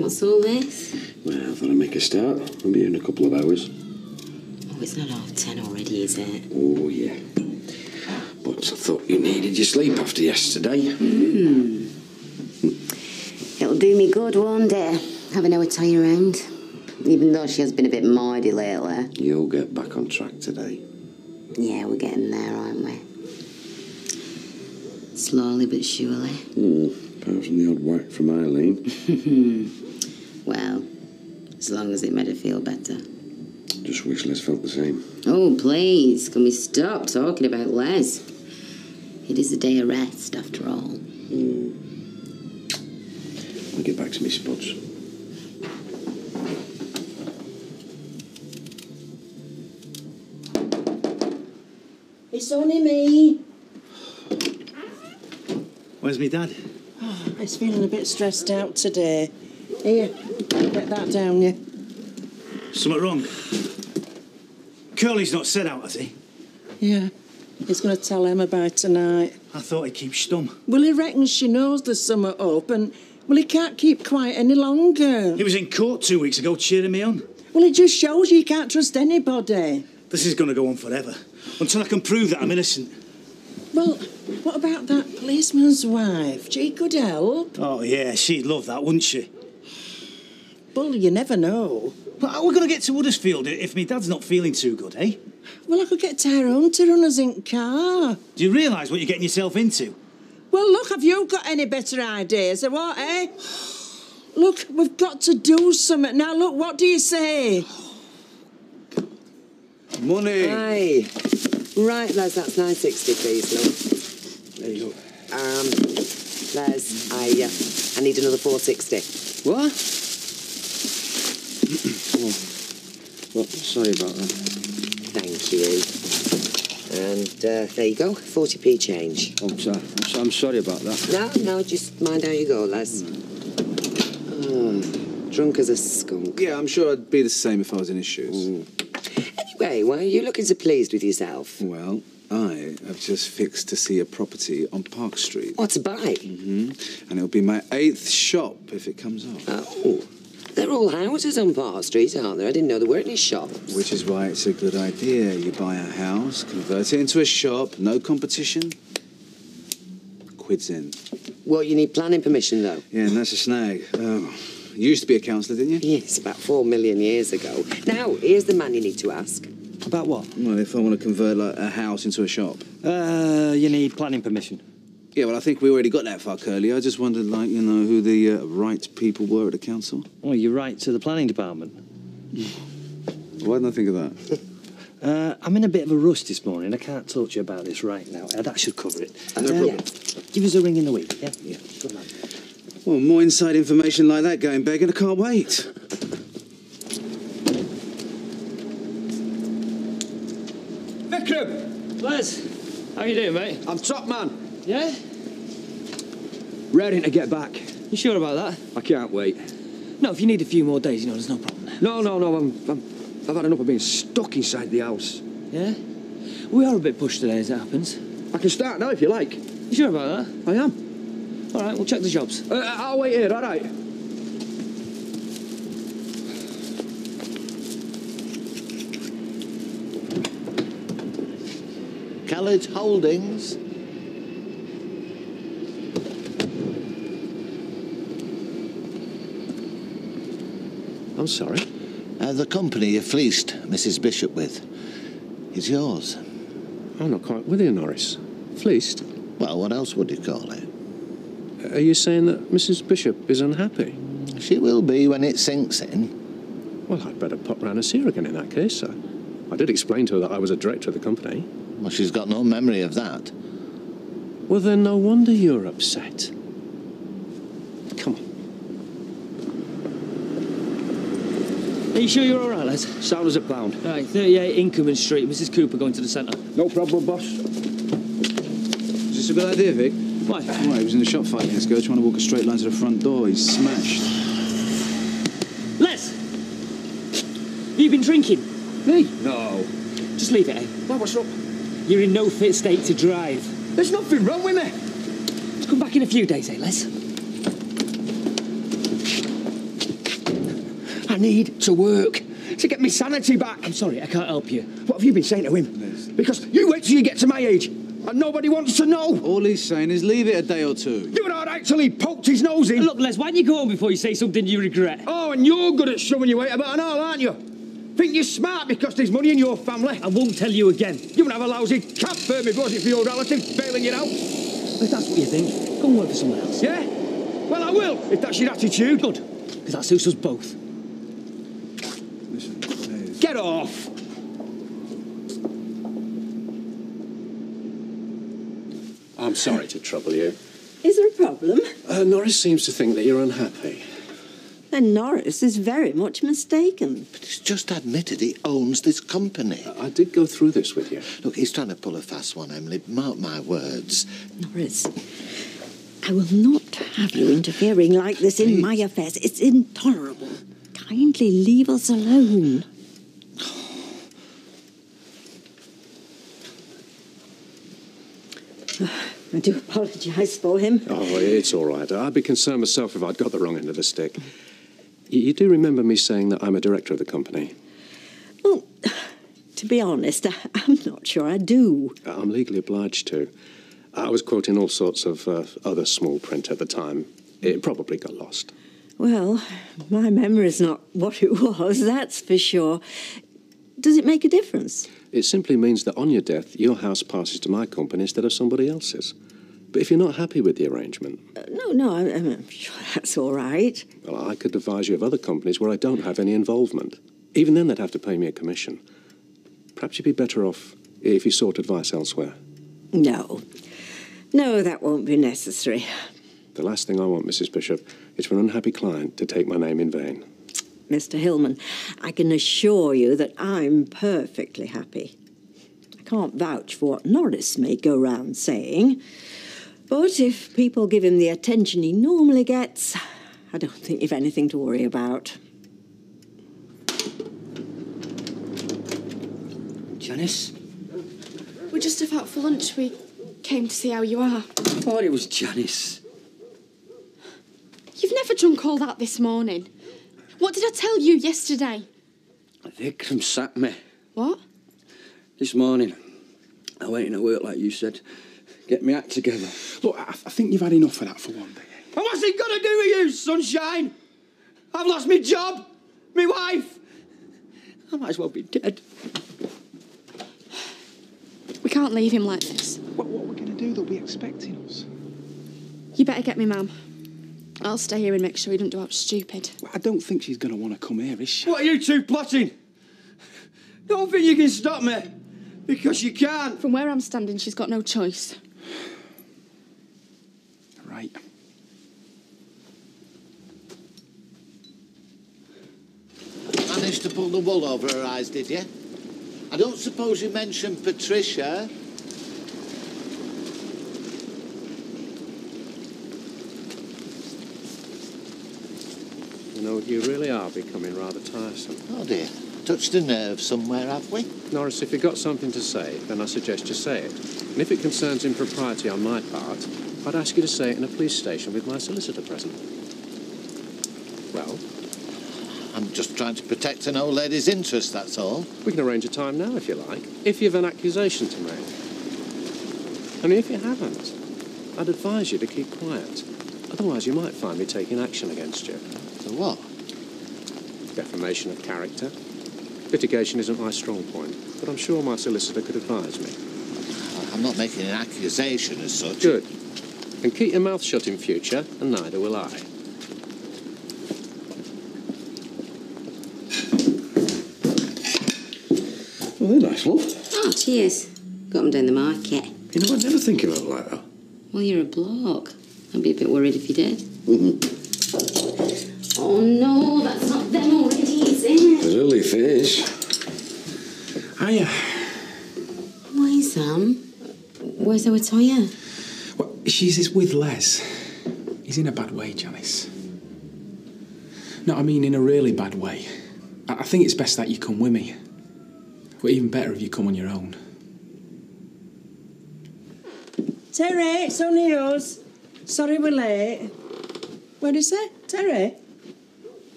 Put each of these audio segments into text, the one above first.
What's all this? Well, I thought I'd make a start. I'll be here in a couple of hours. Oh, it's not 10:30 already, is it? Oh, yeah. But I thought you needed your sleep after yesterday. It'll do me good one day, having her tie around. Even though she has been a bit moody lately. You'll get back on track today. Yeah, we're getting there, aren't we? Slowly but surely. Apart from the odd whack from Eileen. Well, as long as it made her feel better. Just wish Les felt the same. Oh, please, can we stop talking about Les? It is a day of rest, after all. I'll get back to me spots. It's only me. Where's me dad? Oh, he's feeling a bit stressed out today. Here, get that down, you. Something wrong? Curly's not said out, has he? Yeah, he's going to tell Emma by tonight. I thought he'd keep stum. Well, he reckons she knows there's something up and, well, he can't keep quiet any longer. He was in court 2 weeks ago cheering me on. Well, it just shows you can't trust anybody. This is going to go on forever, until I can prove that I'm innocent. Well, what about that policeman's wife? She could help. Oh, yeah, she'd love that, wouldn't she? Well, you never know. But how are we going to get to Huddersfield if me dad's not feeling too good, eh? Well, I could get Tyrone to run us in car. Do you realise what you're getting yourself into? Well, look, have you got any better ideas or what, eh? Look, we've got to do something. Now, look, what do you say? Money! Aye. Right, Les, that's 960, please, love. There you go. Les, I need another 460. What? Oh. Well, sorry about that. Thank you. And there you go, 40p change. I'm sorry about that. No, just mind how you go, Les. Oh, drunk as a skunk. Yeah, I'm sure I'd be the same if I was in his shoes. Anyway, why are you looking so pleased with yourself? Well, I have just fixed to see a property on Park Street. What, to buy? And it'll be my 8th shop if it comes off. Oh, they're all houses on Park Street, aren't there? I didn't know there were any shops. Which is why it's a good idea. You buy a house, convert it into a shop, no competition. Quid's in. Well, you need planning permission, though. Yeah, and that's a snag. You used to be a councillor, didn't you? Yes, about 4 million years ago. Now, here's the man you need to ask. About what? Well, if I want to convert like, a house into a shop. You need planning permission. Yeah, well, I think we already got that far, Curly. I just wondered, like, you know, who the right people were at the council. Well, you're right to the planning department. Why didn't I think of that? I'm in a bit of a rush this morning. I can't talk to you about this right now. That should cover it. No problem. Give us a ring in the week, yeah? Yeah, good man. Well, more inside information like that going begging, I can't wait. Vikram! Les, how you doing, mate? I'm top man. Yeah? Raring to get back. You sure about that? I can't wait. No, if you need a few more days, you know, there's no problem. No, I've had enough of being stuck inside the house. Yeah? We are a bit pushed today, as it happens. I can start now if you like. You sure about that? I am. All right, we'll check the jobs. I'll wait here, all right? Khaled Holdings. I'm sorry? The company you fleeced Mrs. Bishop with is yours. I'm not quite with you, Norris. Fleeced? Well, what else would you call it? Are you saying that Mrs. Bishop is unhappy? She will be when it sinks in. Well, I'd better pop round and see her again in that case, sir. I did explain to her that I was a director of the company. Well, she's got no memory of that. Well, then no wonder you're upset. Come on. Are you sure you're all right, Les? Sound as a pound. Right, 38 Inkerman Street, Mrs. Cooper going to the centre. No problem, boss. Is this a good idea, Vic? Why? Well, he was in the shop 5 minutes ago trying to walk a straight line to the front door. He's smashed. Les! Have you been drinking? Me? No. Just leave it, eh? Well, what's up? You're in no fit state to drive. There's nothing wrong with me. Come back in a few days, eh, Les? I need to work to get my sanity back. I'm sorry, I can't help you. What have you been saying to him? Liz. Because you wait till you get to my age, and nobody wants to know. All he's saying is leave it a day or two. You were all right till he poked his nose in. Look, Les, why don't you go home before you say something you regret? Oh, and you're good at shoving your weight about and all, aren't you? Think you're smart because there's money in your family. I won't tell you again. You would have a lousy cab fare if it wasn't for your relatives bailing you out. If that's what you think, go and work for someone else. Yeah? Well, I will, if that's your attitude. Good, because that suits us both. Listen, Liz. Get off. I'm sorry to trouble you. Is there a problem? Norris seems to think that you're unhappy. Then Norris is very much mistaken. But he's just admitted he owns this company. I did go through this with you. Look, he's trying to pull a fast one, Emily. Mark my words. Norris, I will not have you interfering like this in my affairs. It's intolerable. Kindly leave us alone. I do apologise for him. Oh, it's all right. I'd be concerned myself if I'd got the wrong end of the stick. You do remember me saying that I'm a director of the company? Well, to be honest, I'm not sure I do. I'm legally obliged to. I was quoting all sorts of other small print at the time. It probably got lost. Well, my memory's not what it was, that's for sure. Does it make a difference? It simply means that on your death, your house passes to my company instead of somebody else's. But if you're not happy with the arrangement... No, I'm sure that's all right. Well, I could advise you of other companies where I don't have any involvement. Even then, they'd have to pay me a commission. Perhaps you'd be better off if you sought advice elsewhere. No, that won't be necessary. The last thing I want, Mrs. Bishop, is for an unhappy client to take my name in vain. Mr. Hillman, I can assure you that I'm perfectly happy. I can't vouch for what Norris may go round saying, but if people give him the attention he normally gets, I don't think you've anything to worry about. Janice? We're just about for lunch. We came to see how you are. I thought it was Janice. You've never drunk all that this morning. What did I tell you yesterday? Vikram sacked me. What? This morning, I went into work like you said. Get my act together. Look, I think you've had enough of that for one day. And what's it got to do with you, sunshine? I've lost my job, my wife. I might as well be dead. We can't leave him like this. What we're going to do? They'll be expecting us. You better get me, Mum. I'll stay here and make sure he don't do out stupid. Well, I don't think she's going to want to come here, is she? What are you two plotting? Don't think you can stop me. Because you can't. From where I'm standing, she's got no choice. Right. Managed to pull the wool over her eyes, did you? I don't suppose you mentioned Patricia. You know, you really are becoming rather tiresome. Oh, dear. Touched a nerve somewhere, have we? Norris, if you've got something to say, then I suggest you say it. And if it concerns impropriety on my part, I'd ask you to say it in a police station with my solicitor present. Well? I'm just trying to protect an old lady's interest, that's all. We can arrange a time now, if you like, if you've an accusation to make. And if you haven't, I'd advise you to keep quiet. Otherwise, you might find me taking action against you. For what? Defamation of character. Litigation isn't my strong point, but I'm sure my solicitor could advise me. I'm not making an accusation as such. Good. And keep your mouth shut in future, and neither will I. Oh, they're nice, love. Oh, cheers. Got them down the market. You know, I'd never think of it like that. Well, you're a bloke. I'd be a bit worried if you did. Mm-hmm. Oh, no, that's not them already, is it? There's early fish. Hiya. Why, Sam? Where's our Toya? Well, she's with Les. He's in a bad way, Janice. No, I mean in a really bad way. I think it's best that you come with me. But even better if you come on your own. Terry, it's only us. Sorry we're late. What did you say? Terry?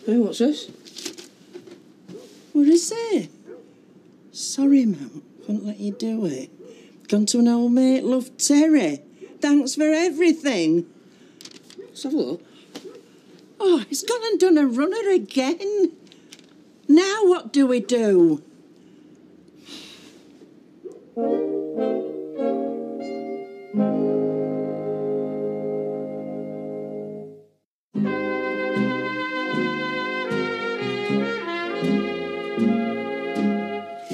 Hey, what's this? Where is he? Sorry, ma'am. Couldn't let you do it. Gone to an old mate, love, Terry. Thanks for everything. Let's have a look. Oh, he's gone and done a runner again. Now what do we do?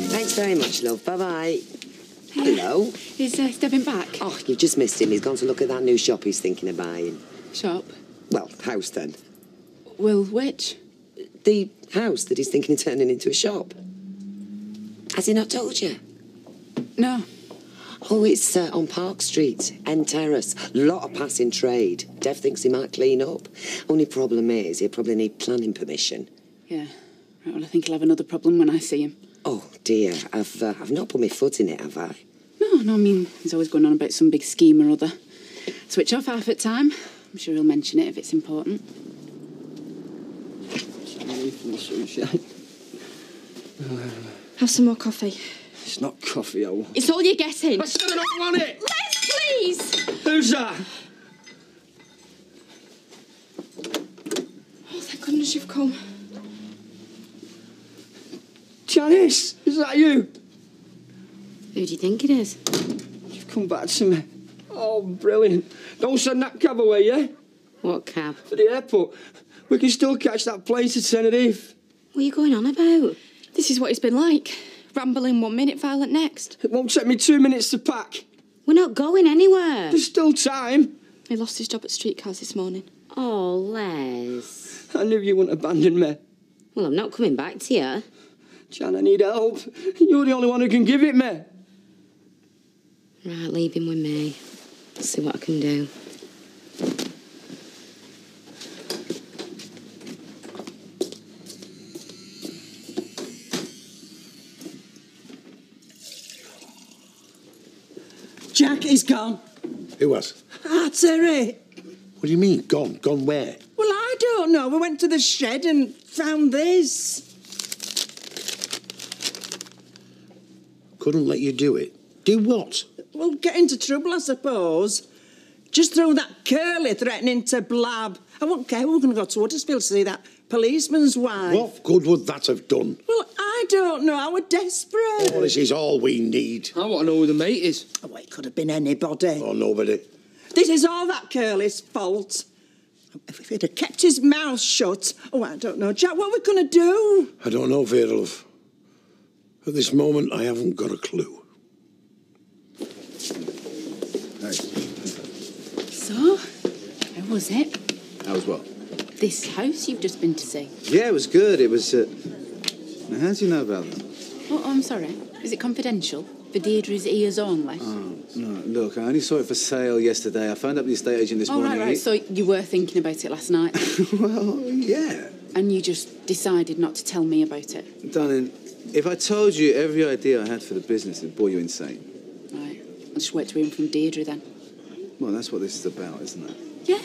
Thanks very much, love. Bye-bye. Hello. Is Devin back? Oh, you've just missed him. He's gone to look at that new shop he's thinking of buying. Shop? Well, house, then. Well, which? The house that he's thinking of turning into a shop. Has he not told you? No. Oh, it's on Park Street, End Terrace. Lot of passing trade. Dev thinks he might clean up. Only problem is he'll probably need planning permission. Yeah. Right, well, I think he'll have another problem when I see him. Oh, dear. I've not put my foot in it, have I? No, I mean, he's always going on about some big scheme or other. Switch off half at time. I'm sure he'll mention it if it's important. Sorry for the sunshine. Have some more coffee. It's not coffee I want. It's all you're getting. I said I don't want it! Les, please! Who's that? Oh, thank goodness you've come. Janice, is that you? Who do you think it is? You've come back to me. Oh, brilliant. Don't send that cab away, yeah? What cab? For the airport. We can still catch that plane to Tenerife. What are you going on about? This is what it's been like. Rambling 1 minute, violent next. It won't take me 2 minutes to pack. We're not going anywhere. There's still time. He lost his job at streetcars this morning. Oh, Les. I knew you wouldn't abandon me. Well, I'm not coming back to you. Jan, I need help. You're the only one who can give it me. Right, leave him with me. See what I can do. Jack is gone. Who was? Ah, Terry. What do you mean, gone? Gone where? Well, I don't know. We went to the shed and found this. Couldn't let you do it. Do what? Well, get into trouble, I suppose. Just throw that curly threatening to blab. I won't care. We're going to go to Huddersfield to see that policeman's wife. What good would that have done? Well, I don't know. I was desperate. Oh, this is all we need. I want to know who the mate is. Oh, it could have been anybody. Oh, nobody. This is all that Curly's fault. If he'd have kept his mouth shut... Oh, I don't know. Jack, what are we going to do? I don't know, Vera, love. At this moment, I haven't got a clue. Hey. So, how was it? How was what? This house you've just been to see? Yeah, it was good. It was... Now, how do you know about that? Oh, I'm sorry. Is it confidential? For Deirdre's ears only? Oh, no, look, I only saw it for sale yesterday. I phoned up the estate agent this morning. Right. So you were thinking about it last night? Well, yeah. And you just decided not to tell me about it? Darling, if I told you every idea I had for the business, it'd bore you insane. Right. I'll just wait to hear from Deirdre then. Well, that's what this is about, isn't it? Yeah.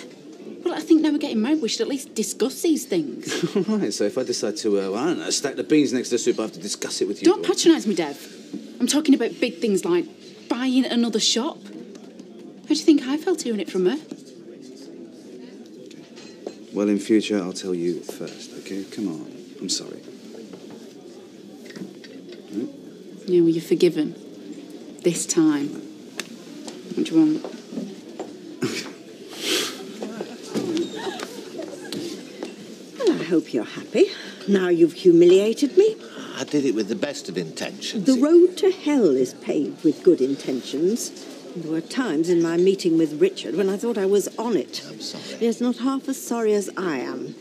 Well, I think now we're getting married, we should at least discuss these things. Right, so if I decide to, I don't know, stack the beans next to the soup, I have to discuss it with you. Don't patronise me, Dev. I'm talking about big things like buying another shop. How do you think I felt hearing it from her? Well, in future, I'll tell you first, okay? Come on. I'm sorry. Right? Yeah, well, you're forgiven. This time. What do you want? Well, I hope you're happy. Now you've humiliated me. I did it with the best of intentions. The road to hell is paved with good intentions. There were times in my meeting with Richard when I thought I was on it. I'm sorry. He's not half as sorry as I am.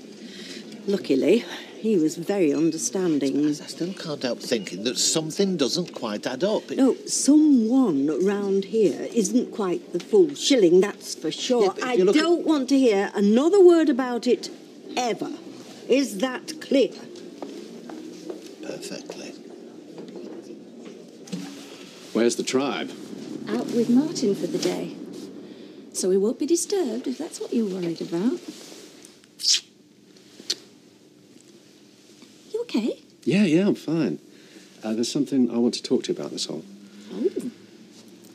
Luckily, he was very understanding. I still can't help thinking that something doesn't quite add up. No, someone round here isn't quite the full shilling, that's for sure. Yeah, I don't want to hear another word about it, ever. Is that clear? Perfectly. Where's the tribe? Out with Martin for the day. So he won't be disturbed, if that's what you're worried about. You okay? Yeah, I'm fine. There's something I want to talk to you about, that's all. Oh.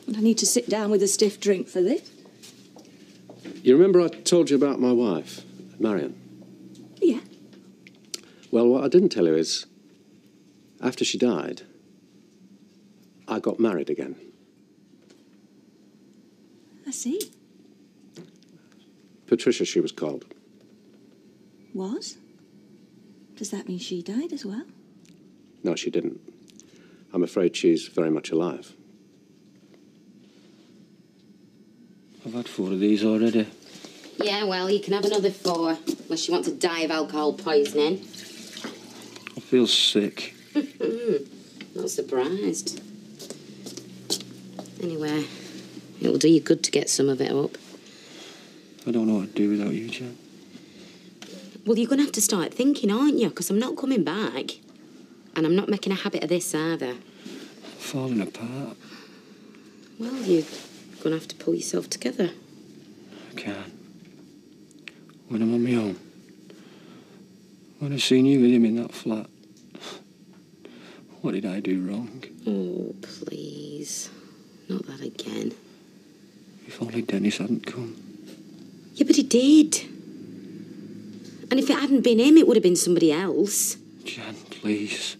And I need to sit down with a stiff drink for this? You remember I told you about my wife, Marion? Yeah. Well, what I didn't tell you is, after she died, I got married again. I see. Patricia, she was called. Was? Does that mean she died as well? No, she didn't. I'm afraid she's very much alive. I've had 4 of these already. Yeah, well, you can have another 4, unless you want to die of alcohol poisoning. I feel sick. Not surprised. Anyway, it'll do you good to get some of it up. I don't know what to do without you, Jan. Well, you're going to have to start thinking, aren't you? Because I'm not coming back. And I'm not making a habit of this either. Falling apart. Well, you're going to have to pull yourself together. I can't. When I'm on my own. When I seen you with him in that flat. What did I do wrong? Oh, please. Not that again. If only Dennis hadn't come. Yeah, but he did. And if it hadn't been him, it would have been somebody else. Jan, please.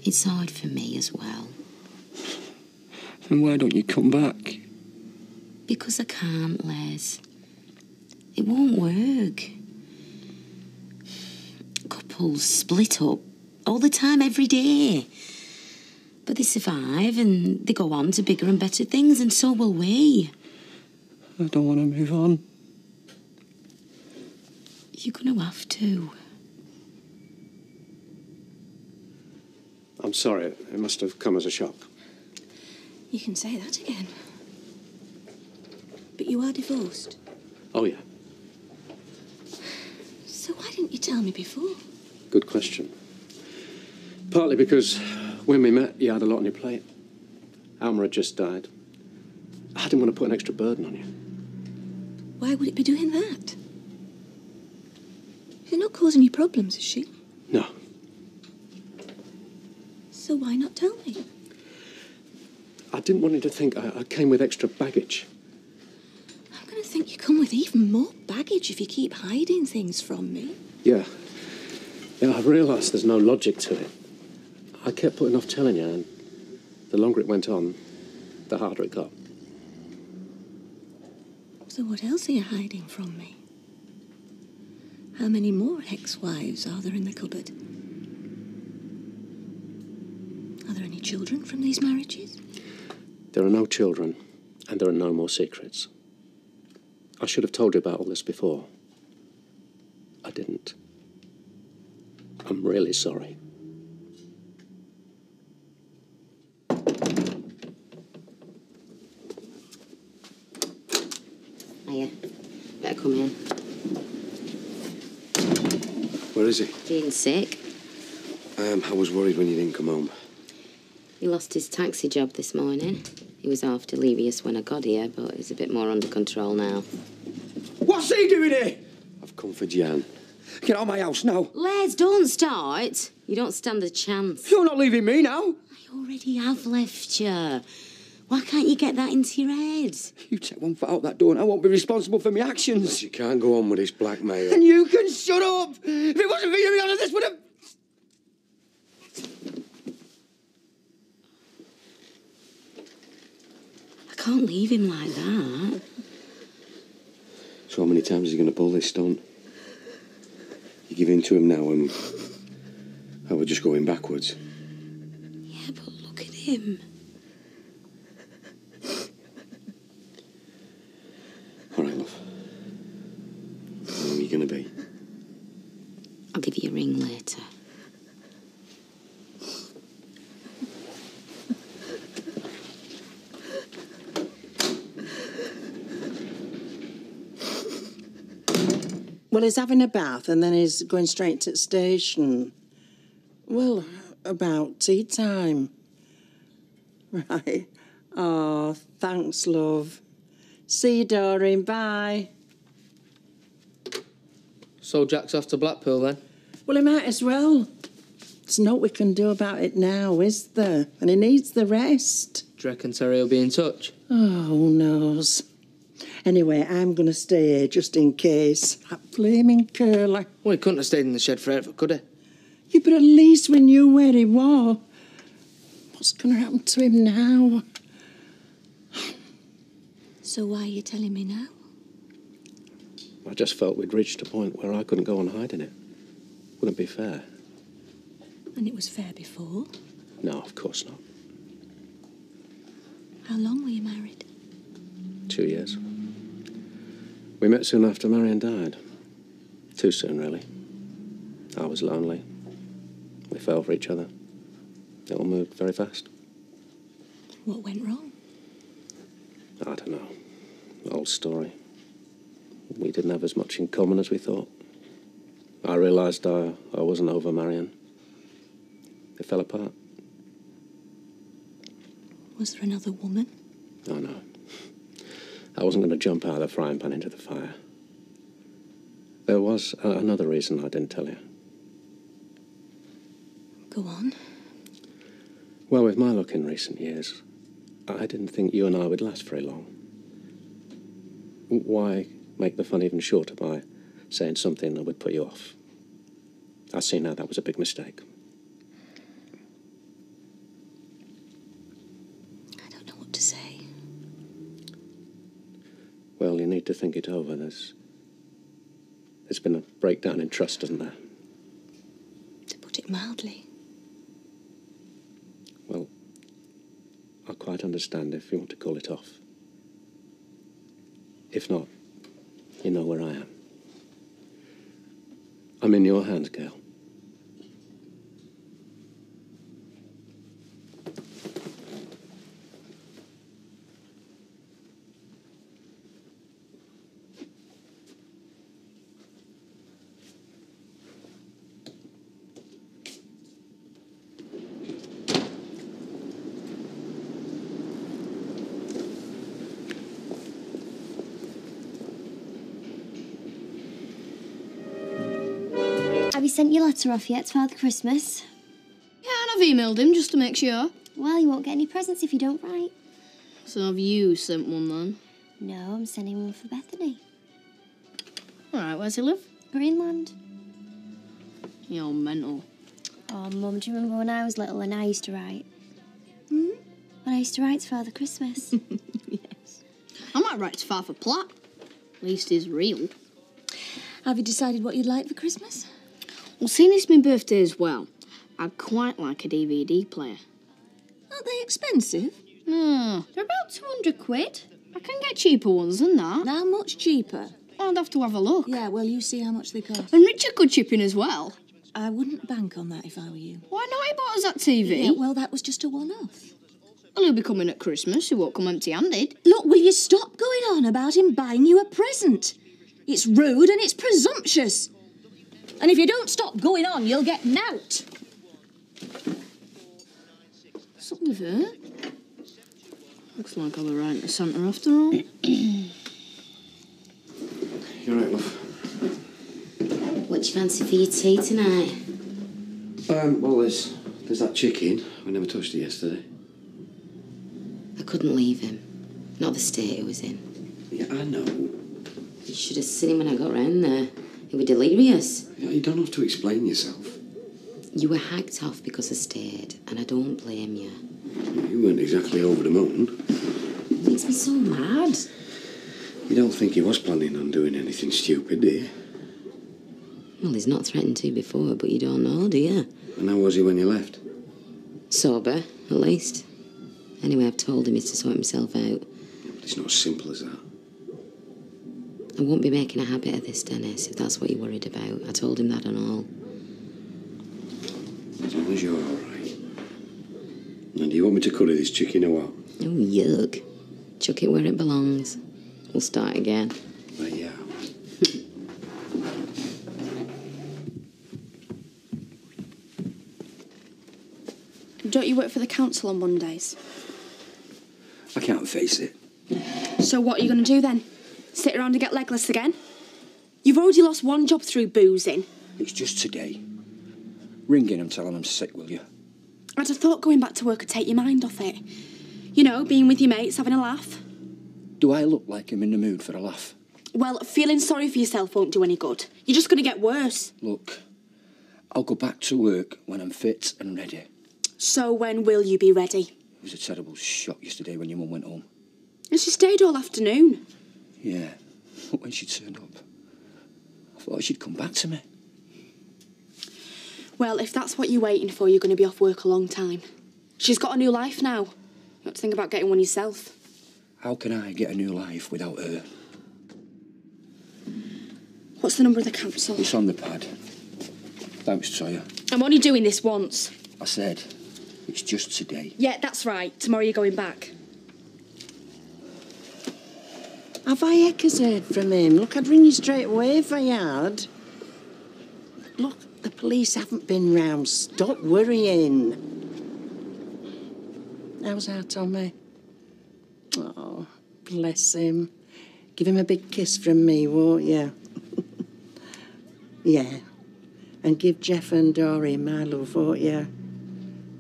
It's hard for me as well. Then why don't you come back? Because I can't, Les. It won't work. Couples split up all the time, every day. But they survive and they go on to bigger and better things, and so will we. I don't want to move on. You're going to have to. I'm sorry, it must have come as a shock. You can say that again. But you are divorced. Oh, yeah. So why didn't you tell me before? Good question. Partly because when we met, you had a lot on your plate. Alma had just died. I didn't want to put an extra burden on you. Why would it be doing that? She's not causing you problems, is she? No. So why not tell me? I didn't want you to think I came with extra baggage. I'm going to think you come with even more baggage if you keep hiding things from me. Yeah. Yeah, I realised there's no logic to it. I kept putting off telling you, and the longer it went on, the harder it got. So what else are you hiding from me? How many more ex-wives are there in the cupboard? Are there any children from these marriages? There are no children, and there are no more secrets. I should have told you about all this before. I didn't. I'm really sorry. Hiya. Better come in. Where is he? Being sick. I was worried when you didn't come home. He lost his taxi job this morning. He was half delirious when I got here, but he's a bit more under control now. What's he doing here? I've come for Jan. Get out of my house now. Les, don't start. You don't stand a chance. You're not leaving me now. I already have left you. Why can't you get that into your head? You take one foot out that door and I won't be responsible for my actions. You can't go on with this blackmail. And you can shut up. If it wasn't for you, none of this would have... I can't leave him like that. So how many times is he going to pull this stunt? You give in to him now and we're just going backwards. Yeah, but look at him. All right, love. How long are you going to be? I'll give you a ring later. Well, he's having a bath and then he's going straight to the station. Well, about tea time. Right. Oh, Thanks, love. See you, Doreen. Bye. So Jack's off to Blackpool then? Well, he might as well. There's naught we can do about it now, is there? And he needs the rest. Do you reckon Terry will be in touch? Oh, who knows? Anyway, I'm going to stay here just in case. That flaming curler. Well, he couldn't have stayed in the shed forever, could he? Yeah, but at least we knew where he was. What's going to happen to him now? So why are you telling me now? I just felt we'd reached a point where I couldn't go on hiding it. Wouldn't be fair. And it was fair before. No, of course not. How long were you married? 2 years. We met soon after Marion died. Too soon, really. I was lonely. We fell for each other. It all moved very fast. What went wrong? I don't know. Old story. We didn't have as much in common as we thought. I realised I wasn't over Marion. It fell apart. Was there another woman? Oh, no. I wasn't going to jump out of the frying pan into the fire. There was another reason I didn't tell you. Go on. Well, with my luck in recent years, I didn't think you and I would last very long. Why make the fun even shorter by saying something that would put you off? I see now that was a big mistake. I don't know what to say. Well, you need to think it over. There's been a breakdown in trust, hasn't there? To put it mildly. Well, I quite understand if you want to call it off. If not, you know where I am. I'm in your hands, Gail. Have you sent your letter off yet to Father Christmas? Yeah, and I've emailed him just to make sure. Well, you won't get any presents if you don't write. So have you sent one then? No, I'm sending one for Bethany. Alright, where's he live? Greenland. You're mental. Oh, Mum, do you remember when I was little and I used to write? Hmm? When I used to write to Father Christmas. Yes. I might write to Father Platt. At least he's real. Have you decided what you'd like for Christmas? Well, seeing it's my birthday as well, I'd quite like a DVD player. Aren't they expensive? No, they're about 200 quid. I can get cheaper ones than that. How much cheaper? I'd have to have a look. Yeah, well, you see how much they cost. And Richard could chip in as well. I wouldn't bank on that if I were you. Why not? He bought us that TV. Yeah, well, that was just a one-off. Well, he'll be coming at Christmas. He won't come empty-handed. Look, will you stop going on about him buying you a present? It's rude and it's presumptuous. And if you don't stop going on, you'll get knout. Something with her. Looks like I'll be riding to Santa after all. You're right, love. What do you fancy for your tea tonight? Well, there's that chicken. We never touched it yesterday. I couldn't leave him. Not the state he was in. Yeah, I know. You should have seen him when I got round there. He was delirious. Yeah, you don't have to explain yourself. You were hacked off because I stayed, and I don't blame you. You weren't exactly over the moon. It makes me so mad. You don't think he was planning on doing anything stupid, do you? Well, he's not threatened to before, but you don't know, do you? And how was he when you left? Sober, at least. Anyway, I've told him he's to sort himself out. Yeah, but it's not as simple as that. I won't be making a habit of this, Dennis, if that's what you're worried about. I told him that and all. As long as you're all right. And do you want me to curry this chicken or what? Oh, yuck. Chuck it where it belongs. We'll start again. Right, yeah. Don't you work for the council on Mondays? I can't face it. So what are you going to do then? Sit around and get legless again? You've already lost one job through boozing. It's just today. Ring in and tell him I'm sick, will you? I'd have thought going back to work would take your mind off it. You know, being with your mates, having a laugh. Do I look like I'm in the mood for a laugh? Well, feeling sorry for yourself won't do any good. You're just going to get worse. Look, I'll go back to work when I'm fit and ready. So when will you be ready? It was a terrible shock yesterday when your mum went home. And she stayed all afternoon. Yeah, but when she turned up, I thought she'd come back to me. Well, if that's what you're waiting for, you're going to be off work a long time. She's got a new life now. You have to think about getting one yourself. How can I get a new life without her? What's the number of the council? It's on the pad. Thanks, Toya. I'm only doing this once. I said, it's just today. Yeah, that's right. Tomorrow you're going back. Have I echoes heard from him? Look, I'd ring you straight away if I had. Look, the police haven't been round. Stop worrying. How's our Tommy? Oh, bless him. Give him a big kiss from me, won't you? Yeah. And give Jeff and Dory my love, won't you?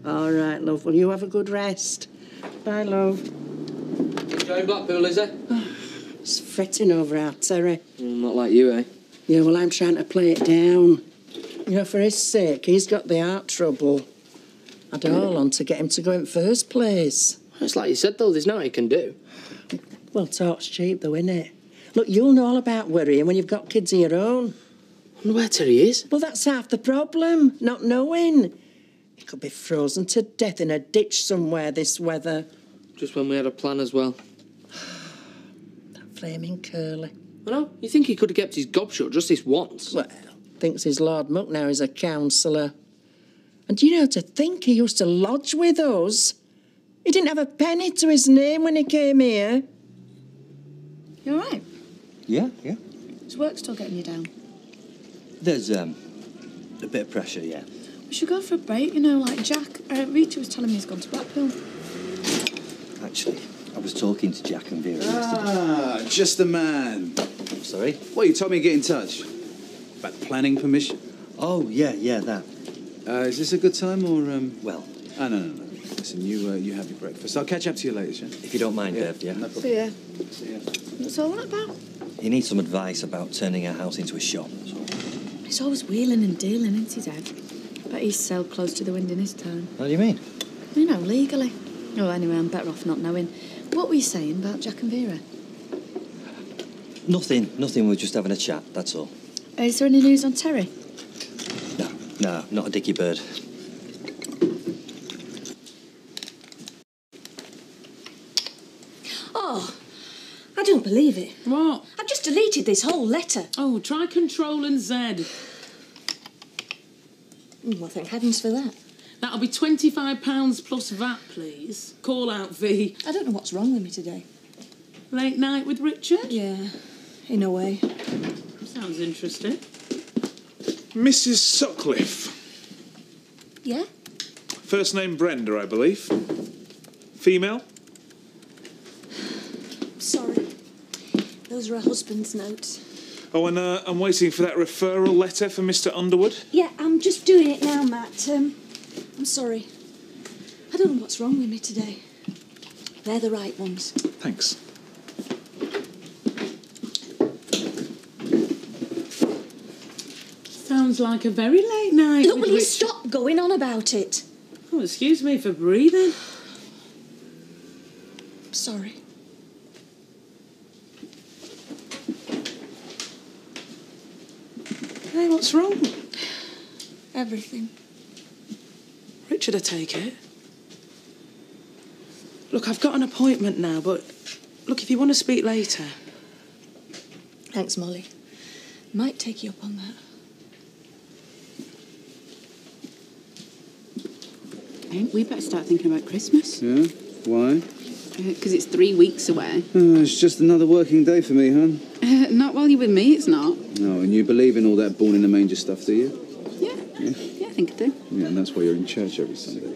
All right, love. Well, you have a good rest. Bye, love. Going Blackpool, is it? He's fretting over our Terry. Not like you, eh? Yeah, well, I'm trying to play it down. You know, for his sake, he's got the heart trouble. I'd all on to get him to go in first place. It's like you said, though, there's nothing he can do. Well, talk's cheap, though, innit? Look, you'll know all about worrying when you've got kids of your own. I wonder where Terry is. Well, that's half the problem, not knowing. He could be frozen to death in a ditch somewhere this weather. Just when we had a plan as well. That flaming curly. I know. You think he could have kept his gob shut just this once? Well, thinks his Lord Muck now is a counsellor. And do you know, to think he used to lodge with us? He didn't have a penny to his name when he came here. You all right? Yeah. Is work still getting you down? There's a bit of pressure, yeah. We should go for a break, you know, like Jack. Rita was telling me he's gone to Blackpool. Actually, I was talking to Jack and Vera Ah, just the man. Sorry? Well, you told me to get in touch. About planning permission. Oh, yeah, that. Is this a good time or, Well... Oh, no. Listen, you have your breakfast. I'll catch up to you later, yeah? If you don't mind, Dev, yeah? No problem. See ya. See ya. What's all that about? He needs some advice about turning our house into a shop. He's always wheeling and dealing, isn't he, Dad? But he's sailed close to the wind in his time. What do you mean? You know, legally. Oh, anyway, I'm better off not knowing. What were you saying about Jack and Vera? Nothing. We're just having a chat, that's all. Is there any news on Terry? No, not a dicky bird. Oh, I don't believe it. What? I've just deleted this whole letter. Oh, try Control and Z. Well, thank heavens for that. That'll be £25 plus VAT, please. Call out fee. I don't know what's wrong with me today. Late night with Richard? Yeah, in a way. Sounds interesting. Mrs. Sutcliffe. Yeah? First name Brenda, I believe. Female? Sorry. Those are her husband's notes. Oh, and I'm waiting for that referral letter for Mr. Underwood. Yeah, I'm just doing it now, Matt. I'm sorry. I don't know what's wrong with me today. They're the right ones. Thanks. Sounds like a very late night. Look, with will you Richard. stop going on about it? Oh, excuse me for breathing. Sorry. Hey, what's wrong? Everything. Richard, I take it. Look, I've got an appointment now, but look, if you want to speak later. Thanks, Molly. Might take you up on that. Hey, we better start thinking about Christmas. Yeah? Why? Because it's 3 weeks away. It's just another working day for me, hon. Not while you're with me, it's not. No, and you believe in all that born in the manger stuff, do you? Yeah, I think I do. Yeah, and that's why you're in church every Sunday.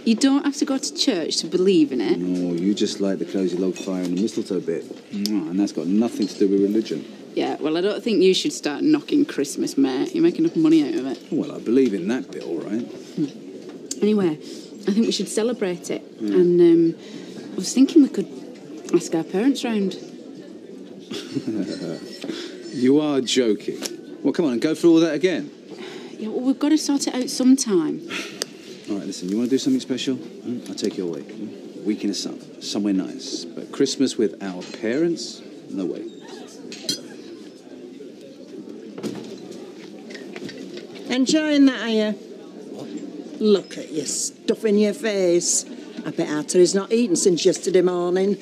You don't have to go to church to believe in it. No, you just like the cosy log fire and the mistletoe bit. And that's got nothing to do with religion. Yeah, well, I don't think you should start knocking Christmas, mate. You make enough money out of it. Well, I believe in that bit, all right. Anyway, I think we should celebrate it. And I was thinking we could ask our parents round. You are joking. Well, come on, and go through all that again. Yeah, well, we've got to sort it out sometime. All right, listen, you want to do something special? I'll take you away. A week in the sun, somewhere nice. But Christmas with our parents? No way. Enjoying that, are you? Look at you, stuffing your face. I bet Arthur's not eaten since yesterday morning.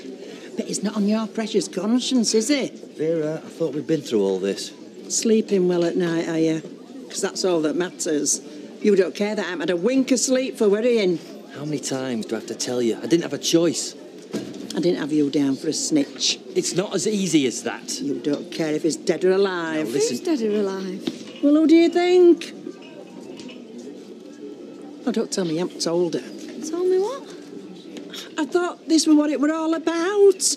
But he's not on your precious conscience, is he? Vera, I thought we'd been through all this. Sleeping well at night, are you? Because that's all that matters. You don't care that I haven't had a wink of sleep for worrying. How many times do I have to tell you? I didn't have a choice. I didn't have you down for a snitch. It's not as easy as that. You don't care if he's dead or alive. Now, listen. Who's dead or alive? Well, who do you think? Oh, don't tell me you haven't told her. Told me what? I thought this was what it were all about.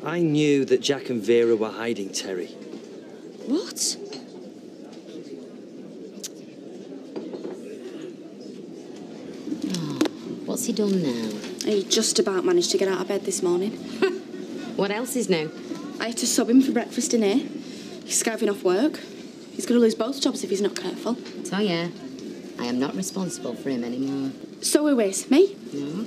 I knew that Jack and Vera were hiding Terry. What? What's he done now? He just about managed to get out of bed this morning. What else is new? I had to sub him for breakfast in here. He's skiving off work. He's going to lose both jobs if he's not careful. Tell ya, I am not responsible for him anymore. So who is? Me? No.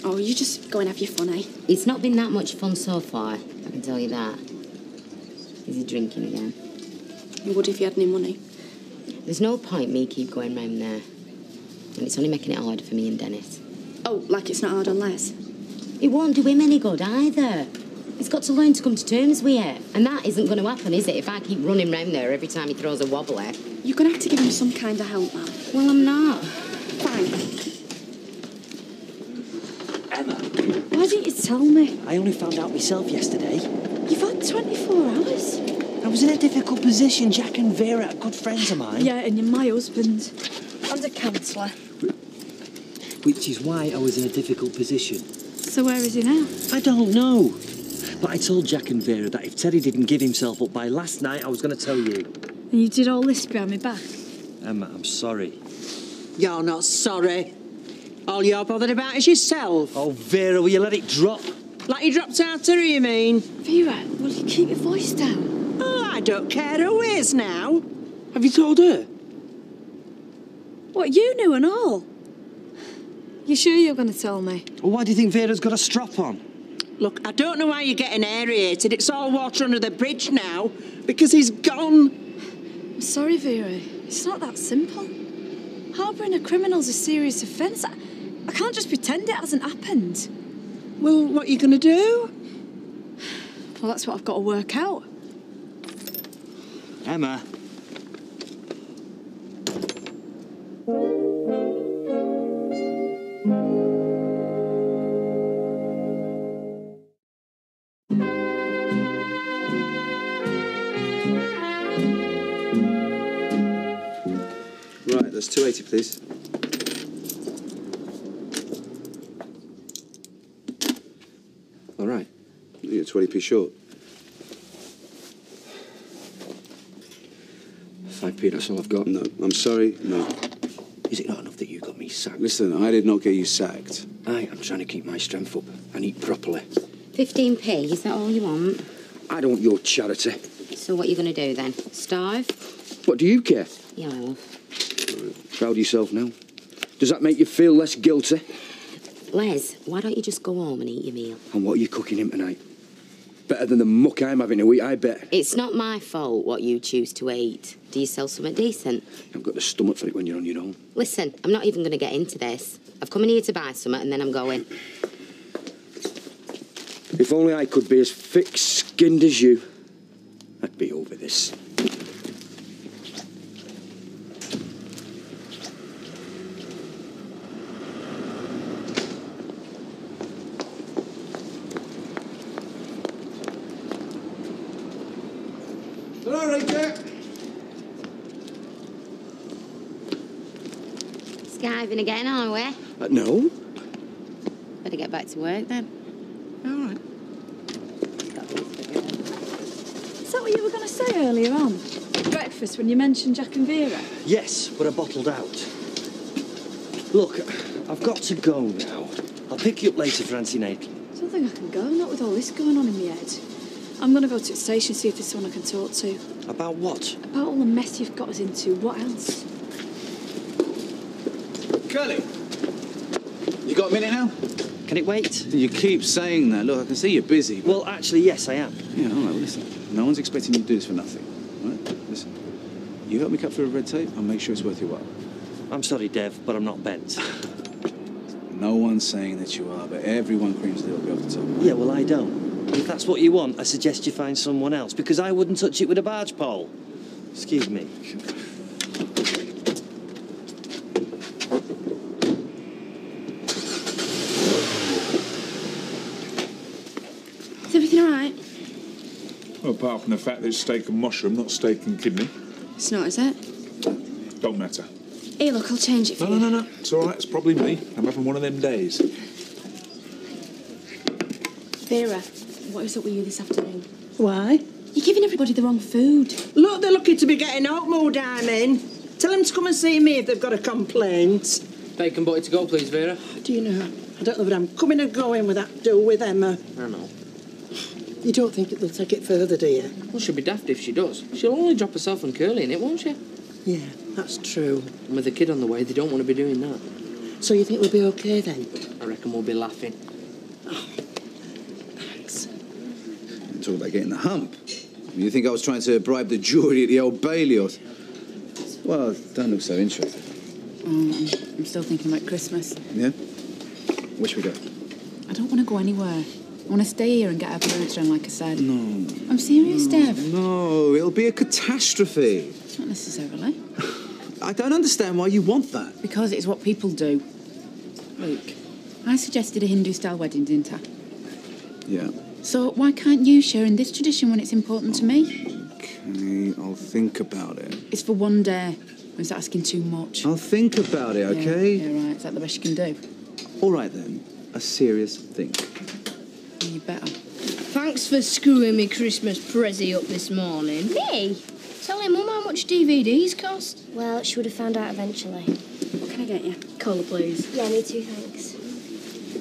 Oh, you just go and have your fun, eh? It's not been that much fun so far, I can tell you that. Is he drinking again? He would if he had any money. There's no point me keep going round there. And it's only making it harder for me and Dennis. Oh, like it's not hard on Les? It won't do him any good either. He's got to learn to come to terms with it. And that isn't going to happen, is it, if I keep running round there every time he throws a wobbler? You're going to have to give him some kind of help, man. Well, I'm not. Fine. Emma, Why didn't you tell me? I only found out myself yesterday. You've had 24 hours. I was in a difficult position. Jack and Vera are good friends of mine. Yeah, and you're my husband. And a counsellor. Which is why I was in a difficult position. So where is he now? I don't know. But I told Jack and Vera that if Terry didn't give himself up by last night, I was going to tell you. And you did all this behind my back? Emma, I'm sorry. You're not sorry. All you're bothered about is yourself. Oh, Vera, will you let it drop? Like you dropped Arthur, you mean? Vera, will you keep your voice down? Oh, I don't care who is now. Have you told her? What, you knew and all? You sure you're going to tell me? Well, why do you think Vera's got a strap on? Look, I don't know why you're getting aerated. It's all water under the bridge now because he's gone. I'm sorry, Vera. It's not that simple. Harbouring a criminal's a serious offence. I can't just pretend it hasn't happened. Well, what are you going to do? Well, that's what I've got to work out. Emma. Right, that's 280, please. All right. You're 20p short. 5p, that's all I've got. No, I'm sorry, no. Is it not enough that you got me sacked? Listen, I did not get you sacked. I'm trying to keep my strength up and eat properly. 15p, is that all you want? I don't want your charity. So what are you going to do then? Starve? What, do you care? Yeah, well. Proud of yourself now? Does that make you feel less guilty? Les, why don't you just go home and eat your meal? And what are you cooking him tonight? Better than the muck I'm having to eat, I bet. It's not my fault what you choose to eat. Do you sell something decent? I've got the stomach for it when you're on your own. Listen, I'm not even going to get into this. I've come in here to buy something and then I'm going. If only I could be as thick-skinned as you, I'd be over this. skiving again, are we? No. Better get back to work then. All right. Is that what you were going to say earlier on? Breakfast when you mentioned Jack and Vera? Yes, but I bottled out. Look, I've got to go now. I'll pick you up later for antenatal. I don't think I can go, not with all this going on in my head. I'm going to go to the station, see if there's someone I can talk to. About what? About all the mess you've got us into. What else? Curly, you got a minute now? Can it wait? You keep saying that. Look, I can see you're busy. Well, actually, yes, I am. Yeah, all right, well, listen. No one's expecting you to do this for nothing. All right? Listen, you help me cut through the red tape, I'll make sure it's worth your while. I'm sorry, Dev, but I'm not bent. No one's saying that you are, but everyone creams a little bit off the top. Yeah, well, I don't. If that's what you want, I suggest you find someone else, because I wouldn't touch it with a barge pole. Excuse me. Is everything all right? Well, apart from the fact that it's steak and mushroom, not steak and kidney. It's not, is it? Don't matter. Here, look, I'll change it for you. No. It's all right. It's probably me. I'm having one of them days. Vera, what is up with you this afternoon? Why? You're giving everybody the wrong food. Look, they're lucky to be getting out mood, I'm in. Tell them to come and see me if they've got a complaint. Bacon butty to go, please, Vera. Do you know, I don't know whether I'm coming or going with that do with Emma. I know. You don't think they'll take it further, do you? Well, she'll be daft if she does. She'll only drop herself and Curly in it, won't she? Yeah, that's true. And with the kid on the way, they don't want to be doing that. So you think we'll be okay then? I reckon we'll be laughing. Thanks. Talk about getting the hump. You think I was trying to bribe the jury at the Old Bailey or... Well, don't look so interested. I'm still thinking about Christmas. Yeah? Where should we go? I don't want to go anywhere. I want to stay here and get our parents around, like I said. No. I'm serious, Dev. No, it'll be a catastrophe. Not necessarily. I don't understand why you want that. Because it's what people do. Luke, I suggested a Hindu-style wedding, didn't I? Yeah. So why can't you share in this tradition when it's important to me? Okay, I'll think about it. It's for one day. It's asking too much. I'll think about it, okay? Yeah, right. Is that the best you can do? All right, then. A serious think. You better. Thanks for screwing me Christmas prezi up this morning. Me? Telling Mum how much DVDs cost. Well, she would have found out eventually. What can I get you? Cola, please. Yeah, me too, thanks.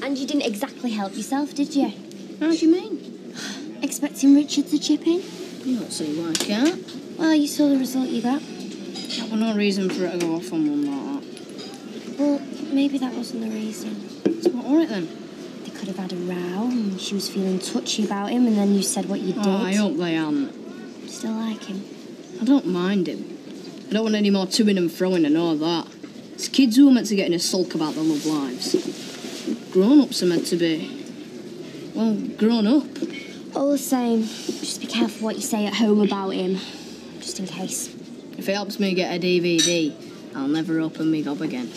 And you didn't exactly help yourself, did you? How do you mean? Expecting Richard to chip in? You don't see why I can't. Well, you saw the result you got. That was no reason for it to go off on one like that. Well, maybe that wasn't the reason. So what were it then? They could have had a row and she was feeling touchy about him and then you said what you did. Oh, I hope they aren't. Still like him? I don't mind him. I don't want any more toing and froing and all that. It's kids who are meant to get in a sulk about their love lives. Grown-ups are meant to be, well, grown up. All the same, just be careful what you say at home about him, just in case. If it helps me get a DVD, I'll never open me gob again.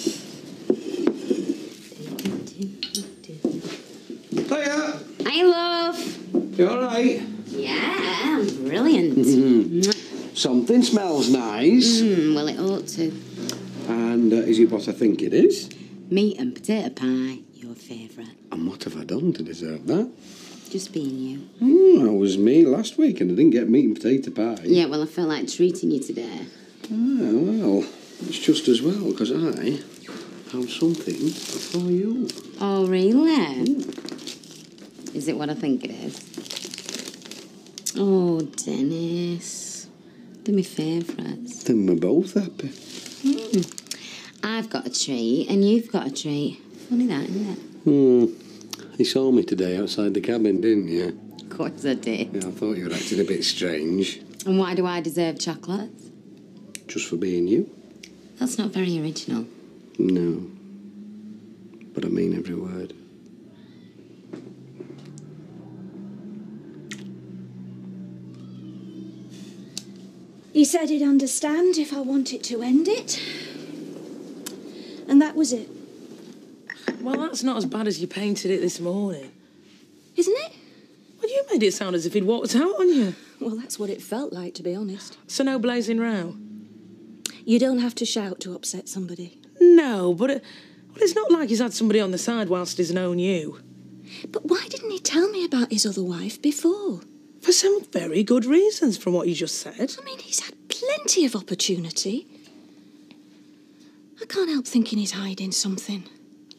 Hiya! Hi, love. You all right? Yeah, brilliant. Something smells nice. Well, it ought to. And is it what I think it is? Meat and potato pie, your favourite. And what have I done to deserve that? Just being you. That was me last week and I didn't get meat and potato pie. Yeah, well, I felt like treating you today. Well, it's just as well, because I have something for you. Oh, really? Is it what I think it is? Oh, Dennis. They're my favourites. Then we're both happy. I've got a treat and you've got a treat. Funny that, isn't it? You saw me today outside the cabin, didn't you? Of course I did. Yeah, I thought you were acting a bit strange. And why do I deserve chocolates? Just for being you? That's not very original. No. But I mean every word. He said he'd understand if I wanted to end it. And that was it. Well, that's not as bad as you painted it this morning. Isn't it? Well, you made it sound as if he'd walked out on you. Well, that's what it felt like, to be honest. So no blazing row? You don't have to shout to upset somebody. No, but well, it's not like he's had somebody on the side whilst he's known you. But why didn't he tell me about his other wife before? For some very good reasons, from what you just said. I mean, he's had plenty of opportunity. I can't help thinking he's hiding something.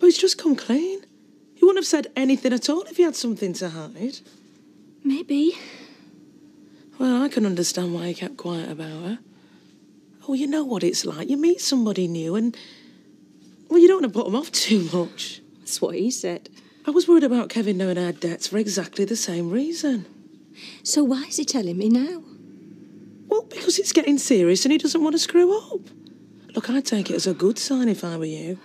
Well, he's just come clean. He wouldn't have said anything at all if he had something to hide. Maybe. Well, I can understand why he kept quiet about her. Oh, you know what it's like. You meet somebody new and... well, you don't want to put them off too much. That's what he said. I was worried about Kevin knowing I had debts for exactly the same reason. So why is he telling me now? Well, because it's getting serious and he doesn't want to screw up. Look, I'd take it as a good sign if I were you.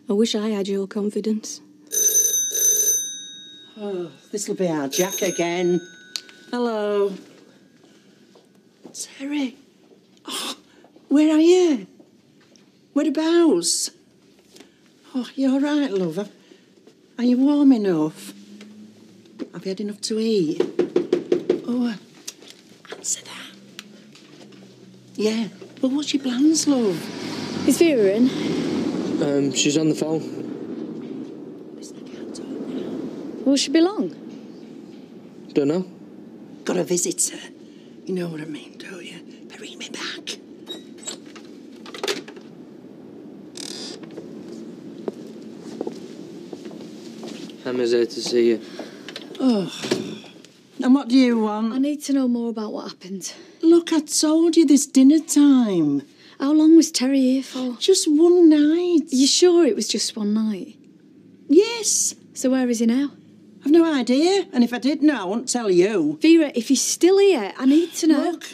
I wish I had your confidence. Oh, this'll be our Jack again. Hello. Terry. Oh, where are you? Whereabouts? Oh, you all right, love? Are you warm enough? Have you had enough to eat? Oh, answer that. Yeah. Well, what's your plans, love? Is Vera in? She's on the phone. Will she be long? Don't know. Got a visitor. You know what I mean, don't you? Bring me back. Emma's here to see you. Oh. And what do you want? I need to know more about what happened. Look, I told you this dinner time. How long was Terry here for? Just one night. You sure it was just one night? Yes. So where is he now? I've no idea. And if I did know, I wouldn't tell you. Vera, if he's still here, I need to know. Look,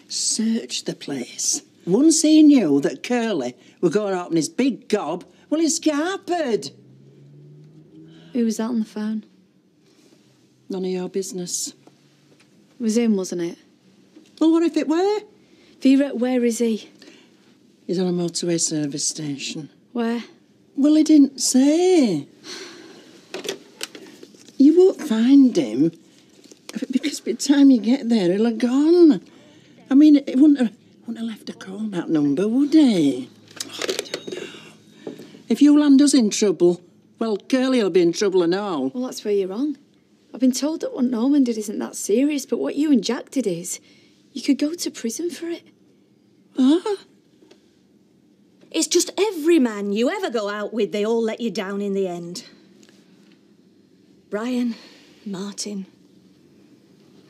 search the place. Once he knew that Curly were going to open his big gob, well, he's scarpered. Who was that on the phone? None of your business. It was him, wasn't it? Well, what if it were? Vera, where is he? He's on a motorway service station. Where? Well, he didn't say. You won't find him because by the time you get there, he'll have gone. I mean, he wouldn't have left a call that number, would he? Oh, I don't know. If you land us in trouble, well, Curly'll be in trouble and all. Well, that's where you're wrong. I've been told that what Norman did isn't that serious, but what you and Jack did is, you could go to prison for it. Ah? It's just every man you ever go out with, they all let you down in the end. Brian, Martin,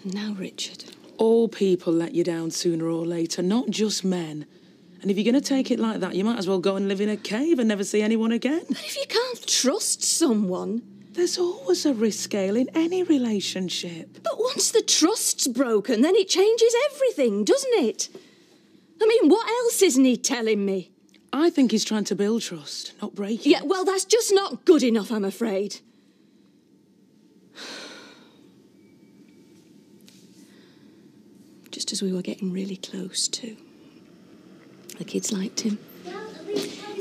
and now Richard. All people let you down sooner or later, not just men. And if you're going to take it like that, you might as well go and live in a cave and never see anyone again. But if you can't trust someone... There's always a risk scale in any relationship. But once the trust's broken, then it changes everything, doesn't it? I mean, what else isn't he telling me? I think he's trying to build trust, not break it. Yeah, well, that's just not good enough, I'm afraid. Just as we were getting really close, too. The kids liked him.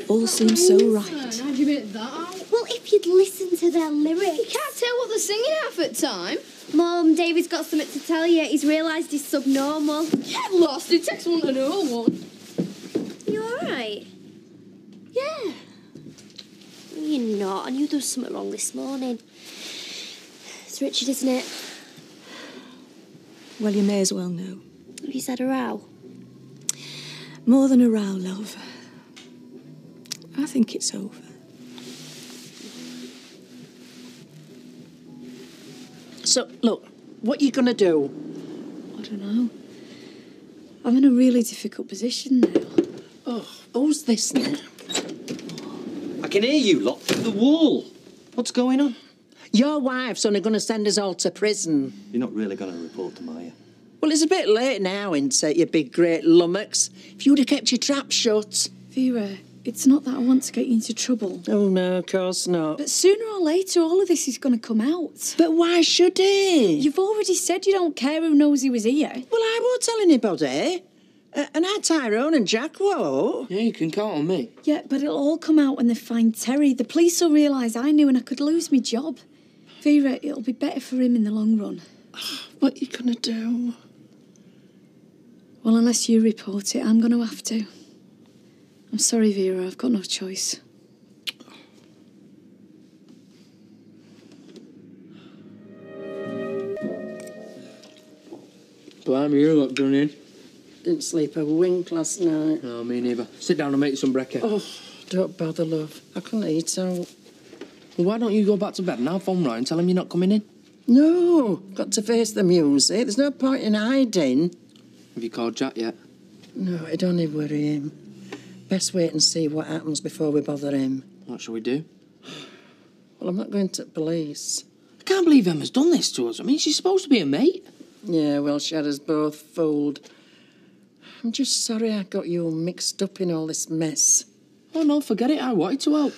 All seemed so right. How'd you make that out? Well, if you'd listen to their lyrics. You can't tell what they're singing half at time. Mum, David's got something to tell you. He's realised he's subnormal. Get lost. It takes one to know one. You all right? Yeah. You're not. I knew there was something wrong this morning. It's Richard, isn't it? Well, you may as well know. Have you said a row? More than a row, love. I think it's over. So, look, what are you going to do? I don't know. I'm in a really difficult position now. Oh, who's this now? I can hear you lot through the wall. What's going on? Your wife's only going to send us all to prison. You're not really going to report them, are you? Well, it's a bit late now, isn't it, you big great lummox? If you'd have kept your trap shut. Vera, it's not that I want to get you into trouble. Oh, no, of course not. But sooner or later, all of this is going to come out. But why should it? You've already said you don't care who knows he was here. Well, I won't tell anybody. And our Tyrone and Jack won't. Yeah, you can count on me. Yeah, but it'll all come out when they find Terry. The police will realise I knew and I could lose my job. Vera, it'll be better for him in the long run. What are you going to do? Well, unless you report it, I'm going to have to. I'm sorry, Vera, I've got no choice. Blimey, you look done in. Didn't sleep a wink last night. No, me neither. Sit down and make you some brekkie. Oh, don't bother, love. I couldn't eat out. Well, why don't you go back to bed and I'll phone Roy and tell him you're not coming in? No, got to face the music. There's no point in hiding. Have you called Jack yet? No, it'd only worry him. Best wait and see what happens before we bother him. What shall we do? Well, I'm not going to police. I can't believe Emma's done this to us. I mean, she's supposed to be a mate. Yeah, well, she had us both fooled. I'm just sorry I got you all mixed up in all this mess. Oh, no, forget it. I wanted to help.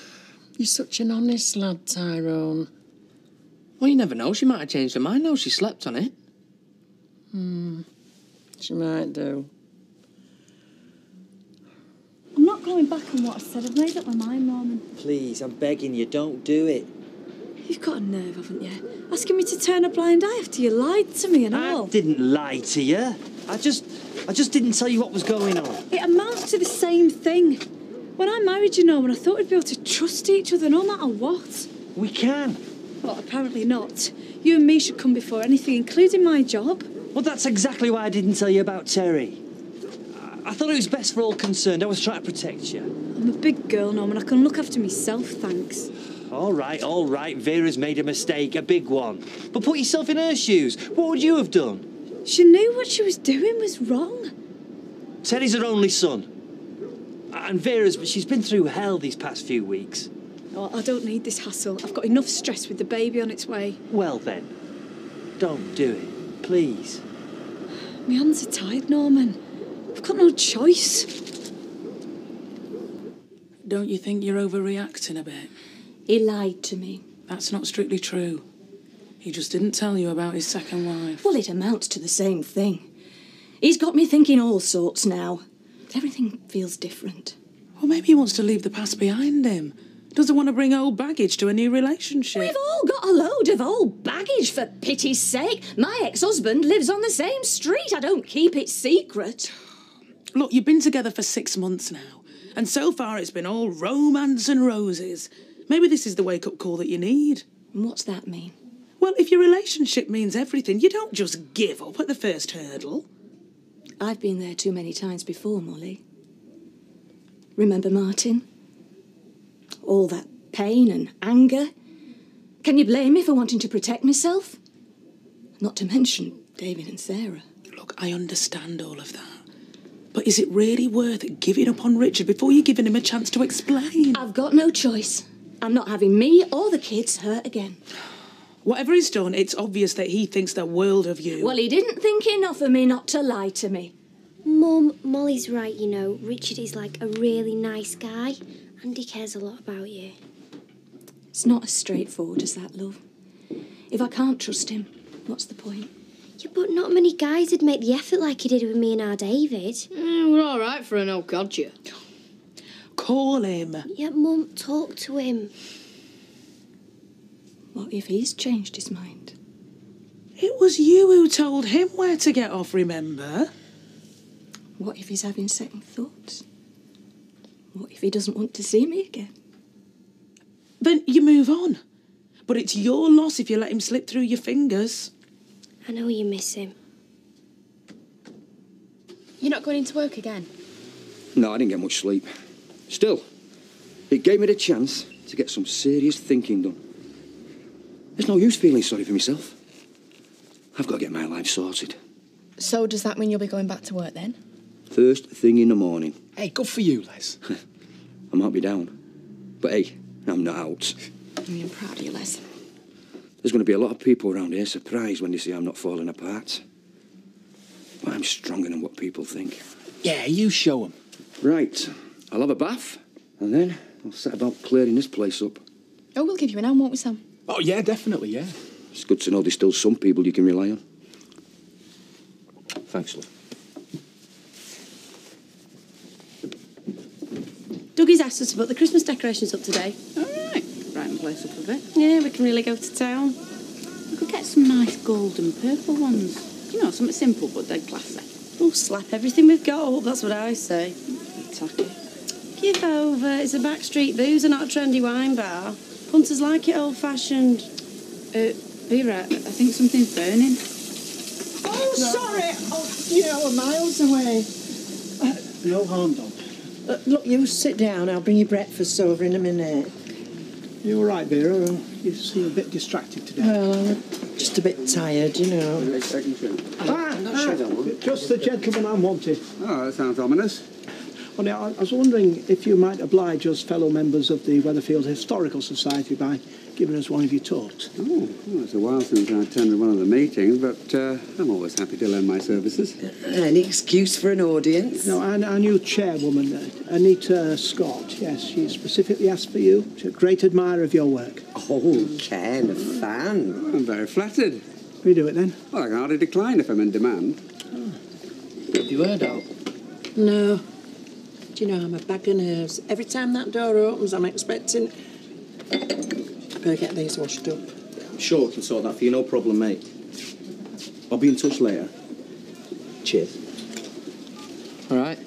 You're such an honest lad, Tyrone. Well, you never know. She might have changed her mind now she slept on it. She might do. I'm not going back on what I said. I've made up my mind, Norman. Please, I'm begging you, don't do it. You've got a nerve, haven't you? Asking me to turn a blind eye after you lied to me and all. I didn't lie to you. I just didn't tell you what was going on. It amounts to the same thing. When I married you, Norman, I thought we'd be able to trust each other no matter what. We can. Well, apparently not. You and me should come before anything, including my job. Well, that's exactly why I didn't tell you about Terry. I thought it was best for all concerned. I was trying to protect you. I'm a big girl, Norman. I can look after myself, thanks. All right. Vera's made a mistake, a big one. But put yourself in her shoes. What would you have done? She knew what she was doing was wrong. Terry's her only son. And she's been through hell these past few weeks. Oh, I don't need this hassle. I've got enough stress with the baby on its way. Well then, don't do it, please. My hands are tied, Norman. I've got no choice. Don't you think you're overreacting a bit? He lied to me. That's not strictly true. He just didn't tell you about his second wife. Well, it amounts to the same thing. He's got me thinking all sorts now. Everything feels different. Well, maybe he wants to leave the past behind him. Doesn't want to bring old baggage to a new relationship. We've all got a load of old baggage, for pity's sake. My ex-husband lives on the same street. I don't keep it secret. Look, you've been together for 6 months now, and so far it's been all romance and roses. Maybe this is the wake-up call that you need. What's that mean? Well, if your relationship means everything, you don't just give up at the first hurdle. I've been there too many times before, Molly. Remember Martin? All that pain and anger. Can you blame me for wanting to protect myself? Not to mention David and Sarah. Look, I understand all of that. But is it really worth giving up on Richard before you're giving him a chance to explain? I've got no choice. I'm not having me or the kids hurt again. Whatever he's done, it's obvious that he thinks the world of you. Well, he didn't think enough of me not to lie to me. Mum, Molly's right, you know. Richard is like a really nice guy and he cares a lot about you. It's not as straightforward as that, love. If I can't trust him, what's the point? Yeah, but not many guys would make the effort like he did with me and our David. We're all right for an old codger. Call him. Yeah, Mum, talk to him. What if he's changed his mind? It was you who told him where to get off, remember? What if he's having second thoughts? What if he doesn't want to see me again? Then you move on. But it's your loss if you let him slip through your fingers. I know you miss him. You're not going into work again? No, I didn't get much sleep. Still, it gave me the chance to get some serious thinking done. There's no use feeling sorry for myself. I've got to get my life sorted. So does that mean you'll be going back to work then? First thing in the morning. Hey, good for you, Les. I might be down, but hey, I'm not out. I'm proud of you, Les. There's going to be a lot of people around here surprised when they see I'm not falling apart. But I'm stronger than what people think. Yeah, you show them. Right, I'll have a bath, and then I'll set about clearing this place up. Oh, we'll give you an hand, won't we, Sam? Oh, yeah, definitely, yeah. It's good to know there's still some people you can rely on. Thanks, love. Dougie's asked us to put the Christmas decorations up today. All right. Brighten the place up a bit. Yeah, we can really go to town. We could get some nice gold and purple ones. You know, something simple but dead classy. Oh, slap everything with gold, that's what I say. Tacky. you, Fova. It's a backstreet boozer, not a trendy wine bar. Punters like it old-fashioned. Vera, I think something's burning. Oh, sorry. Oh, we're miles away. No harm done. Look, you sit down. I'll bring you breakfast over in a minute. You all right, Vera? You seem a bit distracted today. Well, I'm just a bit tired, you know. Just the gentleman I'm wanted. Oh, that sounds ominous. Only I was wondering if you might oblige us fellow members of the Weatherfield Historical Society by giving us one of your talks. Oh, well, it's a while since I attended one of the meetings, but I'm always happy to lend my services. Any excuse for an audience? No, our new chairwoman, Anita Scott, yes, she specifically asked for you. She's a great admirer of your work. Oh, Ken, a fan. I'm very flattered. We do it then. Well, I can hardly decline if I'm in demand. Have you heard out? No. Do you know, I'm a bag of nerves. Every time that door opens, I'm expecting... I better get these washed up. I'm sure we can sort that for you, no problem, mate. I'll be in touch later. Cheers. All right.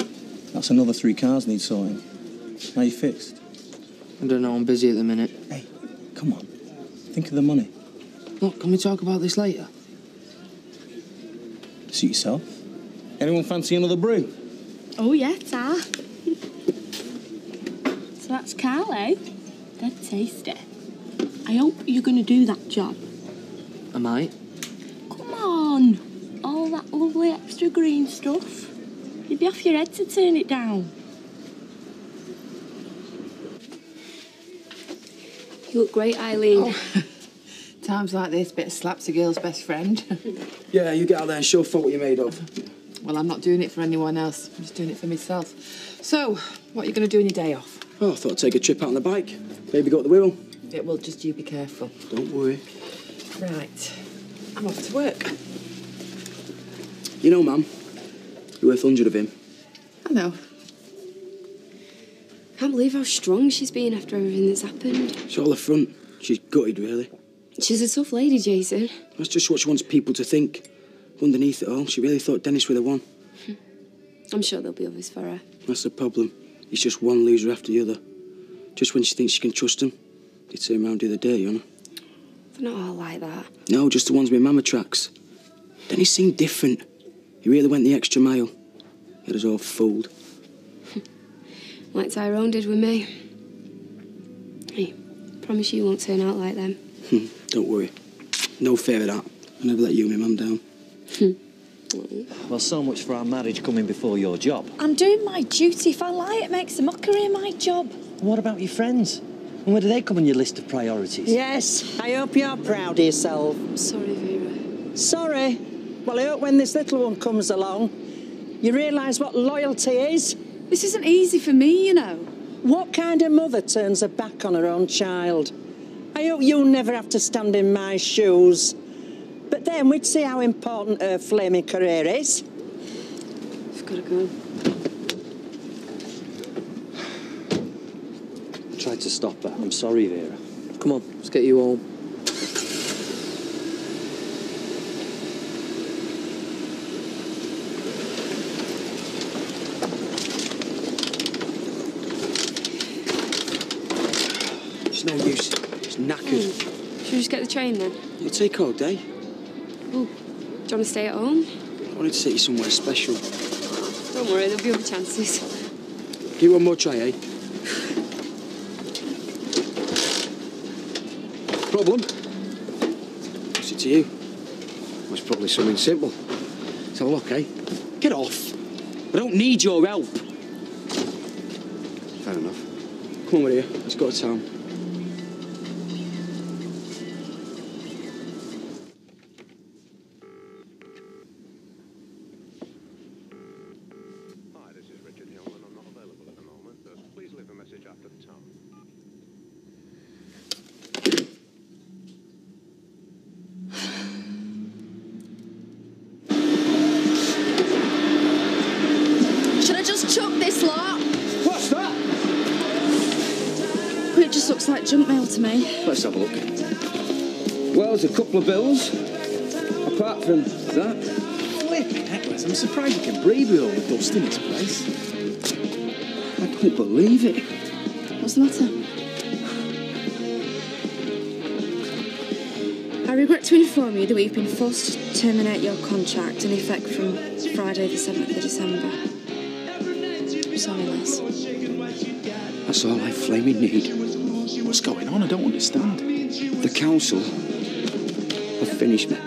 That's another 3 cars need sorting. How you fixed? I don't know, I'm busy at the minute. Hey, come on. Think of the money. Look, can we talk about this later? Suit yourself. Anyone fancy another brew? Oh, yeah, Ta. So that's Carl, eh? Dead tasty. I hope you're going to do that job. I might. Come on. All that lovely extra green stuff. You'd be off your head to turn it down. You look great, Eileen. Oh. Times like this, bit of slap's a girl's best friend. Yeah, you get out there and show folk what you're made of. Well, I'm not doing it for anyone else. I'm just doing it for myself. So, what are you going to do on your day off? Oh, I thought I'd take a trip out on the bike. Maybe go up the Wirral. Yeah, well, just you be careful. Don't worry. Right. I'm off to work. You know, Mum, you're worth 100 of him. I know. Can't believe how strong she's been after everything that's happened. It's all the front. She's gutted, really. She's a tough lady, Jason. That's just what she wants people to think. Underneath it all, she really thought Dennis were the one. I'm sure there'll be others for her. That's the problem. It's just one loser after the other. Just when she thinks she can trust him, they turn around and do the dirty on her. They're not all like that. No, just the ones with mama tracks. Dennis seemed different. He really went the extra mile. He had us all fooled. Like Tyrone did with me. Hey, promise you won't turn out like them. Don't worry. No fear of that. I'll never let you and my mum down. Well, so much for our marriage coming before your job. I'm doing my duty. If I lie, it makes a mockery of my job. What about your friends? And where do they come on your list of priorities? Yes, I hope you're proud of yourself. Sorry, Vera. Sorry? Well, I hope when this little one comes along, you realise what loyalty is. This isn't easy for me, you know. What kind of mother turns her back on her own child? I hope you'll never have to stand in my shoes. But then we'd see how important her flaming career is. I've got to go. I tried to stop her. I'm sorry, Vera. Come on, let's get you home. It's no use. It's knackered. Should we just get the train then? It'll take all day. Oh, do you want to stay at home? I wanted to take you somewhere special. Don't worry, there'll be other chances. Give it one more try, eh? Problem? What's it to you? Well, it's probably something simple. Let's have a look, eh? Get off. I don't need your help. Fair enough. Come on with you. Let's go to town. Should I just chuck this lot? What's that? It just looks like junk mail to me. Let's have a look. Well, there's a couple of bills. Apart from that. Flipping heck, Les, I'm surprised you can breathe with all the dust in this place. I don't believe it. What's the matter? I regret to inform you that we've been forced to terminate your contract in effect from Friday the 7th of December. I'm sorry, Les. That's all I flaming need. What's going on? I don't understand. The council have finished me.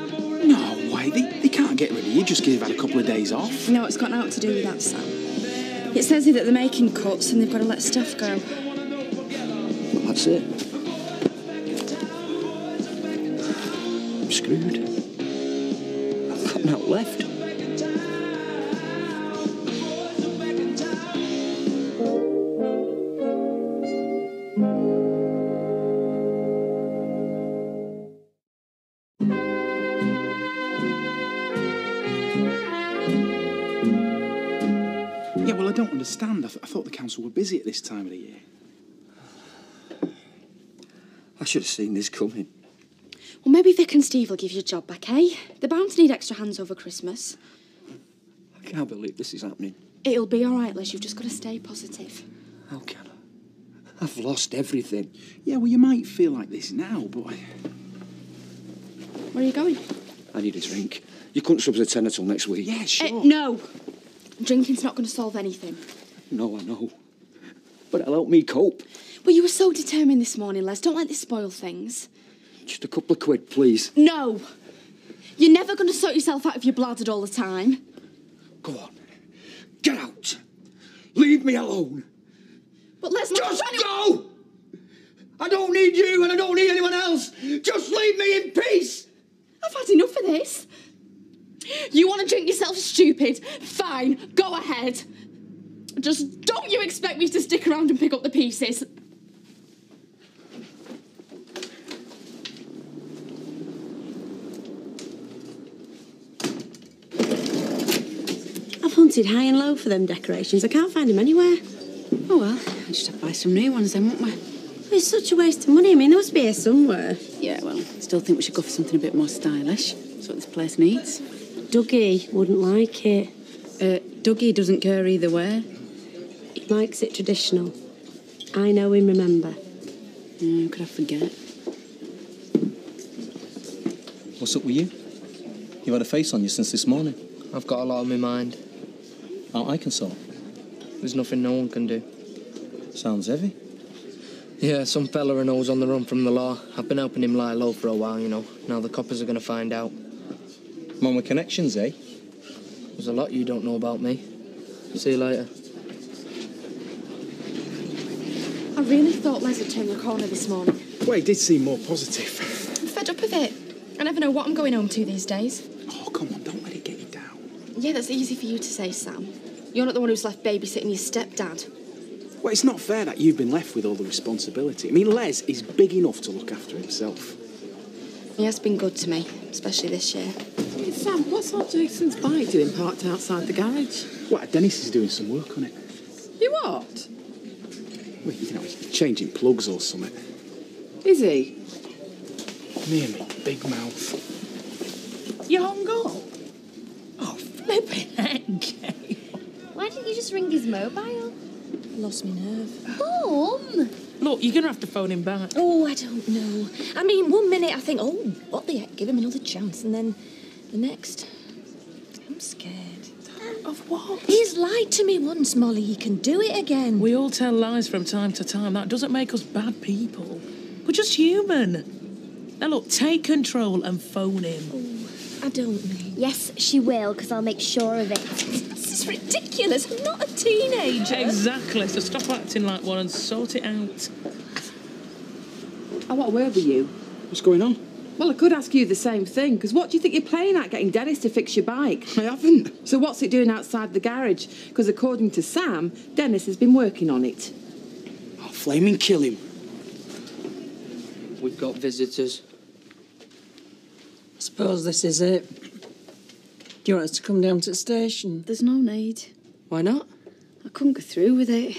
No way. They can't get rid of you just because you've had a couple of days off. No, it's got nothing to do with that, Sam. It says here that they're making cuts and they've got to let staff go. Well, that's it. I'm screwed. I've got no left. Yeah, well, I don't understand. I thought the council were busy at this time of the year. I should have seen this coming. Well, maybe Vic and Steve will give you a job back, eh? They're bound to need extra hands over Christmas. I can't believe this is happening. It'll be all right, Liz. You've just got to stay positive. How can I? I've lost everything. Yeah, well, you might feel like this now, but... Where are you going? I need a drink. You couldn't sub us a tenner till next week. Yeah, sure. No. Drinking's not going to solve anything. No, I know. But it'll help me cope. Well, you were so determined this morning, Les. Don't let this spoil things. Just a couple of quid, please. No. You're never going to sort yourself out if you're bladdered all the time. Go on. Get out. Leave me alone. But Les, just go! I don't need you and I don't need anyone else. Just leave me in peace. I've had enough of this. You want to drink yourself stupid? Fine, go ahead. Just don't you expect me to stick around and pick up the pieces. I've hunted high and low for them decorations. I can't find them anywhere. Oh, well, I just have to buy some new ones then, won't we? It's such a waste of money. I mean, there must be here somewhere. Yeah, well, I still think we should go for something a bit more stylish. That's what this place needs. Dougie wouldn't like it. Dougie doesn't care either way. He likes it traditional. I know him, remember. Could I forget? What's up with you? You've had a face on you since this morning. I've got a lot on my mind. Oh, I can sort. There's nothing no one can do. Sounds heavy. Yeah, some fella I know's on the run from the law. I've been helping him lie low for a while, you know. Now the coppers are going to find out. Man with connections, eh? There's a lot you don't know about me. See you later. I really thought Les had turned the corner this morning. Well, he did seem more positive. I'm fed up of it. I never know what I'm going home to these days. Oh, come on, don't let it get you down. Yeah, that's easy for you to say, Sam. You're not the one who's left babysitting your stepdad. Well, it's not fair that you've been left with all the responsibility. I mean, Les is big enough to look after himself. He has been good to me, especially this year. Hey, Sam, what's old Jason's bike doing parked outside the garage? Well, Dennis is doing some work on it. You what? Well, you know, he's changing plugs or something. Is he? Me and me big mouth. You hung up? Oh, flipping heck. Why didn't you just ring his mobile? Lost my nerve. Mum! Look, you're going to have to phone him back. Oh, I don't know. I mean, 1 minute I think, oh, what the heck, give him another chance. And then the next, I'm scared. Of what? He's lied to me once, Molly. He can do it again. We all tell lies from time to time. That doesn't make us bad people. We're just human. Now, look, take control and phone him. Oh, I don't know. Yes, she will, because I'll make sure of it. This is ridiculous. I'm not a teenager. Exactly. So stop acting like one and sort it out. I want a word with you. What's going on? Well, I could ask you the same thing, because what do you think you're playing at, getting Dennis to fix your bike? I haven't. So what's it doing outside the garage? Because according to Sam, Dennis has been working on it. I'll flaming kill him. We've got visitors. I suppose this is it. Do you want us to come down to the station? There's no need. Why not? I couldn't go through with it.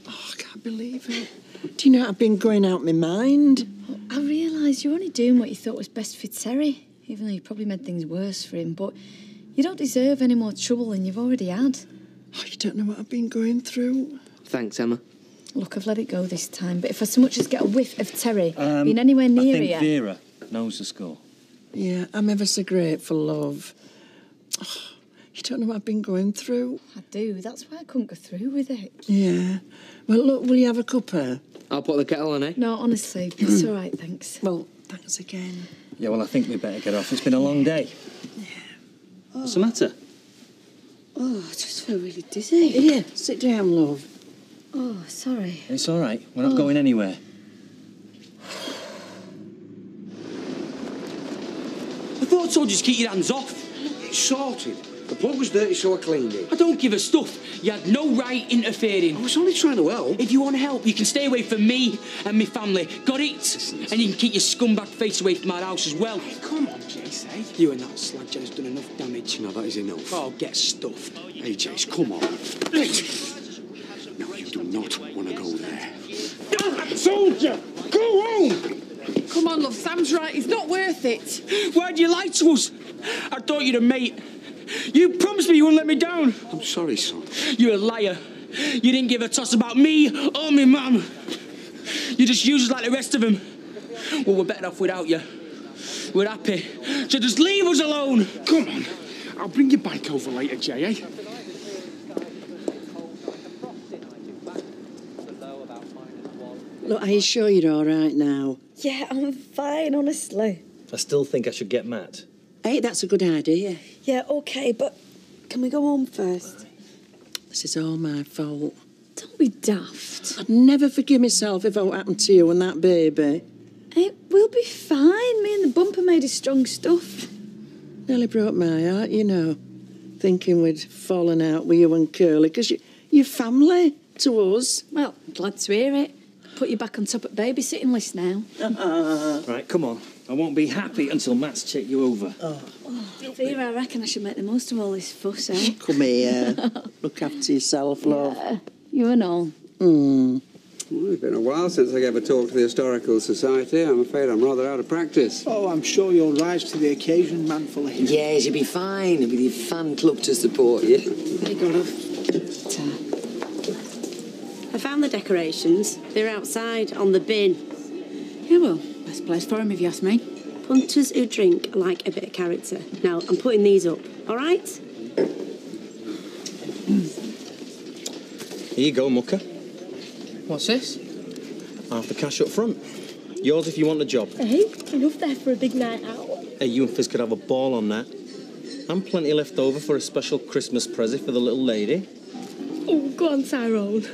Oh, I can't believe it. Do you know I've been going out my mind? Well, I realise you're only doing what you thought was best for Terry, even though you probably made things worse for him, but you don't deserve any more trouble than you've already had. Oh, you don't know what I've been going through. Thanks, Emma. Look, I've let it go this time, but if I so much as get a whiff of Terry being anywhere near I think here... Vera knows the score. Yeah, I'm ever so grateful, love. Oh, you don't know what I've been going through. I do, that's why I couldn't go through with it. Yeah. Well, look, will you have a cuppa? I'll put the kettle on, eh? No, honestly, it's all right, thanks. Well, thanks again. Yeah, well, I think we'd better get off. It's been a long day. Yeah. What's the matter? Oh, I just feel really dizzy. Here, sit down, love. Oh, sorry. It's all right. We're not going anywhere. I thought I told you to keep your hands off. It's sorted. The plug was dirty, so I cleaned it. I don't give a stuff. You had no right interfering. I was only trying to help. If you want to help, you can stay away from me and my family. Got it? And you can keep your scumbag face away from our house as well. Hey, come on, Jace, eh? You and that slag Jace done enough damage. No, that is enough. Oh, get stuffed. Hey, Jace, come on. No, you do not want to go there. I told you! Go home! Come on, love, Sam's right. It's not worth it. Why'd you lie to us? I thought you'd a mate. You promised me you wouldn't let me down. I'm sorry, son. You're a liar. You didn't give a toss about me or my mum. You just used us like the rest of them. Well, we're better off without you. We're happy. So just leave us alone. Come on. I'll bring your bike over later, Jay, eh? Look, are you sure you're all right now? Yeah, I'm fine, honestly. I still think I should get Matt. Hey, that's a good idea. Yeah, OK, but can we go home first? This is all my fault. Don't be daft. I'd never forgive myself if what happened to you and that baby. It will be fine. Me and the bumper made of strong stuff. Nearly broke my heart, you know, thinking we'd fallen out with you and Curly, because you're family to us. Well, glad to hear it. Put you back on top at babysitting list now. Right, come on. I won't be happy until Matt's checked you over. Vera, I reckon I should make the most of all this fuss, eh? Come here. Look after yourself, love. Yeah, you and all. Well, it's been a while since I gave a talk to the Historical Society. I'm afraid I'm rather out of practice. Oh, I'm sure you'll rise to the occasion, manfully. Yes, you'll be fine with your fan club to support you. There you go, love. I found the decorations. They're outside on the bin. Yeah, well, best place for him if you ask me. Punters who drink like a bit of character. Now, I'm putting these up, all right? Here you go, Mucker. What's this? Half the cash up front. Yours if you want the job. Hey, enough there for a big night out. Hey, you and Fizz could have a ball on that. And plenty left over for a special Christmas present for the little lady. Oh, go on, Tyrone.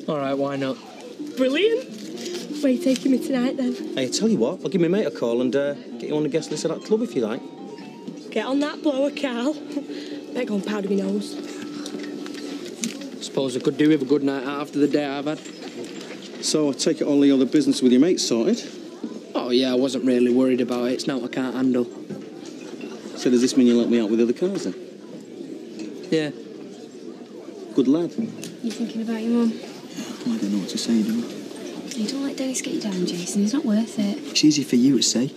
All right, why not? Brilliant. Where are you taking me tonight, then? Hey, I tell you what, I'll give my mate a call and get you on the guest list of that club if you like. Get on that blower, Carl. Better go and powder my nose. Suppose I could do with a good night out after the day I've had. So, I take it all the other business with your mate sorted? Oh, yeah, I wasn't really worried about it. It's not what I can't handle. So does this mean you'll let me out with the other cars then? Yeah. Good lad. You thinking about your mum? I don't know what to say, do I? You don't let Dennis get you down, Jason. It's not worth it. It's easy for you to say.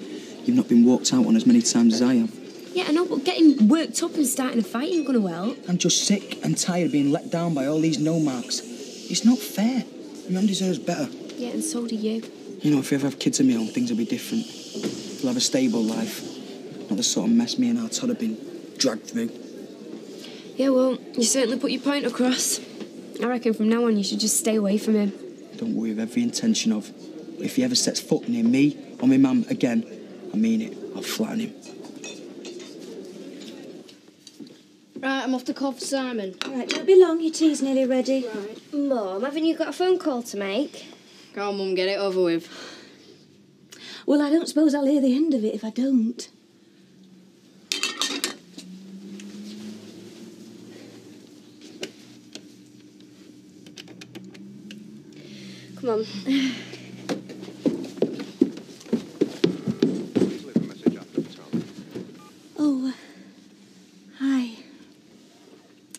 You've not been walked out on as many times as I have. Yeah, I know, but getting worked up and starting a fight ain't going to help. I'm just sick and tired of being let down by all these no marks. It's not fair. My mum deserves better. Yeah, and so do you. You know, if we ever have kids of my own, things will be different. We'll have a stable life. Not the sort of mess me and our Todd have been dragged through. Yeah, well, you certainly put your point across. I reckon from now on you should just stay away from him. Don't worry, with every intention of. If he ever sets foot near me or my mum again, I mean it, I'll flatten him. Right, I'm off to call for Simon. Right, don't be long, your tea's nearly ready. Right. Mum, haven't you got a phone call to make? Go on, Mum, get it over with. Well, I don't suppose I'll hear the end of it if I don't. Come on. Oh, hi.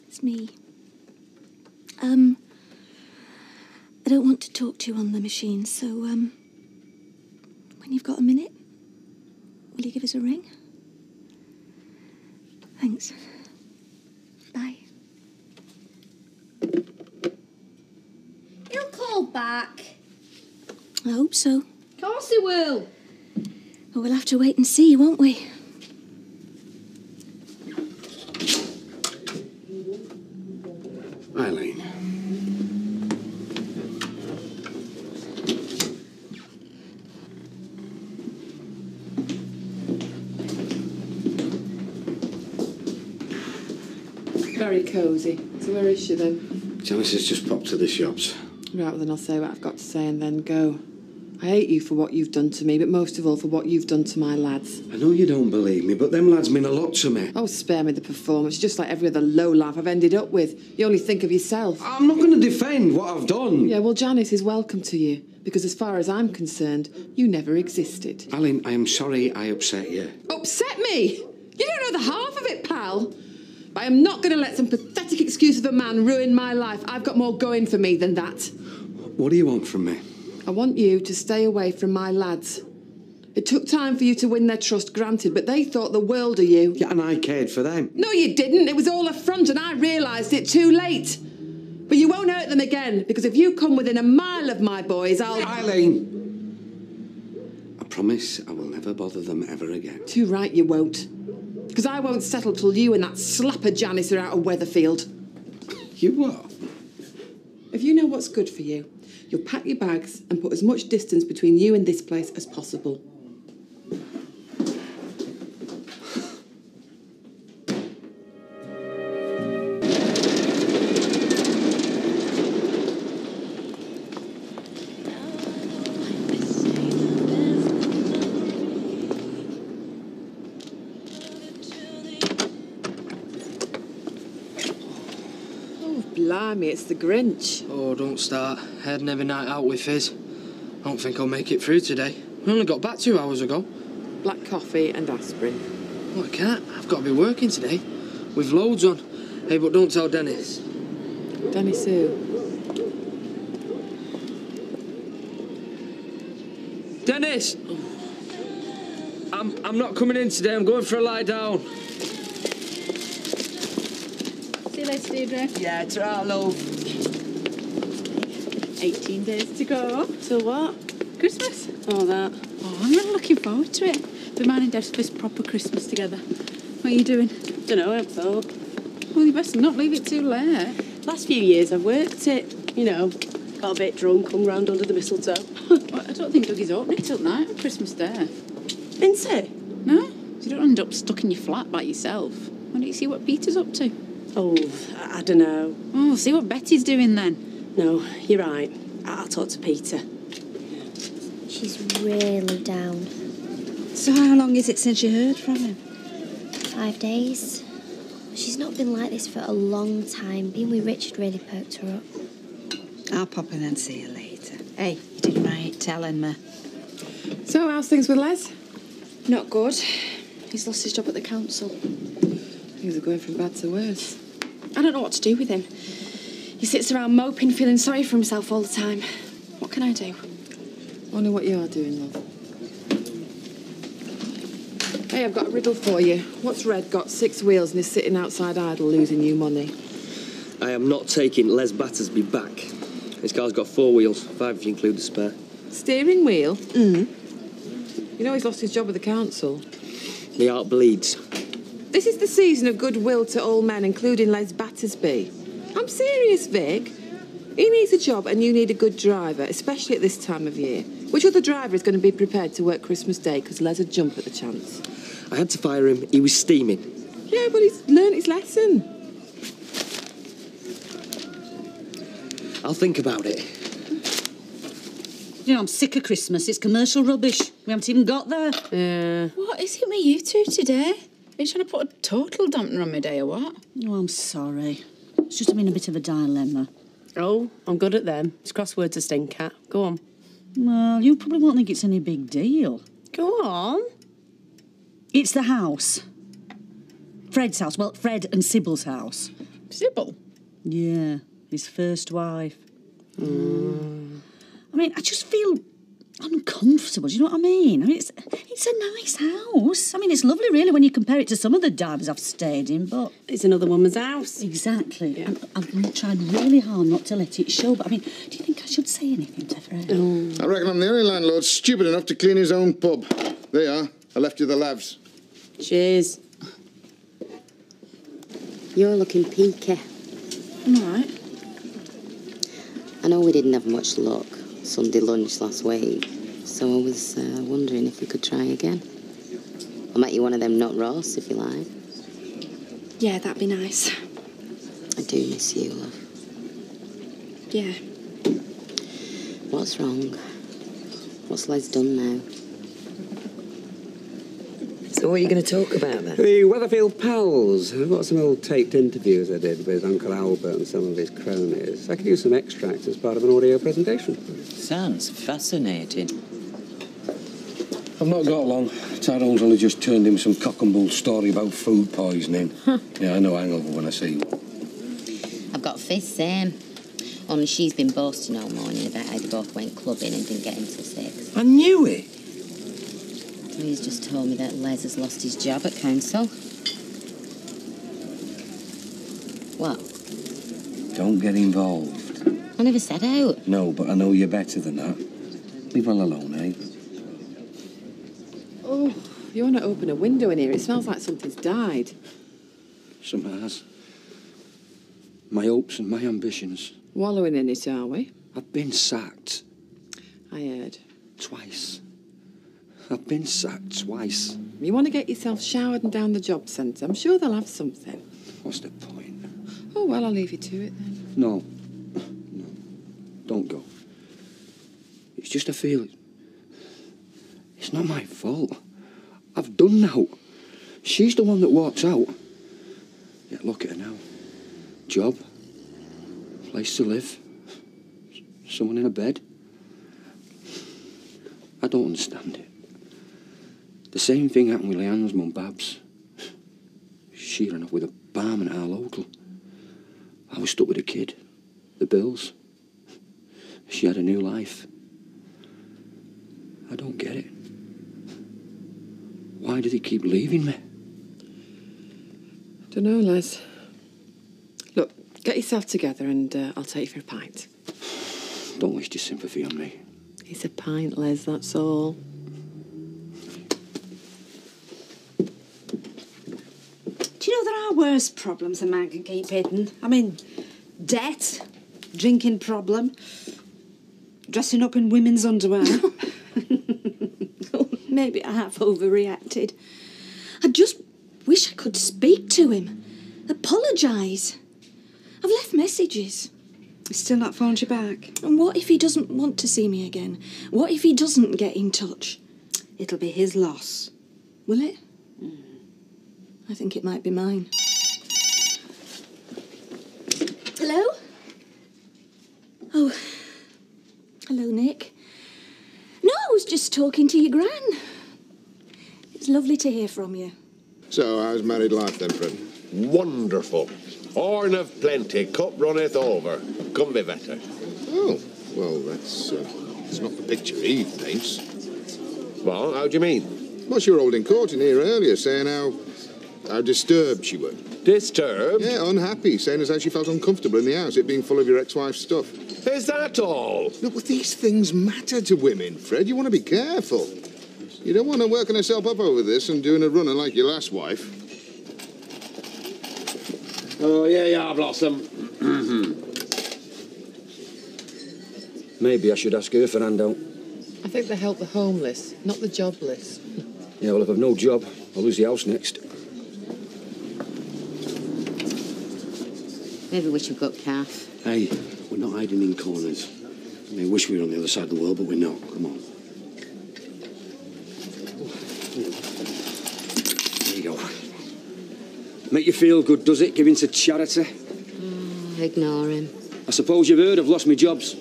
It's me. I don't want to talk to you on the machine, so, when you've got a minute, will you give us a ring? Thanks. Bye. back. I hope so. Of course he will. Well, we'll have to wait and see, won't we? Eileen. Very cosy. So where is she then? Janice has just popped to the shops. Right, well then I'll say what I've got to say and then go. I hate you for what you've done to me, but most of all for what you've done to my lads. I know you don't believe me, but them lads mean a lot to me. Oh, spare me the performance. Just like every other lowlife I've ended up with. You only think of yourself. I'm not going to defend what I've done. Yeah, well, Janice is welcome to you, because as far as I'm concerned, you never existed. Eileen, I am sorry I upset you. Upset me? You don't know the half of it, pal. But I am not going to let some pathetic excuse of a man ruin my life. I've got more going for me than that. What do you want from me? I want you to stay away from my lads. It took time for you to win their trust, granted, but they thought the world of you. Yeah, and I cared for them. No, you didn't. It was all a front, and I realised it too late. But you won't hurt them again, because if you come within a mile of my boys, I'll... Eileen! I promise I will never bother them ever again. Too right you won't. Because I won't settle till you and that slapper Janice are out of Weatherfield. You what? If you know what's good for you, you'll pack your bags and put as much distance between you and this place as possible. Blimey, it's the Grinch. Oh, don't start. Heading every night out with Fizz. I don't think I'll make it through today. We only got back 2 hours ago. Black coffee and aspirin. Well, I can't. I've got to be working today. With loads on. Hey, but don't tell Dennis. Dennis who? Dennis! I'm not coming in today. I'm going for a lie down. See you later, Deirdre. Yeah, ta-ra, love. 18 days to go. So what? Christmas. Oh, that. Oh, I'm really looking forward to it. Be mine and Dev's first proper Christmas together. What are you doing? Dunno, I thought. Well, you best not leave it too late. Last few years I've worked it. You know, got a bit drunk, hung round under the mistletoe. Well, I don't think Dougie's opening till night on Christmas Day. Isn't it? No? So you don't end up stuck in your flat by yourself. Why don't you see what Peter's up to? Oh, I don't know. Oh, see what Betty's doing then. No, you're right. I'll talk to Peter. She's really down. So how long is it since you heard from him? 5 days. She's not been like this for a long time. Being with Richard really perked her up. I'll pop in and see you later. Hey, you did right telling me. So, how's things with Les? Not good. He's lost his job at the council. Things are going from bad to worse. I don't know what to do with him. He sits around moping, feeling sorry for himself all the time. What can I do? Only what you are doing, love. Hey, I've got a riddle for you. What's Red got 6 wheels and is sitting outside idle losing you money? I am not taking Les Battersby back. This car's got 4 wheels, 5 if you include the spare. Steering wheel? You know he's lost his job at the council. The heart bleeds. This is the season of goodwill to all men, including Les Battersby. I'm serious, Vic. He needs a job and you need a good driver, especially at this time of year. Which other driver is going to be prepared to work Christmas Day because Les would jump at the chance? I had to fire him. He was steaming. Yeah, but he's learnt his lesson. I'll think about it. You know, I'm sick of Christmas. It's commercial rubbish. We haven't even got there. What is it with you two today? Are you trying to put a total dampener on my day or what? Oh, I'm sorry. It's just been a bit of a dilemma. Oh, I'm good at them. It's crossword to stink at. Go on. Well, you probably won't think it's any big deal. Go on. It's the house. Fred's house. Well, Fred and Sybil's house. Sybil? Yeah, his first wife. I mean, I just feel uncomfortable. Do you know what I mean? it's a nice house. I mean, it's lovely, really, when you compare it to some of the divers I've stayed in, but... It's another woman's house. Exactly. Yeah. I've tried really hard not to let it show, but, I mean, do you think I should say anything to Fred? Oh. I reckon I'm the only landlord stupid enough to clean his own pub. There you are. I left you the lavs. Cheers. You're looking peaky. All right. I know we didn't have much luck Sunday lunch last week, so I was wondering if we could try again. I'll make you one of them nut roasts if you like. Yeah, that'd be nice. I do miss you, love. Yeah. What's wrong? What's Les done now? So what are you going to talk about then? The Weatherfield Pals. I've got some old taped interviews I did with Uncle Albert and some of his cronies. I could use some extracts as part of an audio presentation. Sounds fascinating. I've not got long. Tyrone's only just turned him some cock and bull story about food poisoning. Yeah, I know hangover when I see him. I've got Fizz, same. Only she's been boasting all morning about how they both went clubbing and didn't get in till 6. I knew it. He's just told me that Les has lost his job at council. What? Don't get involved. I never said out. No, but I know you're better than that. Leave well alone, eh? Oh, you want to open a window in here? It smells like something's died. Something has. My hopes and my ambitions. Wallowing in it, are we? I've been sacked. I heard. Twice. I've been sacked twice. You want to get yourself showered and down the job centre? I'm sure they'll have something. What's the point? Oh, well, I'll leave you to it then. No. Don't go. It's just a feeling. It's not my fault. I've done now. She's the one that walks out. Yet look at her now. Job. Place to live. Someone in a bed. I don't understand it. The same thing happened with Leanne's mum, Babs. She ran off with a barman at our local. I was stuck with a kid. The bills. She had a new life. I don't get it. Why do they keep leaving me? Don't know, Les. Look, get yourself together and I'll take you for a pint. Don't waste your sympathy on me. It's a pint, Les, that's all. Do you know there are worse problems a man can keep hidden? I mean, debt, drinking problem, dressing up in women's underwear. Maybe I have overreacted. I just wish I could speak to him, apologise. I've left messages. He's still not phoned you back. And what if he doesn't want to see me again? What if he doesn't get in touch? It'll be his loss. Will it? I think it might be mine. Hello? Oh, hello, Nick. No, I was just talking to your gran. It's lovely to hear from you. So, how's married life then, Fred? Wonderful. Horn of plenty, cup runneth over. Couldn't be better. Oh, well, that's not the picture he thinks. Well, how do you mean? Well, she were holding court in here earlier, saying how disturbed she were. Disturbed? Yeah, unhappy, saying as how she felt uncomfortable in the house, it being full of your ex-wife's stuff. Is that all? Look, well, these things matter to women, Fred. You want to be careful. You don't want her working herself up over this and doing a runner like your last wife. Oh, yeah, yeah, Blossom. Maybe I should ask her for a handout. I think they help the homeless, not the jobless. Yeah, well, if I've no job, I'll lose the house next. Maybe we should go calf. Hey, we're not hiding in corners. I may wish we were on the other side of the world, but we're not. Come on. There you go. Make you feel good, does it, giving to charity? Ignore him. I suppose you've heard I've lost my jobs.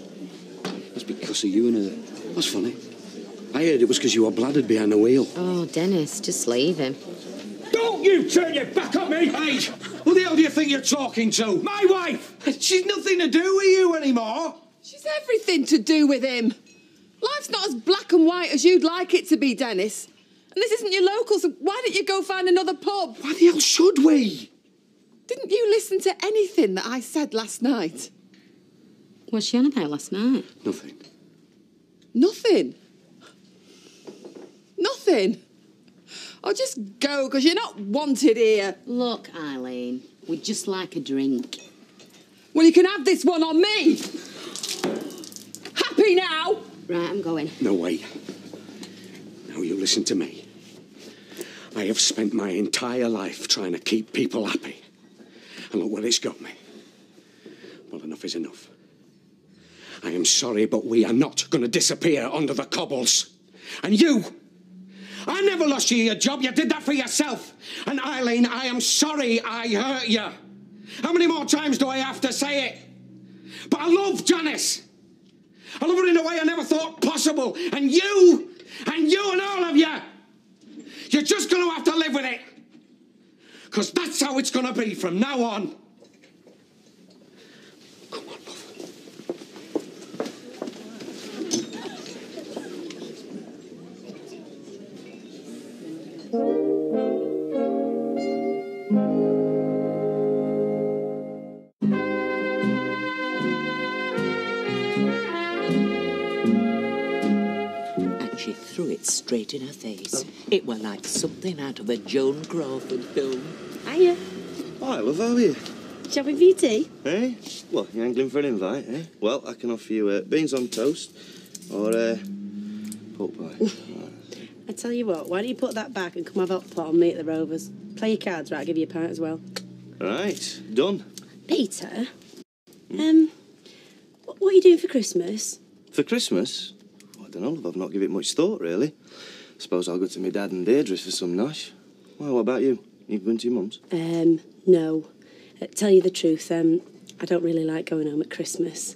That's because of you and her. That's funny. I heard it was because you were bladdered behind the wheel. Oh, Dennis, just leave him. Don't you turn your back on me! Hey, who the hell do you think you're talking to? My wife! She's nothing to do with you anymore. She's everything to do with him. Life's not as black and white as you'd like it to be, Dennis. And this isn't your local, so why don't you go find another pub? Why the hell should we? Didn't you listen to anything that I said last night? What's she on about last night? Nothing. Nothing? Nothing? Oh, just go, because you're not wanted here. Look, Eileen, we'd just like a drink. Well, you can have this one on me. Happy now? Right, I'm going. No, wait. Now you listen to me. I have spent my entire life trying to keep people happy. And look where it's got me. Well, enough is enough. I am sorry, but we are not going to disappear under the cobbles. And you, I never lost you your job. You did that for yourself. And Eileen, I am sorry I hurt you. How many more times do I have to say it? But I love Janice. I love her in a way I never thought possible. And you and all of you, you're just going to have to live with it. Because that's how it's going to be from now on. Come on, love. And she threw it straight in her face. It were like something out of a Joan Crawford film. Hiya. Hi, love, how are you? Shopping for your tea? Eh? What, you angling for an invite, eh? Well, I can offer you beans on toast or pork pie. I tell you what, why don't you put that back and come have a pot and meet the Rovers? Play your cards, right? I'll give you a pint as well. Right, done. Peter, what are you doing for Christmas? For Christmas? Well, I don't know, love, I've not given it much thought, really. I suppose I'll go to my dad and Deirdre's for some nosh. Well, what about you? You going to your mum's? No. Tell you the truth, I don't really like going home at Christmas.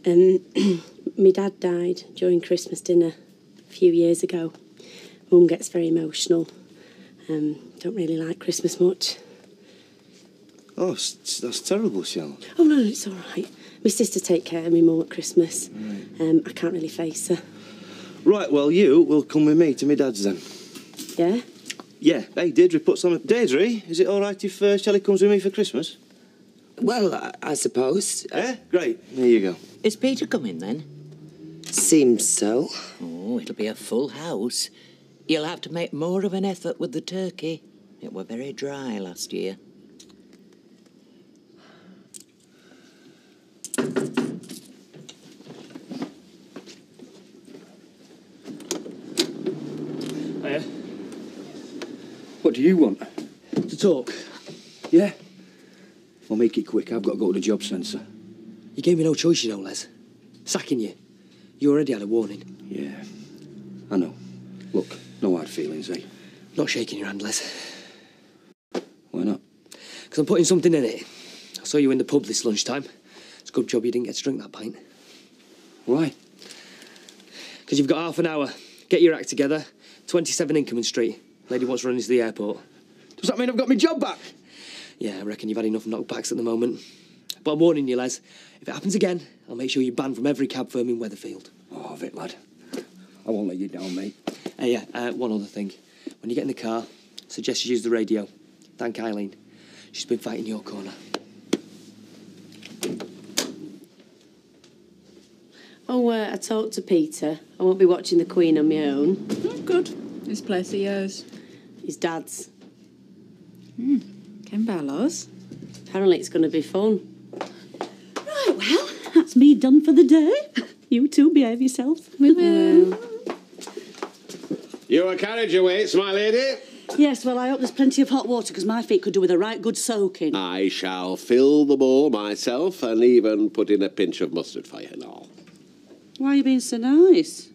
My dad died during Christmas dinner a few years ago. Mum gets very emotional. Don't really like Christmas much. Oh, that's terrible, Shell. Oh, no, it's all right. My sister take care of me mum at Christmas. Right. I can't really face her. Right, well, you will come with me to my dad's then. Yeah? Yeah. Hey, Deirdre, put some... Deirdre, is it all right if Shelley comes with me for Christmas? Well, I suppose. Yeah? Great. There you go. Is Peter coming then? Seems so. Oh, it'll be a full house. You'll have to make more of an effort with the turkey. It were very dry last year. Hiya. What do you want? To talk. Yeah? Well, make it quick. I've got to go to the job centre. You gave me no choice, you know, Les. Sacking you. You already had a warning. Yeah, I know. Look, no hard feelings, eh? Not shaking your hand, Les. Why not? Because I'm putting something in it. I saw you in the pub this lunchtime. It's a good job you didn't get to drink that pint. Why? Because you've got half an hour. Get your act together. 27 Inkerman Street. Lady wants running to the airport. Does that mean I've got my job back? Yeah, I reckon you've had enough knockbacks at the moment. But I'm warning you, Les. If it happens again, I'll make sure you're banned from every cab firm in Weatherfield. Oh, Vic, lad. I won't let you down, mate. Hey, yeah, one other thing. When you get in the car, suggest you use the radio. Thank Eileen. She's been fighting your corner. Oh, I talked to Peter. I won't be watching the Queen on my own. Oh, good. This place of yours. His dad's. Ken Barlow's. Apparently it's going to be fun. Right, well, that's me done for the day. You two behave yourself. We will. Your carriage awaits, my lady. Yes, well, I hope there's plenty of hot water, because my feet could do with a right good soaking. I shall fill the bowl myself and even put in a pinch of mustard for you and all. Why are you being so nice?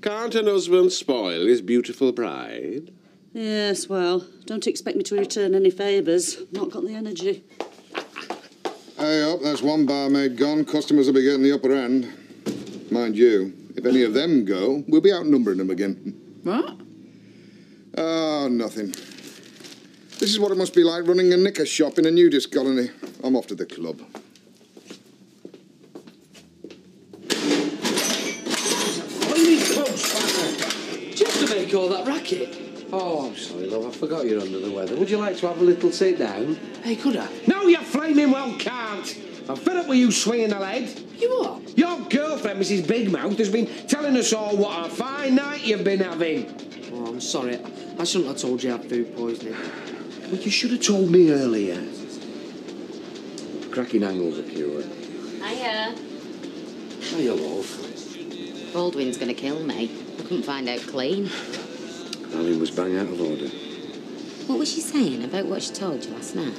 Can't an husband spoil his beautiful bride? Yes, well, don't expect me to return any favours. Not got the energy. Hey up, that's one barmaid gone. Customers will be getting the upper end. Mind you, if any of them go, we'll be outnumbering them again. What? Oh, nothing. This is what it must be like running a knicker shop in a nudist colony. I'm off to the club. to make all that racket? Oh, I'm sorry, love. I forgot you're under the weather. Would you like to have a little sit down? Hey, could I? No, you flaming well can't. I'm fed up with you swinging the lead. You are? Your girlfriend, Mrs. Big Mouth, has been telling us all what a fine night you've been having. Oh, I'm sorry. I shouldn't have told you I had food poisoning. Well, you should have told me earlier. Cracking angles are pure. Hiya. Hiya, love. Baldwin's going to kill me. I couldn't find out clean. Alan was bang out of order. What was she saying about what she told you last night?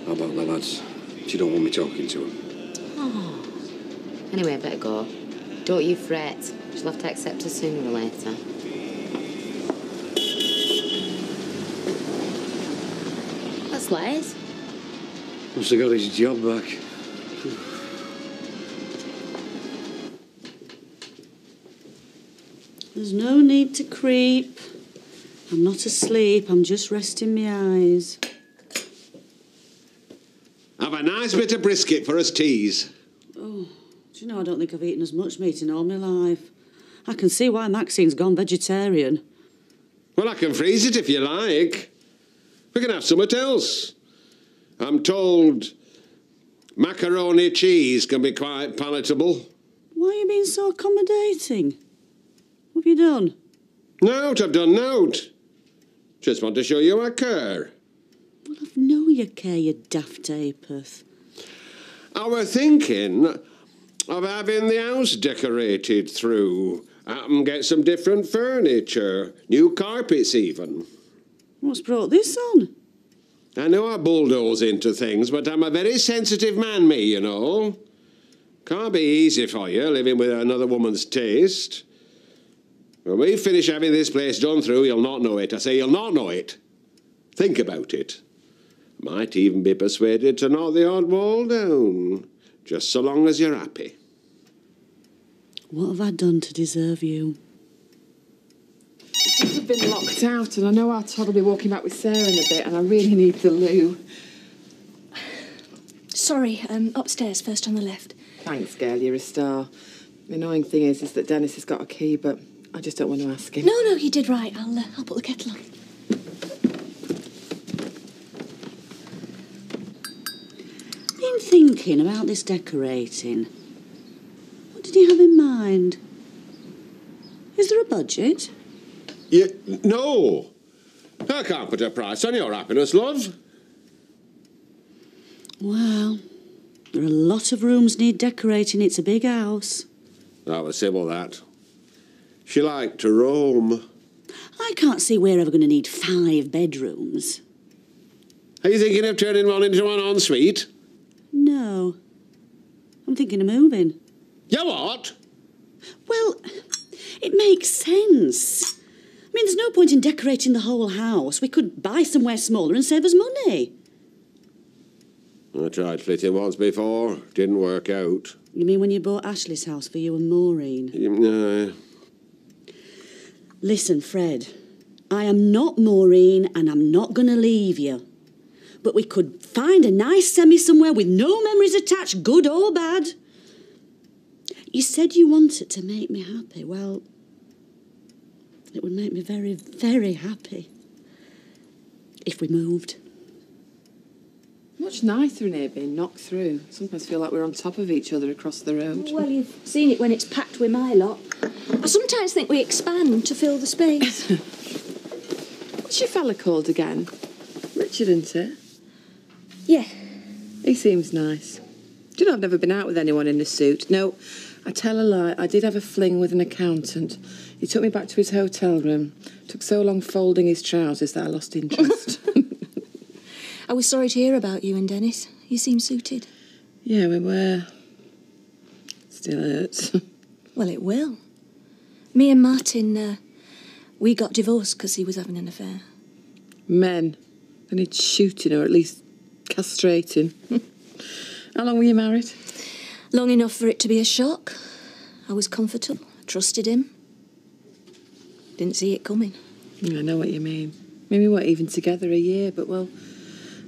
How about the lads? She don't want me talking to them. Oh. Anyway, I better go. Don't you fret. She'll have to accept us sooner or later. That's Les. Must have got his job back. There's no need to creep. I'm not asleep, I'm just resting my eyes. Have a nice bit of brisket for us teas. Oh, do you know, I don't think I've eaten as much meat in all my life. I can see why Maxine's gone vegetarian. Well, I can freeze it if you like. We can have something else. I'm told macaroni cheese can be quite palatable. Why are you being so accommodating? What have you done? Nout, I've done nout. Just want to show you I care. Well, I've know you care, you daft apeth. I were thinking of having the house decorated through. Get some different furniture, new carpets even. What's brought this on? I know I bulldoze into things, but I'm a very sensitive man, me, you know. Can't be easy for you, living with another woman's taste. When we finish having this place done through, you'll not know it. I say you'll not know it. Think about it. Might even be persuaded to knock the odd wall down, just so long as you're happy. What have I done to deserve you? Since I've been locked out, and I know our Todd will be walking back with Sarah in a bit, and I really need the loo. Sorry, upstairs, first on the left. Thanks, girl, you're a star. The annoying thing is that Dennis has got a key, but I just don't want to ask him. No, you did right. I'll put the kettle on. Been thinking about this decorating. What did you have in mind? Is there a budget? No. I can't put a price on your happiness, love. Well, there are a lot of rooms need decorating. It's a big house. That was Sybil, that. She liked to roam. I can't see we're ever going to need 5 bedrooms. Are you thinking of turning one into an ensuite? No. I'm thinking of moving. You what? Well, it makes sense. I mean, there's no point in decorating the whole house. We could buy somewhere smaller and save us money. I tried flitting once before. Didn't work out. You mean when you bought Ashley's house for you and Maureen? No. Listen, Fred, I am not Maureen and I'm not going to leave you. But we could find a nice semi somewhere with no memories attached, good or bad. You said you wanted to make me happy. Well, it would make me very, very happy if we moved. Much nicer in here being knocked through. Sometimes feel like we're on top of each other across the road. Well, you've seen it when it's packed with my lot. I sometimes think we expand to fill the space. What's your fella called again? Richard, isn't it? Yeah. He seems nice. Do you know, I've never been out with anyone in a suit. No, I tell a lie. I did have a fling with an accountant. He took me back to his hotel room. Took so long folding his trousers that I lost interest. I was sorry to hear about you and Dennis. You seem suited. Yeah, we were. Still hurts. Well, it will. Me and Martin, we got divorced because he was having an affair. Men. They need shooting or at least castrating. How long were you married? Long enough for it to be a shock. I was comfortable. Trusted him. Didn't see it coming. I know what you mean. Maybe we weren't even together a year, but, well,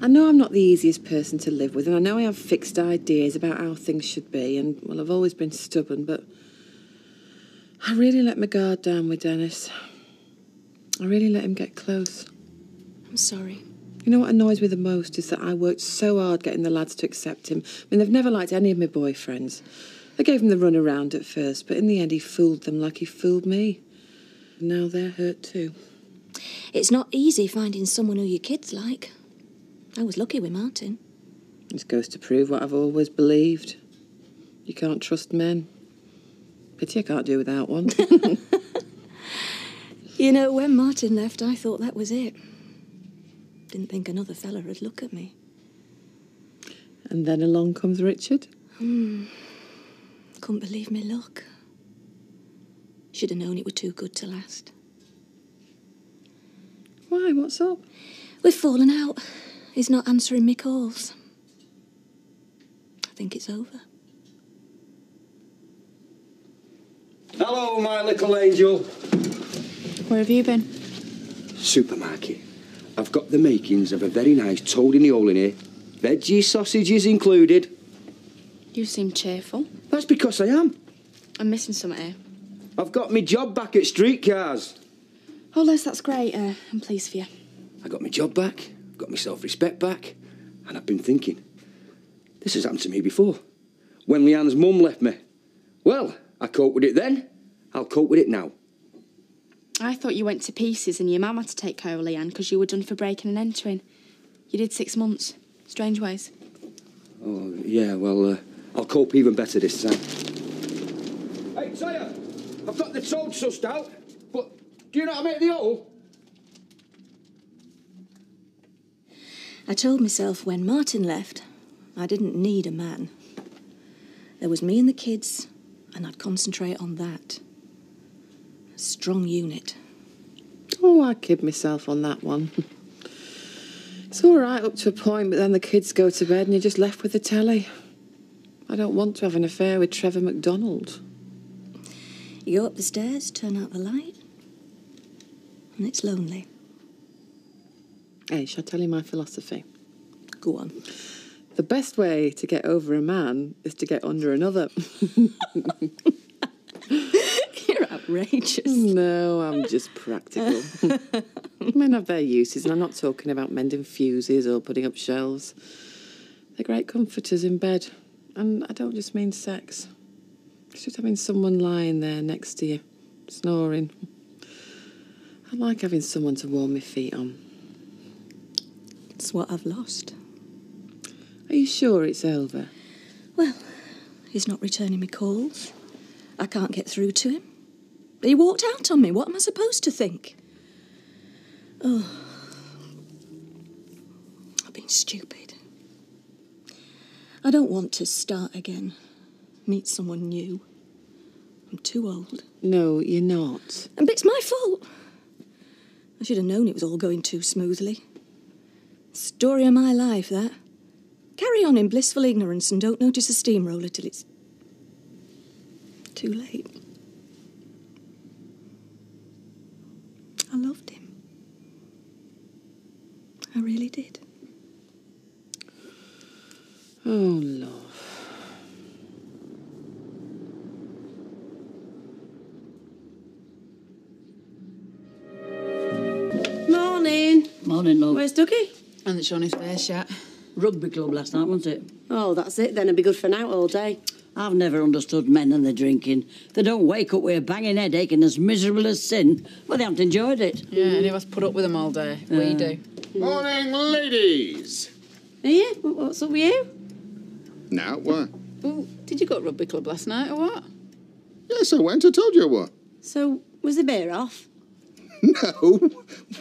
I know I'm not the easiest person to live with, and I know I have fixed ideas about how things should be, and, well, I've always been stubborn, but I really let my guard down with Dennis. I really let him get close. I'm sorry. You know what annoys me the most is that I worked so hard getting the lads to accept him. I mean, they've never liked any of my boyfriends. I gave him the run around at first, but in the end he fooled them like he fooled me. And now they're hurt too. It's not easy finding someone who your kids like. I was lucky with Martin. This goes to prove what I've always believed. You can't trust men. Pity I can't do without one. You know, when Martin left, I thought that was it. Didn't think another fella would look at me. And then along comes Richard. Couldn't believe me luck. Should have known it were too good to last. Why? What's up? We've fallen out. He's not answering me calls. I think it's over. Hello, my little angel. Where have you been? Supermarket. I've got the makings of a very nice toad in the hole in here. Veggie sausages included. You seem cheerful. That's because I am. I'm missing something here. I've got my job back at Streetcars. Oh, Les, that's great. I'm pleased for you. I got my job back, got my self-respect back, and I've been thinking, this has happened to me before. When Leanne's mum left me. Well, I coped with it then. I'll cope with it now. I thought you went to pieces and your mum had to take care of Leanne because you were done for breaking and entering. You did 6 months. Strange ways. Oh, yeah, well, I'll cope even better this time. Hey, Tyre, I've got the toad sussed out, but do you know how to make the hole? I told myself when Martin left, I didn't need a man. There was me and the kids, and I'd concentrate on that. A strong unit. Oh, I kid myself on that one. It's all right up to a point, but then the kids go to bed and you're just left with the telly. I don't want to have an affair with Trevor MacDonald. You go up the stairs, turn out the light, and it's lonely. Hey, shall I tell you my philosophy? Go on. The best way to get over a man is to get under another. You're outrageous. No, I'm just practical. Men have their uses, and I'm not talking about mending fuses or putting up shelves. They're great comforters in bed. And I don't just mean sex. It's just having someone lying there next to you, snoring. I like having someone to warm my feet on. It's what I've lost. Are you sure it's over? Well, he's not returning me calls. I can't get through to him. He walked out on me. What am I supposed to think? Oh, I've been stupid. I don't want to start again. Meet someone new. I'm too old. No, you're not. But it's my fault. I should have known it was all going too smoothly. Story of my life, that. Carry on in blissful ignorance and don't notice a steamroller till it's too late. I loved him. I really did. Oh, love. Morning. Morning, love. Where's Dougie? Hasn't shown his face yet. Rugby club last night, wasn't it? Oh, that's it then. It'll be good for an out all day. I've never understood men and their drinking. They don't wake up with a banging headache and as miserable as sin. Well, they haven't enjoyed it. Yeah, and he must put up with them all day. We do. Morning, ladies. Yeah? What's up with you? Now, what? Well, did you go to rugby club last night or what? Yes, I went. I told you what. So, was the beer off? No.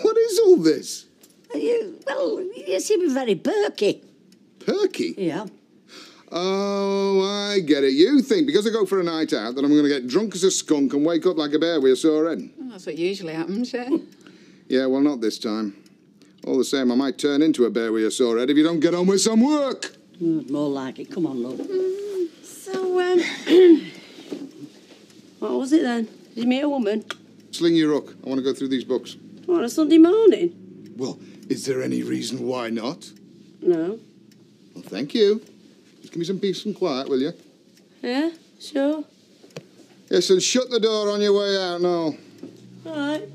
What is all this? You seem very perky. Perky? Yeah. Oh, I get it. You think because I go for a night out that I'm going to get drunk as a skunk and wake up like a bear with a sore head? Well, that's what usually happens, yeah. Yeah, well, not this time. All the same, I might turn into a bear with a sore head if you don't get on with some work. More like it. Come on, love. So, what was it then? Did you meet a woman? Sling your hook. I want to go through these books. What, on a Sunday morning? Well, is there any reason why not? No. Well, thank you. Just give me some peace and quiet, will you? Yeah, sure. Yes, and shut the door on your way out now. All right.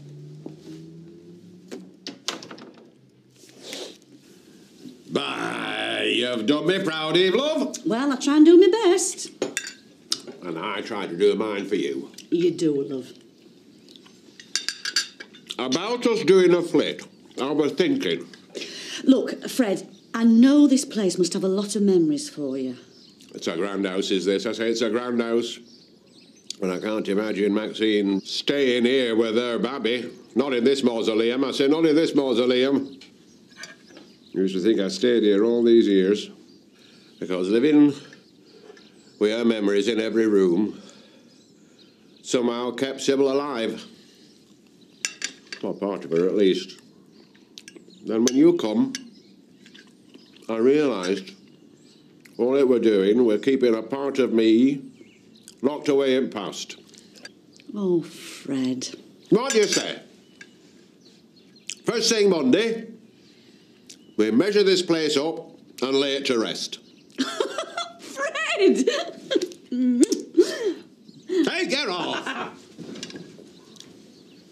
You've done me proud, Eve, love. Well, I try and do my best. And I try to do mine for you. You do, love. About us doing a flit, I was thinking. Look, Fred, I know this place must have a lot of memories for you. It's a grand house, is this? I say it's a grand house. And I can't imagine Maxine staying here with her babby. Not in this mausoleum. I say, not in this mausoleum. I used to think I stayed here all these years. Because living with her memories in every room somehow kept Sybil alive. Or part of her, at least. Then when you come, I realised all it were doing were keeping a part of me locked away in past. Oh, Fred. What do you say? First thing Monday, we measure this place up and lay it to rest. Fred! Hey, get off!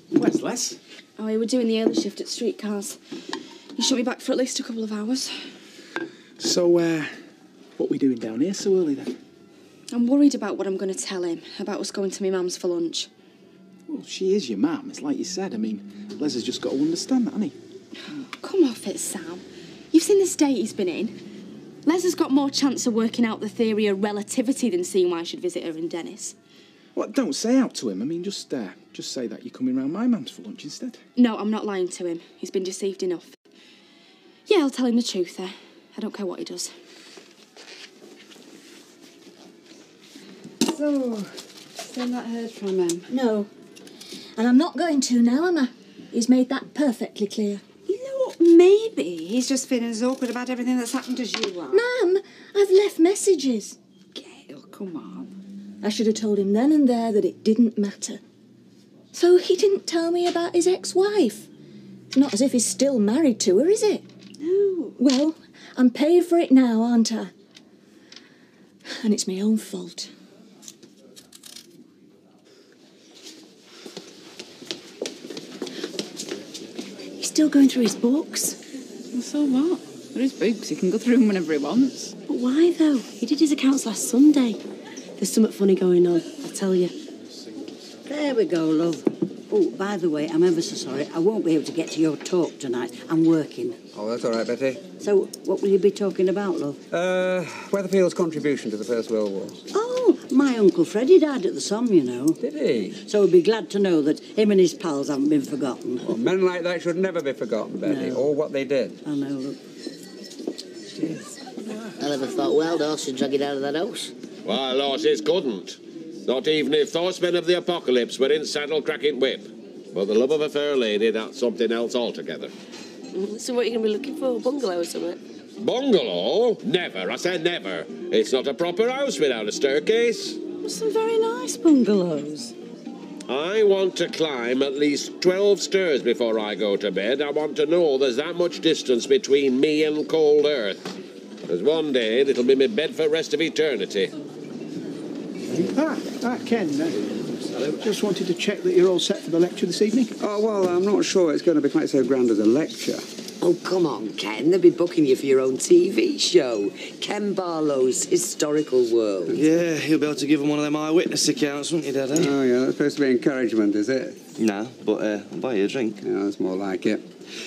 Where's Les? Oh, we were doing the early shift at streetcars. You should be back for at least a couple of hours. So, what are we doing down here so early then? I'm worried about what I'm going to tell him about us going to my mum's for lunch. Well, she is your mum. It's like you said. I mean, Les has just got to understand that, hasn't he? Come off it, Sam. You've seen the state he's been in. Les has got more chance of working out the theory of relativity than seeing why I should visit her and Dennis. Well, don't say out to him. I mean, just say that you're coming round my mum's for lunch instead. No, I'm not lying to him. He's been deceived enough. Yeah, I'll tell him the truth there. I don't care what he does. So, still not heard from him? No. And I'm not going to now, am I? He's made that perfectly clear. You know what? Maybe he's just feeling as awkward about everything that's happened as you are. Ma'am, I've left messages. Gail, come on. I should have told him then and there that it didn't matter. So he didn't tell me about his ex-wife. It's not as if he's still married to her, is it? No. Well, I'm paying for it now, aren't I? And it's my own fault. He's still going through his books. Well, so what? They're his books. He can go through them whenever he wants. But why, though? He did his accounts last Sunday. There's something funny going on, I'll tell you. There we go, love. Oh, by the way, I'm ever so sorry. I won't be able to get to your talk tonight. I'm working. Oh, that's all right, Betty. So, what will you be talking about, love? Weatherfield's contribution to the First World War. Oh, my Uncle Freddie died at the Somme, you know. Did he? So we'd be glad to know that him and his pals haven't been forgotten. Well, men like that should never be forgotten, Betty, No. or what they did. I know, look. I never thought Wild Horse should drag it out of that house. Wild horses couldn't. Not even if horsemen of the apocalypse were in saddle cracking whip. But the love of a fair lady, that's something else altogether. So what are you going to be looking for? A bungalow or something? Bungalow? Never. I said never. It's not a proper house without a staircase. Well, some very nice bungalows. I want to climb at least 12 stairs before I go to bed. I want to know there's that much distance between me and cold earth. There's one day it'll be my bed for the rest of eternity. Ken, just wanted to check that you're all set for the lecture this evening. Oh, well, I'm not sure it's going to be quite so grand as a lecture. Oh, come on, Ken. They'll be booking you for your own TV show. Ken Barlow's Historical World. Yeah, you'll be able to give them one of them eyewitness accounts, won't you, Daddy? Oh, yeah, that's supposed to be encouragement, is it? No, but I'll buy you a drink. Yeah, that's more like it.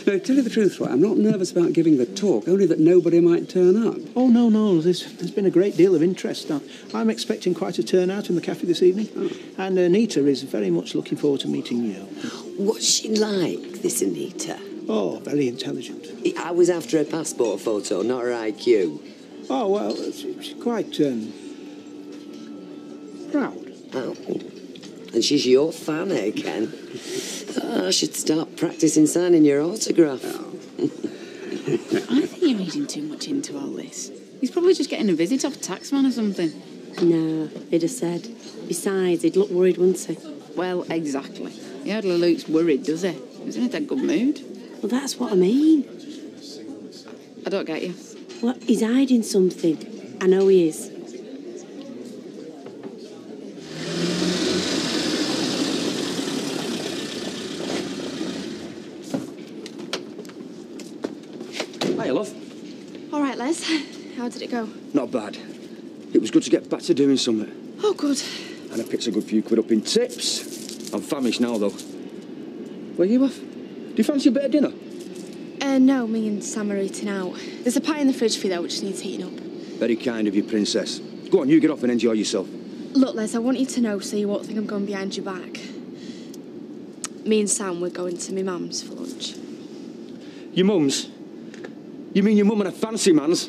No, to tell you the truth, right, I'm not nervous about giving the talk, only that nobody might turn up. Oh, no. There's been a great deal of interest. Now, I'm expecting quite a turnout in the cafe this evening. Oh. And Anita is very much looking forward to meeting you. What's she like, this Anita? Oh, very intelligent. I was after her passport photo, not her IQ. Oh, well, she's quite proud. Oh. And she's your fan, eh, Ken? Oh, I should start practising signing your autograph. I think you're reading too much into all this. He's probably just getting a visit off a taxman or something. No, he'd have said. Besides, he'd look worried, wouldn't he? Well, exactly. He hardly looks worried, does he? He's in a dead good mood. Well, that's what I mean. I don't get you. Well, he's hiding something. I know he is. Hiya, love. All right, Les. How did it go? Not bad. It was good to get back to doing something. Oh, good. And I picked a good few quid up in tips. I'm famished now, though. Where you off? Do you fancy a bit of dinner? No, me and Sam are eating out. There's a pie in the fridge for you, though, which needs heating up. Very kind of you, Princess. Go on, you get off and enjoy yourself. Look, Les, I want you to know so you won't think I'm going behind your back. Me and Sam, we're going to my mum's for lunch. Your mum's? You mean your mum and a fancy man's?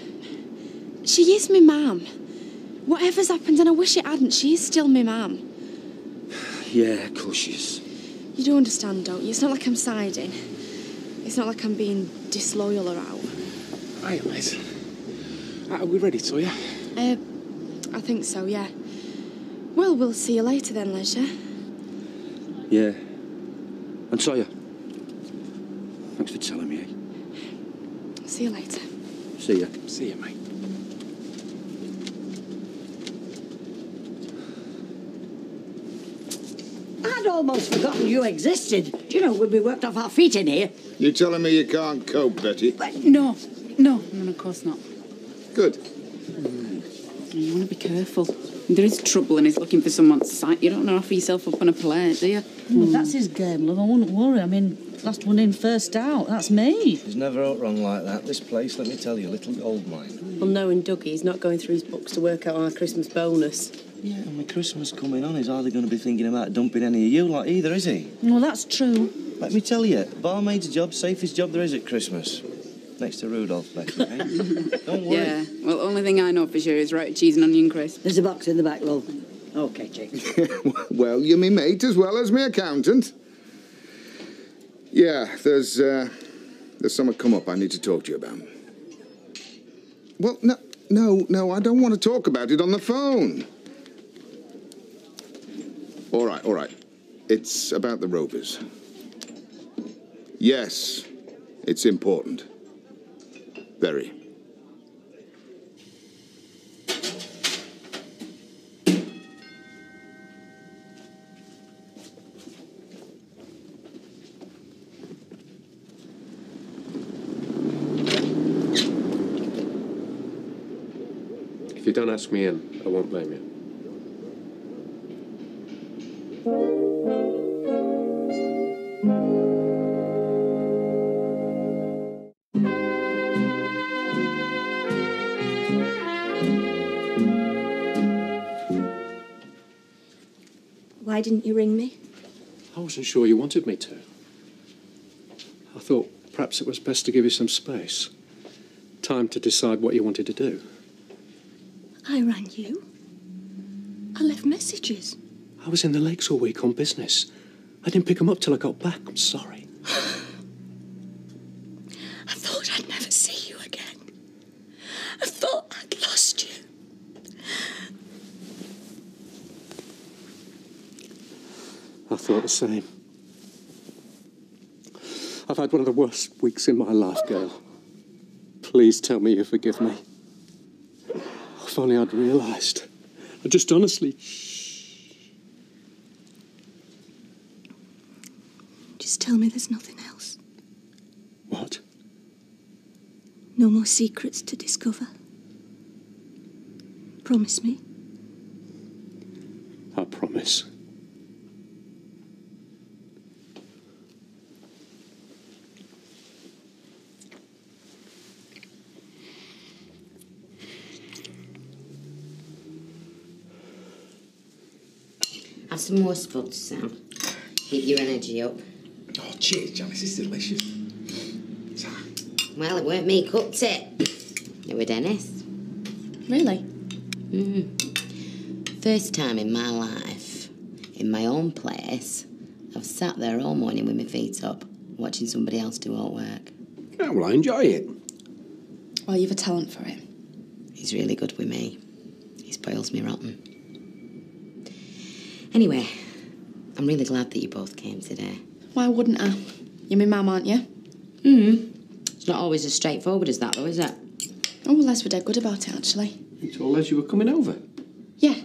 She is my mum. Whatever's happened, and I wish it hadn't, she is still my mum. Yeah, of course she is. You do understand, don't you? It's not like I'm siding. It's not like I'm being disloyal or out. Right, Liz. Are we ready, Toya? I think so, yeah. Well, we'll see you later then, Les, yeah? Yeah. And Toya, thanks for telling me, eh? See you later. See ya. See ya, mate. I'd almost forgotten you existed. You know, when we worked off our feet in here. You telling me you can't cope, Betty? No, of course not. Good. You want to be careful. There is trouble and he's looking for someone's sight. You don't want to offer yourself up on a plate, do you? Well, that's his game, love. I wouldn't worry. I mean, last one in, first out. That's me. There's never out wrong like that. This place, let me tell you, a little gold mine. Well, knowing Dougie, he's not going through his books to work out our Christmas bonus. Yeah, and with Christmas coming on, he's hardly going to be thinking about dumping any of you lot either, is he? Well, that's true. Let me tell you, barmaid's job, safest job there is at Christmas. Next to Rudolph, Becky, eh? Don't worry. Yeah, well, only thing I know for sure is rotted cheese and onion crisp. There's a box in the back, love. OK, Jake. Well, you're me mate as well as me accountant. Yeah, there's something come up I need to talk to you about. Well, no, I don't want to talk about it on the phone. All right. It's about the Rovers. Yes, it's important. Very. If you don't ask me in, I won't blame you. Why didn't you ring me? I wasn't sure you wanted me to. I thought perhaps it was best to give you some space. Time to decide what you wanted to do. I rang you. I left messages. I was in the lakes all week on business. I didn't pick them up till I got back. I'm sorry. I thought I'd never see you again. I thought I'd lost you. I thought the same. I've had one of the worst weeks in my life, Gail. Please tell me you forgive me. If only I'd realised. I just honestly... Just tell me there's nothing else. What? No more secrets to discover. Promise me. I promise. Have some more spuds, Sam. Keep your energy up. Oh, cheers, Janice. This is delicious. Well, it weren't me cooked it. It were Dennis. Really? First time in my life, in my own place, I've sat there all morning with my feet up, watching somebody else do all work. Yeah, well, I enjoy it. Well, you've a talent for it. He's really good with me. He spoils me rotten. Anyway, I'm really glad that you both came today. Why wouldn't I? You're my mum, aren't you? It's not always as straightforward as that, though, is it? Oh, well, Les were dead good about it, actually. You told us you were coming over. Yeah.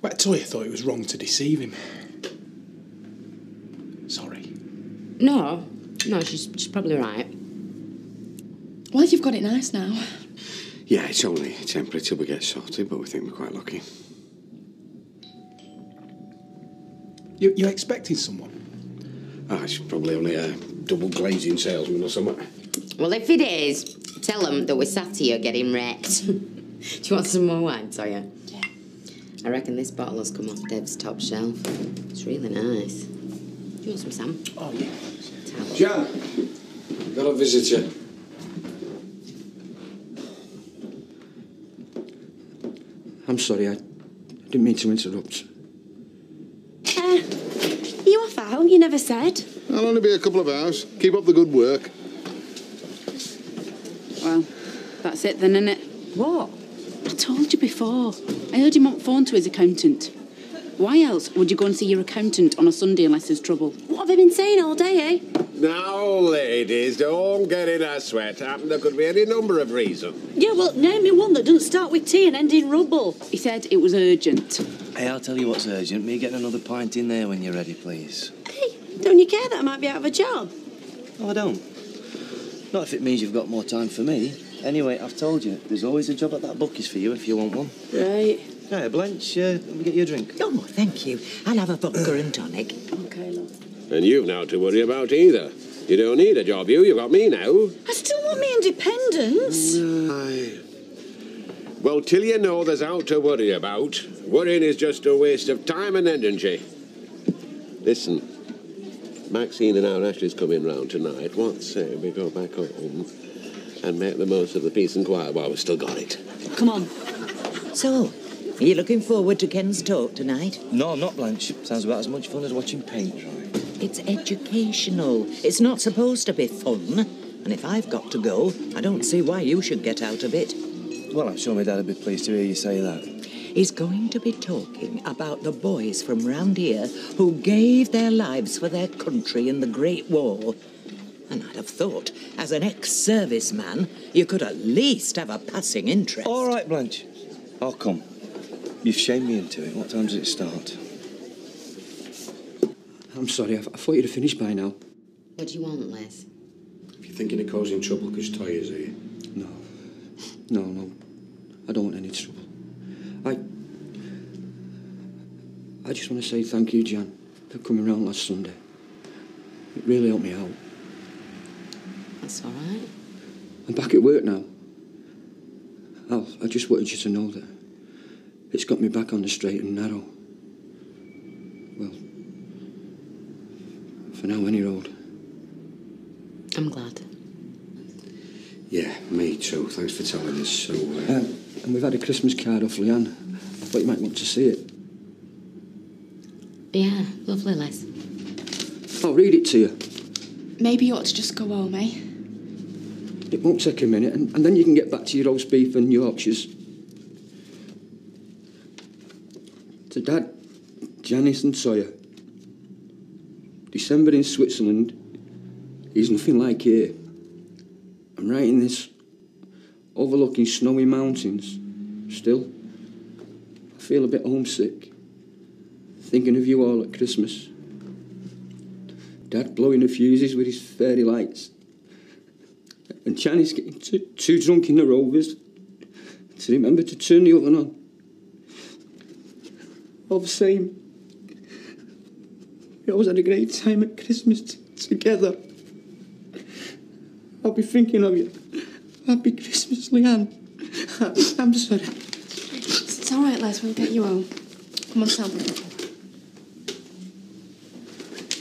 Well, Toya thought it was wrong to deceive him. Sorry. No, she's probably right. Well, you've got it nice now. Yeah, it's only temporary till we get sorted, but we think we're quite lucky. You're expecting someone? Ah, it's probably only a double glazing salesman or something. Well, if it is, tell them that we're sat here getting wrecked. Do you want some more wine, Toya? Yeah. I reckon this bottle has come off Deb's top shelf. It's really nice. Do you want some, Sam? Oh, yeah. Jan, got a visitor. I'm sorry, I didn't mean to interrupt. You off out? You never said. I'll only be a couple of hours. Keep up the good work. Well, that's it then, innit? What? I told you before. I heard him on the phone to his accountant. Why else would you go and see your accountant on a Sunday unless there's trouble? What have I been saying all day, eh? Now, ladies, don't get in a sweat. There could be any number of reasons. Yeah, well, name me one that doesn't start with T and end in rubble. He said it was urgent. Hey, I'll tell you what's urgent. Me getting another pint in there when you're ready, please. Hey, don't you care that I might be out of a job? Oh, I don't. Not if it means you've got more time for me. Anyway, I've told you, there's always a job at that Bucky's for you if you want one. Right. Hey, Blanche, let me get you a drink. Oh, thank you. I'll have a vodka and tonic. Okay, love. And you've now to worry about either. You don't need a job, you've got me now. I still want me independence. Well, till you know there's out to worry about, worrying is just a waste of time and energy. Listen, Maxine and our Ashley's coming round tonight. What say we go back home and make the most of the peace and quiet while we've still got it? Come on. So, are you looking forward to Ken's talk tonight? No, I'm not, Blanche. Sounds about as much fun as watching paint dry. It's educational. It's not supposed to be fun. And if I've got to go, I don't see why you should get out of it. Well, I'm sure my dad'd be pleased to hear you say that. He's going to be talking about the boys from round here who gave their lives for their country in the Great War. And I'd have thought, as an ex-serviceman, you could at least have a passing interest. All right, Blanche. I'll come. You've shamed me into it. What time does it start? I'm sorry, I thought you'd have finished by now. What do you want, Les? If you're thinking of causing trouble because Toya's here. No. I don't want any trouble. I just want to say thank you, Jan, for coming round last Sunday. It really helped me out. That's all right. I'm back at work now. Al, I just wanted you to know that it's got me back on the straight and narrow. Well, for now, any road. I'm glad. Yeah, me too. Thanks for telling us. So, and we've had a Christmas card off Leanne. I thought you might want to see it. Yeah, lovely, Les. I'll read it to you. Maybe you ought to just go home, eh? It won't take a minute, and then you can get back to your roast beef and Yorkshires. To Dad, Janice and Sawyer. December in Switzerland is nothing like here. I'm writing this overlooking snowy mountains. Still, I feel a bit homesick, thinking of you all at Christmas. Dad blowing the fuses with his fairy lights. And Janice getting too drunk in the Rovers to remember to turn the oven on. All the same, we always had a great time at Christmas together. I'll be thinking of you. Happy Christmas, Leanne. I'm sorry. It's all right, Les. We'll get you home. Come on, Sam.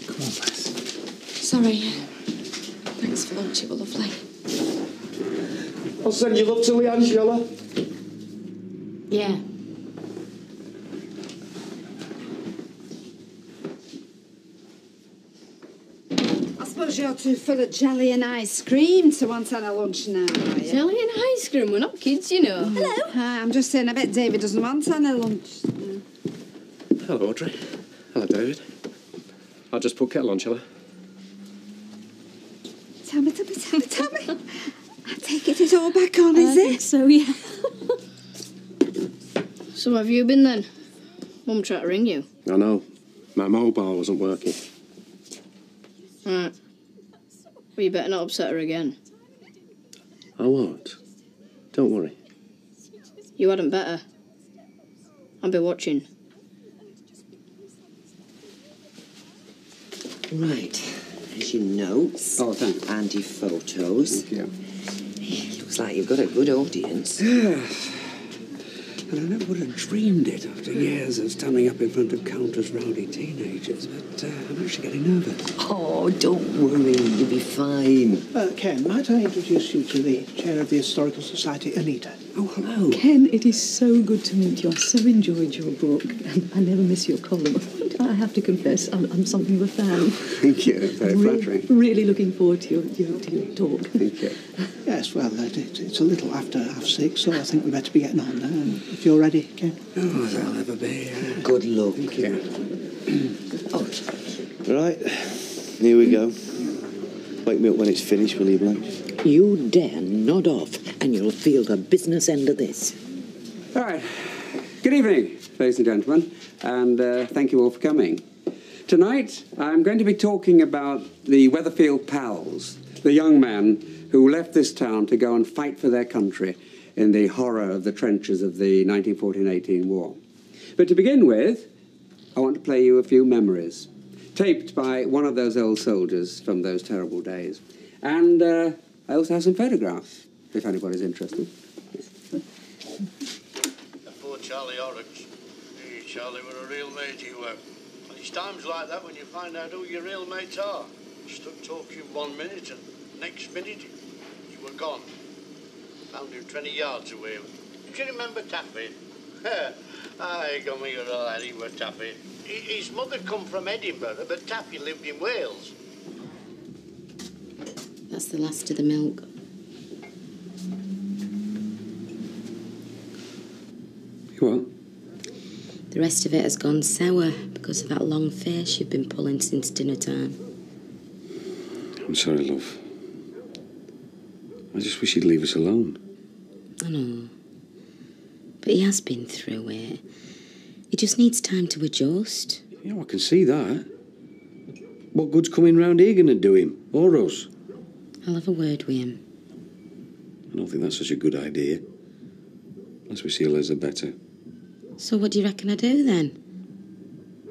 Come on, Les. Sorry. Thanks for lunch. You were lovely. I'll send you love to Leanne, shall I? Yeah. I suppose you're too full of jelly and ice cream to want any lunch now, are you? Jelly and ice cream? We're not kids, you know. Hello. Hi, I'm just saying I bet David doesn't want any lunch. Hello, Audrey. Hello, David. I'll just put kettle on, shall I? Tell me. I take it it's all back on, is it? So, yeah. So, have you been then? Mum tried to ring you. I know. My mobile wasn't working. Right. Well, you better not upset her again. I won't. Don't worry. You hadn't better. I'll be watching. Right. There's your notes. Oh, thanks. And your photos. Thank you. Looks like you've got a good audience. Yes. And I never would have dreamed it after years of standing up in front of countless rowdy teenagers, but I'm actually getting nervous. Oh, don't worry. You'll be fine. Ken, might I introduce you to the chair of the Historical Society, Anita? Oh, hello. Ken, it is so good to meet you. I so enjoyed your book, and I never miss your column. I have to confess, I'm something of a fan. Thank you. Very flattering. Really looking forward to your talk. Thank you. Yes, well, it's a little after 6:30, so I think we better be getting on now. If you're ready, Ken. Oh, as I'll ever be. Good luck. Thank you. Right, here we go. Wake me up when it's finished, will you, Blanche? You dare nod off, and you'll feel the business end of this. All right. Good evening, ladies and gentlemen, and thank you all for coming. Tonight, I'm going to be talking about the Weatherfield Pals, the young men who left this town to go and fight for their country in the horror of the trenches of the 1914-18 war. But to begin with, I want to play you a few memories, taped by one of those old soldiers from those terrible days. And I also have some photographs, if anybody's interested. Poor Charlie Oryx. Hey, Charlie were a real mate, you were. And it's times like that when you find out who your real mates are. Stuck talking 1 minute and next minute you were gone. Found him 20 yards away. Do you remember Taffy? Aye, got me a lad, he were Taffy. His mother come from Edinburgh, but Taffy lived in Wales. That's the last of the milk. What? The rest of it has gone sour because of that long face you've been pulling since dinner time. I'm sorry, love. I just wish he'd leave us alone. I know. But he has been through it. He just needs time to adjust. You know, I can see that. What good's coming round here going to do him? Or us? I'll have a word with him. I don't think that's such a good idea. Unless we see Les better. So what do you reckon I do then?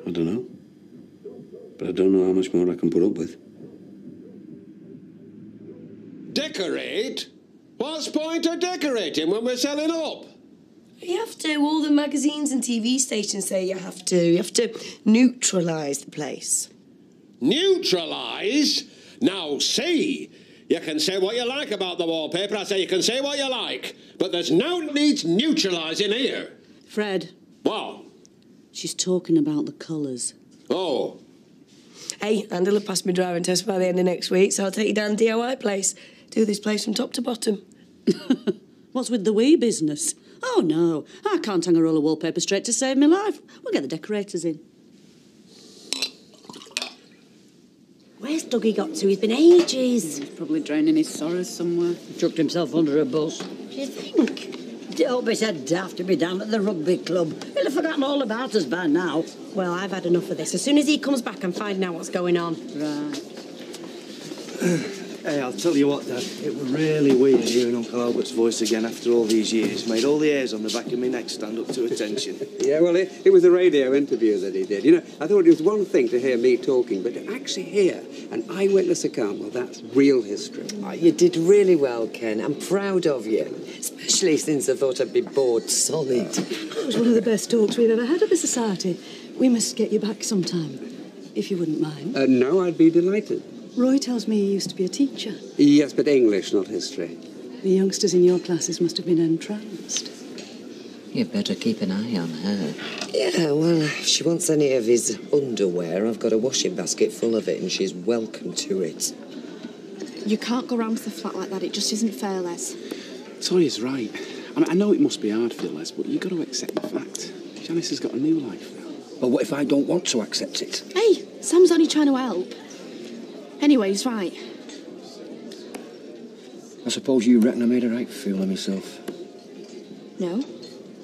I don't know. But I don't know how much more I can put up with. Decorate? What's the point of decorating when we're selling up? You have to. All the magazines and TV stations say you have to. You have to neutralise the place. Neutralise? Now, see, you can say what you like about the wallpaper. I say you can say what you like. But there's no needs neutralising here. Fred. What? She's talking about the colours. Oh. Hey, Angela passed me driving test by the end of next week, so I'll take you down to DIY place. Do this place from top to bottom. What's with the wee business? Oh, no. I can't hang a roll of wallpaper straight to save my life. We'll get the decorators in. Where's Dougie got to? He's been ages. He's probably drowning his sorrows somewhere. Chucked himself under a bus. Do you think? Don't be so daft to be down at the rugby club. He'll have forgotten all about us by now. Well, I've had enough of this. As soon as he comes back, I'm finding out what's going on. Right. Hey, I'll tell you what, Dad. It was really weird hearing Uncle Albert's voice again after all these years. Made all the hairs on the back of my neck stand up to attention. Yeah, well, it was a radio interview that he did. You know, I thought it was one thing to hear me talking, but to actually hear an eyewitness account, well, that's real history. Oh, you did really well, Ken. I'm proud of you. Especially since I thought I'd be bored solid. It was one of the best talks we've ever had at the Society. We must get you back sometime, if you wouldn't mind. No, I'd be delighted. Roy tells me you used to be a teacher. Yes, but English, not history. The youngsters in your classes must have been entranced. You'd better keep an eye on her. Yeah, well, if she wants any of his underwear, I've got a washing basket full of it and she's welcome to it. You can't go round to the flat like that. It just isn't fair, Les. Toya's right. I mean, I know it must be hard for you, Les, but you've got to accept the fact. Janice has got a new life now. But what if I don't want to accept it? Hey, Sam's only trying to help. Anyway, he's right. I suppose you reckon I made a right fool of myself. No.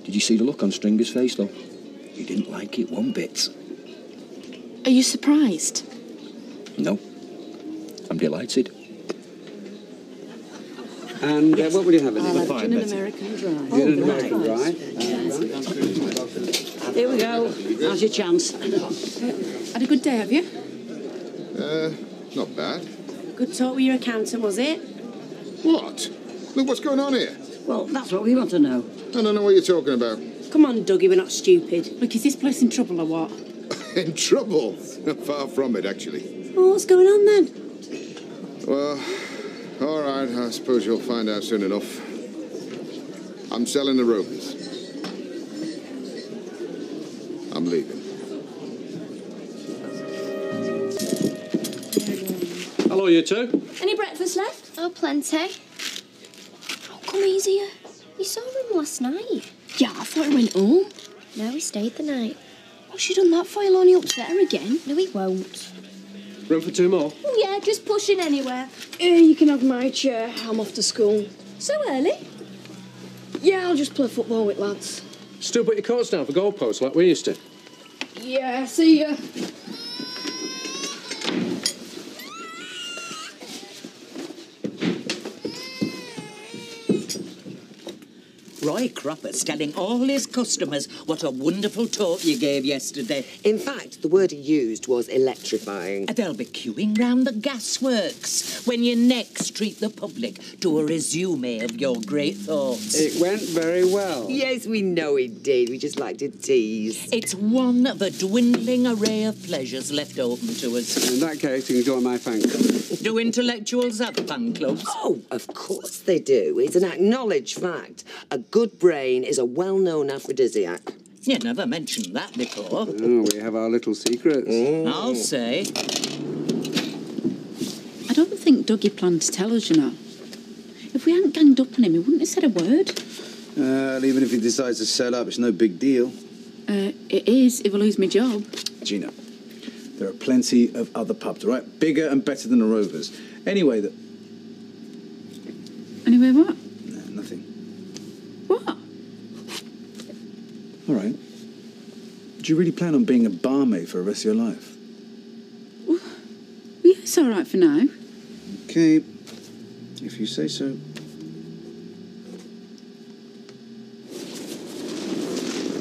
Did you see the look on Stringer's face, though? He didn't like it one bit. Are you surprised? No. I'm delighted. And what will you have in I'll it? have gin and American dry. Gin and American dry. Here we go. How's your chance? Had a good day, have you? Not bad. Good talk with your accountant, was it? What? Look what's going on here. Well, that's what we want to know. I don't know what you're talking about. Come on, Dougie, we're not stupid. Look, is this place in trouble or what? In trouble? Far from it, actually. Oh, what's going on then? Well, all right, I suppose you'll find out soon enough. I'm selling the Rovers. I'm leaving. Hello, you two. Any breakfast left? Oh, plenty. Oh, come easier. You saw him last night. Yeah, I thought he went home. No, he stayed the night. What's she done that for? He'll only upset her again. No, he won't. Room for two more? Oh, yeah, just pushing anywhere. You can have my chair. I'm off to school. So early? Yeah, I'll just play football with lads. Still put your coats down for goalposts like we used to. Yeah, see ya. Roy Cropper's telling all his customers what a wonderful talk you gave yesterday. In fact, the word he used was electrifying. They'll be queuing round the gasworks when you next treat the public to a resume of your great thoughts. It went very well. Yes, we know it did. We just like to tease. It's one of a dwindling array of pleasures left open to us. In that case, you can join my fan club. Do intellectuals have fan clubs? Oh, of course they do. It's an acknowledged fact. A good brain is a well-known aphrodisiac. You never mentioned that before. Oh, we have our little secrets. I'll say. I don't think Dougie planned to tell us, you know. If we hadn't ganged up on him, he wouldn't have said a word. Even if he decides to sell up, it's no big deal. It is if I lose my job. Gina, there are plenty of other pubs, all right? Bigger and better than the Rovers. Anyway, Anyway, what? Nah, nothing. What? All right. Do you really plan on being a barmaid for the rest of your life? Yeah, it's all right for now. Okay, if you say so.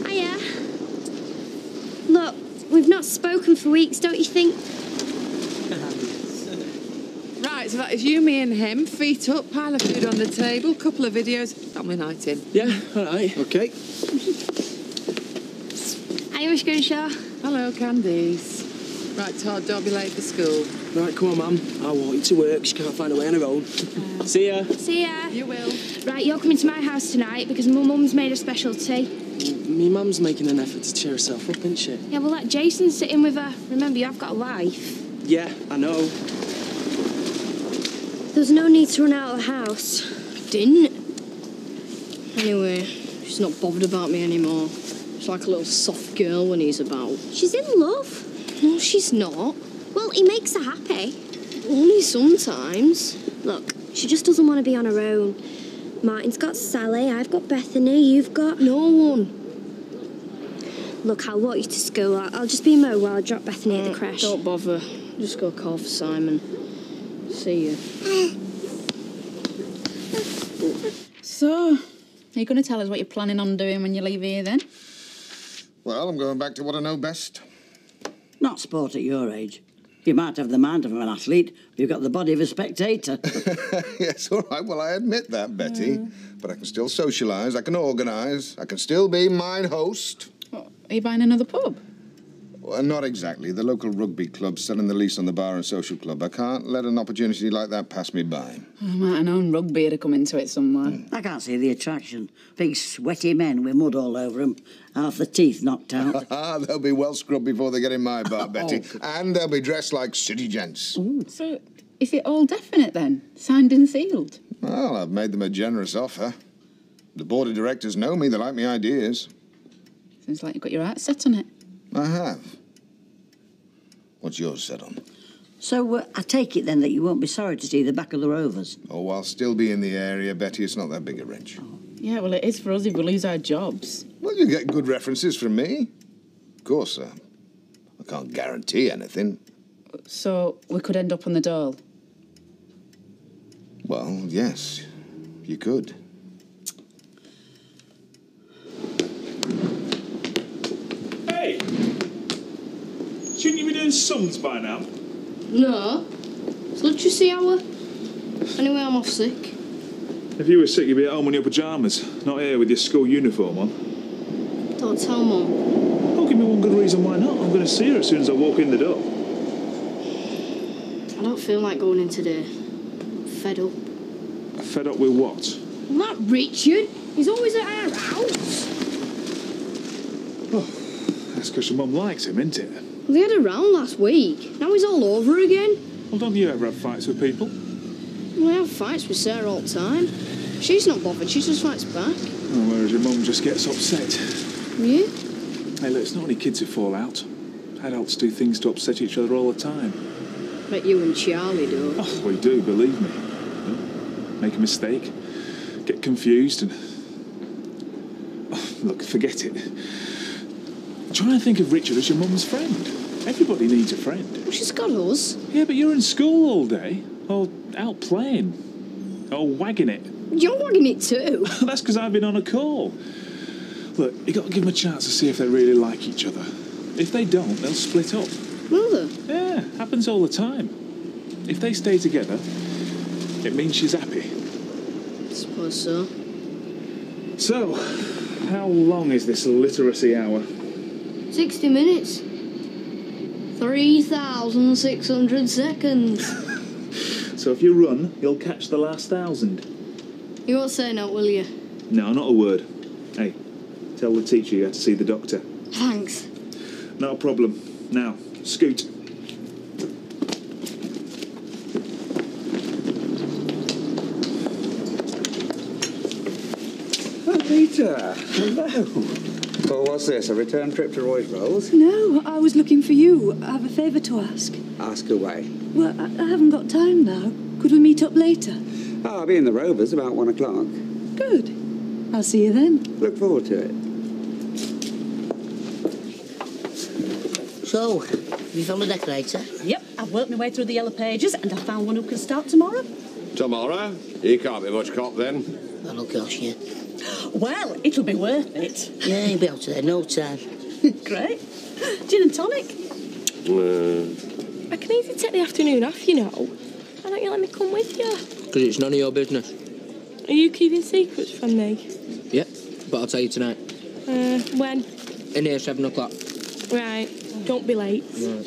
Hiya. Look, we've not spoken for weeks, don't you think? Right, so that is you, me and him, feet up, pile of food on the table, couple of videos, family night in. Yeah, all right. Okay. Hiya, Miss Grimshaw. Hello, Candice. Right, Todd, don't be late for school. Right, come on, Mum. I want you to work. She can't find a way on her own. See ya. See ya. You will. Right, you're coming to my house tonight because my mum's made a special tea. Me mum's making an effort to cheer herself up, isn't she? Yeah, well, let Jason sit in with her. Remember, you have got a wife. Yeah, I know. There was no need to run out of the house. I didn't. Anyway, she's not bothered about me anymore. She's like a little soft girl when he's about. She's in love. No, she's not. Well, he makes her happy. Only sometimes. Look, she just doesn't want to be on her own. Martin's got Sally, I've got Bethany, you've got... No one. Look, I'll walk you to school. I'll just be Mo while I drop Bethany at the creche. Don't bother. Just go call for Simon. See you. So, are you going to tell us what you're planning on doing when you leave here then? Well, I'm going back to what I know best. Not sport at your age. You might have the mind of an athlete, but you've got the body of a spectator. Yes, all right. Well, I admit that, Betty. But I can still socialise, I can organise, I can still be mine host. What, are you buying another pub? Well, not exactly. The local rugby club's selling the lease on the bar and social club. I can't let an opportunity like that pass me by. I might have known rugby to come into it somewhere. I can't see the attraction. Big sweaty men with mud all over them, half the teeth knocked out. They'll be well scrubbed before they get in my bar, Betty. And they'll be dressed like city gents. So, is it all definite then? Signed and sealed? Well, I've made them a generous offer. The board of directors know me. They like my ideas. Seems like you've got your heart set on it. I have. What's yours set on? So, I take it then that you won't be sorry to see the back of the Rovers? Oh, I'll still be in the area, Betty. It's not that big a wrench. Yeah, well, it is for us if we lose our jobs. Well, you get good references from me. Of course, I can't guarantee anything. So, we could end up on the dole? Well, yes. You could. Hey! Shouldn't you be doing sums by now? No. It's literacy hour. Anyway, I'm off sick. If you were sick, you'd be at home in your pyjamas, not here with your school uniform on. Don't tell Mum. Oh, give me one good reason why not. I'm going to see her as soon as I walk in the door. I don't feel like going in today. I'm fed up. Fed up with what? Well, that Richard. He's always at our house. Oh, that's because your mum likes him, isn't it? Well, they had a round last week. Now he's all over again. Well, don't you ever have fights with people? Well, I have fights with Sarah all the time. She's not bothered. She just fights back. Oh, whereas your mum just gets upset. Yeah? Hey, look, it's not only kids who fall out. Adults do things to upset each other all the time. Bet you and Charlie do. Oh, we do, believe me. Make a mistake, get confused, and... Oh, look, forget it. Try and think of Richard as your mum's friend. Everybody needs a friend. Well, she's got us. Yeah, but you're in school all day, or out playing, or wagging it. You're wagging it too. That's because I've been on a call. Look, you got to give them a chance to see if they really like each other. If they don't, they'll split up. Will they? Yeah, happens all the time. If they stay together, it means she's happy. I suppose so. So, how long is this literacy hour? 60 minutes. 3,600 seconds. So if you run, you'll catch the last 1,000. You won't say no, will you? No, not a word. Hey, tell the teacher you had to see the doctor. Thanks. Not a problem. Now, scoot. Oh, Peter. Hello. Well, what's this, a return trip to Roy's Rolls? No, I was looking for you. I have a favour to ask. Ask away. Well, I haven't got time now. Could we meet up later? Oh, I'll be in the Rovers about 1 o'clock. Good. I'll see you then. Look forward to it. So, have you found a decorator? Yep, I've worked my way through the yellow pages and I found one who can start tomorrow. Tomorrow? He can't be much cop then. That'll cost you. Well, it'll be worth it. Yeah, you'll be out of there in no time. Great. Gin and tonic. I can easily take the afternoon off, you know. Why don't you let me come with you? Because it's none of your business. Are you keeping secrets from me? Yep, but I'll tell you tonight. When? In here, 7 o'clock. Right. Don't be late. Right.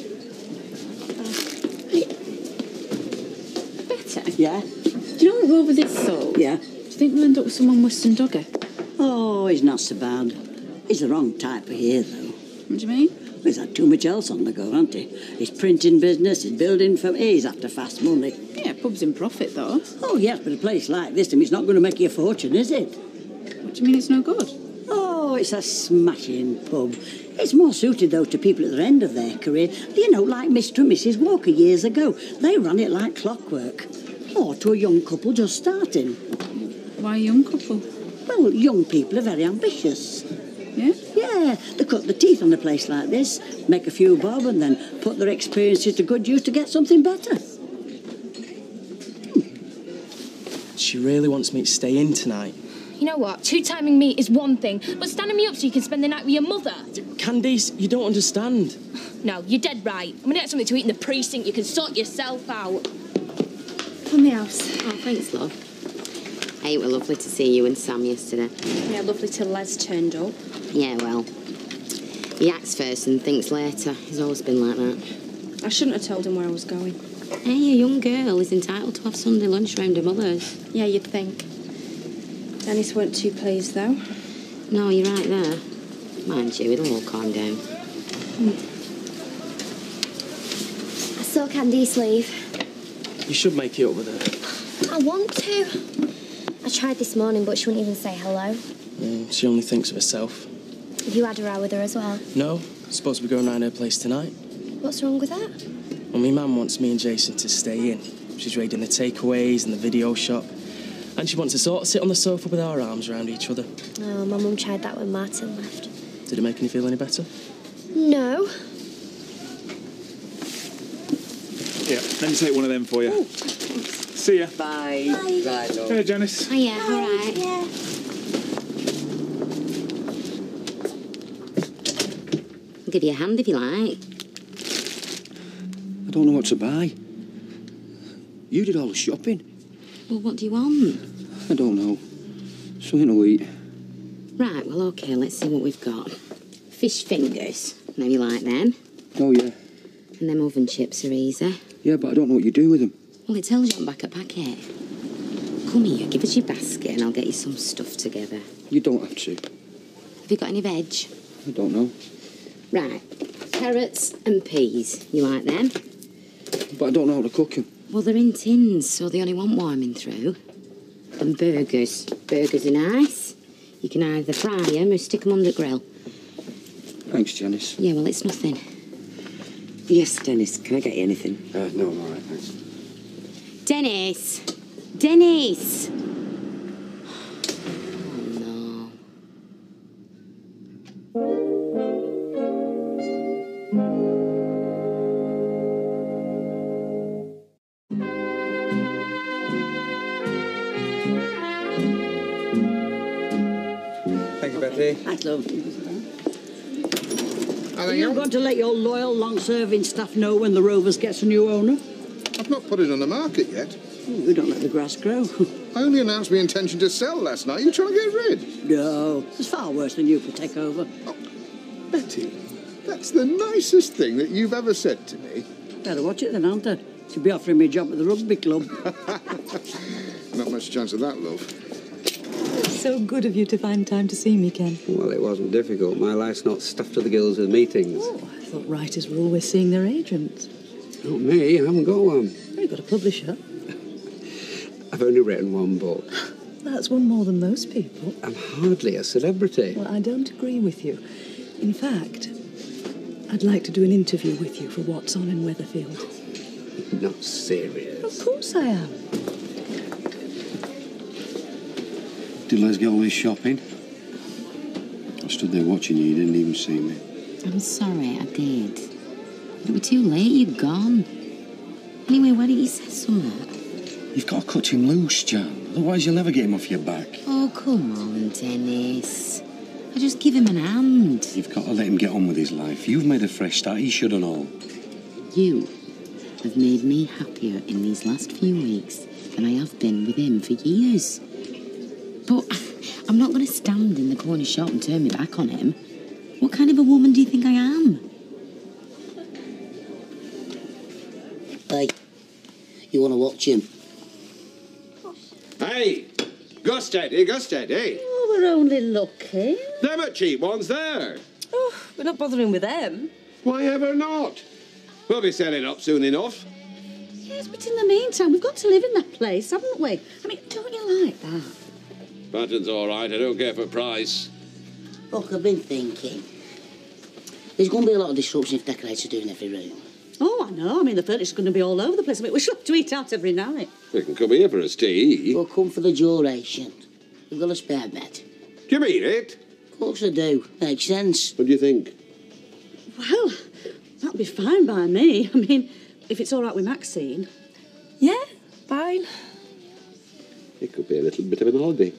Better? Yeah? Do you know what Rover did though? Yeah. Do you think we'll end up with someone worse than Dogger? Oh, he's not so bad. He's the wrong type for here, though. What do you mean? He's had too much else on the go, hasn't he? His printing business, his building firm, he's after fast money. Yeah, pub's in profit, though. Oh, yes, but a place like this, it's not going to make you a fortune, is it? What do you mean it's no good? Oh, it's a smashing pub. It's more suited, though, to people at the end of their career. You know, like Mr. and Mrs. Walker years ago. They ran it like clockwork. Or to a young couple just starting. Why a young couple? Well, young people are very ambitious. Yeah? Yeah, they cut the teeth on a place like this, make a few bob, and then put their experiences to good use to get something better. She really wants me to stay in tonight. You know what? Two-timing me is one thing, but standing me up so you can spend the night with your mother... Candice, you don't understand. No, you're dead right. I'm going to get something to eat in the precinct. You can sort yourself out. From the house. Oh, thanks, love. Hey, it was lovely to see you and Sam yesterday. Yeah, lovely till Les turned up. Yeah, well, he acts first and thinks later. He's always been like that. I shouldn't have told him where I was going. Hey, a young girl is entitled to have Sunday lunch round her mother's. Yeah, you'd think. Dennis weren't too pleased, though. No, you're right there. Mind you, it'll all calm down. I saw Candice leave. You should make it up with her. I want to. I tried this morning, but she wouldn't even say hello. She only thinks of herself. Have you had a row with her as well? No, supposed to be going round her place tonight. What's wrong with that? Well, my mum wants me and Jason to stay in. She's raiding the takeaways and the video shop. And she wants to sort of sit on the sofa with our arms around each other. Oh, my mum tried that when Martin left. Did it make you feel any better? No. Yeah, let me take one of them for you. See ya. Bye. Bye, love. Hey, Janice. Oh, yeah, all right. Yeah. I'll give you a hand if you like. I don't know what to buy. You did all the shopping. Well, what do you want? I don't know. Something to eat. Right, well, OK, let's see what we've got. Fish fingers. Know you like them. Oh, yeah. And them oven chips are easy. Yeah, but I don't know what you do with them. Well, it tells you on back at packet. Come here, give us your basket and I'll get you some stuff together. You don't have to. Have you got any veg? I don't know. Right. Carrots and peas. You like them? But I don't know how to cook them. Well, they're in tins, so they only want warming through. And burgers. Burgers are nice. You can either fry them or stick them on the grill. Thanks, Janice. Yeah, well, it's nothing. Yes, Dennis, can I get you anything? No, I'm all right, thanks. Dennis! Dennis! Oh, no. Thank you, Betty. Thanks, love. Are you going to let your loyal, long-serving staff know when the Rovers gets a new owner? I've not put it on the market yet. We don't let the grass grow. I only announced my intention to sell last night. You trying to get rid? No, it's far worse than you could take over. Oh, Betty, that's the nicest thing that you've ever said to me. Better watch it then, aren't I? She'll be offering me a job at the rugby club. Not much chance of that, love. It's so good of you to find time to see me, Ken. Well, it wasn't difficult. My life's not stuffed to the gills with meetings. Oh, I thought writers were always seeing their agents. Not me, I haven't got one. Oh, you've got a publisher. I've only written one book. That's one more than most people. I'm hardly a celebrity. Well, I don't agree with you. In fact, I'd like to do an interview with you for What's On in Weatherfield. Not serious. Of course I am. Did Les get all his shopping? I stood there watching you didn't even see me. I'm sorry, I did. But it was too late, you're gone. Anyway, why didn't you say something? You've got to cut him loose, Jan. Otherwise you'll never get him off your back. Oh, come on, Dennis. I just give him an hand. You've got to let him get on with his life. You've made a fresh start. He should have known. You have made me happier in these last few weeks than I have been with him for years. But I'm not going to stand in the corner shop and turn my back on him. What kind of a woman do you think I am? Hey, you want to watch him? Hey, go steady, hey. Oh, we're only lucky. Them are cheap ones there. Oh, we're not bothering with them. Why ever not? We'll be selling up soon enough. Yes, but in the meantime, we've got to live in that place, haven't we? I mean, don't you like that? Pattern's all right, I don't care for price. Look, I've been thinking. There's going to be a lot of disruption if decorators are doing every room. Oh, I know. I mean, the furniture's going to be all over the place. I mean, we should have to eat out every night. We can come here for us tea. We'll come for the duration. We've got a spare bed. Do you mean it? Of course I do. Makes sense. What do you think? Well, that'll be fine by me. I mean, if it's all right with Maxine. Yeah, fine. It could be a little bit of an holiday.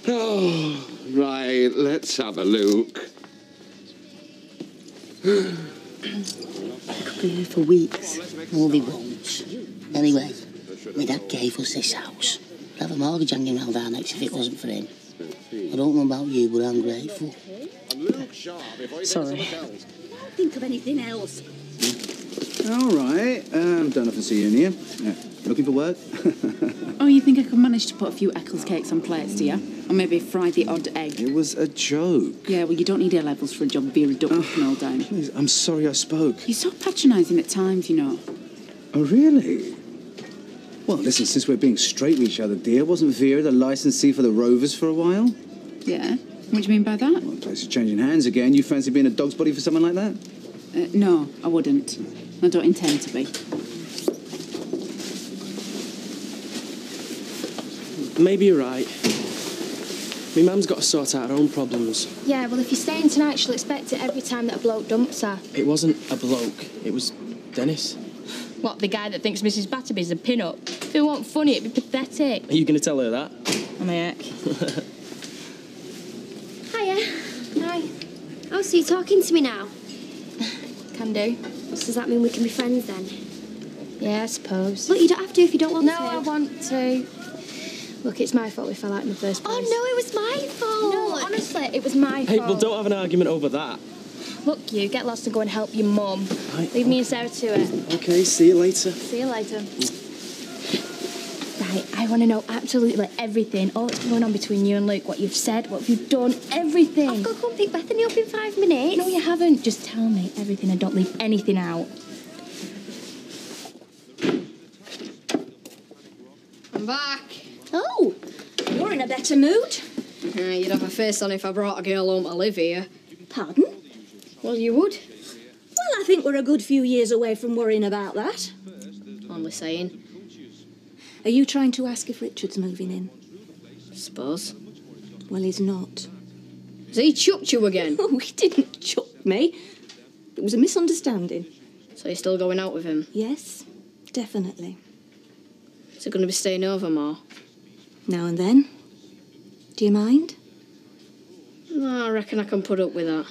Oh, right, let's have a look. Could be here for weeks. Well, they won't. Anyway, my dad gave us this house. We'd have a mortgage hanging around our necks if it wasn't for him. I don't know about you, but I'm grateful. Sorry. Don't think of anything else. All right. Don't often see you in here. Yeah. Looking for work? Oh, you think I could manage to put a few Eccles cakes on plates, do you? Or maybe fry the odd egg? It was a joke. Yeah, well, you don't need A-levels for a job Vera Duck can all down. Please, I'm sorry I spoke. You're so patronising at times, you know. Oh, really? Well, listen, since we're being straight with each other, dear, wasn't Vera the licensee for the Rovers for a while? Yeah? What do you mean by that? Well, the place is changing hands again. You fancy being a dog's body for someone like that? No, I wouldn't. I don't intend to be. Maybe you're right. My mum's got to sort out her own problems. Yeah, well, if you're staying tonight, she'll expect it every time that a bloke dumps her. It wasn't a bloke. It was Dennis. What, the guy that thinks Mrs. Batterby's a pin-up? If it weren't funny, it'd be pathetic. Are you going to tell her that? I'm a heck. Hiya. Hi. Oh, so you're talking to me now? Can do. So does that mean we can be friends then? Yeah, I suppose. Look, you don't have to if you don't want to. No, I want to. Look, it's my fault we fell out in the first place. Oh, no, it was my fault. No, honestly, it was my Hey, fault. well, don't have an argument over that. Look, you, get lost and go and help your mum. Right, Leave me and Sarah to it. Okay, see you later. See you later. Right, I want to know absolutely everything. All that's going on between you and Luke, what you've said, what you've done, everything. I've got to go and pick Bethany up in 5 minutes. No, you haven't. Just tell me everything and don't leave anything out. I'm back. Oh, you're in a better mood. You'd have a face on if I brought a girl home to live here. Pardon? Well, you would. Well, I think we're a good few years away from worrying about that. Only saying. Are you trying to ask if Richard's moving in? Suppose. Well, he's not. Has he chucked you again? Oh, he didn't chuck me. It was a misunderstanding. So you're still going out with him? Yes, definitely. Is he going to be staying over more? Now and then. Do you mind? No, I reckon I can put up with that.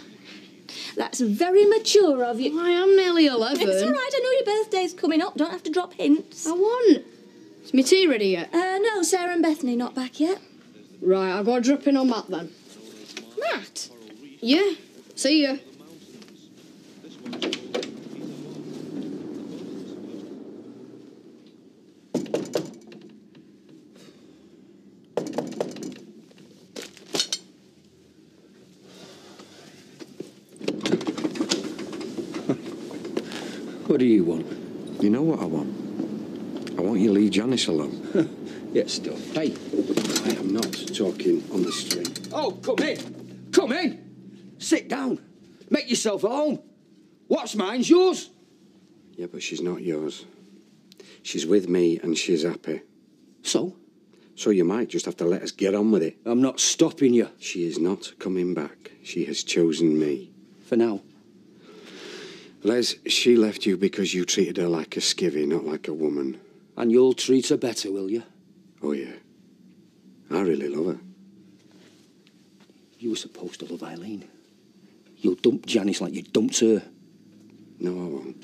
That's very mature of you. I am nearly 11. It's all right, I know your birthday's coming up. Don't have to drop hints. I won't. Is my tea ready yet? No, Sarah and Bethany not back yet. Right, I'll go drop in on Matt then. Matt? Yeah, see ya. What do you want? You know what I want? I want you to leave Janice alone. Get stuff. Hey. I am not talking on the street. Oh, come in. Come in. Sit down. Make yourself at home. What's mine's yours. Yeah, but she's not yours. She's with me and she's happy. So? So you might just have to let us get on with it. I'm not stopping you. She is not coming back. She has chosen me. For now. Les, she left you because you treated her like a skivvy, not like a woman. And you'll treat her better, will you? Oh, yeah. I really love her. You were supposed to love Eileen. You'll dump Janice like you dumped her. No, I won't.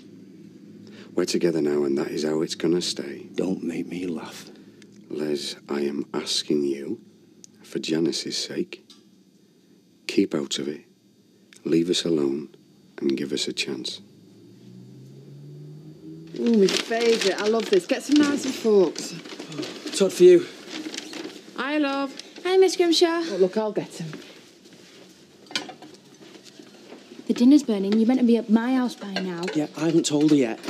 We're together now, and that is how it's gonna stay. Don't make me laugh. Les, I am asking you, for Janice's sake, keep out of it, leave us alone, and give us a chance. Oh, my favourite. I love this. Get some knives and forks. Todd, for you. Hi, love. Hi, Miss Grimshaw. Oh, look, I'll get them. The dinner's burning. You're meant to be at my house by now. Yeah, I haven't told her yet.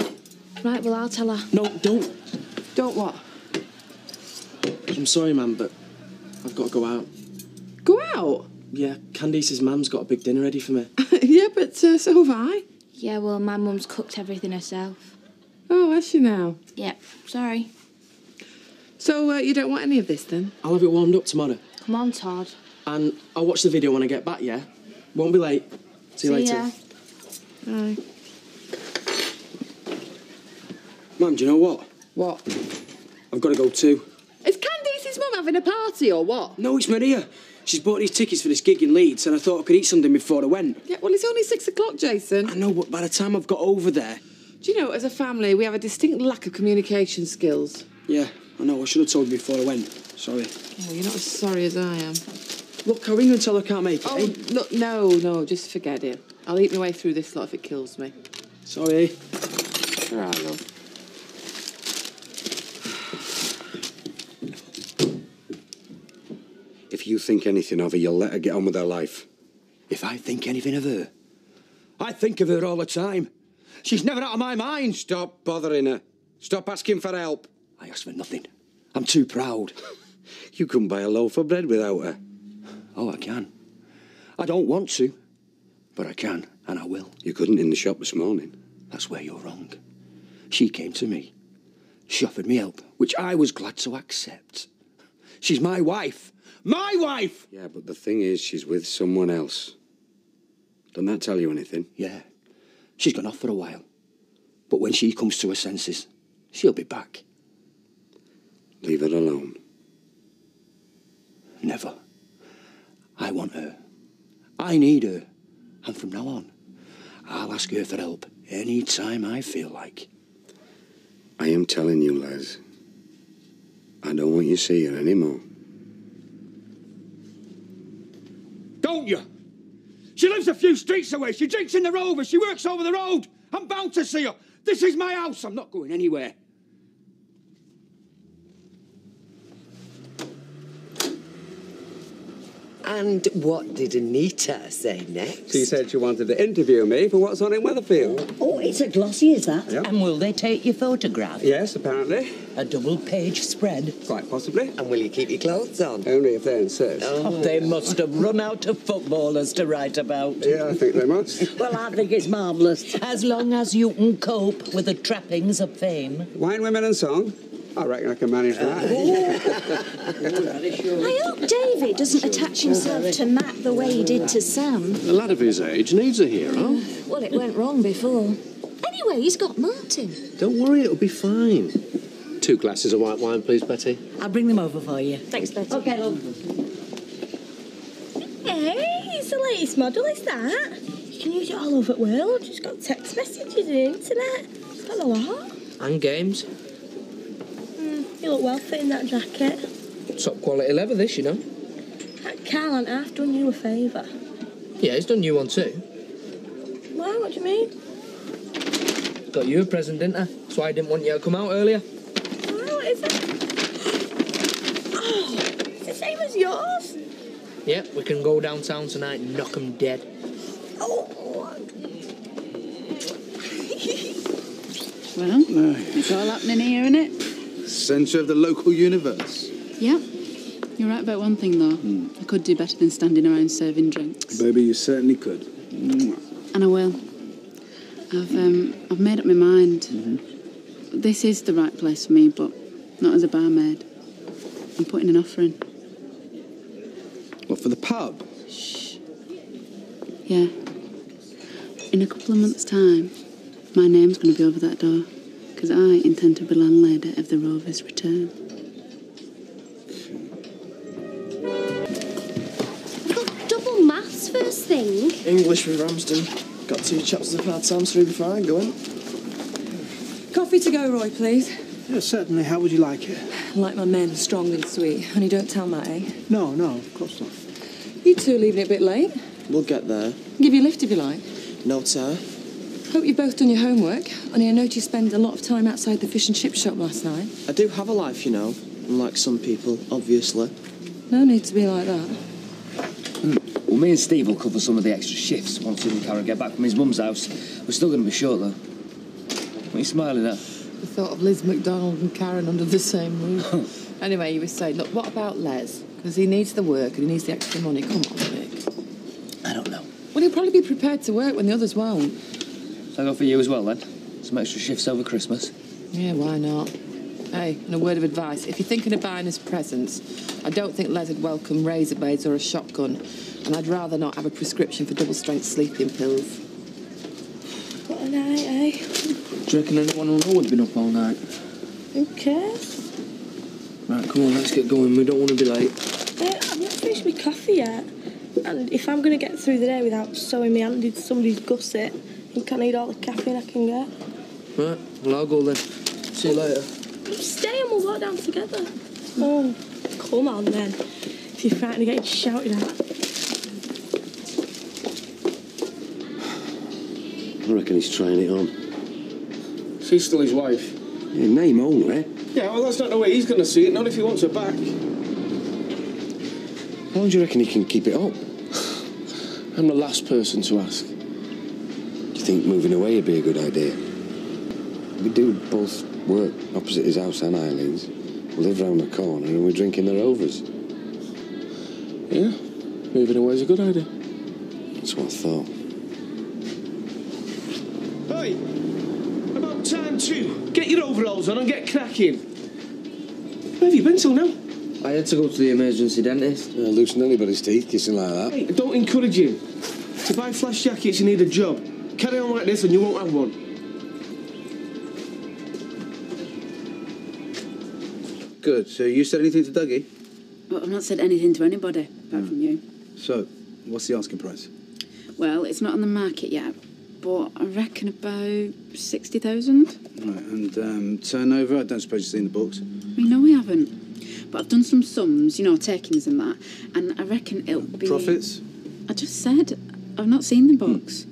Right, well, I'll tell her. No, don't. Don't what? I'm sorry, Mum, but I've got to go out. Go out? Yeah, Candice's mum's got a big dinner ready for me. Yeah, but so have I. Yeah, well, my mum's cooked everything herself. Oh, has she now? Yep, sorry. So you don't want any of this, then? I'll have it warmed up tomorrow. Come on, Todd. And I'll watch the video when I get back, yeah? Won't be late. See you later. Ya. Bye. Mum, do you know what? What? I've got to go too. Is Candice's mum having a party or what? No, it's Maria. She's bought these tickets for this gig in Leeds, and I thought I could eat something before I went. Yeah, well, it's only 6 o'clock, Jason. I know, but by the time I've got over there... Do you know, as a family, we have a distinct lack of communication skills. Yeah, I know. I should have told you before I went. Sorry. Oh, you're not as sorry as I am. Look, I'll ring her and tell her I can't make it, Oh, eh? look, no, just forget it. I'll eat my way through this lot if it kills me. Sorry. All right, love. If you think anything of her, you'll let her get on with her life. If I think anything of her, I think of her all the time. She's never out of my mind. Stop bothering her. Stop asking for help. I ask for nothing. I'm too proud. You couldn't buy a loaf of bread without her. Oh, I can. I don't want to, but I can, and I will. You couldn't in the shop this morning. That's where you're wrong. She came to me. She offered me help, which I was glad to accept. She's my wife. My wife! Yeah, but the thing is, she's with someone else. Doesn't that tell you anything? Yeah. She's gone off for a while. But when she comes to her senses, she'll be back. Leave her alone. Never. I want her. I need her. And from now on, I'll ask her for help any time I feel like. I am telling you, Les. I don't want you to see her anymore. Don't you? She lives a few streets away. She drinks in the Rover. She works over the road. I'm bound to see her. This is my house. I'm not going anywhere. And what did Anita say next? She said she wanted to interview me for what's on in Weatherfield. Oh, it's a glossy, is that? Yeah. And will they take your photograph? Yes, apparently. A double-page spread? Quite possibly. And will you keep your clothes on? Only if they insist. Oh, they must have run out of footballers to write about. Yeah, I think they must. Well, I think it's marvellous. As long as you can cope with the trappings of fame. Wine, women and song? I reckon I can manage that. I hope David doesn't attach himself to Matt the way he did to Sam. A lad of his age needs a hero. Well, it went wrong before. Anyway, he's got Martin. Don't worry, it'll be fine. 2 glasses of white wine, please, Betty. I'll bring them over for you. Thanks, Betty. OK, love. Hey, it's the latest model, is that? You can use it all over the world. It's got text messages and internet. It's got a lot. And games. You look well fit in that jacket. Top quality leather, this, you know. That Carl and I've done you a favour. Yeah, he's done you one too. Why? What do you mean? Got you a present, didn't I? That's why I didn't want you to come out earlier. Oh, what is it? Oh, it's the same as yours. Yep, we can go downtown tonight and knock 'em dead. Oh. Well, it's all happening here, isn't it? Centre of the local universe. Yeah. You're right about one thing, though. I could do better than standing around serving drinks. Baby, you certainly could. And I will. I've made up my mind. This is the right place for me, but not as a barmaid. I'm putting an offer in. What, for the pub? Yeah. In a couple of months' time, my name's going to be over that door, because I intend to be landlady of the Rover's return. I've got double maths first thing. English with Ramsden. Got 2 chapters of hard times through before I go in. Coffee to go, Roy, please. Yeah, certainly. How would you like it? I like my men strong and sweet. Only don't tell Matt, eh? No, of course not. You two are leaving it a bit late. We'll get there. Give you a lift if you like. No, sir. Hope you've both done your homework. Only I noticed you spent a lot of time outside the fish and chip shop last night. I do have a life, you know. Unlike some people, obviously. No need to be like that. Well, me and Steve will cover some of the extra shifts once he and Karen get back from his mum's house. We're still going to be short, though. What are you smiling at? The thought of Liz McDonald and Karen under the same roof. Anyway, you were saying, look, what about Les? Because he needs the work and he needs the extra money. Come on, Nick. I don't know. Well, he'll probably be prepared to work when the others won't. So I go for you as well, then? Some extra shifts over Christmas? Yeah, why not? Hey, and a word of advice. If you're thinking of buying us presents, I don't think Les would welcome razor blades or a shotgun. And I'd rather not have a prescription for double-strength sleeping pills. What a night, eh? Do you reckon anyone will know we've been up all night? Who cares? Right, come on, let's get going. We don't want to be late. I've not finished my coffee yet. And if I'm going to get through the day without sewing my hand into somebody's gusset, I think I need all the caffeine I can get. Right, well, I'll go then. See you later. Stay and we'll walk down together. Oh, come on then. If you're frightened of getting shouted at. I reckon he's trying it on. She's still his wife. Yeah, name only. Yeah, well, that's not the way he's going to see it, not if he wants her back. How long do you reckon he can keep it up? I'm the last person to ask. Do you think moving away would be a good idea? We do both work opposite his house and Eileen's. We live round the corner and we're drinking the Rovers. Yeah, moving away is a good idea. That's what I thought. Hey, about time too. Get your overalls on and get cracking. Where have you been till now? I had to go to the emergency dentist. Loosen anybody's teeth kissing like that. Hey, don't encourage him. To buy flash jackets, you need a job. Carry on like this and you won't have one. Good. So you said anything to Dougie? Well, I've not said anything to anybody, apart from you. So, what's the asking price? Well, it's not on the market yet, but I reckon about 60,000. Right, and turnover? I don't suppose you've seen the books. No, I haven't. But I've done some sums, you know, takings and that, and I reckon it'll be... Profits? I just said, I've not seen the books.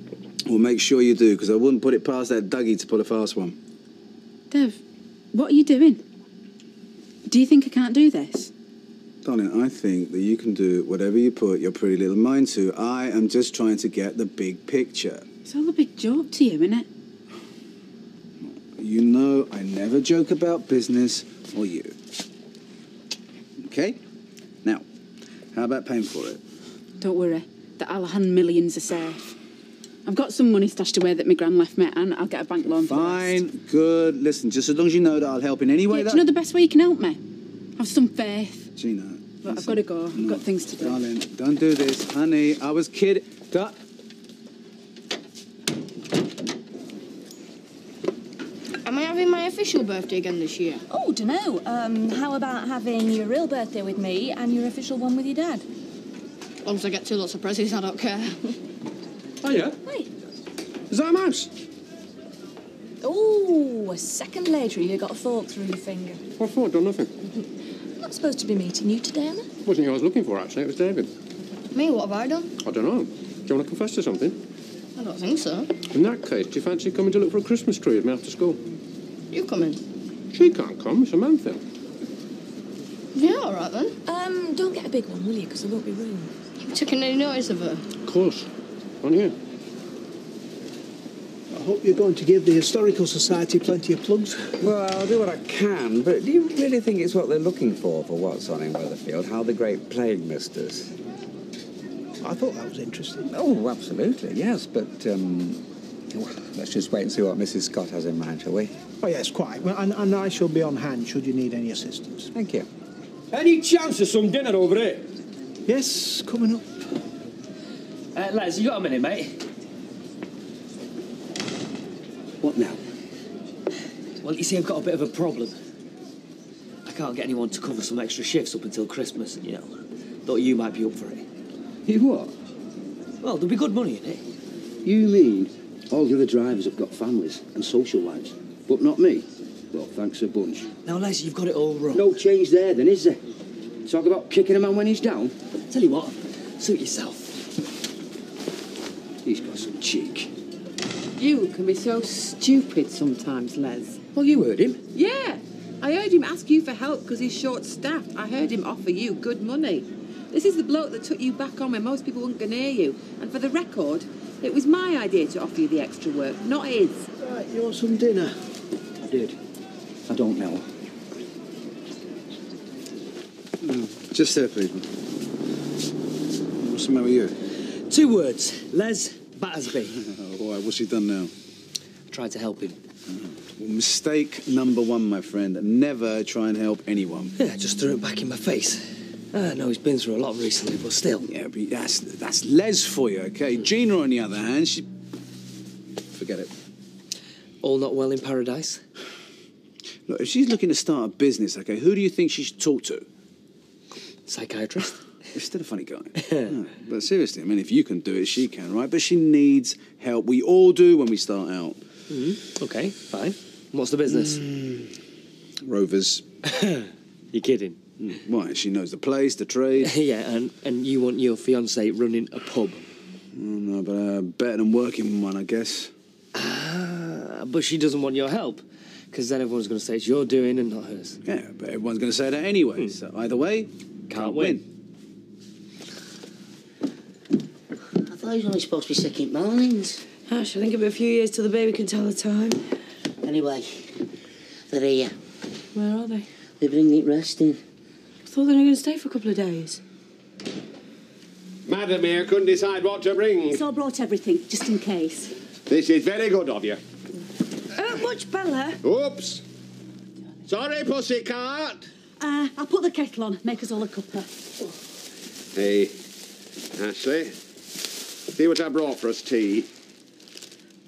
Well, make sure you do, because I wouldn't put it past that Dougie to pull a fast one. Dev, what are you doing? Do you think I can't do this? Darling, I think that you can do whatever you put your pretty little mind to. I am just trying to get the big picture. It's all a big joke to you, innit? You know I never joke about business or you. Okay? Now, how about paying for it? Don't worry, the Alahan millions are safe. I've got some money stashed away that my gran left me, and I'll get a bank loan for the rest. Fine, good. Listen, just as long as you know that I'll help in any way Do that... you know the best way you can help me? Have some faith. Gina... But I've got to go. I've got things to do. Darling, don't do this. Honey, I was kidding. Am I having my official birthday again this year? Oh, dunno. How about having your real birthday with me and your official one with your dad? As long as I get 2 lots of presents, I don't care. Oh, yeah? Hey. Is that a mouse? Oh, a second later you got a fork through your finger. What for? Done nothing. I'm not supposed to be meeting you today, am I? Wasn't you I was looking for, actually. It was David. Me, what have I done? I don't know. Do you want to confess to something? I don't think so. In that case, do you fancy coming to look for a Christmas tree with me after school? You coming? She can't come. It's a man thing. Yeah, all right then. Don't get a big one, will you? Because there won't be room. You taking any notice of her? Of course. On you. I hope you're going to give the Historical Society plenty of plugs. Well, I'll do what I can, but do you really think it's what they're looking for what's on in Weatherfield? How the Great Plague misters? I thought that was interesting. Oh, absolutely, yes, but, well, let's just wait and see what Mrs. Scott has in mind, shall we? Oh, yes, quite. Well, and I shall be on hand should you need any assistance. Thank you. Any chance of some dinner over here? Yes, coming up. Les, you got a minute, mate? What now? Well, you see, I've got a bit of a problem. I can't get anyone to cover some extra shifts up until Christmas, and, you know, thought you might be up for it. You what? Well, there'll be good money in it. You mean all the other drivers have got families and social lives, but not me? Well, thanks a bunch. Now, Les, you've got it all wrong. No change there, then, is there? Talk about kicking a man when he's down. Tell you what, suit yourself. He's got some cheek. You can be so stupid sometimes, Les. Well, you heard him. Yeah, I heard him ask you for help because he's short-staffed. I heard him offer you good money. This is the bloke that took you back on when most people wouldn't go near you. And for the record, it was my idea to offer you the extra work, not his. Right, you want some dinner? I did. I don't know. Just there, please. What's the matter with you? 2 words. Les Battersby. All right, what's he done now? Tried to help him. Well, mistake number 1, my friend. Never try and help anyone. Yeah, just threw it back in my face. I know he's been through a lot recently, but still. Yeah, but that's Les for you, okay? Gina, on the other hand, she... Forget it. All not well in paradise? Look, if she's looking to start a business, okay, who do you think she should talk to? Psychiatrist? You're still a funny guy. No, but seriously, I mean, if you can do it, she can, right? But she needs help. We all do when we start out. Okay, fine. What's the business? Rovers. You're kidding? Why? She knows the place, the trade. Yeah, and you want your fiancée running a pub? No, but better than working one, I guess. But she doesn't want your help, because then everyone's going to say it's your doing and not hers. Yeah, but everyone's going to say that anyway. So either way, can't win. I thought he was only supposed to be sick in mornings. Ash, I think it'll be a few years till the baby can tell the time. Anyway, they're here. Where are they? They bring it resting. I thought they were going to stay for a couple of days. Madam here couldn't decide what to bring. So I brought everything, just in case. This is very good of you. Watch Bella. Oops. Sorry, pussycat. I'll put the kettle on, make us all a cuppa. Hey, Ashley. See what I brought for us tea.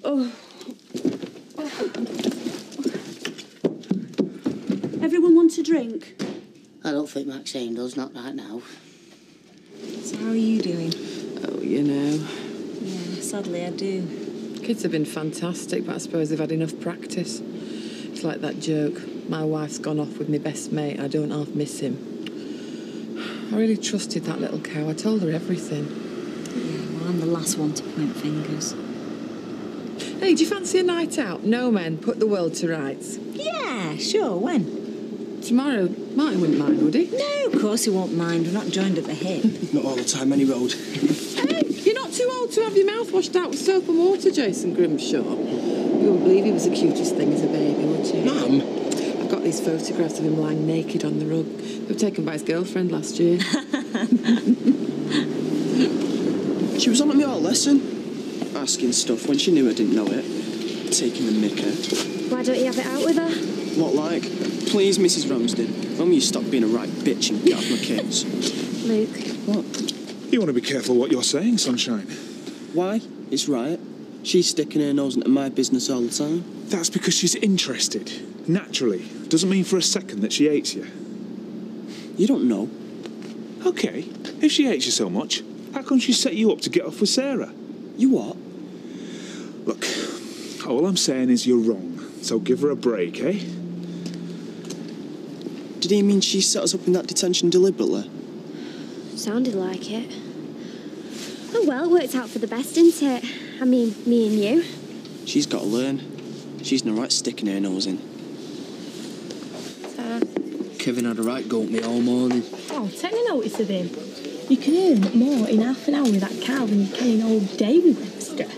Oh. Everyone want a drink? I don't think Maxine does, not right now. So how are you doing? Oh, you know. Yeah, sadly I do. Kids have been fantastic, but I suppose they've had enough practice. It's like that joke. My wife's gone off with my best mate. I don't half miss him. I really trusted that little cow. I told her everything. Yeah, well, I'm the last one to point fingers. Hey, do you fancy a night out? No men, put the world to rights. Yeah, sure, when? Tomorrow. Martin wouldn't mind, would he? No, of course he won't mind. We're not joined at the hip. Not all the time, any road. Hey, you're not too old to have your mouth washed out with soap and water, Jason Grimshaw. You wouldn't believe he was the cutest thing as a baby, would you? Mum? I've got these photographs of him lying naked on the rug. They were taken by his girlfriend last year. She was on at me all lesson. Asking stuff when she knew I didn't know it. Taking the micker. Why don't you have it out with her? What like? Please, Mrs. Ramsden. When will you stop being a right bitch and get off my kids? Luke. What? You want to be careful what you're saying, Sunshine. Why? It's right. She's sticking her nose into my business all the time. That's because she's interested. Naturally. Doesn't mean for a second that she hates you. You don't know. Okay. If she hates you so much, how come she set you up to get off with Sarah? You what? Look, all I'm saying is you're wrong. So give her a break, eh? Did he mean she set us up in that detention deliberately? Sounded like it. Oh well, worked out for the best, didn't it? I mean, me and you. She's got to learn. She's no right sticking her nose in. Kevin had a right go at me all morning. Oh, take no notice of him. You can earn more in half an hour with that cow than you can in all day with Webster.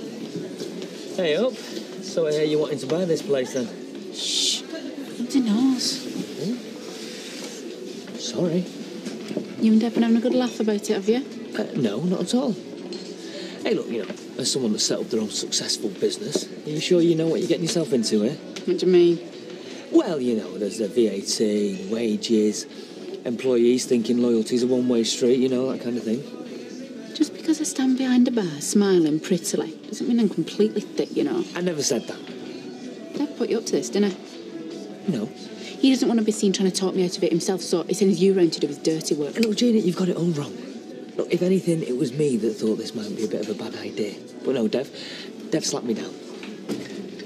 Hey up. So I hear you wanting to buy this place then? Shh. Nobody knows. Sorry. You and Deb been having a good laugh about it, have you? No, not at all. Hey, look, you know, as someone that's set up their own successful business, are you sure you know what you're getting yourself into, eh? What do you mean? Well, you know, there's the VAT, wages, employees thinking loyalty's a one-way street, you know, that kind of thing. Just because I stand behind a bar smiling prettily doesn't mean I'm completely thick, you know. I never said that. Dad put you up to this, didn't he? No. He doesn't want to be seen trying to talk me out of it himself, so he sends you round to do his dirty work. Look, Janet, you've got it all wrong. Look, if anything, it was me that thought this might be a bit of a bad idea. But no, Dev slapped me down.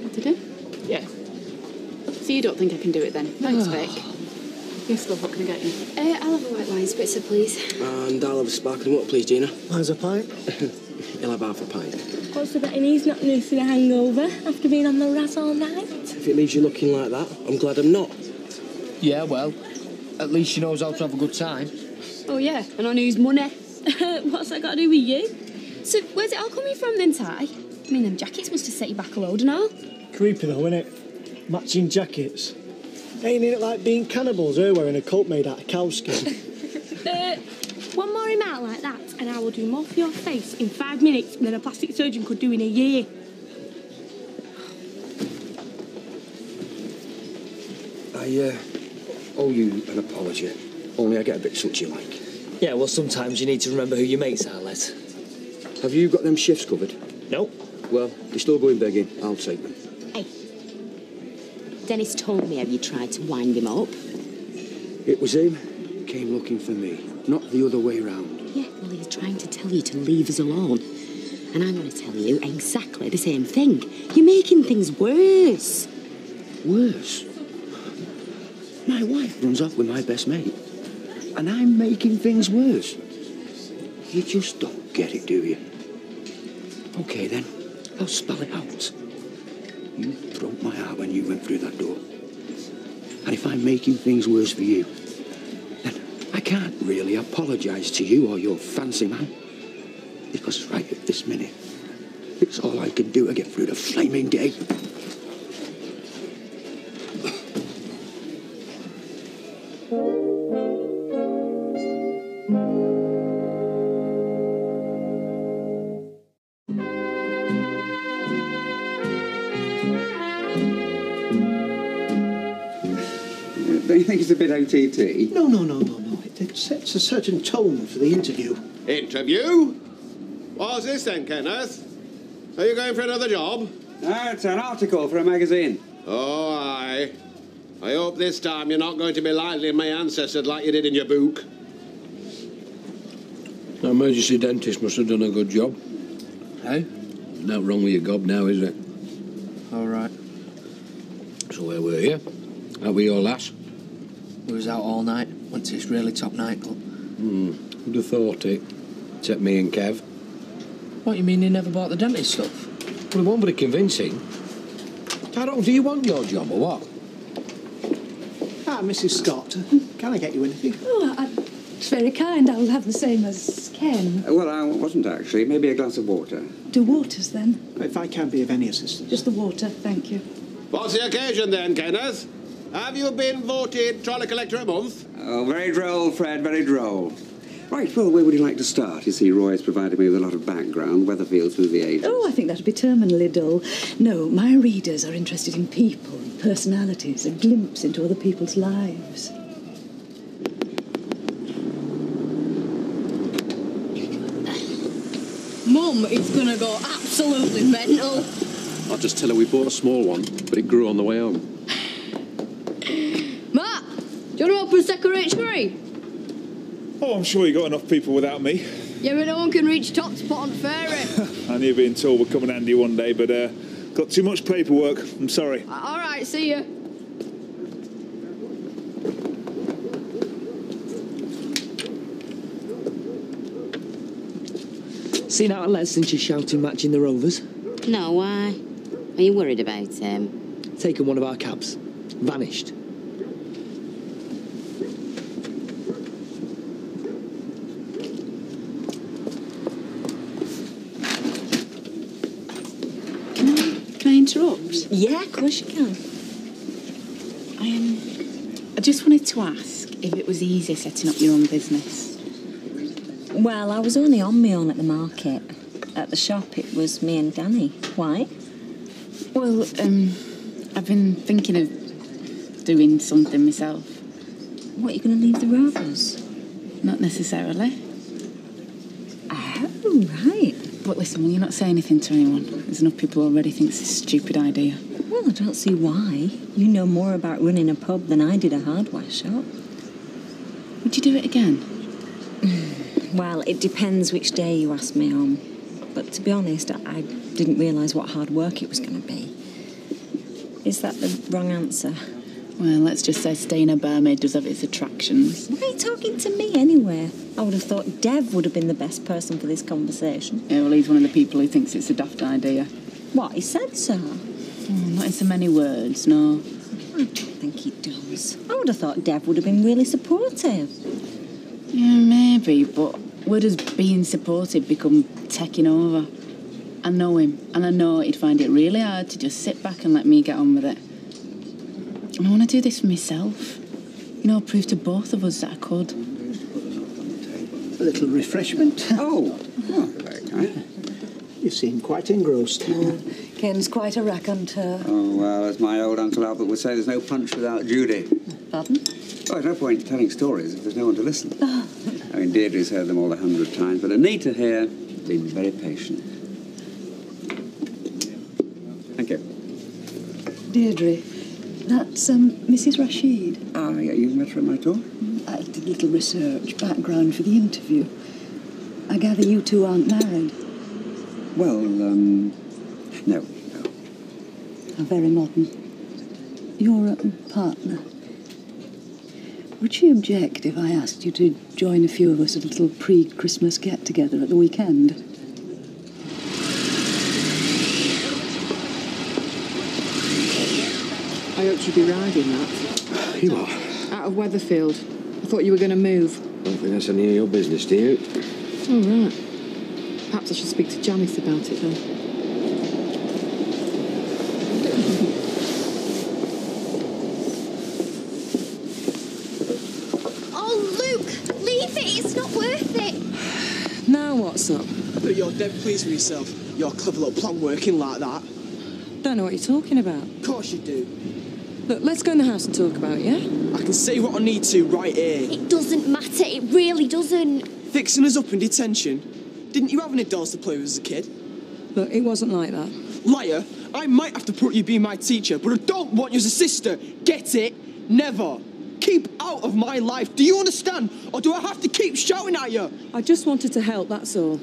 What did he? Yeah. So you don't think I can do it then? Thanks, Vic. Yes, love, what can I get you? I'll have a white wine spritzer, please. And I'll have a sparkling water, please, Gina. Mine's a pint. He'll have half a pint. What's the betting he's not nursing a hangover after being on the razz all night? If it leaves you looking like that, I'm glad I'm not. Yeah, well, at least she knows how to have a good time. Oh, yeah, and on whose money? What's that got to do with you? So, where's it all coming from then, Ty? I mean, them jackets must have set you back a load and all. Creepy though, innit? Matching jackets. Ain't it like being cannibals, her wearing a coat made out of cow skin? One more remark like that, and I will do more for your face in 5 minutes than a plastic surgeon could do in a year. I owe you an apology. Only I get a bit touchy like. Yeah, well, sometimes you need to remember who your mates are, Les. Have you got them shifts covered? No. Well, you're still going begging. I'll take them. Hey, Dennis told me how you tried to wind him up. It was him came looking for me, not the other way round. Yeah, well, he was trying to tell you to leave us alone. And I'm going to tell you exactly the same thing. You're making things worse. Worse? My wife runs off with my best mate. And I'm making things worse. You just don't get it, do you? Okay, then. I'll spell it out. You broke my heart when you went through that door. And if I'm making things worse for you, then I can't really apologise to you or your fancy man. Because right at this minute, it's all I can do to get through the flaming day. Don't you think it's a bit OTT? No. It sets a certain tone for the interview. Interview? What's this then, Kenneth? Are you going for another job? No, it's an article for a magazine. Oh, aye. I hope this time you're not going to be liling my ancestors like you did in your book. The emergency dentist must have done a good job. Hey? Nothing wrong with your gob now, is there? All right. So where were you? How were your lass? We was out all night. Went to this really top nightclub. Who'd have thought it? Except me and Kev. What, you mean you never bought the dentist stuff? Well, it won't be convincing. Carol, do you want your job or what? Ah, Mrs. Scott, can I get you anything? Oh, it's very kind. I'll have the same as Ken. Well, I wasn't actually. Maybe a glass of water. Do waters, then. If I can be of any assistance. Just the water, thank you. What's the occasion then, Kenneth? Have you been voted trolley collector a month? Oh, very droll, Fred, very droll. Right, well, where would you like to start? You see, Roy has provided me with a lot of background, Weatherfield through the ages. Oh, I think that'd be terminally dull. No, my readers are interested in people, personalities, a glimpse into other people's lives. Mum is going to go absolutely mental. I'll just tell her we bought a small one, but it grew on the way home. Matt, do you want to open a second tree? Oh, I'm sure you got enough people without me. Yeah, but no one can reach top spot on ferry. I knew being tall would come in handy one day, but got too much paperwork. I'm sorry. All right, see ya. Seen out a lad since you're shouting matching the Rovers? No, why? Are you worried about him? Taken one of our cabs. Vanished. Can I interrupt? Yeah, of course you can. I just wanted to ask if it was easier setting up your own business. Well, I was only on my own at the market. At the shop, it was me and Danny. Why? Well, I've been thinking of doing something myself. What, are you going to leave the Rovers? Not necessarily. Oh, right. But listen, will you not say anything to anyone? There's enough people already think it's a stupid idea. Well, I don't see why. You know more about running a pub than I did a hardware shop. Would you do it again? Well, it depends which day you ask me on. But to be honest, I didn't realise what hard work it was going to be. Is that the wrong answer? Well, let's just say staying a barmaid does have its attractions. Why are you talking to me anyway? I would have thought Dev would have been the best person for this conversation. Yeah, well, he's one of the people who thinks it's a daft idea. What, he said so? Not in so many words, no. I don't think he does. I would have thought Dev would have been really supportive. Yeah, maybe, but where does being supportive become taking over? I know him, and I know he'd find it really hard to just sit back and let me get on with it. And I want to do this for myself. You know, prove to both of us that I could. A little refreshment. Oh, very kind. You seem quite engrossed. Ken's quite a raconteur. Oh, well, as my old Uncle Albert would say, there's no punch without Judy. Pardon? Oh, there's no point telling stories if there's no one to listen. I mean, Deirdre's heard them all 100 times, but Anita here has been very patient. Thank you. Deirdre, that's Mrs. Rashid. Oh, yeah, you met her at my door? I did a little research, background for the interview. I gather you two aren't married. Well, no. How very modern. You're a partner. Would she object if I asked you to join a few of us at a little pre-Christmas get-together at the weekend? I hoped you'd be riding that. You are? Out of Weatherfield. I thought you were going to move. I don't think that's any of your business, do you? Oh, right. Perhaps I should speak to Janice about it then. Oh, Luke, leave it. It's not worth it. Now what's up? You're dead pleased with yourself. Your clever little plan working like that. Don't know what you're talking about. Of course you do. Look, let's go in the house and talk about it, yeah? I can say what I need to right here. It doesn't matter. It really doesn't. Fixing us up in detention. Didn't you have any dolls to play with as a kid? Look, it wasn't like that. Liar, I might have to put you being my teacher, but I don't want you as a sister. Get it? Never. Keep out of my life. Do you understand? Or do I have to keep shouting at you? I just wanted to help, that's all.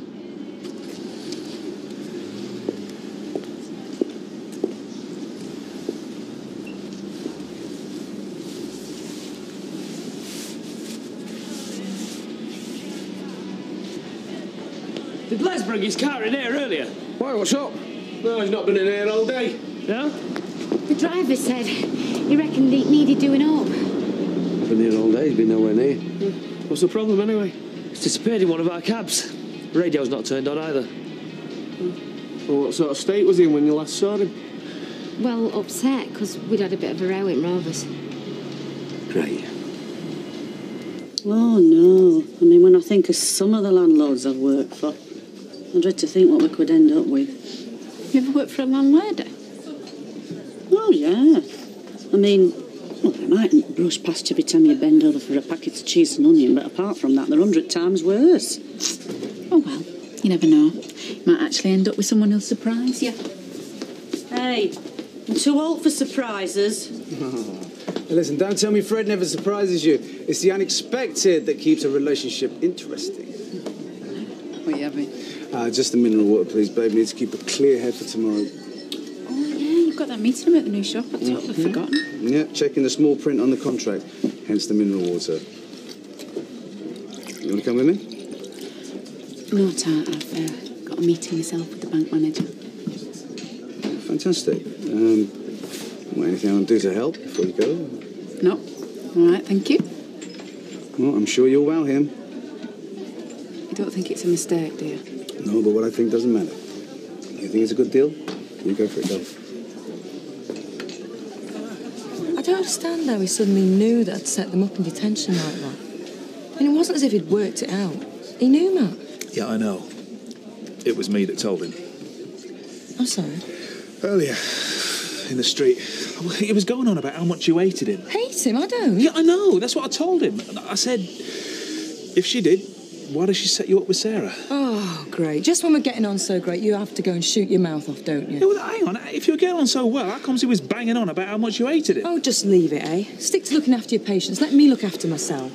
Did Les bring his car in here earlier? Why, what's up? No, he's not been in here all day. No? The driver said he reckoned it needed doing up. Been here all day, he's been nowhere near. What's the problem anyway? He's disappeared in one of our cabs. The radio's not turned on either. Well, what sort of state was he in when you last saw him? Well, upset, because we'd had a bit of a row in Rovers. Great. Oh, no. I mean, when I think of some of the landlords I've worked for, I dread to think what we could end up with. You ever worked for a landlady? Oh, yeah. I mean, well, they mightn't brush past you every time you bend over for a packet of cheese and onion, but apart from that, they're 100 times worse. Oh, well, you never know. You might actually end up with someone who'll surprise you. Hey, I'm too old for surprises. Hey, listen, don't tell me Fred never surprises you. It's the unexpected that keeps a relationship interesting. What are you having? Just a mineral water, please, babe. Need to keep a clear head for tomorrow. Oh, yeah, you've got that meeting at the new shop. I'd totally forgotten. Yeah, checking the small print on the contract, hence the mineral water. You want to come with me? No, Tart, I've got a meeting myself with the bank manager. Fantastic. Well, anything I can do to help before you go? No. All right, thank you. Well, I'm sure you'll wow him. You don't think it's a mistake, do you? No, but what I think doesn't matter. You think it's a good deal? You go for it, go. I don't understand how he suddenly knew that I'd set them up in detention like that. I mean, it wasn't as if he'd worked it out. He knew, Matt. Yeah, I know. It was me that told him. I'm sorry. Earlier, in the street, he was going on about how much you hated him. Hate him? I don't. Yeah, I know. That's what I told him. I said, if she did, why does she set you up with Sarah? Oh, great. Just when we're getting on so great, you have to go and shoot your mouth off, don't you? Yeah, well, hang on. If you were getting on so well, how comes he was banging on about how much you hated him? Oh, just leave it, eh? Stick to looking after your patients. Let me look after myself.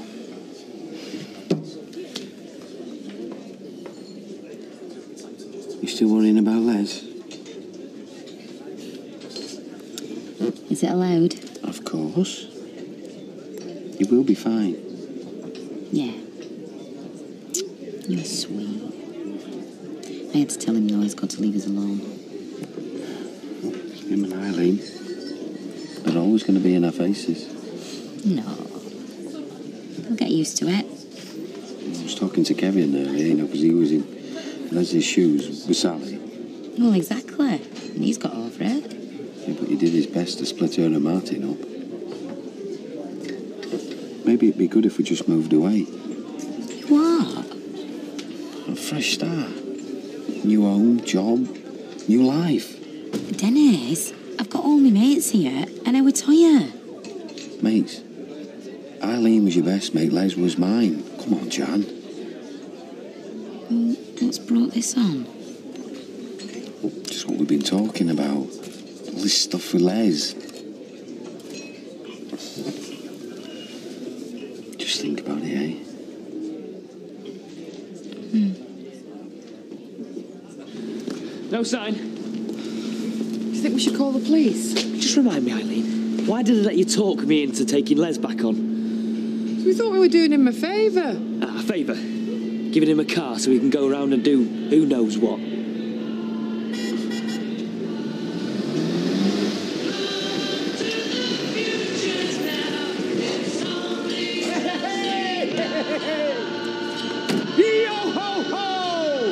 You still worrying about Les? Is it allowed? Of course. You will be fine. Yeah. You're sweet. I had to tell him, though, he's got to leave us alone. Him and Eileen are always going to be in our faces. No. I'll get used to it. I was talking to Kevin earlier, you know, because he was in Leslie's shoes with Sally. Well, exactly. And he's got over it. Yeah, but he did his best to split her and Martin up. Maybe it'd be good if we just moved away. What? A fresh start. New home, job, new life. Dennis, I've got all my mates here, and I would tell you. Mates, Eileen was your best mate, Les was mine. Come on, Jan. Well, what's brought this on? Just what we've been talking about. All this stuff with Les. Just think about it, eh? No sign. Do you think we should call the police? Just remind me, Eileen, why did they let you talk me into taking Les back on? We thought we were doing him a favour. A favour? Giving him a car so he can go around and do who knows what.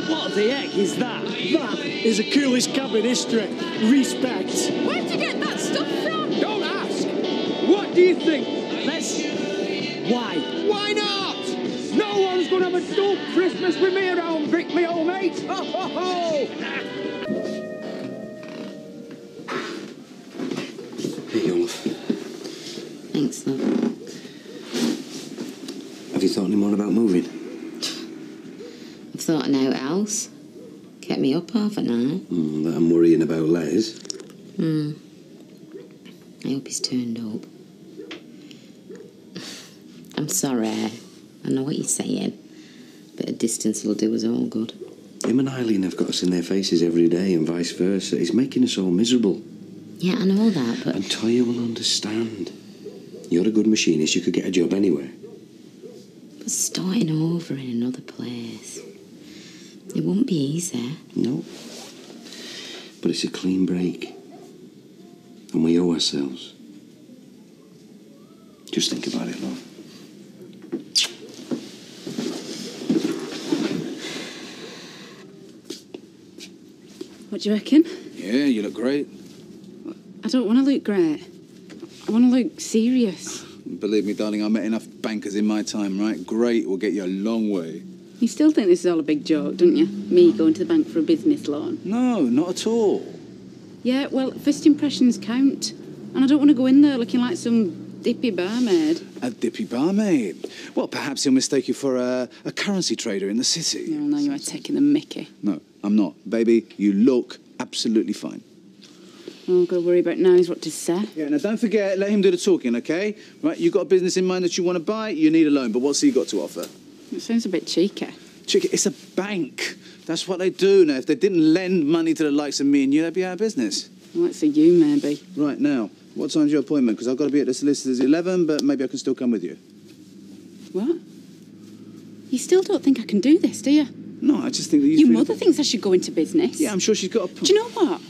What the heck is that? That is the coolest cab in history. Respect. Where'd you get that stuff from? Don't ask! What do you think? Let's... Why? Why not? No one's gonna have a dull Christmas with me around, Vic, me old mate. Ho, ho, ho! Here you go, love. Thanks, love. Have you thought any more about moving? I've thought of no else. Kept me up half a night. That I'm worrying about Les. I hope he's turned up. I'm sorry. I know what you're saying. Bit of distance will do us all good. Him and Eileen have got us in their faces every day and vice versa. He's making us all miserable. Yeah, I know that, but... And Toya will understand. You're a good machinist. You could get a job anywhere. But starting over in another place... It won't be easy. No. But it's a clean break. And we owe ourselves. Just think about it, love. What do you reckon? Yeah, you look great. I don't want to look great. I want to look serious. Believe me, darling, I met enough bankers in my time, right? Great will get you a long way. You still think this is all a big joke, don't you? Me going to the bank for a business loan? No, not at all. Yeah, well, first impressions count. And I don't want to go in there looking like some dippy barmaid. A dippy barmaid? Well, perhaps he'll mistake you for a currency trader in the city. Oh, no, you are taking the mickey. No, I'm not. Baby, you look absolutely fine. All I've got to worry about now is what to say. Yeah, now don't forget, let him do the talking, OK? Right, you got a business in mind that you want to buy, you need a loan, but what's he got to offer? It sounds a bit cheeky. Cheeky, it's a bank. That's what they do now. If they didn't lend money to the likes of me and you, they'd be out of business. Well, that's for you, maybe. Right, now, what time's your appointment? Because I've got to be at the solicitor's 11, but maybe I can still come with you. What? You still don't think I can do this, do you? No, I just think that Your mother thinks I should go into business. Yeah, I'm sure she's got a... Do you know what?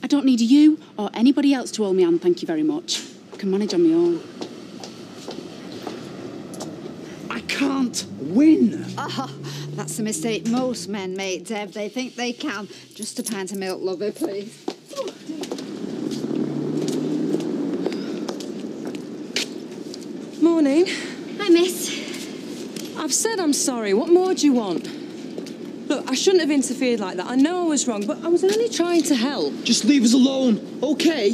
I don't need you or anybody else to hold me on, thank you very much. I can manage on my own. I can't win. Oh, that's a mistake most men make, Deb. They think they can. Just a pint of milk, lovey, please. Morning. Hi, miss. I've said I'm sorry. What more do you want? Look, I shouldn't have interfered like that. I know I was wrong, but I was only trying to help. Just leave us alone, okay?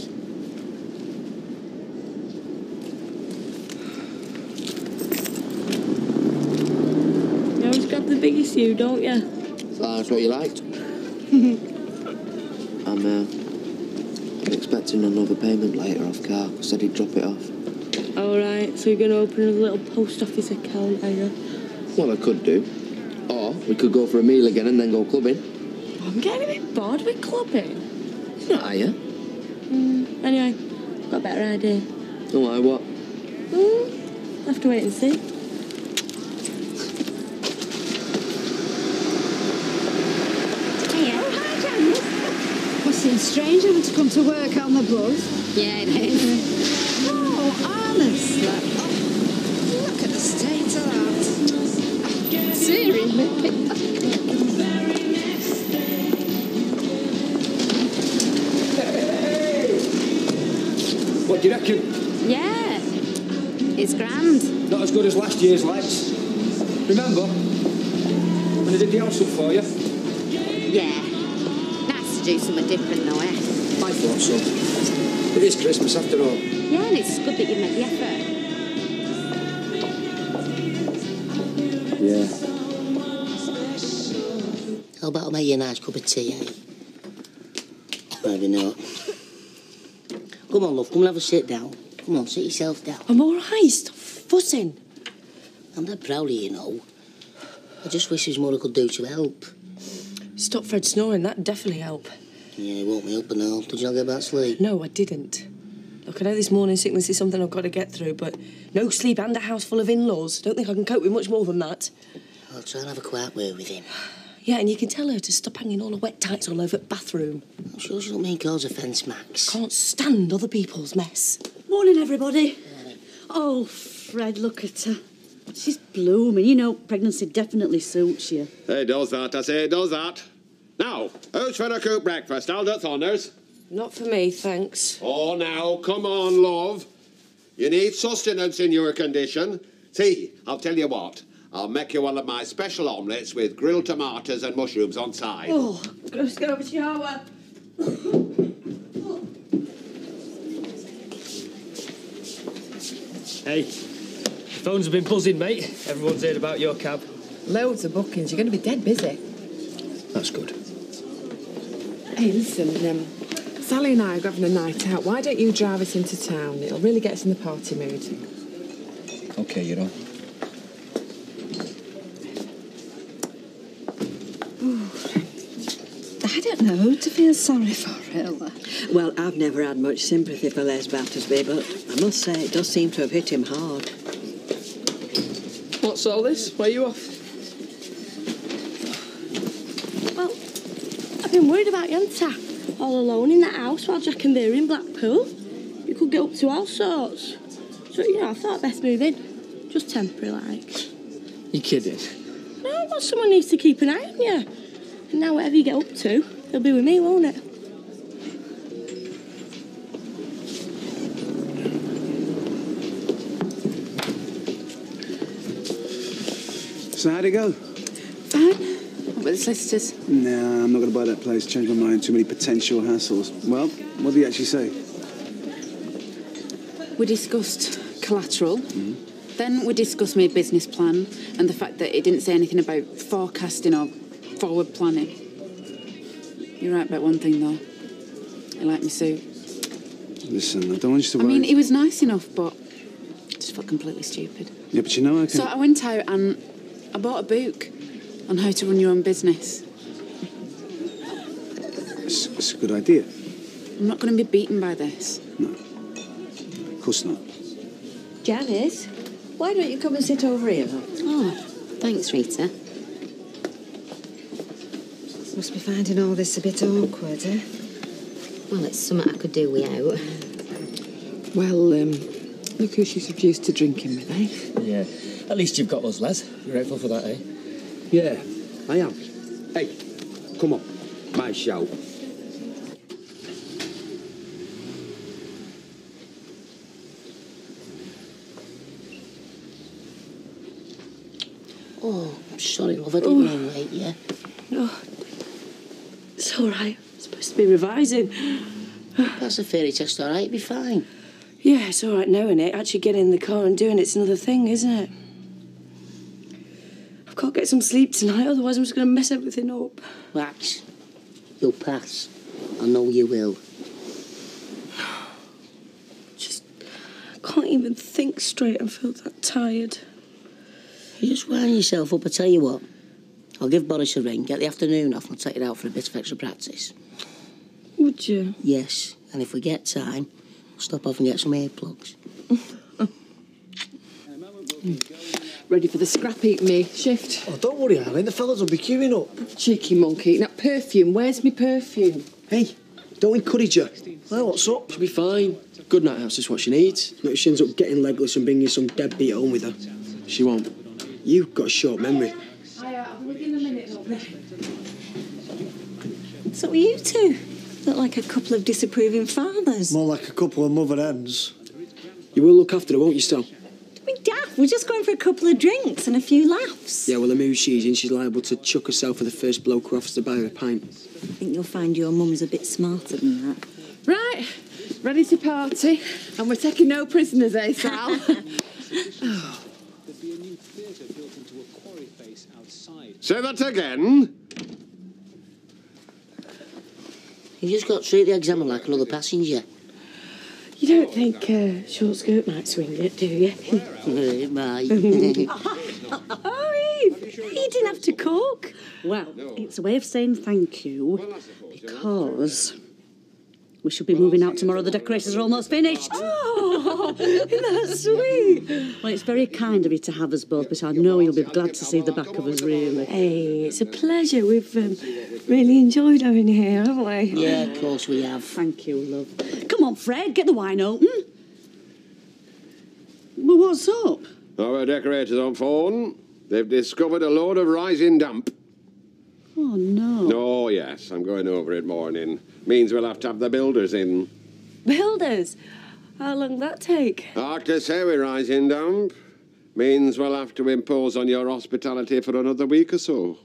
You always grab the biggest you, don't you? So that's what you liked. I'm expecting another payment later off car. Said he'd drop it off. All right, so you're going to open a little post office account, are you? Well, I could do. Or we could go for a meal again and then go clubbing. I'm getting a bit bored with clubbing. Not are you? Anyway, got a better idea. Oh, why, what? Have to wait and see. Hey, oh, hi, Janice. Must seem strange having to come to work on the bus. Yeah, it is. Oh, honestly. Oh, look at the state of that. Seriously. What do you reckon? Yeah, it's grand. Not as good as last year's lights. Remember when I did the house up for you? Yeah. Nice to do something different, though, eh? I thought so. It is Christmas after all. Yeah, and it's good that you made the effort. Yeah. How about I make you a nice cup of tea, eh? Maybe not. Come on, love, come and have a sit down. Come on, sit yourself down. I'm all right, stop fussing. I'm dead proud of you, you know. I just wish there's more I could do to help. Stop Fred snoring, that'd definitely help. Yeah, it woke me up and all. Did you not get back to sleep? No, I didn't. Look, I know this morning sickness is something I've got to get through, but no sleep and a house full of in-laws. Don't think I can cope with much more than that. I'll try and have a quiet word with him. Yeah, and you can tell her to stop hanging all the wet tights all over the bathroom. I'm sure she don't mean cause offence, Max. Can't stand other people's mess. Morning, everybody. Oh, Fred, look at her. She's blooming. You know, pregnancy definitely suits you. It does that, I say, it does that. Now, who's for a cook breakfast? Aldous Thorners? Not for me, thanks. Oh, now, come on, love. You need sustenance in your condition. See, I'll tell you what. I'll make you one of my special omelettes with grilled tomatoes and mushrooms on side. Oh, let's go have a shower. Hey, the phones have been buzzing, mate. Everyone's heard about your cab. Loads of bookings. You're going to be dead busy. That's good. Hey, listen, Sally and I are having a night out. Why don't you drive us into town? It'll really get us in the party mood. Okay, you know. know who to feel sorry for, really. Well, I've never had much sympathy for Les Battersby, but I must say it does seem to have hit him hard. What's all this? Where are you off? Well, I've been worried about Yanta. All alone in that house while Jack and Vera are in Blackpool. You could get up to all sorts. So, I thought I'd best move in. Just temporary, like. You kidding? No, well, someone needs to keep an eye on you. And now whatever you get up to, it'll be with me, won't it? So how'd it go? Fine. What with the solicitors? Nah, I'm not going to buy that place. Changed my mind. Too many potential hassles. Well, what did he actually say? We discussed collateral. Then we discussed my business plan and the fact that it didn't say anything about forecasting or forward planning. You're right about one thing, though. He liked my suit. Listen, I don't want you to worry. I mean, he was nice enough, but I just felt completely stupid. Yeah, but you know I can... So I went out and I bought a book on how to run your own business. It's a good idea. I'm not going to be beaten by this. No. Of course not. Janice, why don't you come and sit over here? Oh, thanks, Rita. Must be finding all this a bit awkward, eh? Well, it's something I could do without. Well, look who she's refused to drinking with, eh? Yeah. At least you've got us, Les. You're grateful for that, eh? Yeah, I am. Hey, come on. My show. Oh, I'm sorry, love. I didn't mean to wake you. No. It's all right. I'm supposed to be revising. Pass the theory test, all right? Be fine. Yeah, it's all right knowing it. Actually getting in the car and doing it's another thing, isn't it? I've got to get some sleep tonight, otherwise I'm just going to mess everything up. Wax, you'll pass. I know you will. Just can't even think straight. I feel that tired. You just wind yourself up. I tell you what. I'll give Boris a ring, get the afternoon off, and I'll take it out for a bit of extra practice. Would you? Yes, and if we get time, I'll stop off and get some earplugs. Ready for the scrap heap, me shift? Oh, don't worry, Eileen. The fellas will be queuing up. Cheeky monkey. That perfume. Where's my perfume? Hey, don't encourage her. Well, what's up? She'll be fine. Good night house is what she needs. Not if she ends up getting legless and bringing some deadbeat home with her. She won't. You've got a short memory. I'll be with you in a minute, lovely. So are you two? Look like a couple of disapproving fathers. More like a couple of mother hens. You will look after her, won't you, Stel? I mean, Daff, we're just going for a couple of drinks and a few laughs. Yeah, well, the mood she's in, she's liable to chuck herself for the first bloke who offers to buy her a pint. I think you'll find your mum's a bit smarter than that. Right, ready to party. And we're taking no prisoners, eh, Sal? Say that again. You just got to treat the examiner like another passenger. You don't think short skirt might swing it, do you? It might. Oh, Eve, you didn't have to cook. Well, it's a way of saying thank you because we should be moving out tomorrow. The decorations are almost finished. Oh, that's sweet. Well, it's very kind of you to have us both, but I know you'll be glad to see the back of us, really. Hey, it's a pleasure. We've really enjoyed having you here, haven't we? Yeah, of course we have. Thank you, love. Come on, Fred, get the wine open. Well, what's up? Our decorators on phone. They've discovered a load of rising damp. Oh, no. Oh, yes, I'm going over it morning. Means we'll have to have the builders in. Builders? How long that take? Hard to say with rising damp. Means we'll have to impose on your hospitality for another week or so.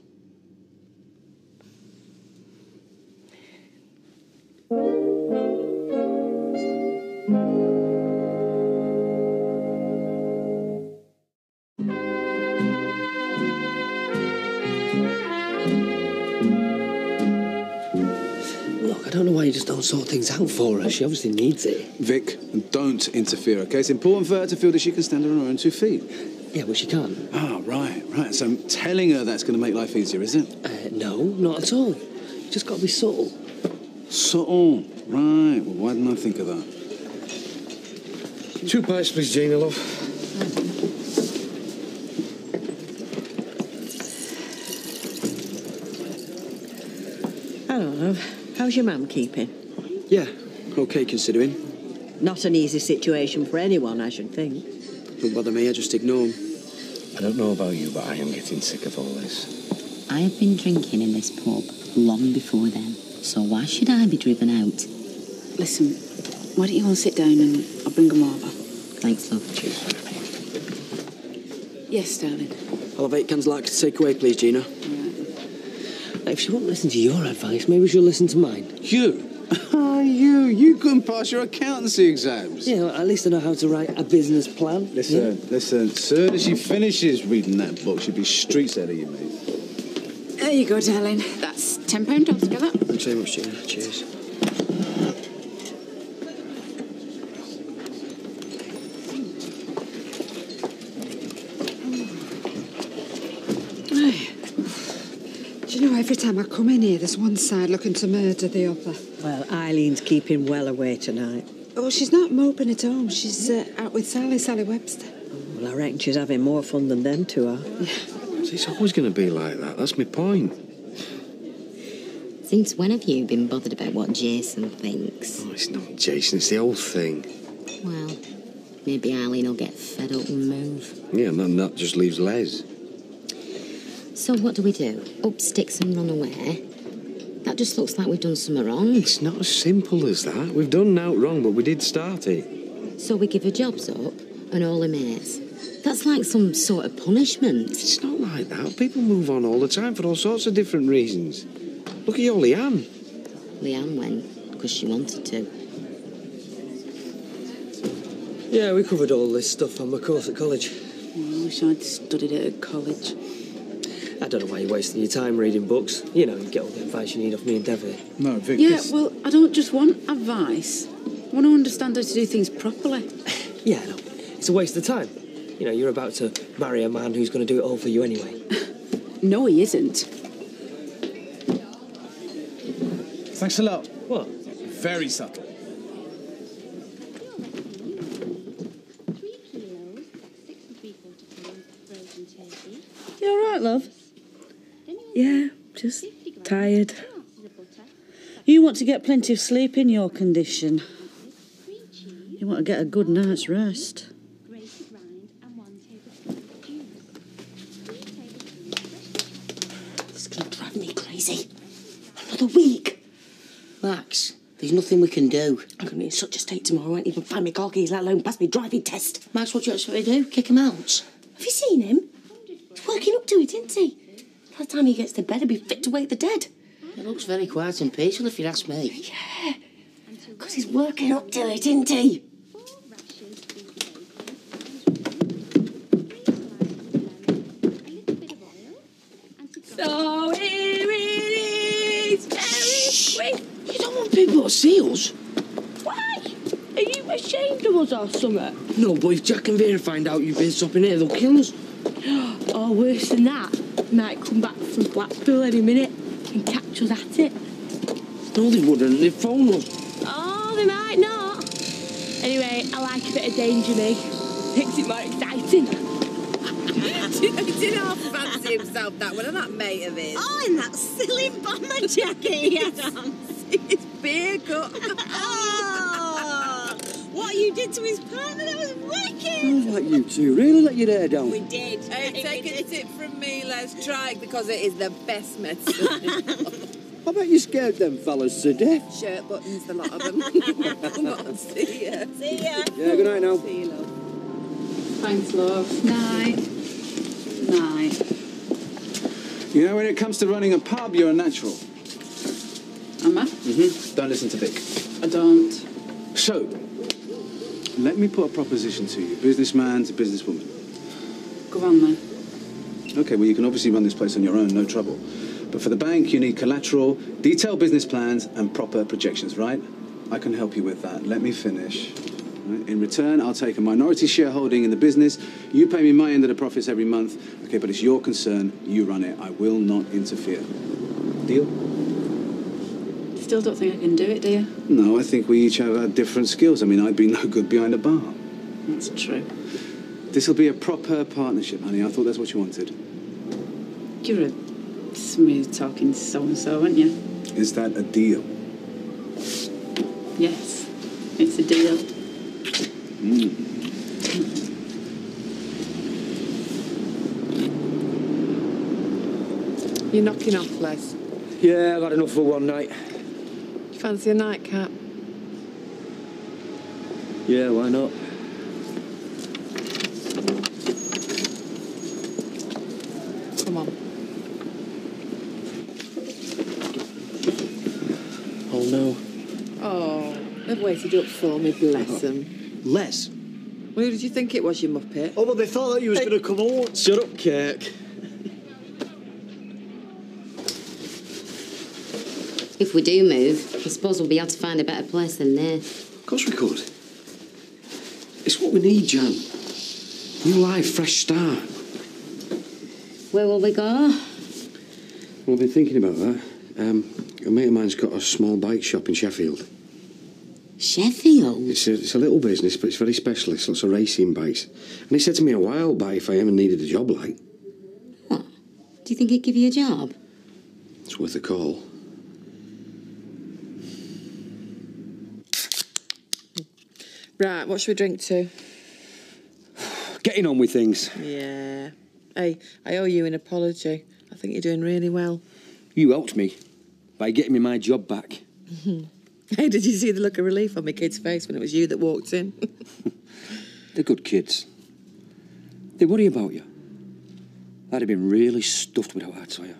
I don't know why you just don't sort things out for her. She obviously needs it. Vic, don't interfere, OK? It's important for her to feel that she can stand on her own 2 feet. Yeah, well, she can't. Ah, right. So telling her that's going to make life easier, is it? No, not at all. You just got to be subtle. Subtle? Right. Well, why didn't I think of that? 2 pints, please, Gina, love. Hello, love. How's your mum keeping? Yeah, okay considering. Not an easy situation for anyone, I should think. Don't bother me, I just ignore 'em. I don't know about you, but I am getting sick of all this. I have been drinking in this pub long before then, so why should I be driven out? Listen, why don't you all sit down and I'll bring them over? Thanks, love. Cheers. Yes, darling. I'll have 8 cans like to take away, please, Gina. If she won't listen to your advice, maybe she'll listen to mine. You? You couldn't pass your accountancy exams. Yeah, well, at least I know how to write a business plan. Listen, as soon as she finishes reading that book, she'll be streets out of you, mate. There you go, darling. That's £10 altogether. Thanks very much, Gina. Cheers. Do you know, every time I come in here, there's one side looking to murder the other. Well, Eileen's keeping well away tonight. Oh, she's not moping at home. She's out with Sally Webster. Well, I reckon she's having more fun than them two are. See, it's always going to be like that. That's my point. Since when have you been bothered about what Jason thinks? Oh, it's not Jason, it's the whole thing. Well, maybe Eileen will get fed up and move. Yeah, and then that just leaves Les. So what do we do? Up sticks and run away? That just looks like we've done something wrong. It's not as simple as that. We've done naught wrong, but we did start it. So we give her jobs up and all her mates. That's like some sort of punishment. It's not like that. People move on all the time for all sorts of different reasons. Look at your Leanne. Leanne went because she wanted to. Yeah, we covered all this stuff on my course at college. I wish I'd studied it at college. I don't know why you're wasting your time reading books. You know, you get all the advice you need off me and Debbie. No, Vic. Yeah, well, I don't just want advice. I want to understand how to do things properly. Yeah, no, it's a waste of time. You know, you're about to marry a man who's going to do it all for you anyway. No, he isn't. Thanks a lot. What? Very subtle. You all right, love? Yeah, just tired. You want to get plenty of sleep in your condition. You want to get a good night's rest. This is going to drive me crazy. Another week. Max, there's nothing we can do. I'm going to be in such a state tomorrow I won't even find my car keys, let alone pass my driving test. Max, what do you expect me to do? Kick him out? Have you seen him? He's working up to it, isn't he? By the time he gets to bed, he'll be fit to wake the dead. It looks very quiet and peaceful, if you ask me. Yeah, because he's working up to it, isn't he? So here it is, very quick. You don't want people to see us? Why? Are you ashamed of us or something? No, but if Jack and Vera find out you've been stopping here, they'll kill us. Or worse than that, they might come back from Blackpool any minute and catch us at it. No, they wouldn't. They'd phone us. Oh, they might not. Anyway, I like a bit of danger, me. Makes it more exciting. Didn't half fancy himself that one, and that mate of his. Oh, in that silly bomber jacket he had on. His beard cut. Oh, what you did to his partner, that was wicked. Sounds like you two really let your hair down. We did. Hey, take a tip from me, Les. Try it because it is the best medicine. I bet you scared them fellas to death. Shirt buttons, the lot of them. Come on, see ya. See ya. Yeah, good night now. See you, love. Thanks, love. Night. Night. You know, when it comes to running a pub, you're a natural. Am I? Mm-hmm. Don't listen to Vic. I don't. So, let me put a proposition to you. Businessman to businesswoman. Go on, then. Okay, well, you can obviously run this place on your own, no trouble. But for the bank, you need collateral, detailed business plans, and proper projections, right? I can help you with that. Let me finish. Right? In return, I'll take a minority shareholding in the business. You pay me my end of the profits every month. Okay, but it's your concern. You run it. I will not interfere. Deal? still don't think I can do it, do you? No, I think we each have our different skills. I mean, I'd be no good behind a bar. That's true. This'll be a proper partnership, honey. I thought that's what you wanted. You're a smooth-talking so-and-so, aren't you? Is that a deal? Yes, it's a deal. You're knocking off, Les. Yeah, I've had enough for one night. Do you fancy a nightcap? Yeah, why not? Come on. Oh, no. Oh, they've waited up for me, bless them. Les? Well, who did you think it was, you muppet? Oh, well, they thought that you was going to come on. Shut up, Kirk. If we do move, I suppose we'll be able to find a better place than there. Of course we could. It's what we need, Jan. New life, fresh start. Where will we go? Well, I've been thinking about that. A mate of mine's got a small bike shop in Sheffield. Sheffield? It's a little business, but it's very specialist, lots of racing bikes. And he said to me a while back if I ever needed a job like. What? Do you think he'd give you a job? It's worth a call. Right, what should we drink to? Getting on with things. Yeah. Hey, I owe you an apology. I think you're doing really well. You helped me by getting me my job back. Hey, did you see the look of relief on my kid's face when it was you that walked in? They're good kids. They worry about you. I'd have been really stuffed without that, so yeah.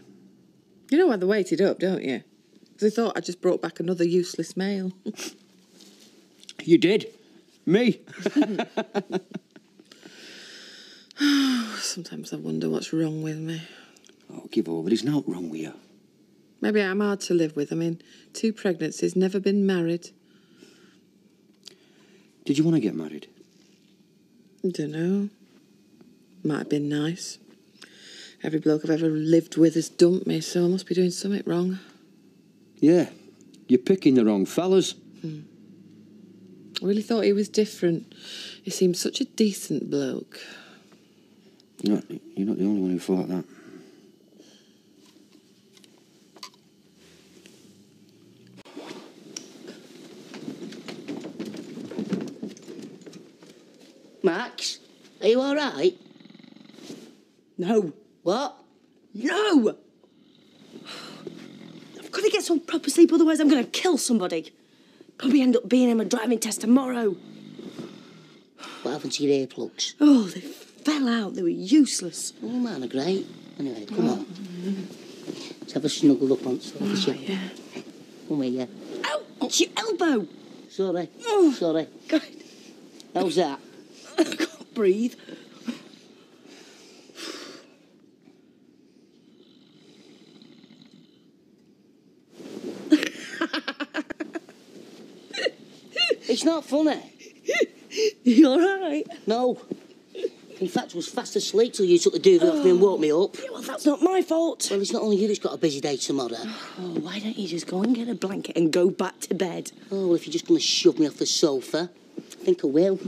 You know why they waited up, don't you? Because they thought I just brought back another useless male. You did. Me. Sometimes I wonder what's wrong with me. Oh, give over. There's nothing wrong with you. Maybe I'm hard to live with. I mean, 2 pregnancies, never been married. Did you want to get married? I don't know. Might have been nice. Every bloke I've ever lived with has dumped me, so I must be doing something wrong. Yeah. You're picking the wrong fellas. I really thought he was different. He seemed such a decent bloke. You're not the only one who thought that. Max, are you all right? No. What? No! I've got to get some proper sleep, otherwise I'm going to kill somebody. Probably end up being in my driving test tomorrow. What happened to your earplugs? Oh, they fell out. They were useless. Oh, man, are great. Anyway, come on. Let's have a snuggle up on the yeah. Come here, yeah. Ow! It's your elbow. Sorry. Oh. Sorry. God. How's that? I can't breathe. It's not funny. You all right? No. In fact, I was fast asleep till you took the duvet off me and woke me up. Yeah, well, that's not my fault. Well, it's not only you that's got a busy day tomorrow. Oh, why don't you just go and get a blanket and go back to bed? Oh, well, if you're just going to shove me off the sofa, I think I will.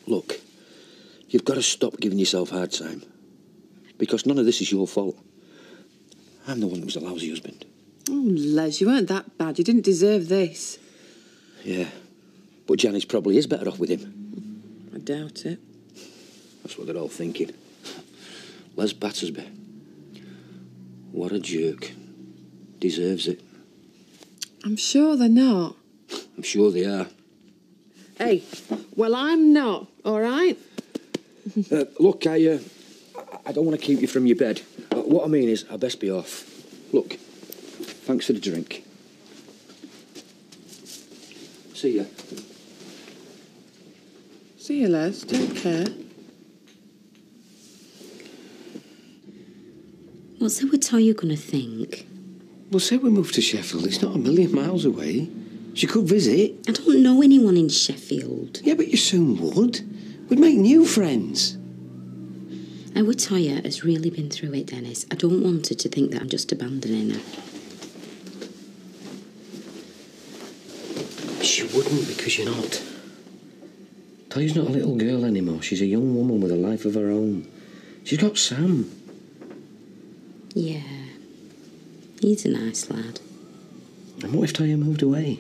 Look, you've got to stop giving yourself a hard time. Because none of this is your fault. I'm the one who was a lousy husband. Oh, Les, you weren't that bad. You didn't deserve this. Yeah, but Janice probably is better off with him. I doubt it. That's what they're all thinking. Les Battersby. What a jerk. Deserves it. I'm sure they're not. I'm sure they are. Hey, well, I'm not, all right? Look, I don't want to keep you from your bed. What I mean is, I best be off. Look, thanks for the drink. See ya. See you, Les. Take care. What's the what are you going to think? Well, say we move to Sheffield. It's not a million miles away. She could visit. I don't know anyone in Sheffield. Yeah, but you soon would. We'd make new friends. Our Toya has really been through it, Dennis. I don't want her to think that I'm just abandoning her. She wouldn't, because you're not. Toya's not a little girl anymore. She's a young woman with a life of her own. She's got Sam. Yeah. He's a nice lad. And what if Toya moved away?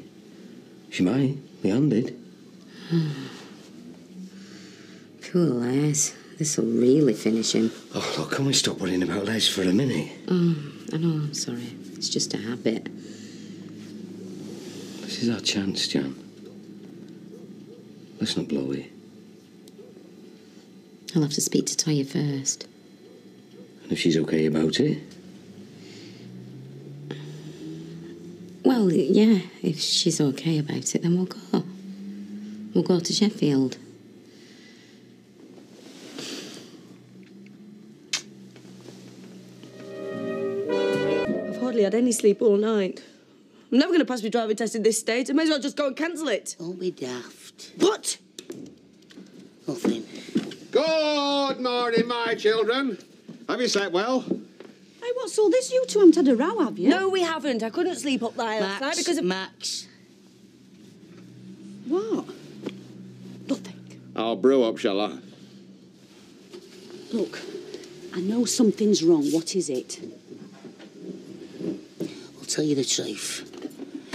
She might. Leanne did. Poor Les. This'll really finish him. Oh, look, can we stop worrying about Les for a minute? Oh, I know, I'm sorry. It's just a habit. This is our chance, Jan. Let's not blow it. I'll have to speak to Toya first. And if she's okay about it? Well, yeah, if she's okay about it, then we'll go. We'll go to Sheffield. I've hardly had any sleep all night. I'm never going to pass my driving test in this state. I may as well just go and cancel it. Don't be daft. What? Nothing. Good morning, my children. Have you slept well? Hey, what's all this? You two haven't had a row, have you? No, we haven't. I couldn't sleep up there last night because of... Max. What? I'll brew up, shall I? Look, I know something's wrong. What is it? I'll tell you the truth.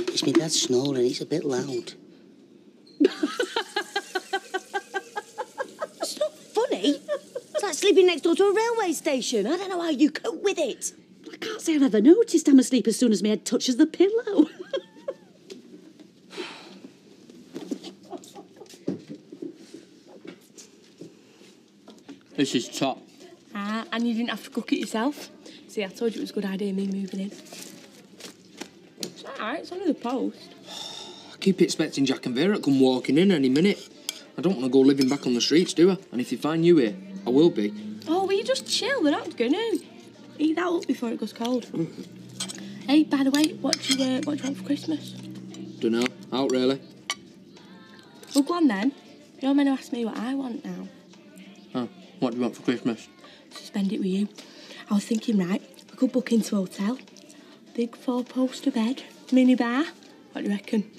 It's my dad snoring. He's a bit loud. It's not funny. It's like sleeping next door to a railway station. I don't know how you cope with it. I can't say I've ever noticed I'm asleep as soon as my head touches the pillow. This is top. Ah, and you didn't have to cook it yourself. See, I told you it was a good idea, me moving in. It's all right, it's under the post. I keep expecting Jack and Vera to come walking in any minute. I don't want to go living back on the streets, do I? And if they find you here, I will be. Oh, will you just chill? They're not going to. Eat that up before it goes cold. Hey, by the way, what do you want for Christmas? Dunno. Out, really? Well, go on then. You're meant to ask me what I want now. Oh, what do you want for Christmas? To spend it with you. I was thinking, right, we could book into a hotel. Big 4-poster bed, mini bar. What do you reckon?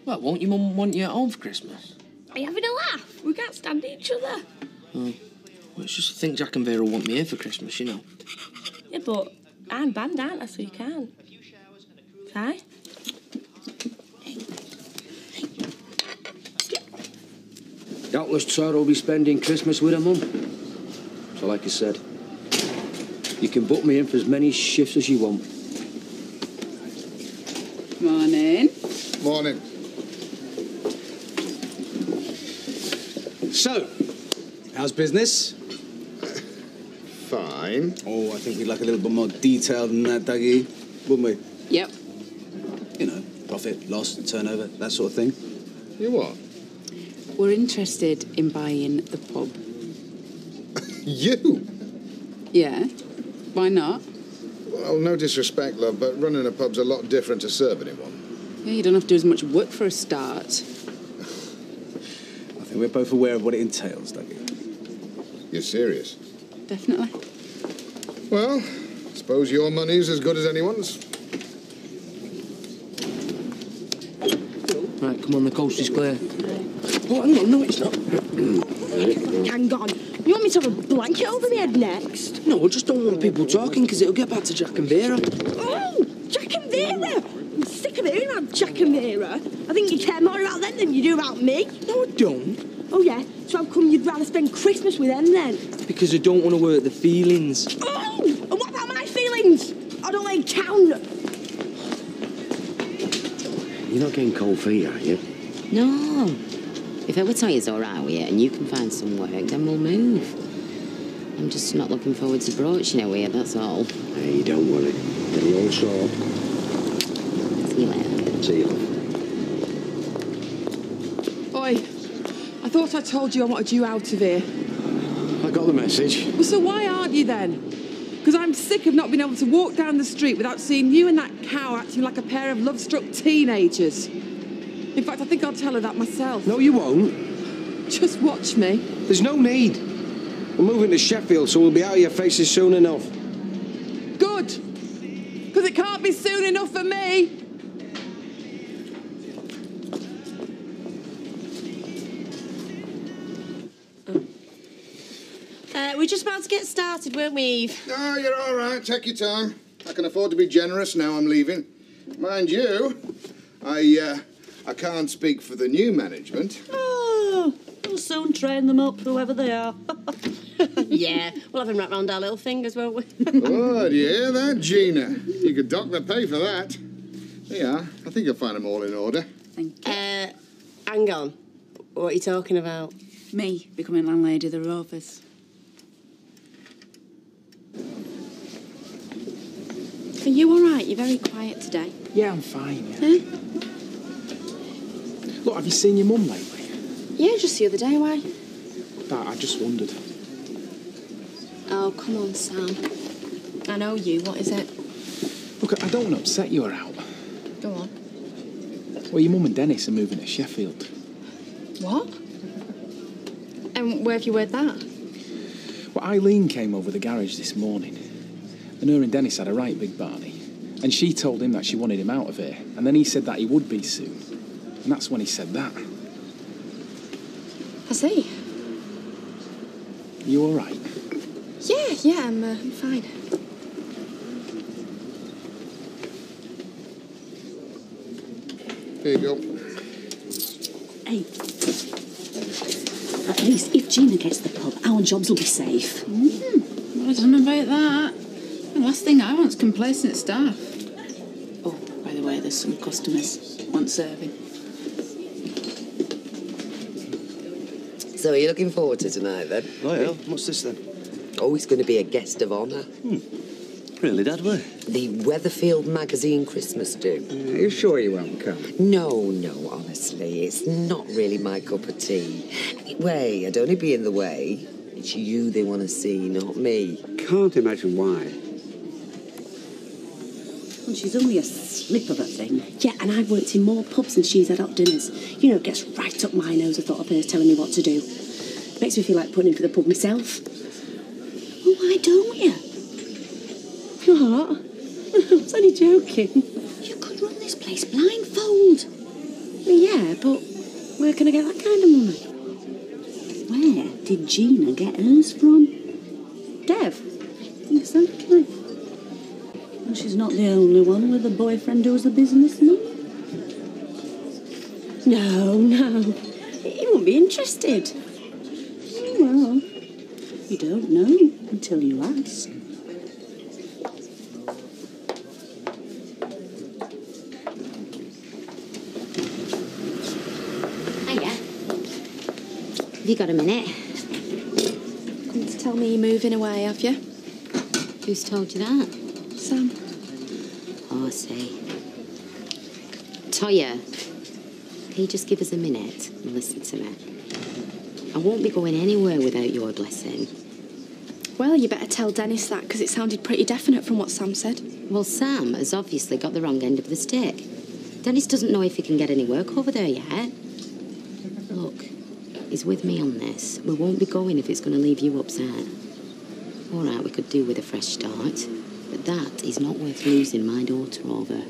Well, won't your mum want you at home for Christmas? Are you having a laugh? We can't stand each other. Oh. Well, it's just I think Jack and Vera want me here for Christmas, you know. Yeah, but I'm banned, aren't I, so you can't. Try? Doubtless Tara will be spending Christmas with her mum. So, like I said, you can book me in for as many shifts as you want. Morning. Morning. So, how's business? Fine. Oh, I think we'd like a little bit more detail than that, Dougie, wouldn't we? Yep. You know, profit, loss, turnover, that sort of thing. You what? We're interested in buying the pub. You? Yeah. Why not? Well, no disrespect, love, but running a pub's a lot different to serving in one. Yeah, you don't have to do as much work for a start. I think we're both aware of what it entails, Dougie. You're serious? Definitely. Well, I suppose your money's as good as anyone's. Right, come on, the coast is clear. Oh, hang on, no, it's not. Hang on. You want me to have a blanket over my head next? No, I just don't want people talking because it'll get back to Jack and Vera. Oh, Jack and Vera! I'm sick of hearing about Jack and Vera. I think you care more about them than you do about me. No, I don't. Oh, yeah? So how come you'd rather spend Christmas with them then? Because I don't want to hurt the feelings. Oh! And what about my feelings? I don't like count. You're not getting cold feet, are you? No. If our Toya's all right with it and you can find some work, then we'll move. I'm just not looking forward to broaching it with you, that's all. Hey, don't worry. It'll all sort. See you later. See you. Oi, I thought I told you I wanted you out of here. I got the message. Well, so why aren't you then? Because I'm sick of not being able to walk down the street without seeing you and that cow acting like a pair of love-struck teenagers. In fact, I think I'll tell her that myself. No, you won't. Just watch me. There's no need. We're moving to Sheffield, so we'll be out of your faces soon enough. Good. Because it can't be soon enough for me. We're just about to get started, weren't we, Eve? Oh, you're all right. Take your time. I can afford to be generous now I'm leaving. Mind you, I can't speak for the new management. Oh, we'll soon train them up, whoever they are. Yeah, we'll have them wrapped round our little fingers, won't we? Oh, do you hear that, Gina? You could dock the pay for that. Yeah, I think you'll find them all in order. Thank you. Hang on. What are you talking about? Me becoming landlady of the Rovers. Are you all right? You're very quiet today. Yeah, I'm fine. Yeah. Huh? Look, have you seen your mum lately? Yeah, just the other day. Why? That, I just wondered. Oh, come on, Sam. I know you. What is it? Look, I don't want to upset you or out. Go on. Well, your mum and Dennis are moving to Sheffield. What? And where have you heard that? Well, Eileen came over the garage this morning, and her and Dennis had a right big Barney. And she told him that she wanted him out of here, and then he said that he would be soon. And that's when he said that. I see. You all right? Yeah, I'm fine. Here you go. Hey. At least if Gina gets the pub, our jobs will be safe. Well, I don't know about that. The last thing I want is complacent staff. Oh, by the way, there's some customers want serving. So are you looking forward to tonight, then? Oh, yeah. What's this, then? Oh, it's going to be a guest of honour. Really, Dad? Where? The Weatherfield Magazine Christmas do. Are you sure you won't come? No, honestly, it's not really my cup of tea. Anyway, I'd only be in the way. It's you they want to see, not me. Can't imagine why. Well, she's only a slip of a thing. Yeah, and I've worked in more pubs than she's had out dinners. You know, it gets right up my nose, the thought of her telling me what to do. Makes me feel like putting in for the pub myself. Well, why don't you? What? I was only joking. You could run this place blindfold. Well, yeah, but where can I get that kind of money? Where did Gina get hers from? Dev. Exactly. And she's not the only one with a boyfriend who's a businessman. No. He won't be interested. Well, you don't know until you ask. Have you got a minute? Come to tell me you're moving away, have you? Who's told you that? Sam. Oh, I see. Toya, can you just give us a minute and listen to me? I won't be going anywhere without your blessing. Well, you better tell Dennis that, because it sounded pretty definite from what Sam said. Well, Sam has obviously got the wrong end of the stick. Dennis doesn't know if he can get any work over there yet. Look, he's with me on this. We won't be going if it's going to leave you upset. All right, we could do with a fresh start, but that is not worth losing my daughter over.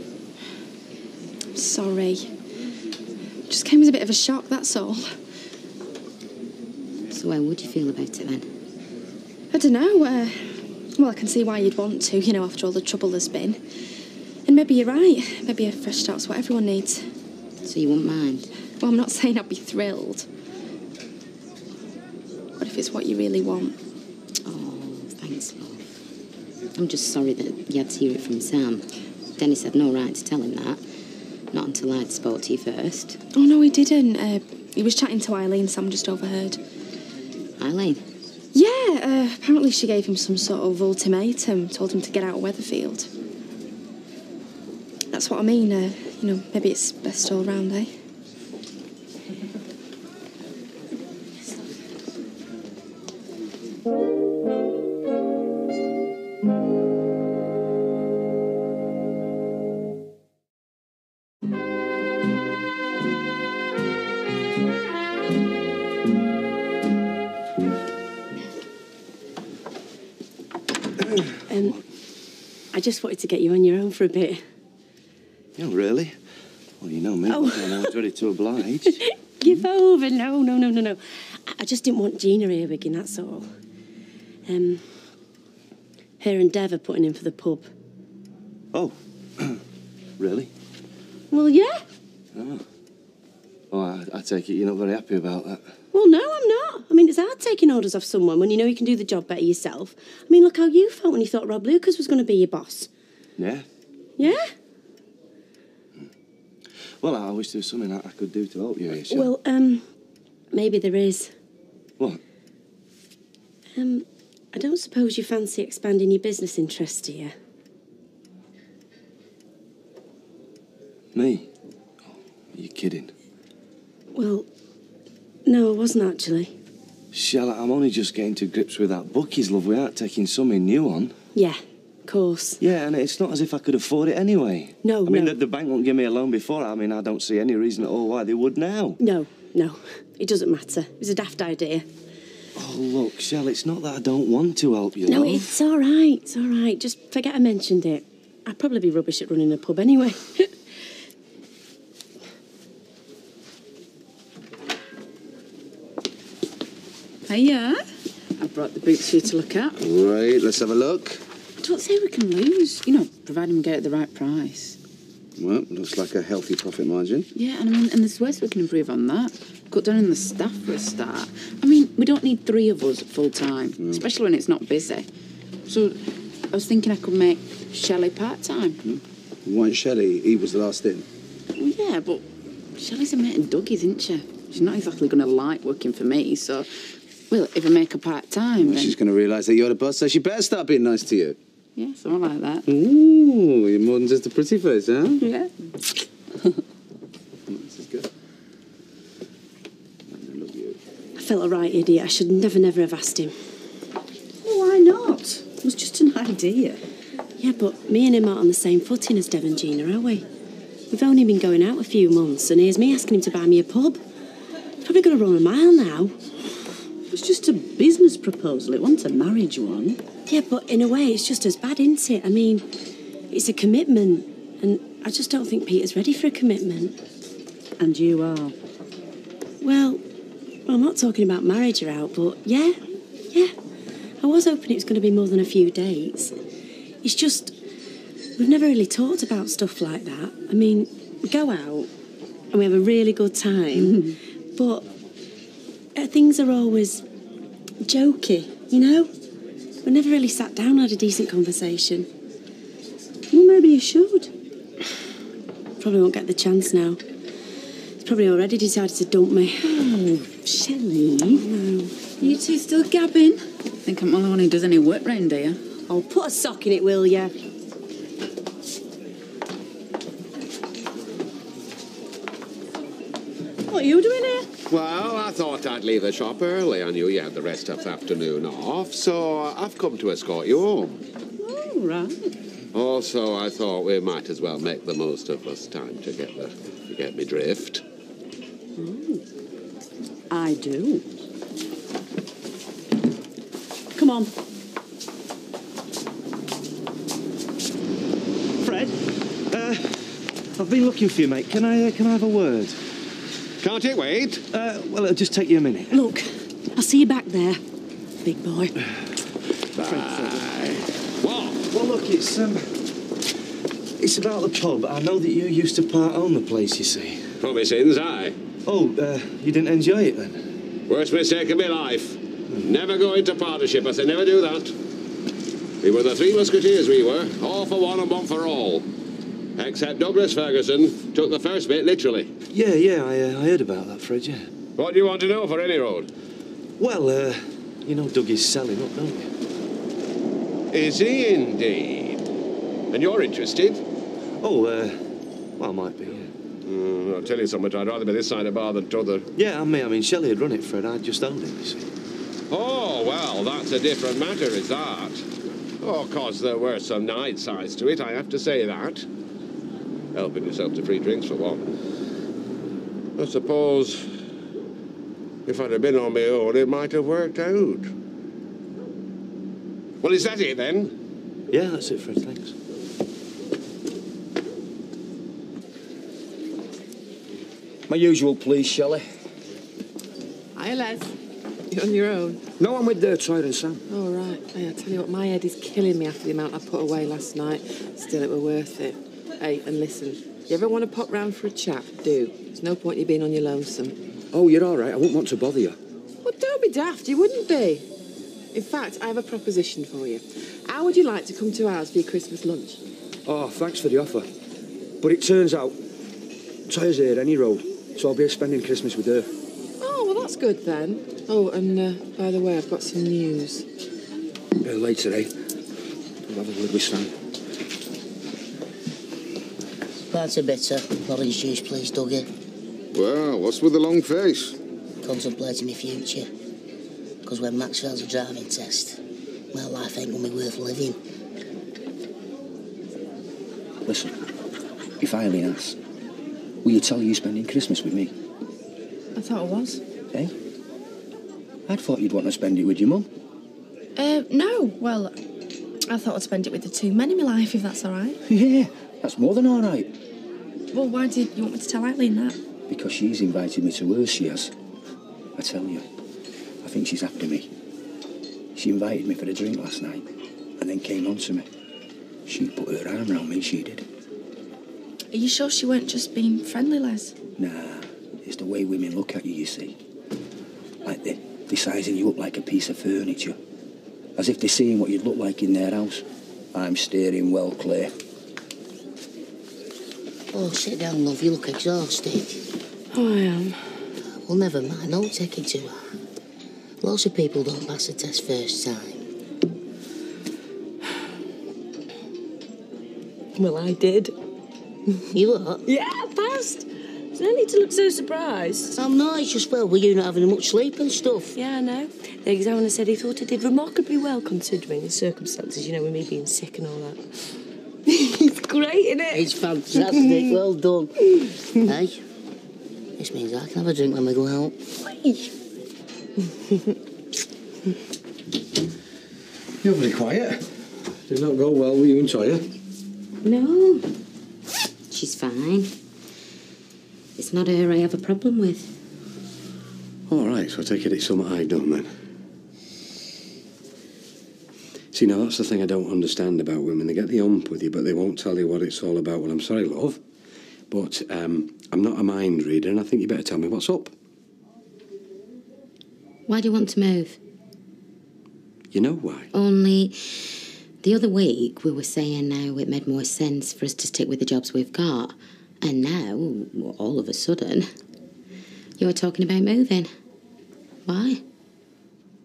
Sorry. Just came as a bit of a shock, that's all. So how would you feel about it then? I don't know. Well, I can see why you'd want to, you know, after all the trouble there's been. And maybe you're right. Maybe a fresh start's what everyone needs. So you wouldn't mind? Well, I'm not saying I'd be thrilled. But if it's what you really want. Oh, thanks, love. I'm just sorry that you had to hear it from Sam. Dennis had no right to tell him that. Not until I'd spoke to you first. Oh, no, he didn't. He was chatting to Eileen, Sam just overheard. Eileen? Yeah, apparently she gave him some sort of ultimatum, told him to get out of Weatherfield. That's what I mean, you know, maybe it's best all round, eh? I just wanted to get you on your own for a bit. Oh, really? Well, you know me. Oh. I was ready to oblige. Give over. No. I just didn't want Gina earwigging, that's all. Her and Dev are putting in for the pub. Oh, really? Well, yeah. Oh. Well, I take it you're not very happy about that. Well, no, I'm not. I mean, it's hard taking orders off someone when you know you can do the job better yourself. I mean, look how you felt when you thought Rob Lucas was going to be your boss. Yeah? Yeah? Well, I wish there was something I could do to help you here, Shell. Well, maybe there is. What? I don't suppose you fancy expanding your business interests, do you? Me? Oh, are you kidding? Well, no, I wasn't actually. Shell, I'm only just getting to grips with that bookies, love. We aren't taking something new on. Yeah, of course. Yeah, and it's not as if I could afford it anyway. No, I mean, no. the bank won't give me a loan before. I mean, I don't see any reason at all why they would now. No. It doesn't matter. It was a daft idea. Oh, look, Shell, it's not that I don't want to help you, No, love. it's all right. It's all right. Just forget I mentioned it. I'd probably be rubbish at running a pub anyway. Hiya. I brought the boots for you to look at. Right, let's have a look. I don't say we can lose, you know, providing we get it at the right price. Well, looks like a healthy profit margin. Yeah, and I mean, and there's ways we can improve on that. Cut down on the staff for a start. I mean, we don't need 3 of us full time, especially when it's not busy. So I was thinking I could make Shelley part time. Why Shelley? He was the last in. Well, yeah, but Shelley's a mate of Dougie's, isn't she? She's not exactly going to like working for me, so, well, if I make her part time, Well, then... she's going to realise that you're the boss, so she better start being nice to you. Yeah, something like that. Ooh, you're more than just a pretty face, huh? Yeah. This is good. I felt a right idiot. I should never have asked him. Well, why not? It was just an idea. Yeah, but me and him aren't on the same footing as Dev and Gina, are we? We've only been going out a few months, and here's me asking him to buy me a pub. He's probably going to run a mile now. It was just a business proposal. It wasn't a marriage one. Yeah, but in a way, it's just as bad, isn't it? I mean, it's a commitment, and I just don't think Peter's ready for a commitment. And you are? Well, I'm not talking about marriage or out, but yeah. I was hoping it was going to be more than a few dates. It's just, we've never really talked about stuff like that. I mean, we go out, and we have a really good time, but things are always jokey, you know? We never really sat down and had a decent conversation. Well, maybe you should. Probably won't get the chance now. He's probably already decided to dump me. Oh, Shelley. No. You two still gabbing? I think I'm the only one who does any work round here. Oh, put a sock in it, will ya? What are you doing here? Well, I thought I'd leave the shop early. I knew you had the rest of the afternoon off, so I've come to escort you home. Oh, right. Also, I thought we might as well make the most of this time together. You get me drift? I do. Come on. Fred, I've been looking for you, mate. Can I have a word? Can't it wait? Well, it'll just take you a minute. Look, I'll see you back there, big boy. Bye. What? Well, look, it's about the pub. I know that you used to part-own the place, you see. Promising's aye. Oh, you didn't enjoy it then? Worst mistake of my life. Never go into partnership. I say never do that. We were the 3 musketeers, we were. All for one and one for all. Except Douglas Ferguson took the first bit literally. Yeah, I heard about that, Fred, yeah. What do you want to know for any road? Well, you know Doug is selling up, don't you? Is he indeed? And you're interested? Oh, well, I might be, yeah. I'll tell you something, I'd rather be this side of bar than t'other. Yeah, I mean, Shelley had run it, Fred. I just owned it, you see. Oh, well, that's a different matter, is that? Oh, 'cause there were some nice sides to it, I have to say that. Helping yourself to free drinks, for one. I suppose if I'd have been on my own, it might have worked out. Well, is that it then? Yeah, that's it, Fred, thanks. My usual, please, Shelley. Hi, Les. You're on your own? No, I'm with Troy and Sam. Oh, right. Hey, I tell you what, my head is killing me after the amount I put away last night. Still, it were worth it. Hey, and listen, you ever want to pop round for a chat, do. There's no point you being on your lonesome. Oh, you're all right. I won't want to bother you. Well, don't be daft. You wouldn't be. In fact, I have a proposition for you. How would you like to come to ours for your Christmas lunch? Oh, thanks for the offer. But it turns out Toya's here any road, so I'll be spending Christmas with her. Oh, well, that's good then. Oh, and by the way, I've got some news. Later, eh? I'll have a word with Sam. That's a bitter. Orange juice, please, Dougie. Well, what's with the long face? Contemplating my future. Because when Max fails a driving test, my life ain't gonna be worth living. Listen, if Eileen asks, will you tell her you're spending Christmas with me? I thought I was. Eh? I'd thought you'd want to spend it with your mum. No. Well, I thought I'd spend it with the two men in my life, if that's all right. Yeah, that's more than all right. Well, why did you want me to tell Eileen that? Because she's invited me to hers, she has. I tell you, I think she's after me. She invited me for a drink last night and then came on to me. She put her arm around me, she did. Are you sure she weren't just being friendly, Les? Nah, it's the way women look at you, you see. Like they're sizing you up like a piece of furniture. As if they're seeing what you'd look like in their house. I'm steering well clear. Oh, sit down, love. You look exhausted. Oh, I am. Well, never mind. Don't take it too hard. Lots of people don't pass the test first time. Well, I did. You what? Yeah, I passed. There's no need to look so surprised. I'm not. It's just, well, were you not having much sleep and stuff? Yeah, I know. The examiner said he thought I did remarkably well considering the circumstances, you know, with me being sick and all that. It's great, isn't it? It's fantastic. Well done. Hey, this means I can have a drink when we go out. You're very quiet. Did not go well with you and Toya. No, she's fine. It's not her I have a problem with. All right, so I take it it's something I've done then. See, now that's the thing I don't understand about women. They get the ump with you, but they won't tell you what it's all about. Well, I'm sorry, love, but I'm not a mind reader, and I think you better tell me what's up. Why do you want to move? You know why? Only the other week we were saying now it made more sense for us to stick with the jobs we've got. And now, all of a sudden, you were talking about moving. Why?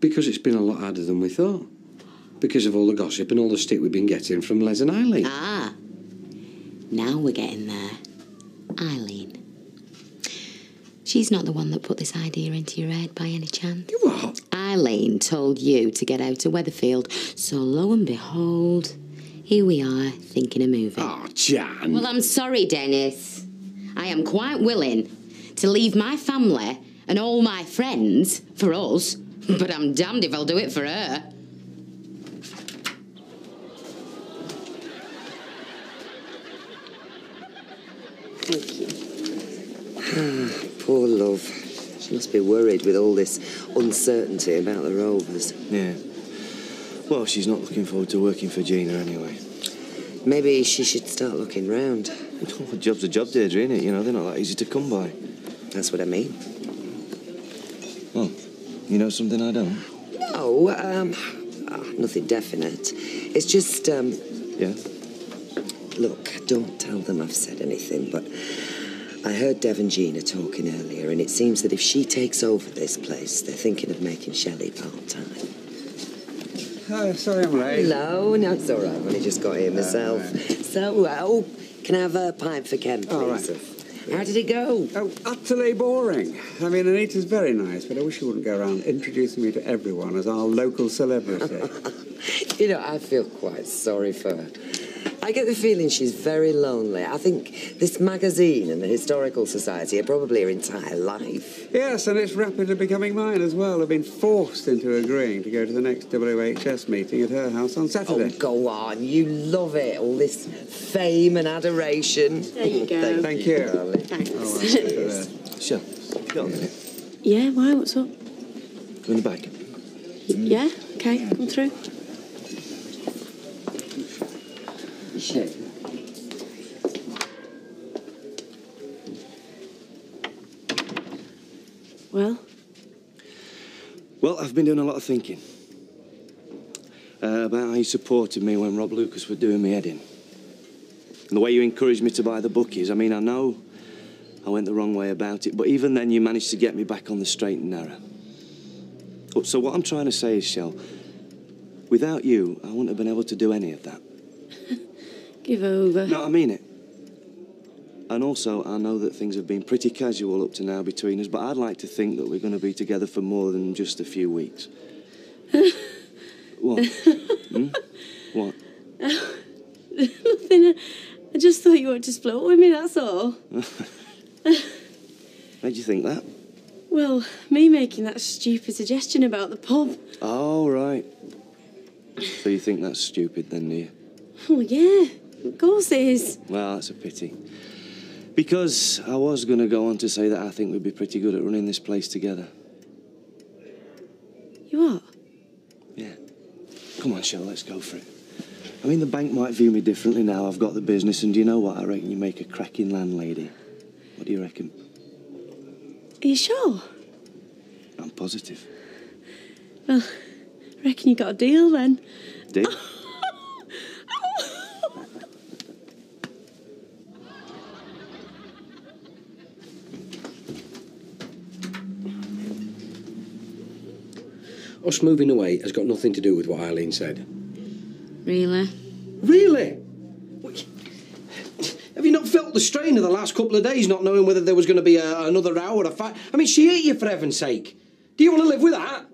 Because it's been a lot harder than we thought. Because of all the gossip and all the stick we've been getting from Les and Eileen. Ah, now we're getting there. Eileen. She's not the one that put this idea into your head by any chance. What? Eileen told you to get out to Weatherfield, so lo and behold, here we are thinking of moving. Oh, Jan. Well, I'm sorry, Dennis. I am quite willing to leave my family and all my friends for us, but I'm damned if I'll do it for her. Thank you. Poor love. She must be worried with all this uncertainty about the Rovers. Yeah. Well, she's not looking forward to working for Gina anyway. Maybe she should start looking round. Well, a job's a job, Deirdre, innit? You know, they're not that easy to come by. That's what I mean. Well, you know something I don't? No, nothing definite. It's just, Yeah? Look, don't tell them I've said anything, but I heard Dev and Gina talking earlier, and it seems that if she takes over this place, they're thinking of making Shelley part-time. Oh, sorry I'm late. Hello, no, it's all right, I've only just got here myself. So, can I have a pint for Ken, please? All right. How did it go? Oh, utterly boring. I mean, Anita's very nice, but I wish she wouldn't go around introducing me to everyone as our local celebrity. You know, I feel quite sorry for her. I I get the feeling she's very lonely. I think this magazine and the Historical Society are probably her entire life. Yes, and it's rapidly becoming mine as well. I've been forced into agreeing to go to the next WHS meeting at her house on Saturday. Oh, go on. You love it. All this fame and adoration. There you go. Thank you. Darling. Thanks. Oh, Sure. Got a minute. Yeah, why? What's up? Go in the back. Yeah, okay, come through. Shit. Well? Well, I've been doing a lot of thinking about how you supported me when Rob Lucas were doing me head in. And the way you encouraged me to buy the bookies. I mean, I know I went the wrong way about it, but even then you managed to get me back on the straight and narrow. So what I'm trying to say is, Shell, without you, I wouldn't have been able to do any of that. Give over. No, I mean it. And also, I know that things have been pretty casual up to now between us, but I'd like to think that we're going to be together for more than just a few weeks. What? What? Nothing. I just thought you wanted to split up with me, that's all. How'd you think that? Well, me making that stupid suggestion about the pub. Oh, right. So you think that's stupid then, do you? Oh, yeah. Of course it is. Well, that's a pity. Because I was going to go on to say that I think we'd be pretty good at running this place together. You are? Yeah. Come on, Shell, let's go for it. I mean, the bank might view me differently now I've got the business, and do you know what? I reckon you make a cracking landlady. What do you reckon? Are you sure? I'm positive. Well, I reckon you got a deal then. Deal? Us moving away has got nothing to do with what Eileen said. Really? Really? Have you not felt the strain of the last couple of days, not knowing whether there was going to be another row or a fight? I mean, she hit you, for heaven's sake. Do you want to live with that?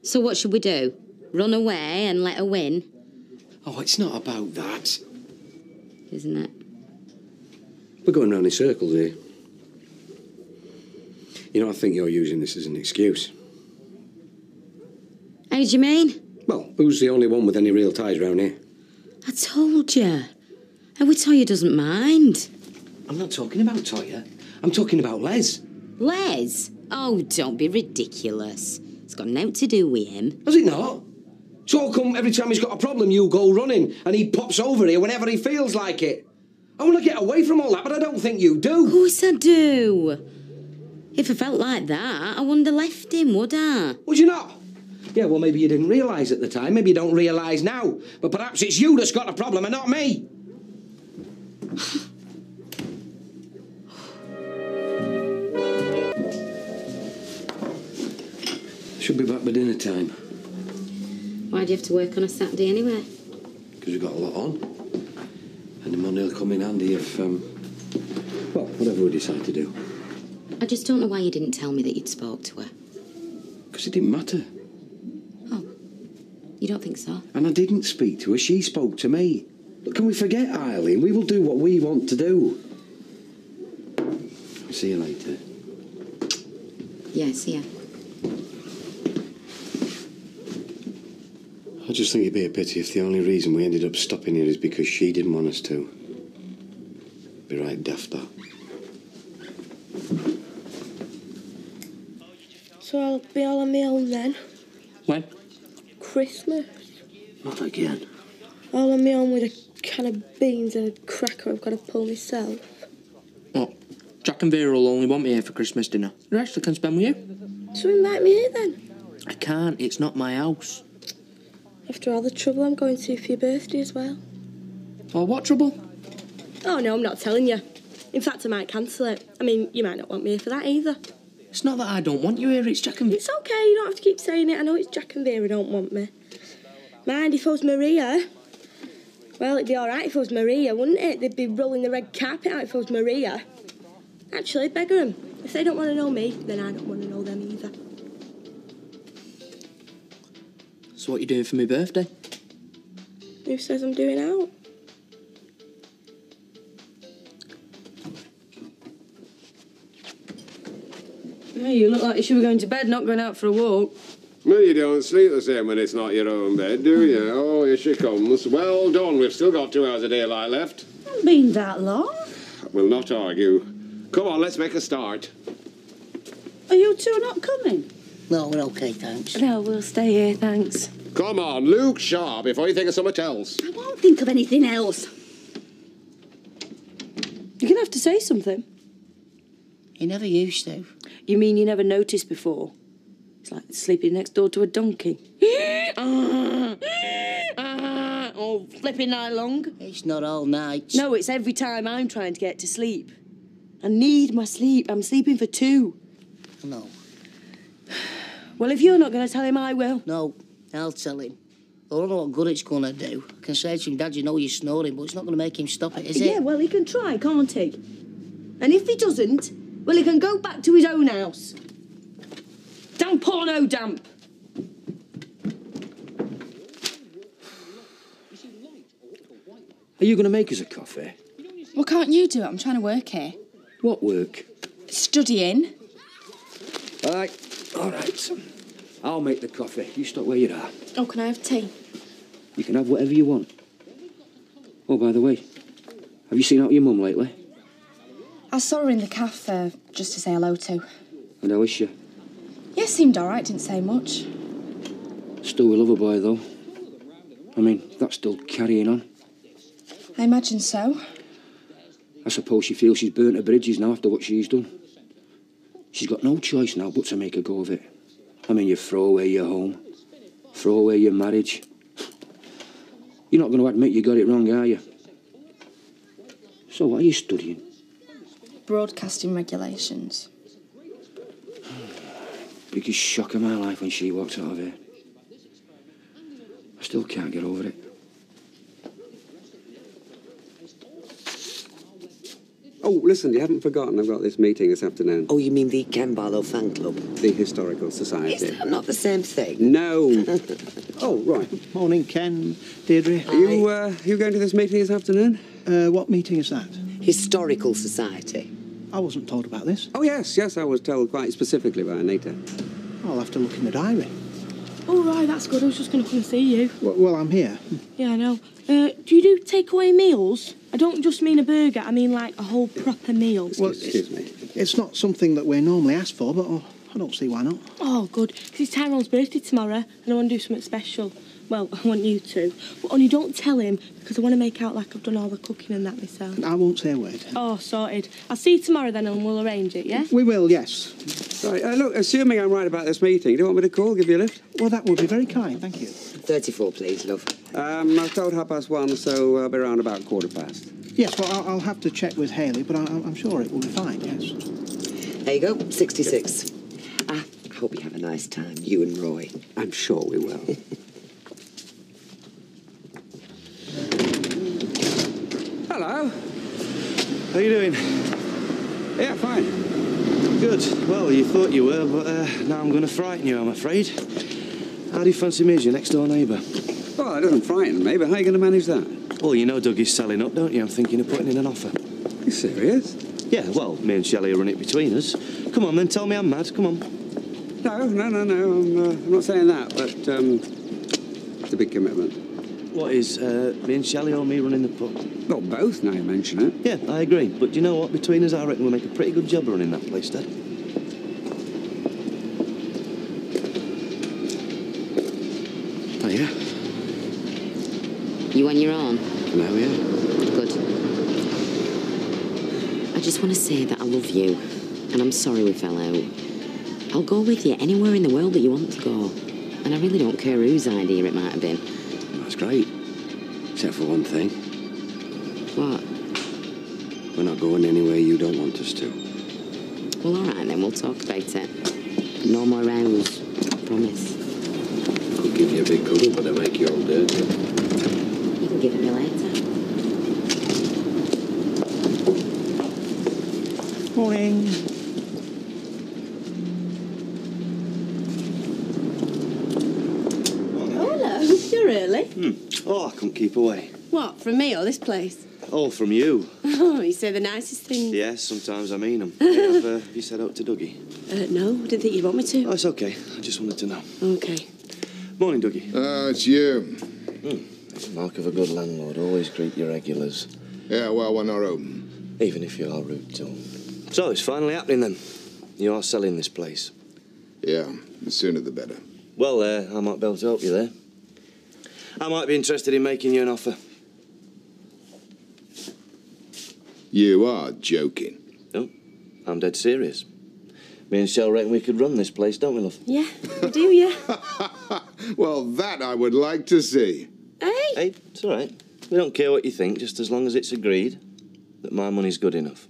So what should we do? Run away and let her win? Oh, it's not about that. Isn't it? We're going round in circles here. You know, I think you're using this as an excuse. How do you mean? Well, who's the only one with any real ties round here? I told you. And Toya doesn't mind. I'm not talking about Toya. I'm talking about Les. Les? Oh, don't be ridiculous. It's got nothing to do with him. Has it not? So how come every time he's got a problem you go running and he pops over here whenever he feels like it? I want to get away from all that, but I don't think you do. Of course I do. If I felt like that, I wouldn't have left him, would I? Would you not? Yeah, well, maybe you didn't realise at the time. Maybe you don't realise now. But perhaps it's you that's got a problem and not me. Should be back by dinner time. Why do you have to work on a Saturday anyway? Because we've got a lot on. And the money will come in handy if, well, whatever we decide to do. I just don't know why you didn't tell me that you'd spoke to her. Because it didn't matter. Oh, you don't think so? And I didn't speak to her, she spoke to me. But can we forget Eileen? We will do what we want to do. See you later. Yeah, see ya. I just think it'd be a pity if the only reason we ended up stopping here is because she didn't want us to. Be right daft, that. So I'll be all on my own then? When? Christmas. Not again. All on my own with a can of beans and a cracker I've got to pull myself. What? Jack and Vera will only want me here for Christmas dinner. The rest I can spend with you. So invite me here then. I can't. It's not my house. After all the trouble I'm going to for your birthday as well. Oh, what trouble? Oh no, I'm not telling you. In fact, I might cancel it. I mean, you might not want me here for that either. It's not that I don't want you here, it's Jack and Vera. It's okay, you don't have to keep saying it. I know it's Jack and Vera don't want me. Mind if it was Maria? Well, it'd be all right if it was Maria, wouldn't it? They'd be rolling the red carpet out if it was Maria. Actually, beggar them. If they don't want to know me, then I don't want to know them either. So what are you doing for my birthday? Who says I'm doing out? Hey, you look like you should be going to bed, not going out for a walk. Well, you don't sleep the same when it's not your own bed, do you? Oh, here she comes. Well done, we've still got 2 hours of daylight left. Hasn't been that long. We'll not argue. Come on, let's make a start. Are you two not coming? No, we're okay, thanks. No, we'll stay here, thanks. Come on, Luke Sharp, before you think of something else. I won't think of anything else. You're going to have to say something. You never used to. You mean you never noticed before? It's like sleeping next door to a donkey. Oh, flipping night long. It's not all night. No, it's every time I'm trying to get to sleep. I need my sleep. I'm sleeping for 2. No. Well, if you're not going to tell him, I will. No, I'll tell him. I don't know what good it's going to do. I can say to him, Dad, you know you're snoring, but it's not going to make him stop it, is it? Yeah, well, he can try, can't he? And if he doesn't, well, he can go back to his own house. Damp or no damp. Are you going to make us a coffee? Well, can't you do it? I'm trying to work here. What work? Studying. All right. I'll make the coffee. You stop where you are. Oh, can I have tea? You can have whatever you want. Oh, by the way, have you seen out your mum lately? I saw her in the cafe just to say hello to. And how is she? Yeah, seemed all right, didn't say much. Still a lover boy, though. I mean, that's still carrying on. I imagine so. I suppose she feels she's burnt her bridges now after what she's done. She's got no choice now but to make a go of it. I mean, you throw away your home, throw away your marriage. You're not going to admit you got it wrong, are you? So what are you studying? Broadcasting regulations. Biggest shock of my life when she walked out of here. I still can't get over it. Oh, listen, you haven't forgotten I've got this meeting this afternoon. Oh, you mean the Ken Barlow fan club? The Historical Society. Is that not the same thing? No. Oh, right. Morning, Ken, Deirdre. Are you going to this meeting this afternoon? What meeting is that? Historical Society. I wasn't told about this. Oh, yes, I was told quite specifically by Anita. I'll have to look in the diary. Oh, right, that's good. I was just going to come and see you. Well, I'm here. Yeah, I know. Do you do takeaway meals? I don't just mean a burger, I mean like a whole proper meal. Well, Excuse me. It's not something that we're normally asked for, but I don't see why not. Oh, good, because it's Tyrone's birthday tomorrow, and I want to do something special. Well, I want you to. But only don't tell him, because I want to make out like I've done all the cooking and that myself. I won't say a word. Oh, sorted. I'll see you tomorrow then, and we'll arrange it, yeah? We will, yes. Right, look, assuming I'm right about this meeting, do you want me to call, give you a lift? Well, that would be very kind, thank you. 34, please, love. I was told 1:30, so I'll be around about 1:15. Yes, well, I'll have to check with Hayley, but I'm sure it will be fine, yes. There you go, 66. I hope you have a nice time, you and Roy. I'm sure we will. Hello. How you doing? Yeah, fine. Good. Well, you thought you were, but now I'm going to frighten you, I'm afraid. How do you fancy me as your next-door neighbour? Well, that doesn't frighten me, but how are you going to manage that? Well, you know Dougie's selling up, don't you? I'm thinking of putting in an offer. You serious? Yeah, well, me and Shelley will run it between us. Come on, then, tell me I'm mad. Come on. No. I'm not saying that, but it's a big commitment. What is, me and Shelley or me running the pub? Well, both, now you mention it. Yeah, I agree. But do you know what? Between us, I reckon we'll make a pretty good job of running that place, Dad. Oh, yeah? You on your own? No, yeah. Good. I just want to say that I love you, and I'm sorry we fell out. I'll go with you anywhere in the world that you want to go, and I really don't care whose idea it might have been. That's great. Except for one thing. What? We're not going anywhere you don't want us to. Well, all right then, we'll talk about it. No more rows, I promise. Could give you a big cuddle, but I make you all dirty. You can give it me later. Morning. Oh, hello. You're early. Oh, I couldn't keep away. What, from me or this place? All from you. Oh, you say the nicest things. Yes, sometimes I mean them. Hey, have you said out to Dougie? No, I didn't think you'd want me to. Oh, it's okay. I just wanted to know. Okay. Morning, Dougie. Oh, it's you. It's the mark of a good landlord. Always greet your regulars. Yeah, well, we're not open. Even if you are rude to them. So, it's finally happening then. You are selling this place. Yeah, the sooner the better. Well, I might be able to help you there. I might be interested in making you an offer. You are joking. No, I'm dead serious. Me and Shell reckon we could run this place, don't we, love? Yeah, we do, yeah. Well, that I would like to see. Hey, it's all right. We don't care what you think, just as long as it's agreed that my money's good enough.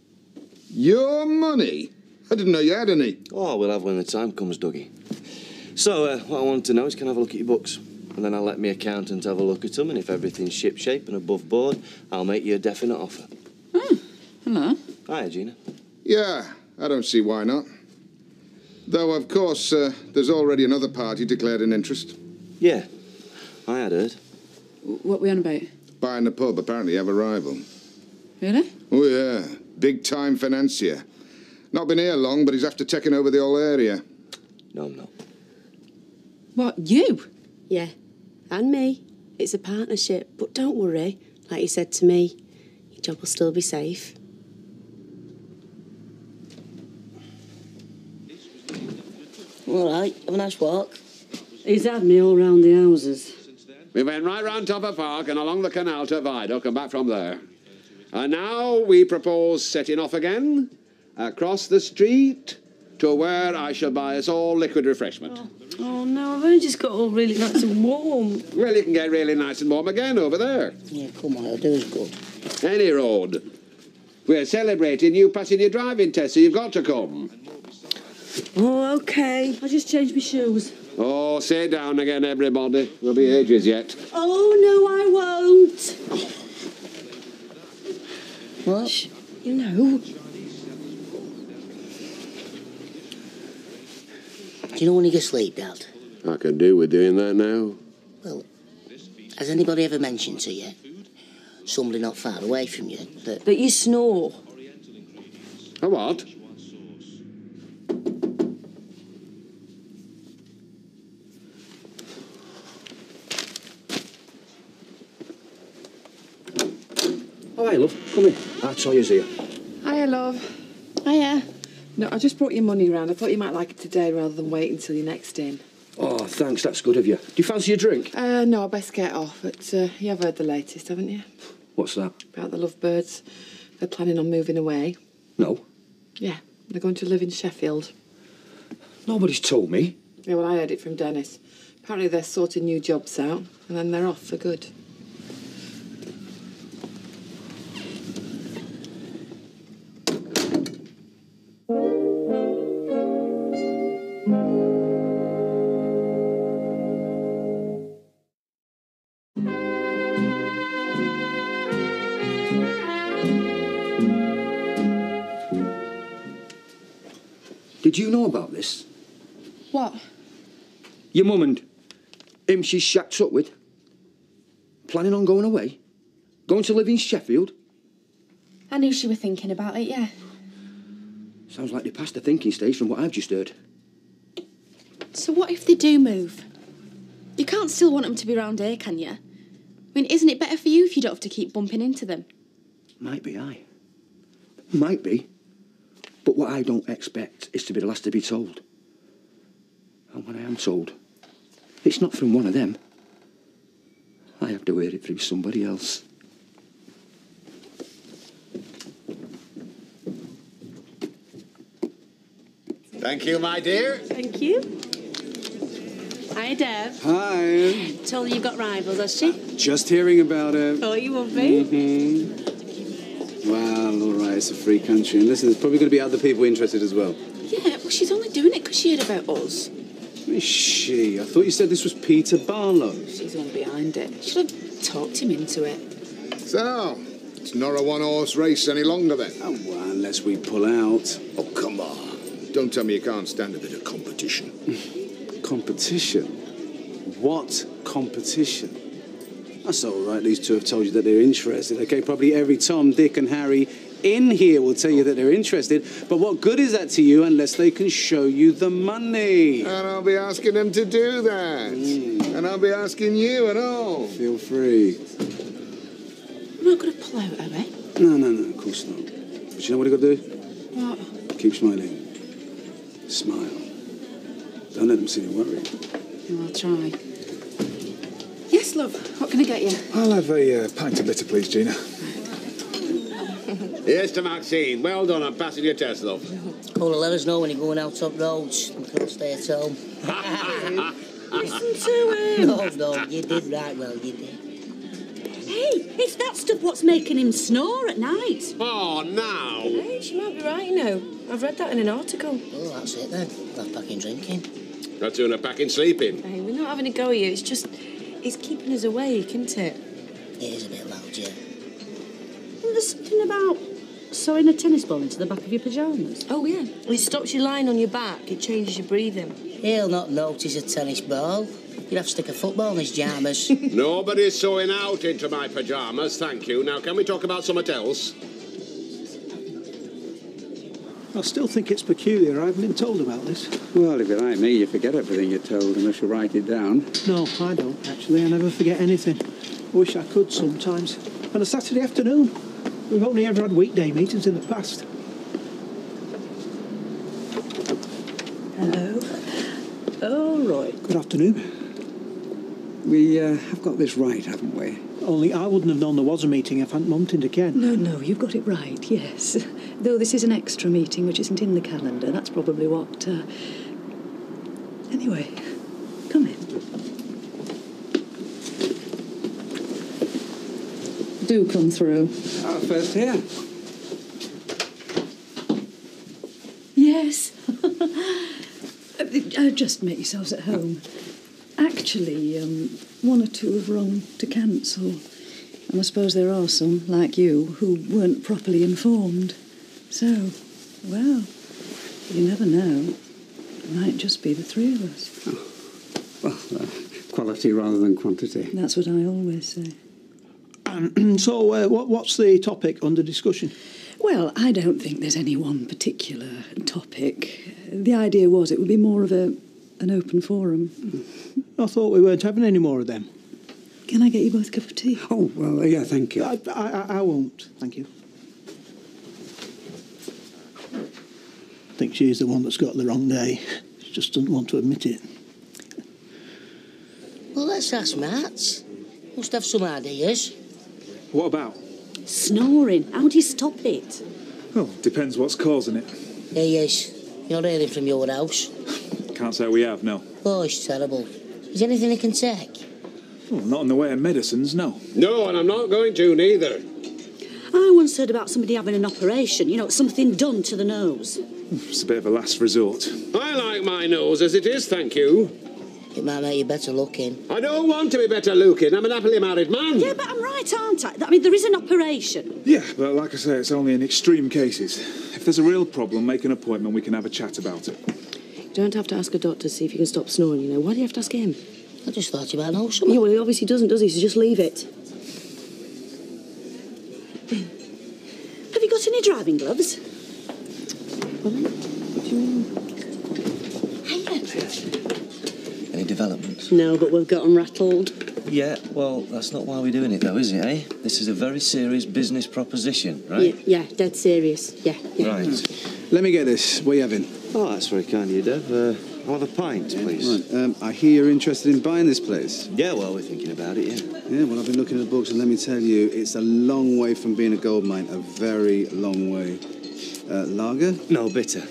Your money? I didn't know you had any. Oh, we'll have when the time comes, Dougie. So, what I wanted to know is, can I have a look at your books? And then I'll let my accountant have a look at them, and if everything's shipshape and above board, I'll make you a definite offer. Hello. Hiya, Gina. Yeah, I don't see why not. Though, of course, there's already another party declared an interest. Yeah, I had heard. What we on about? Buying the pub, apparently have a rival. Really? Oh, yeah. Big-time financier. Not been here long, but he's after taking over the whole area. No, no. What, you? Yeah, and me. It's a partnership, but don't worry. Like you said to me, your job will still be safe. All right, have a nice walk. He's had me all round the houses. We went right round Topper Park and along the canal to Viaduct and back from there. And now we propose setting off again, across the street, to where I shall buy us all liquid refreshment. Oh, no, I've only just got all really nice and warm. Well, you can get really nice and warm again over there. Yeah, come on, it'll do us good. Any road. We're celebrating you passing your driving test, so you've got to come. Oh, OK. I just changed my shoes. Oh, sit down again, everybody. We'll be ages yet. Oh, no, I won't. What? You know. Do you know when you go to sleep, Dad? I could do with doing that now. Well, has anybody ever mentioned to you, somebody not far away from you, that you snore? A what? Oh, hey, love, come in. I saw you here. Hiya, love. Hiya. No, I just brought your money round. I thought you might like it today rather than wait until you're next in. Oh, thanks, that's good of you. Do you fancy a drink? No, I best get off. But you have heard the latest, haven't you? What's that? About the lovebirds. They're planning on moving away. No. Yeah, they're going to live in Sheffield. Nobody's told me. Yeah, well, I heard it from Dennis. Apparently they're sorting new jobs out, and then they're off for good. Did you know about this? What? Your mum and him she's shacked up with. Planning on going away? Going to live in Sheffield? I knew she were thinking about it, yeah. Sounds like they passed the thinking stage from what I've just heard. So what if they do move? You can't still want them to be round here, can you? I mean, isn't it better for you if you don't have to keep bumping into them? Might be, aye. Might be. But what I don't expect is to be the last to be told. And when I am told, it's not from one of them. I have to hear it through somebody else. Thank you, my dear. Thank you. Hi, Dev. Hi. Told you you've got rivals, has she? Just hearing about it. Thought you would be. Well, all right, it's a free country. And listen, there's probably going to be other people interested as well. Yeah, well, she's only doing it because she heard about us. Is she? I thought you said this was Peter Barlow. She's the one behind it. Should have talked him into it. So, it's not a one-horse race any longer then? Oh, well, unless we pull out. Oh, come on. Don't tell me you can't stand a bit of competition. Competition? What competition? That's all right. These two have told you that they're interested. Okay, probably every Tom, Dick and Harry in here will tell you that they're interested. But what good is that to you unless they can show you the money? And I'll be asking them to do that. And I'll be asking you and all. Feel free. We're not going to pull out, are we? No, of course not. But you know what you got to do? What? Keep smiling. Smile. Don't let them see you worried. Oh, I'll try. Yes, love. What can I get you? I'll have a pint of bitter, please, Gina. Yes, to Maxine. Well done on passing your test, love. Call and let us know when you're going out up roads. We can't stay at home. Listen to him. No, you did right well, you did. Hey, it's that stuff what's making him snore at night. Oh, now. Hey, she might be right, you know. I've read that in an article. Oh, that's it then. Left packing drinking. Not doing a packing sleeping. Hey, we're not having a go at you. It's just, it's keeping us awake, isn't it? It is a bit loud, yeah. Well, there's something about sewing a tennis ball into the back of your pyjamas. Oh, yeah. It stops you lying on your back. It changes your breathing. He'll not notice a tennis ball. You'd have to stick a football in his pyjamas. Nobody's sewing out into my pyjamas, thank you. Now, can we talk about something else? I still think it's peculiar. I haven't been told about this. Well, if you're like me, you forget everything you're told unless you write it down. No, I don't, actually. I never forget anything. I wish I could sometimes. On a Saturday afternoon. We've only ever had weekday meetings in the past. Hello. Oh, right. Good afternoon. We have got this right, haven't we? Only I wouldn't have known there was a meeting if I hadn't bumped into Ken. No, you've got it right, yes. Though this is an extra meeting which isn't in the calendar, that's probably what... Anyway, come in. Do come through. First here. Yes. Just make yourselves at home. Actually, one or two have rung to cancel. And I suppose there are some, like you, who weren't properly informed. So, well, you never know. It might just be the three of us. Oh. Well, quality rather than quantity. That's what I always say. So, what's the topic under discussion? Well, I don't think there's any one particular topic. The idea was it would be more of an open forum. I thought we weren't having any more of them. Can I get you both a cup of tea? Oh, well, yeah, thank you. I won't, thank you. I think she's the one that's got the wrong day. She just doesn't want to admit it. Well, let's ask Matt. Must have some ideas. What about? Snoring. How do you stop it? Well, depends what's causing it. Yes. You're not hearing from your house. Can't say we have, no. Oh, it's terrible. Is there anything he can take? Well, not in the way of medicines, no. No, and I'm not going to, neither. I once heard about somebody having an operation, something done to the nose. It's a bit of a last resort. I like my nose as it is, thank you. It might make you better looking. I don't want to be better looking. I'm an happily married man. Yeah, but I'm right, aren't I? I mean, there is an operation. Yeah, but like I say, it's only in extreme cases. If there's a real problem, make an appointment, we can have a chat about it. You don't have to ask a doctor to see if you can stop snoring, Why do you have to ask him? I just thought you might know something. Yeah, well, he obviously doesn't, does he? So just leave it. Have you got any driving gloves? What do you mean? Any developments? No, but we've got them rattled. Yeah, well, that's not why we're doing it, though, is it, eh? This is a very serious business proposition, right? Yeah, dead serious. Yeah. Right. Let me get this. What are you having? Oh, that's very kind of you, Dev. I'll have a pint, please. Right. I hear you're interested in buying this place. Yeah, well, we're thinking about it, yeah. Yeah, well, I've been looking at the books, and let me tell you, it's a long way from being a gold mine. A very long way. Lager? No, bitter.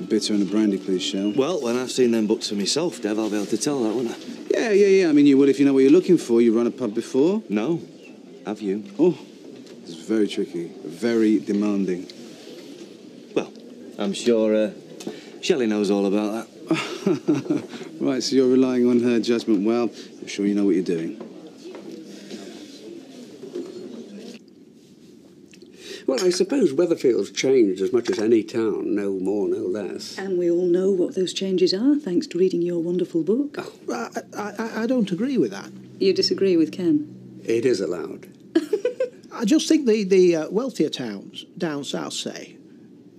Bitter and a brandy, please, Shell. Well, when I've seen them books for myself, Dev, I'll be able to tell that, won't I? Yeah. I mean, you would if you know what you're looking for. You run a pub before? No. Have you? Oh, it's very tricky. Very demanding. Well, I'm sure Shelley knows all about that. Right, so you're relying on her judgment. Well, I'm sure you know what you're doing. Well, I suppose Weatherfield's changed as much as any town, no more, no less. And we all know what those changes are, thanks to reading your wonderful book. I don't agree with that. You disagree with Ken? It is allowed. I just think the wealthier towns down south, say,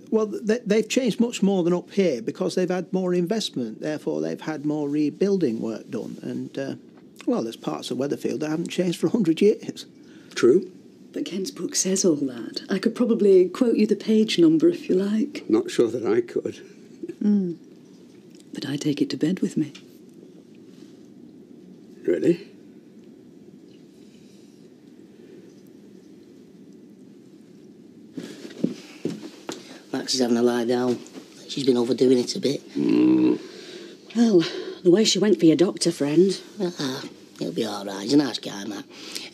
well, they've changed much more than up here because they've had more investment. Therefore, they've had more rebuilding work done. And, well, there's parts of Weatherfield that haven't changed for 100 years. True. But Ken's book says all that. I could probably quote you the page number if you like. Not sure that I could. But I take it to bed with me. Ready? Max is having a lie down. She's been overdoing it a bit. Well, the way she went for your doctor friend. It'll be all right. He's a nice guy, Matt.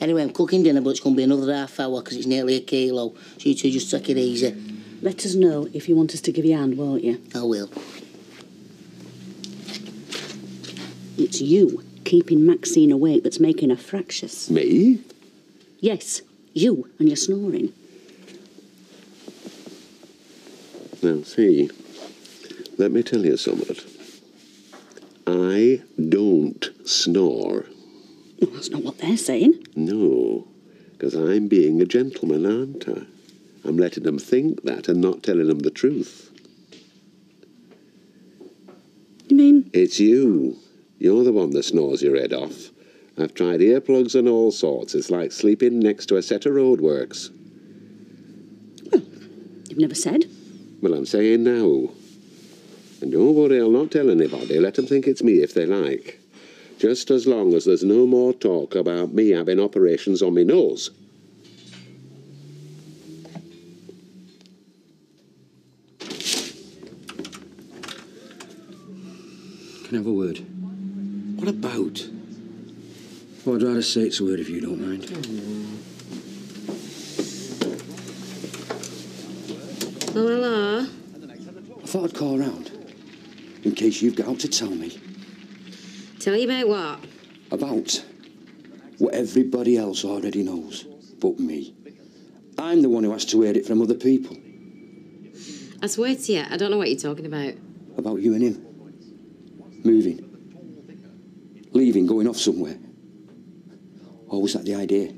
Anyway, I'm cooking dinner, but it's going to be another half hour because it's nearly 1 kilo. So you two just take it easy. Let us know if you want us to give you a hand, won't you? I will. It's you keeping Maxine awake that's making her fractious. Me? Yes, you and your snoring. Now, see, let me tell you something. I don't snore. Well, that's not what they're saying. No, because I'm being a gentleman, aren't I? I'm letting them think that and not telling them the truth. You mean? It's you. You're the one that snores your head off. I've tried earplugs and all sorts. It's like sleeping next to a set of roadworks. You've never said. Well, I'm saying now. And don't worry, I'll not tell anybody. Let them think it's me if they like. Just as long as there's no more talk about me having operations on my nose. Can I have a word? What about? Well, I'd rather say it's a word if you don't mind. Oh, hello. I thought I'd call round, in case you've got out to tell me. Tell you about what? About what everybody else already knows, but me. I'm the one who has to hear it from other people. I swear to you, I don't know what you're talking about. About you and him. Moving. Leaving, going off somewhere. Or was that the idea?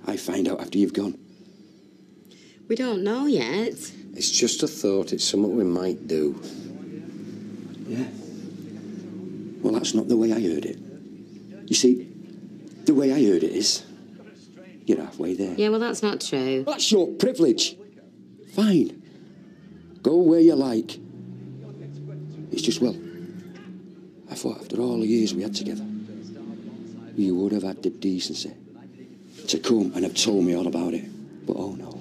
I find out after you've gone. We don't know yet. It's just a thought. It's something we might do. Yeah. Well, that's not the way I heard it. You see, the way I heard it is, you're halfway there. Yeah, well, that's not true. That's your privilege. Fine. Go where you like. It's just, well, I thought after all the years we had together, you would have had the decency to come and have told me all about it. But oh no,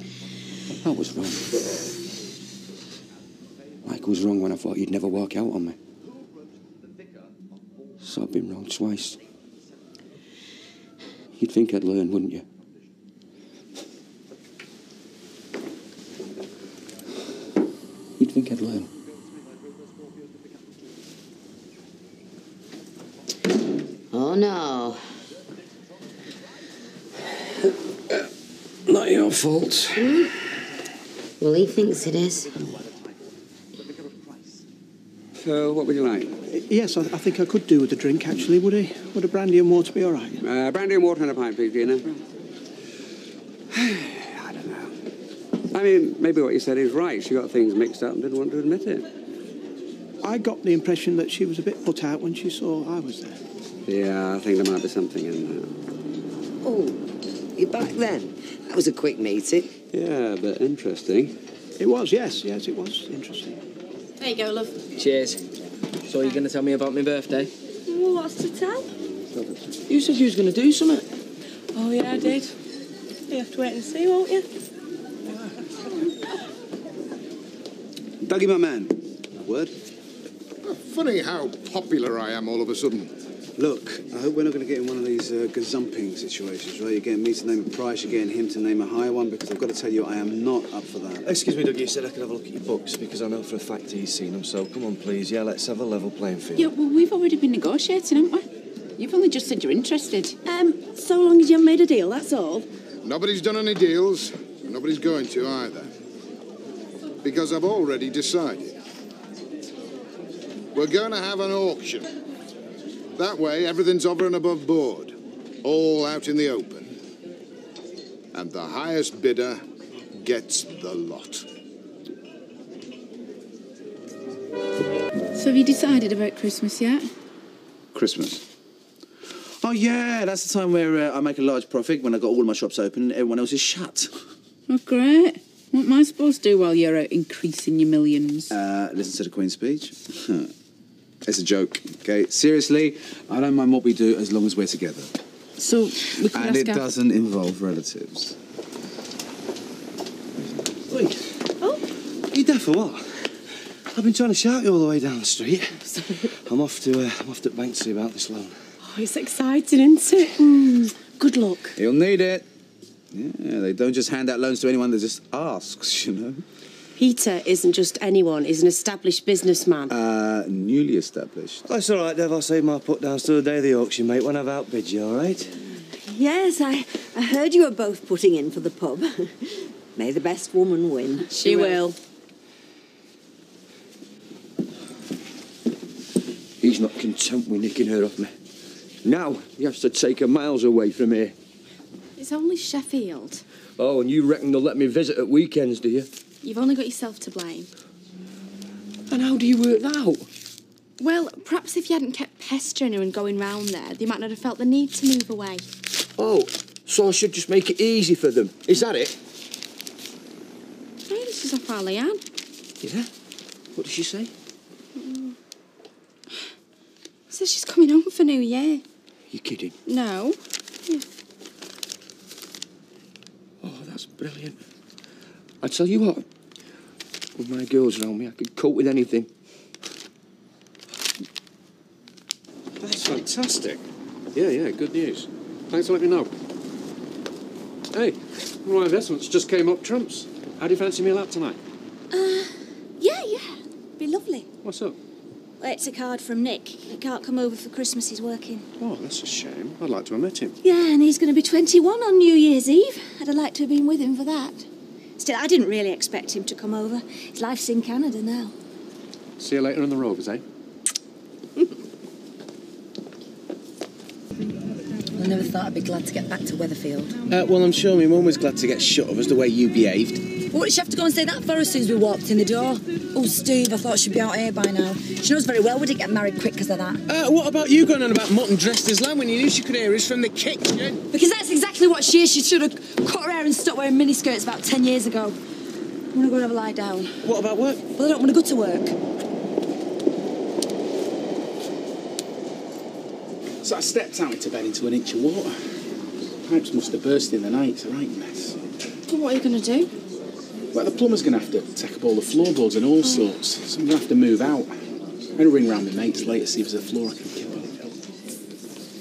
I was wrong. Like I was wrong when I thought you'd never walk out on me. So I've been wrong twice. You'd think I'd learn, wouldn't you? You'd think I'd learn. Oh, no. Not your fault. Well, he thinks it is. So, what would you like? Yes, I think I could do with a drink, actually. Would a brandy and water be all right? Brandy and water and a pint, please, Gina. I don't know. I mean, maybe what you said is right. She got things mixed up and didn't want to admit it. I got the impression that she was a bit put out when she saw I was there. Yeah, I think there might be something in there. Oh, you're back then? That was a quick meeting. Yeah, but interesting. It was, yes, it was interesting. There you go, love. Cheers. So you're going to tell me about my birthday? Well, what's to tell? You said you was going to do something. Oh, yeah, I did. You have to wait and see, won't you? Dougie, my man. Word? Funny how popular I am all of a sudden. Look, I hope we're not going to get in one of these gazumping situations, right? You're getting me to name a price, you're getting him to name a higher one, because I've got to tell you, I am not up for that. Excuse me, Dougie, you said I could have a look at your books, because I know for a fact he's seen them, so come on, please. Yeah, let's have a level playing field. Yeah, well, we've already been negotiating, haven't we? You've only just said you're interested. So long as you haven't made a deal, that's all. Nobody's done any deals, and nobody's going to either. Because I've already decided. We're going to have an auction. That way, everything's over and above board. all out in the open. And the highest bidder gets the lot. So have you decided about Christmas yet? Christmas. Oh, yeah, that's the time where I make a large profit when I've got all of my shops open and everyone else is shut. Oh, great. What am I supposed to do while you're out increasing your millions? Listen to the Queen's speech. It's a joke, okay? Seriously, I don't mind what we do as long as we're together. So we could And ask it our... doesn't involve relatives. Wait. Oh? You deaf or what? I've been trying to shout you all the way down the street. I'm off to the bank to see about this loan. Oh, it's exciting, isn't it? Good luck. You'll need it. Yeah, they don't just hand out loans to anyone that just asks, you know. Peter isn't just anyone, he's an established businessman. Newly established. That's all right, Dev. I'll save my put-downs till the day of the auction, mate, when I've outbid you, all right? Yes, I heard you were both putting in for the pub. May the best woman win. She will. He's not content with nicking her off me. Now he has to take her miles away from here. It's only Sheffield. Oh, and you reckon they'll let me visit at weekends, do you? You've only got yourself to blame. And how do you work that out? Well, perhaps if you hadn't kept pestering her and going round there, they might not have felt the need to move away. Oh, so I should just make it easy for them. Is that it? Maybe she's off our Leanne. Yeah? What did she say? Says she's coming home for New Year. You kidding? No. Yeah. Oh, that's brilliant. I tell you what, with my girls around me, I could cope with anything. That's fantastic. Yeah, good news. Thanks for letting me know. Hey, one of my investments just came up trumps. How do you fancy me a lap tonight? Yeah. Be lovely. What's up? Well, it's a card from Nick. He can't come over for Christmas, he's working. Oh, that's a shame. I'd like to have met him. Yeah, and he's going to be 21 on New Year's Eve. I'd have liked to have been with him for that. Still, I didn't really expect him to come over. His life's in Canada now. See you later in the Rovers, eh? I never thought I'd be glad to get back to Weatherfield. Well, I'm sure my mum was glad to get shut of us the way you behaved. What did she have to go and say that for as soon as we walked in the door? Oh, Steve, I thought she'd be out here by now. She knows very well we didn't get married quick because of that. What about you going on about mutton dressed as lamb when you knew she could hear us from the kitchen? Because that's exactly what she is. She should have cut her hair and stopped wearing miniskirts about 10 years ago. I'm going to go and have a lie down. What about work? Well, I don't want to go to work. So I stepped out into bed into an inch of water. Pipes must have burst in the night. It's a right mess. So what are you going to do? Well, the plumber's going to have to take up all the floorboards and all sorts. So I'm going to have to move out. I'm going to ring round my mates later, see if there's a floor I can kip on.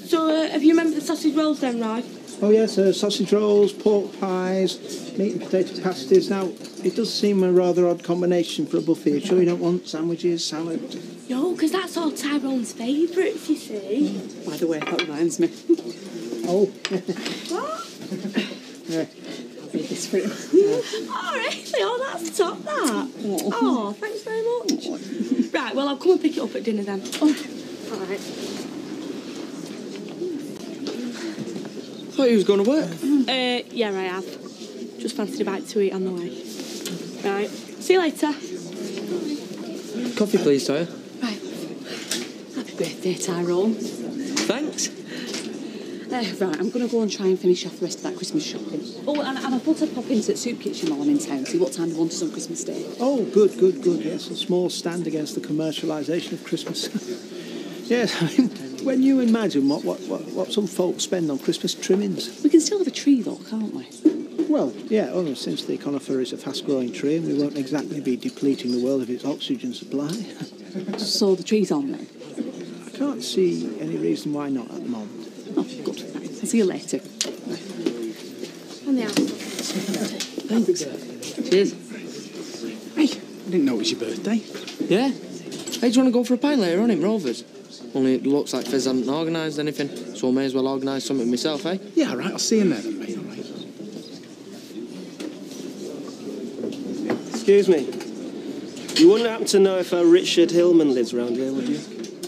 So, have you remembered the sausage rolls then, right? Oh yes, sausage rolls, pork pies, meat and potato pasties. Now, it does seem a rather odd combination for a buffet. You sure you don't want sandwiches, salad? No, because that's all Tyrone's favourites, you see. By the way, that reminds me. Oh. What? I'll read this for him. Oh, really? Oh, that's top, that. Oh, thanks very much. Right, well, I'll come and pick it up at dinner then. Oh, all right. Thought you was going to work. Yeah, I have. Just fancied a bite to eat on the way. Right. See you later. Coffee, please, Toya. Right. Happy birthday, Tyrone. Thanks. Right, I'm going to go and try and finish off the rest of that Christmas shopping. Oh, and I thought I'd pop into the soup kitchen while I'm in town, see what time they want us on Christmas Day. Oh, good. Yes, a small stand against the commercialisation of Christmas. Yes, I mean, when you imagine what some folks spend on Christmas trimmings. We can still have a tree, though, can't we? Well, yeah, since the conifer is a fast-growing tree and we won't exactly be depleting the world of its oxygen supply. So the tree's on, then? I can't see any reason why not at the moment. Oh, good. Right. I'll see you later. On the outside. Thanks. Cheers. Hey, I didn't know it was your birthday. Yeah? Hey, do you want to go for a pint later on in Rovers? Only it looks like Fizz hasn't organised anything, so I may as well organise something myself, eh? Yeah, all right, I'll see you there then, mate, all right. Excuse me. You wouldn't happen to know if Richard Hillman lives round here, would you?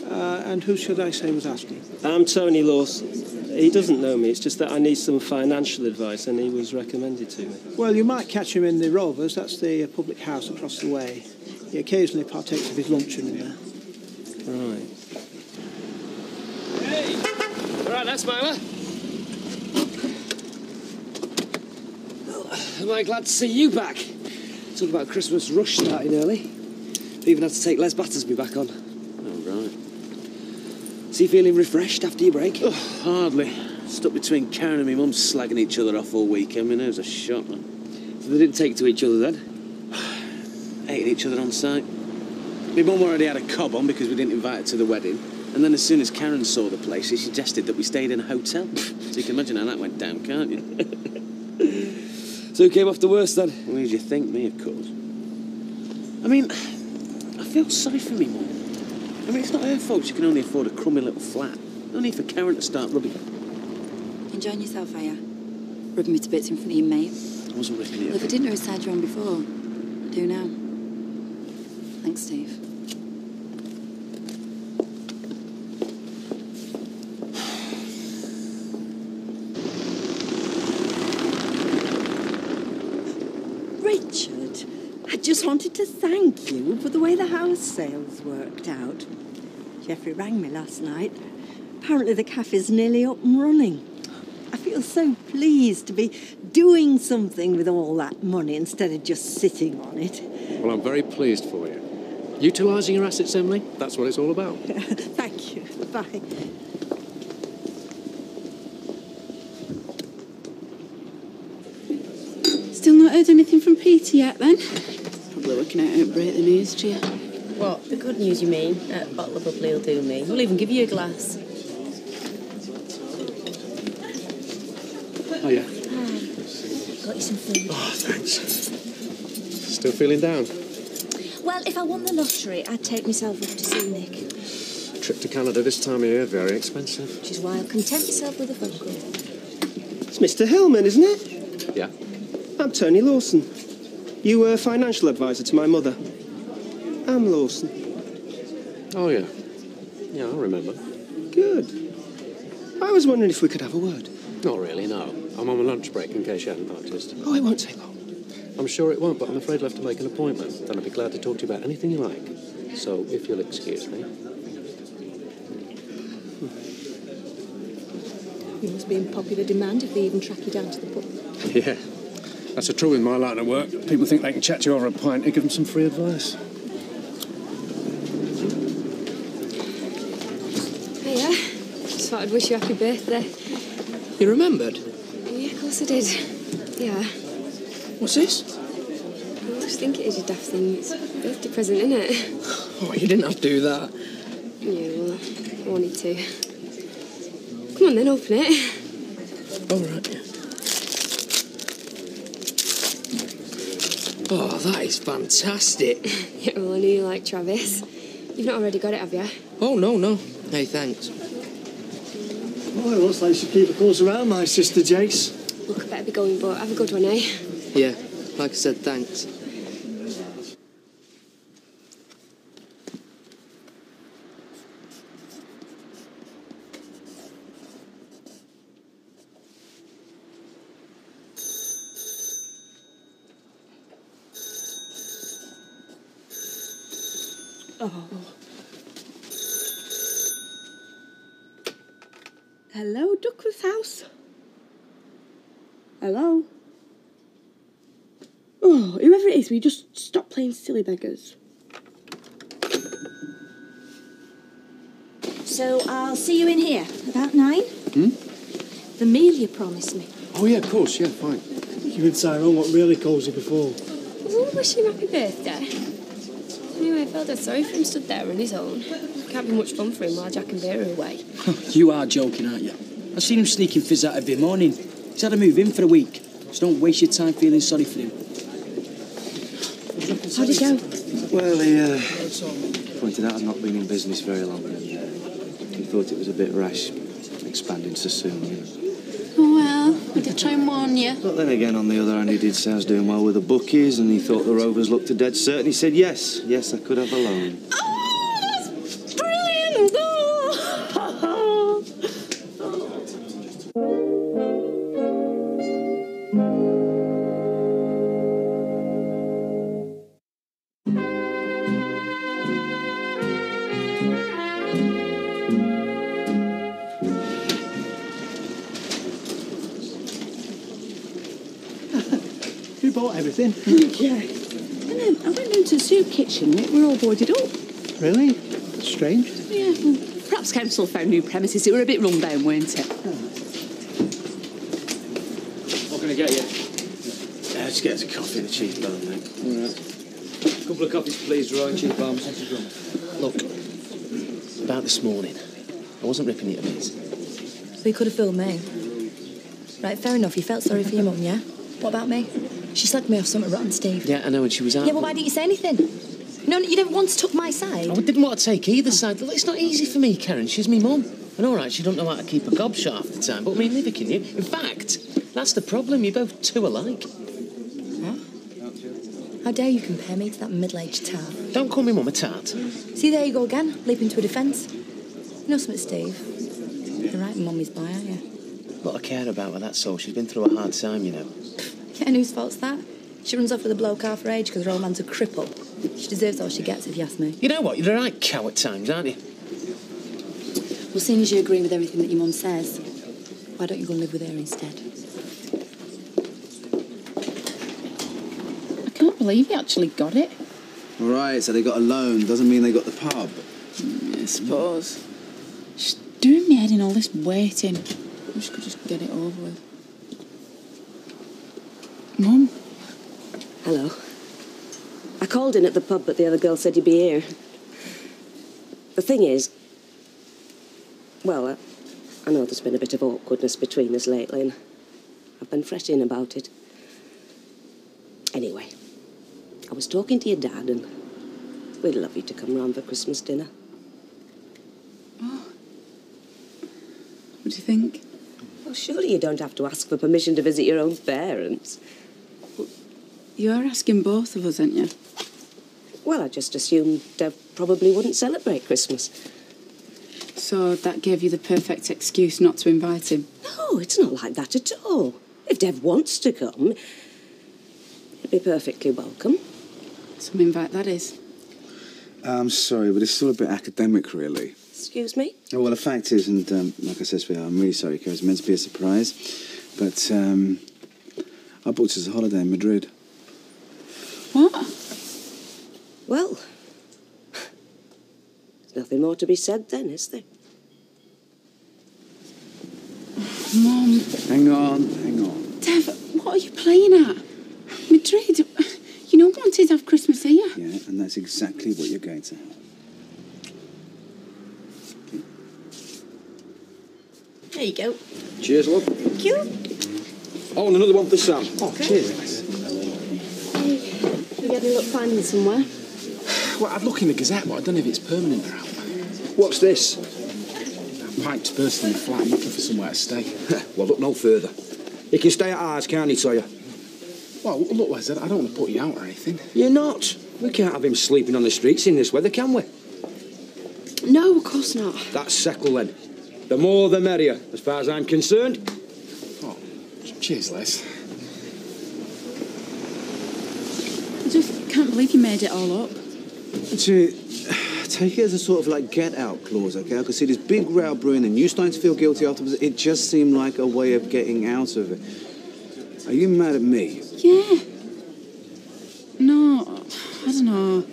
And who should I say was asking? I'm Tony Lawson. He doesn't know me. It's just that I need some financial advice, and he was recommended to me. Well, you might catch him in the Rovers. That's the public house across the way. He occasionally partakes of his luncheon in there. Right. Hey! All right, that's Myla. Am I glad to see you back? Talk about Christmas rush starting early. Even had to take Les Battersby back on. Oh, right. So you feeling refreshed after your break? Oh, hardly. Stuck between Karen and my mum slagging each other off all weekend. My nerves are shot, man. So they didn't take to each other then? Hated each other on sight. My mum already had a cob on because we didn't invite her to the wedding. And then as soon as Karen saw the place, she suggested that we stayed in a hotel. So you can imagine how that went down, can't you? So who came off the worst then? Well, who do you think? Me, of course. I mean, I feel sorry for me mum. I mean, it's not her fault she can only afford a crummy little flat. No need for Karen to start rubbing. Enjoying yourself, are you? Rubbing me to bits in front of your mate? I wasn't ripping it. Well, if I didn't know his side you on before, I do now. Thanks, Steve. Richard, I just wanted to thank you for the way the house sales worked out. Geoffrey rang me last night. Apparently the cafe's nearly up and running. I feel so pleased to be doing something with all that money instead of just sitting on it. Well, I'm very pleased for you. Utilising your assets, Emily, that's what it's all about. Thank you. Bye. Still not heard anything from Peter yet, then? Probably working out how to break the news to you. What, the good news you mean? A bottle of bubbly will do me. We'll even give you a glass. Oh, yeah. Got you some food. Oh, thanks. Still feeling down? Well, if I won the lottery, I'd take myself up to see Nick. Trip to Canada this time of year, very expensive. Which is why I'll content myself with a phone call. It's Mr. Hillman, isn't it? Yeah. I'm Tony Lawson. You were financial advisor to my mother. I'm Lawson. Oh, yeah. Yeah, I remember. Good. I was wondering if we could have a word. Not really, no. I'm on a lunch break, in case you hadn't noticed. Oh, it won't take long. I'm sure it won't, but I'm afraid I'll have to make an appointment. Then I'll be glad to talk to you about anything you like. So, if you'll excuse me. You must be in popular demand if they even track you down to the pub. Yeah. That's the trouble with my line of work. People think they can chat to you over a pint and give them some free advice. Hiya. Just thought I'd wish you happy birthday. You remembered? Yeah, of course I did. Yeah. What's this? I just think it is your daft thing. It's a birthday present, isn't it? Oh, you didn't have to do that. Yeah, well, I wanted to. Come on then, open it. All right. Oh, that is fantastic. Yeah, well, I knew you like Travis. You've not already got it, have you? Oh, no. Hey, thanks. Oh, it looks like you should keep a close around, my sister Jace. Look, I better be going, but have a good one, eh? Yeah, like I said, thanks. Oh. Hello, Duckworth's house. Hello. Oh, whoever it is, will you just stop playing silly beggars? So I'll see you in here about 9. The meal you promised me. Oh, yeah, of course, yeah, fine. You and Tyrone look really cosy before. Was all wishing him happy birthday? Anyway, I felt dead sorry for him stood there on his own. Can't be much fun for him while Jack and Vera are away. You are joking, aren't you? I've seen him sneaking fizz out every morning. He's had to move in for a week, so don't waste your time feeling sorry for him. How'd it go? Well, he pointed out I'd not been in business very long, and he thought it was a bit rash expanding so soon, you know. Oh, well, I did try and warn you. But then again, on the other hand, he did say I was doing well with the bookies, and he thought the Rovers looked a dead certain. He said yes, I could have a loan. Brilliant! You bought everything? Yeah. And then I went into the soup kitchen and we're all boarded up. Really? That's strange. Yeah, well, perhaps council found new premises. It were a bit run down, weren't it? What can I get you? Just get us a coffee and a cheese bun, mate. All right. A couple of coffees, please, Roy. Cheese bun. Look, about this morning, I wasn't ripping you to bits. So you could have filmed me. Right, fair enough. You felt sorry for your mum, yeah? What about me? She slagged me off something rotten, Steve. Yeah, I know, and she was out. Yeah, well, why didn't you say anything? No, you never once took my side. I didn't want to take either side. Look, it's not easy for me, Karen. She's me mum. And all right, she don't know how to keep a gob shut half the time, but I mean, neither can you. In fact, that's the problem. You're both too alike. What? How dare you compare me to that middle-aged tart? Don't call me mum a tart. See, there you go again, leaping to a defence. You know something, Steve? You're right, Mummy's by, aren't you? Look, I care about her, that's all. She's been through a hard time, you know. Yeah, and whose fault's that? She runs off with a bloke half her age because her old man's a cripple. She deserves all she gets, if you ask me. You know what? You're a right cow at times, aren't you? Well, seeing as you agree with everything that your mum says, why don't you go and live with her instead? I can't believe you actually got it. All right, so they got a loan. Doesn't mean they got the pub. I suppose. Just doing me head in all this waiting. I wish I could just get it over with. Mum? Hello. I called in at the pub, but the other girl said you'd be here. The thing is, well, I know there's been a bit of awkwardness between us lately, and I've been fretting about it. Anyway, I was talking to your dad, and we'd love you to come round for Christmas dinner. Oh. What do you think? Well, surely you don't have to ask for permission to visit your own parents. You're asking both of us, aren't you? Well, I just assumed Dev probably wouldn't celebrate Christmas. So that gave you the perfect excuse not to invite him? No, it's not like that at all. If Dev wants to come, he'd be perfectly welcome. Some invite that is. I'm sorry, but it's still a bit academic, really. Excuse me? Oh, well, the fact is, and like I said, sweetheart, I'm really sorry, Karen. It's meant to be a surprise. But I booked us a holiday in Madrid. What? Well, there's nothing more to be said then, is there? Mum. Hang on. Dev, what are you playing at? Madrid? You know I wanted to have Christmas here. Yeah, and that's exactly what you're going to have. There you go. Cheers, love. Thank you. Oh, and another one for Sam. Oh, cheers. You getting a look finding somewhere? Well, I'd look in the Gazette, but I don't know if it's permanent or out. What's this? Pipes burst in the flat. I'm looking for somewhere to stay. Well, look no further. You can stay at ours, can't he, Toya? Well, look, Les, I don't want to put you out or anything. You're not. We can't have him sleeping on the streets in this weather, can we? No, of course not. That's settled then. The more the merrier, as far as I'm concerned. Oh, cheers, Les. I just can't believe you made it all up. Actually, take it as a sort of like get-out clause, okay? I could see this big row brewing and you starting to feel guilty afterwards. It just seemed like a way of getting out of it. Are you mad at me? Yeah. No, I don't know.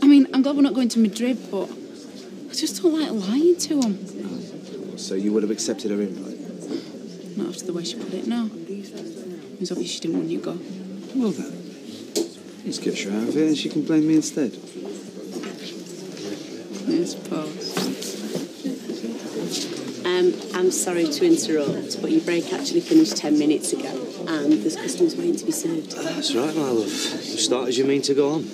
I mean, I'm glad we're not going to Madrid, but I just don't like lying to him. So you would have accepted her invite? Not after the way she put it, no. It was obvious she didn't want you to go. Well then, let's get her out of here and she can blame me instead. I suppose. I'm sorry to interrupt, but your break actually finished 10 minutes ago, and there's customers waiting to be served. That's right, my love. You start as you mean to go on.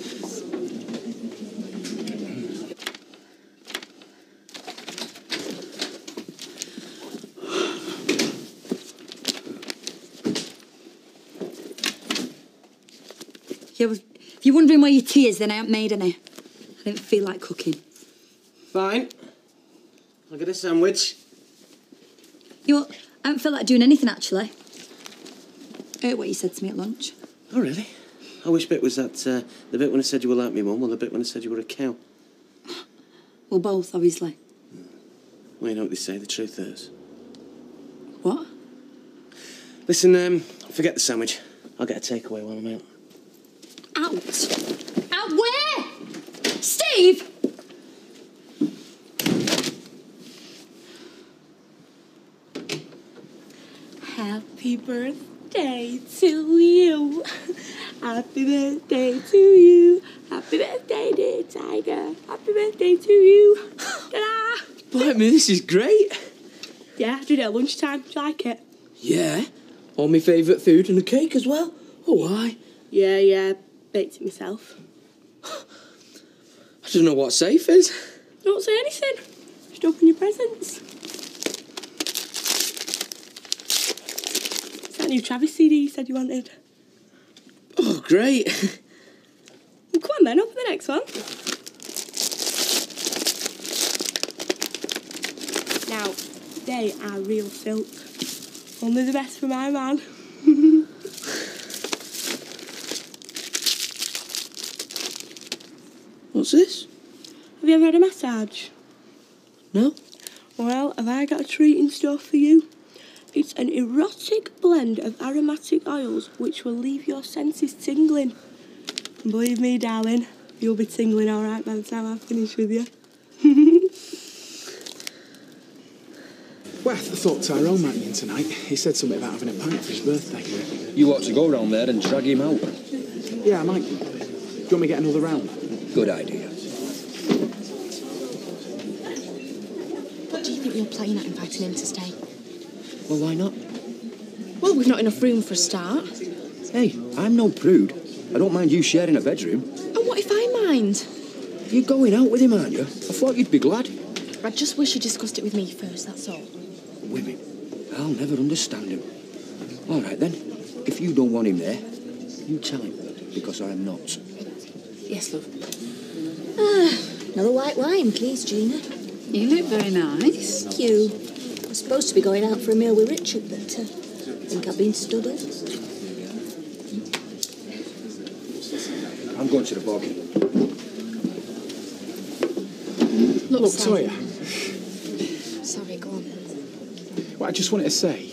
Yeah, well, if you're wondering where your tea is, then I haven't made any. I didn't feel like cooking. Fine. I'll get a sandwich. You know what? I don't feel like doing anything, actually. heard what you said to me at lunch. Oh, really? Oh, which bit was that? The bit when I said you were like me mum, or the bit when I said you were a cow? Well, both, obviously. Well, you know what they say, the truth hurts. What? Listen, forget the sandwich. I'll get a takeaway while I'm out. Out? Out where? Steve! Happy birthday to you. Happy birthday to you. Happy birthday, dear Tiger. Happy birthday to you. Ta-da! Boy, I mean, this is great. Yeah, I did it at lunchtime. Do you like it? Yeah. All my favourite food and a cake as well. Oh, why? Yeah. Baked it myself. I don't know what safe is. Don't say anything. Just open your presents. It's that new Travis CD you said you wanted. Oh, great. Well, come on then, open the next one. Now, they are real silk. Only the best for my man. What's this? Have you ever had a massage? No. Well, have I got a treat in store for you? It's an erotic blend of aromatic oils which will leave your senses tingling. And believe me, darling, you'll be tingling all right by the time I finish with you. Well, I thought Tyrone might be in tonight. He said something about having a pint for his birthday. You ought to go round there and drag him out. Yeah, I might. Do you want me to get another round? Good idea. What do you think you're playing at inviting him to stay? Well, why not? Well, we've not enough room for a start. Hey, I'm no prude. I don't mind you sharing a bedroom. And what if I mind? You're going out with him, aren't you? I thought you'd be glad. I just wish you discussed it with me first, that's all. Women. I'll never understand him. All right, then. If you don't want him there, you tell him, because I'm not. Yes, love. Another white wine, please, Gina. You look very nice. Thank you. I was supposed to be going out for a meal with Richard, but I think I've been stubborn. I'm going to the bog. Look, Sawyer. Sorry, go on. Well, I just wanted to say,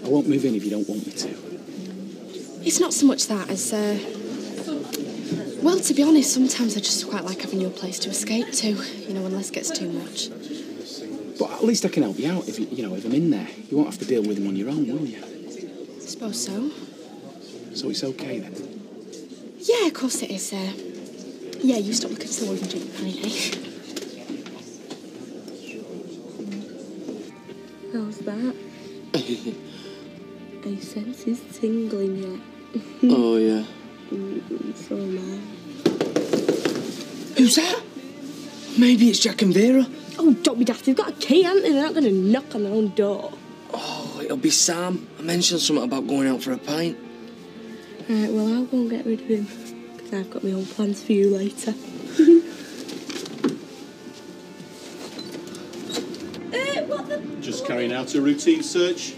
I won't move in if you don't want me to. It's not so much that as, well, to be honest, sometimes I just quite like having your place to escape to, you know, when less gets too much. But at least I can help you out if if I'm in there. You won't have to deal with him on your own, will you? I suppose so. So it's okay then. Yeah, of course it is. Yeah, you stop looking so old and drink your pint, eh? How's that? Are your senses tingling yet? Oh, yeah. So am I. Who's that? Maybe it's Jack and Vera. Oh, don't be daft. They've got a key, haven't they? They're not going to knock on their own door. Oh, it'll be Sam. I mentioned something about going out for a pint. Right, well, I'll go and get rid of him. Because I've got my own plans for you later. What the... Just carrying out a routine search.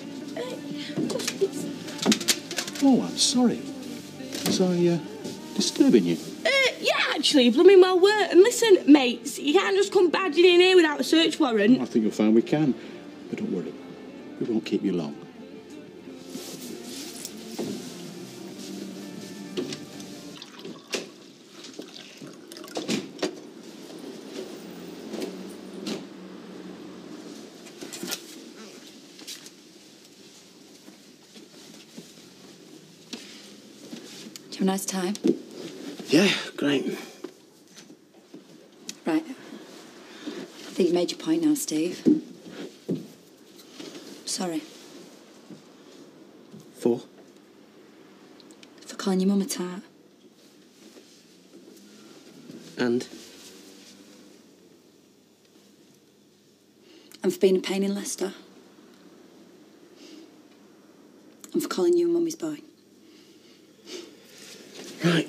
Oh, I'm sorry. Was I disturbing you? Yeah, actually, you blooming well were. And listen, mates, you can't just come badging in here without a search warrant. I think you'll find we can. But don't worry, we won't keep you long. Did you have a nice time? Yeah, great. Right. I think you made your point now, Steve. Sorry. For? For calling your mum a tart. And? And for being a pain in Leicester. And for calling you a mummy's boy. Right.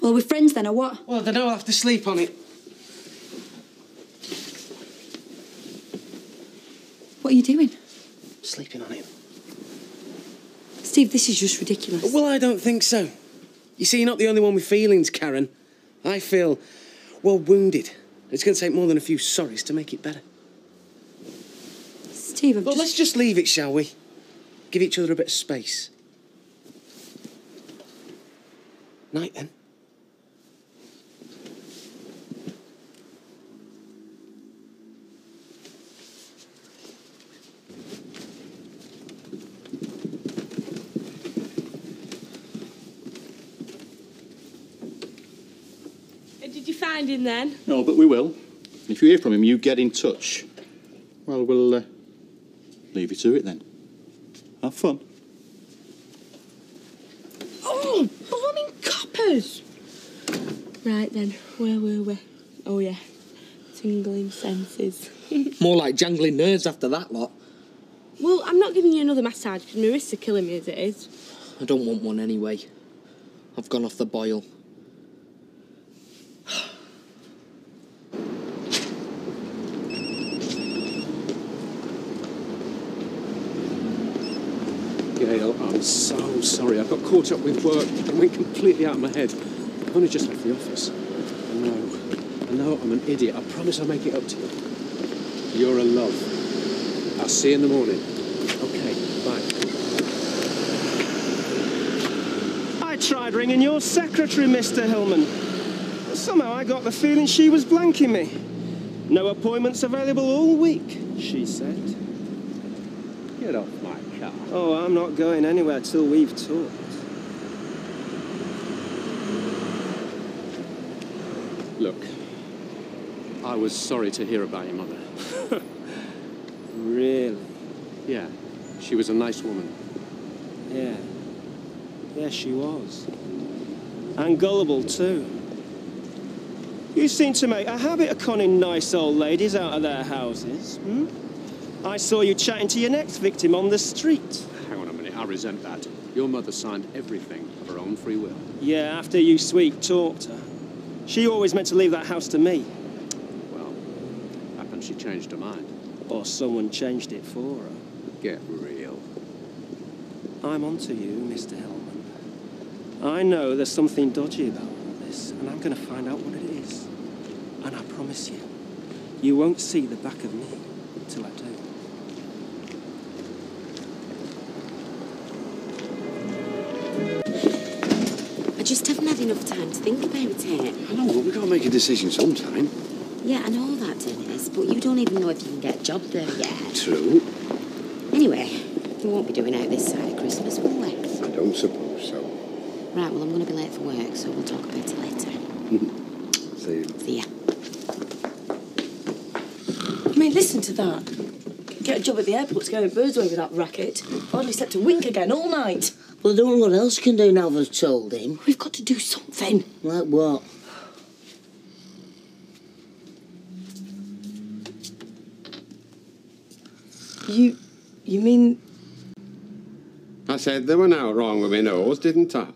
Well, we're friends then, or what? Well, then I'll have to sleep on it. What What are you doing? Sleeping on him. Steve, this is just ridiculous. Well, I don't think so. You see, you're not the only one with feelings, Karen. I feel, well, wounded. It's going to take more than a few sorries to make it better. Steve, let's just leave it, shall we? Give each other a bit of space. Night, then. Did you find him then? No, but we will. If you hear from him, you get in touch. Well, we'll leave you to it then. Have fun. Oh, blooming coppers! Right then, where were we? Oh yeah, tingling senses. More like jangling nerves after that lot. Well, I'm not giving you another massage because my wrists are killing me as it is. I don't want one anyway. I've gone off the boil. Gail, I'm so sorry. I got caught up with work and went completely out of my head. I've only just left the office. I know I'm an idiot. I promise I'll make it up to you. You're a love. I'll see you in the morning. Okay, bye. I tried ringing your secretary, Mr. Hillman. But somehow I got the feeling she was blanking me. No appointments available all week, she said. Get off my car. Oh, I'm not going anywhere till we've talked. Look, I was sorry to hear about your mother. Really? Yeah, she was a nice woman. Yeah. Yeah, she was. And gullible, too. You seem to make a habit of conning nice old ladies out of their houses, hmm? I saw you chatting to your next victim on the street. Hang on a minute, I resent that. Your mother signed everything of her own free will. Yeah, after you sweet-talked her. She always meant to leave that house to me. Well, happened she changed her mind. Or someone changed it for her. Get real. I'm onto you, Mr. Hellman. I know there's something dodgy about all this, and I'm going to find out what it is. And I promise you, you won't see the back of me until I do. I just haven't had enough time to think about it. I know, but we've got to make a decision sometime. Yeah, I know that, Dennis, but you don't even know if you can get a job there yet. True. Anyway, we won't be doing out this side of Christmas, will we? I don't suppose so. Right, well, I'm going to be late for work, so we'll talk about it later. See you. See ya. I mean, listen to that. Get a job at the airport to go in Birdsway with that racket. Hardly slept a wink again all night. Well, I don't know what else he can do now I've told him. We've got to do something. Like what? You mean... I said there were no wrong with my nose, didn't I?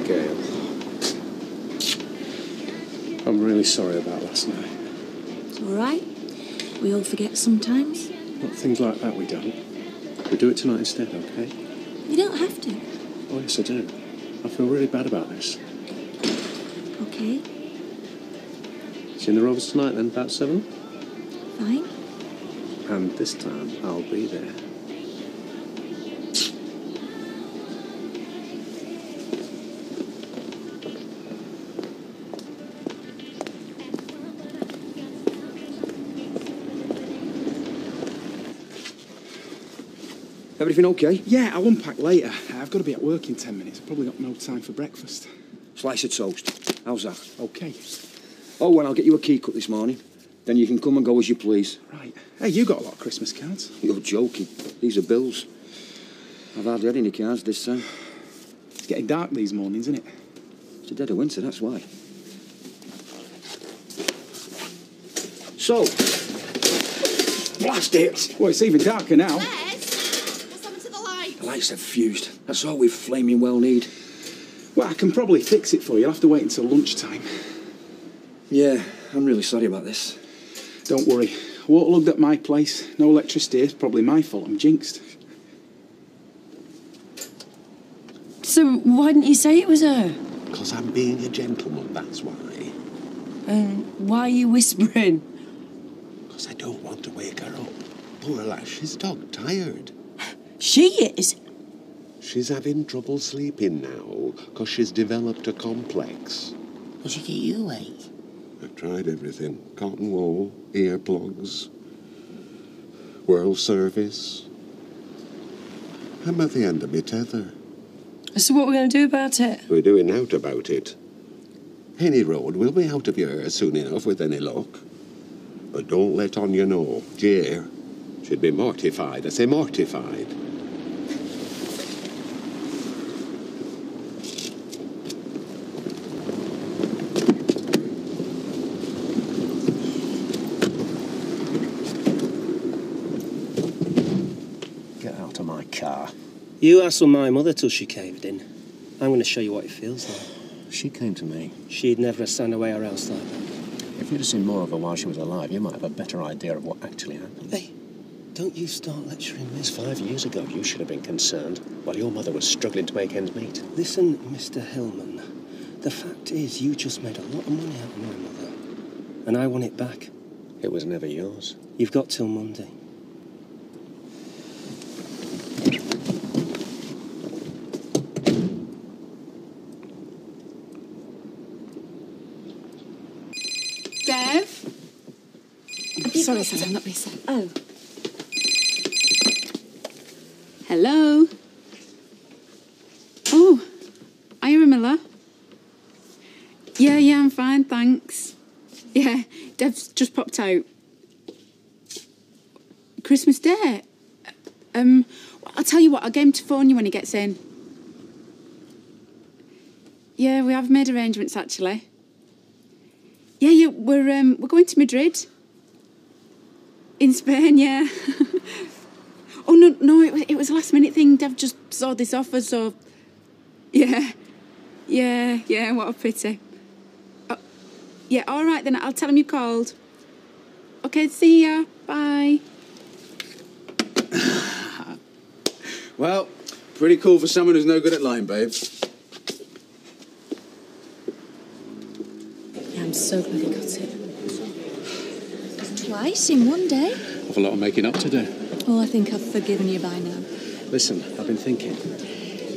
Gail. I'm really sorry about last night. It's all right. We all forget sometimes. Not things like that we don't. We do it tonight instead, okay? You don't have to. Oh, yes, I do. I feel really bad about this. Okay, See you in the Rovers tonight then, about 7? fine. And this time, I'll be there. Everything okay? Yeah, I'll unpack later. I've got to be at work in 10 minutes. I've probably got no time for breakfast. Slice of toast. How's that? Okay. Oh, well, I'll get you a key cut this morning. Then you can come and go as you please. Right. Hey, you got a lot of Christmas cards. You're joking. These are bills. I've hardly had any cards this time. It's getting dark these mornings, isn't it? It's the dead of winter, that's why. So, blast it! Well, it's even darker now. What's happened to the lights? Lights have fused. That's all we flaming well need. Well, I can probably fix it for you. You'll have to wait until lunchtime. Yeah, I'm really sorry about this. Don't worry. Water logged at my place. No electricity. It's probably my fault. I'm jinxed. So why didn't you say it was her? Because I'm being a gentleman, that's why. Why are you whispering? Because I don't want to wake her up. Poor lass, she's dog-tired. She is? She's having trouble sleeping now, because she's developed a complex. Will she get you awake? I've tried everything. Cotton wool, earplugs, world service. I'm at the end of my tether. So what are we going to do about it? We're doing out about it. Any road will be out of your hair soon enough with any luck. But don't let on you know. Dear, she'd be mortified. I say mortified. Get out of my car. You hassled my mother till she caved in. I'm going to show you what it feels like. She came to me. She'd never have signed away her house like that. If you'd have seen more of her while she was alive, you might have a better idea of what actually happened. Hey, don't you start lecturing me. It's 5 years ago. You should have been concerned while your mother was struggling to make ends meet. Listen, Mr. Hillman. The fact is, you just made a lot of money out of my mother. And I want it back. It was never yours. You've got till Monday. Dev? Sorry, Sam, I'm not Lisa. Oh. Hello? Oh, Ira Miller? Yeah, I'm fine, thanks. Yeah, Dev's just popped out. Christmas Day? I'll tell you what, I'll get him to phone you when he gets in. Yeah, we have made arrangements, actually. Yeah, we're going to Madrid. In Spain, yeah. Oh, no, it was a last-minute thing. Dev just saw this offer, so... Yeah, what a pity. Oh, yeah, all right, then, I'll tell him you called. OK, see ya. Bye. Well, pretty cool for someone who's no good at lying, babe. Yeah, I'm so glad he got it. Twice in one day? I've a lot of making up to do. Oh, I think I've forgiven you by now. Listen, I've been thinking.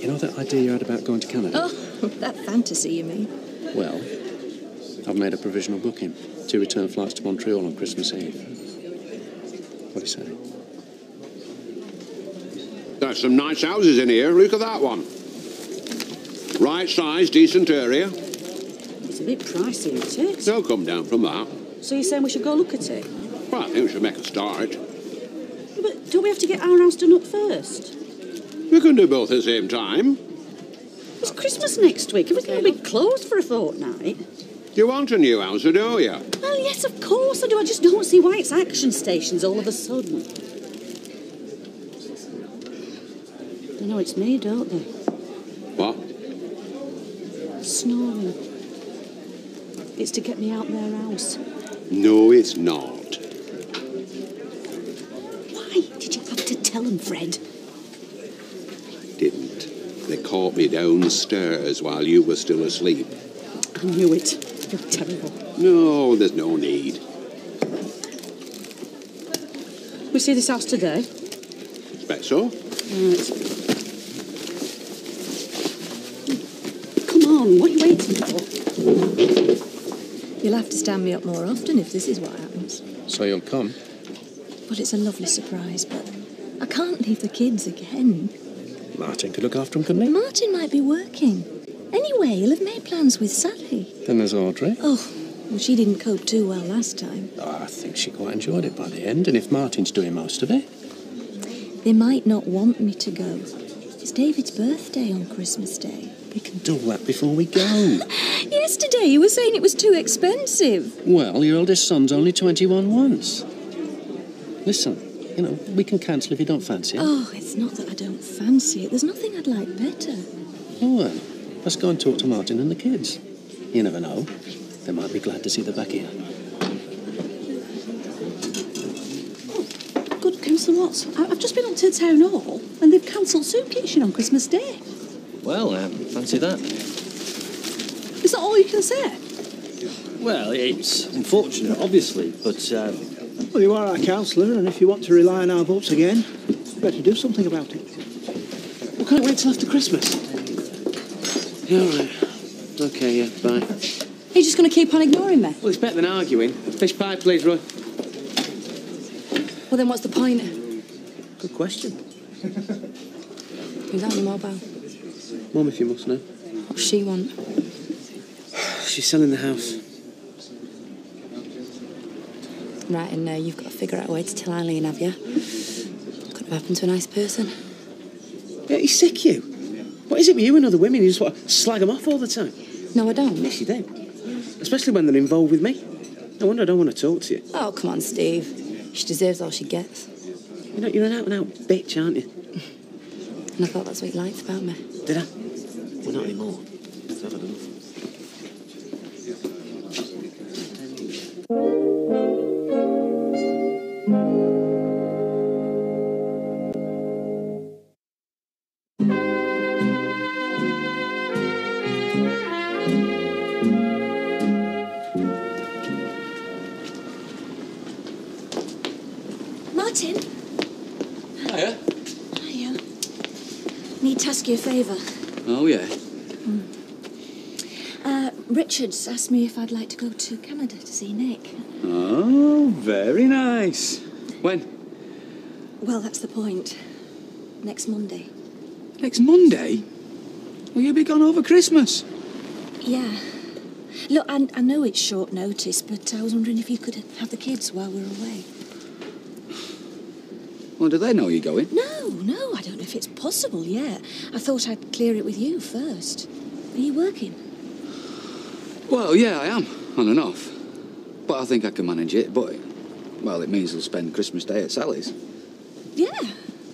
You know that idea you had about going to Canada? Oh, that fantasy, you mean? Well, I've made a provisional booking. 2 return flights to Montreal on Christmas Eve. What do you say? There's some nice houses in here. Look at that one. Right size, decent area. It's a bit pricey, isn't it? They'll come down from that. So you're saying we should go look at it? Well, I think we should make a start. But don't we have to get our house done up first? We can do both at the same time. It's Christmas next week. Everything will be closed for a fortnight. You want a new house, or do you? Well, yes, of course I do. I just don't see why it's action stations all of a sudden. They know it's me, don't they? What? Snoring. It's to get me out their house. No, it's not. Why did you have to tell them, Fred? Didn't. They caught me downstairs while you were still asleep. I knew it. You're terrible. No, there's no need. We see this house today? Bet so. Right. Come on, what are you waiting for? You'll have to stand me up more often if this is what happens. So you'll come? Well, it's a lovely surprise, but I can't leave the kids again. Martin could look after them, couldn't he? Martin might be working. Anyway, he'll have made plans with Sally. Then there's Audrey. Oh, well, she didn't cope too well last time. Oh, I think she quite enjoyed it by the end, and if Martin's doing most of it... They might not want me to go. It's David's birthday on Christmas Day. We can do that before we go. Yesterday you were saying it was too expensive. Well, your eldest son's only 21 once. Listen, You know, we can cancel if you don't fancy it. Oh, it's not that I don't fancy it. There's nothing I'd like better. Oh, well, let's go and talk to Martin and the kids. You never know. They might be glad to see the back here. Good, Councillor Watts. I've just been up to Town Hall and they've cancelled Soup Kitchen on Christmas Day. Well, fancy that. Is that all you can say? Well, it's unfortunate, obviously, but... Well, you are our councillor, and if you want to rely on our votes again, you better do something about it. We can't wait till after Christmas. Yeah, all right. OK, yeah, bye. Are you just going to keep on ignoring me? Well, it's better than arguing. Fish pie, please, Roy. Well, then what's the point? Good question. Who's on the mobile? Mum, if you must know. What's she want? She's selling the house. Right, and you've got to figure out a way to tell Eileen, have you? Could have happened to a nice person. Yeah, he's sick, you. What is it with you and other women? You just want to slag them off all the time? No, I don't. Yes, you do. Especially when they're involved with me. No wonder I don't want to talk to you. Oh, come on, Steve. She deserves all she gets. You know, you're an out-and-out bitch, aren't you? And I thought that's what you liked about me. Did I? Well, not anymore. I've had enough. Martin? Hiya. Hiya. Need to ask you a favour. Oh, yeah. Richard's asked me if I'd like to go to Canada to see Nick. Oh, very nice. When? Well, that's the point. Next Monday. Next Monday? Will you be gone over Christmas? Yeah. Look, I know it's short notice, but I was wondering if you could have the kids while we're away. Well, do they know you're going? No, I don't know if it's possible yet. I thought I'd clear it with you first. Are you working? Well, yeah, I am, on and off. But I think I can manage it, but, well, it means we'll spend Christmas Day at Sally's. Yeah.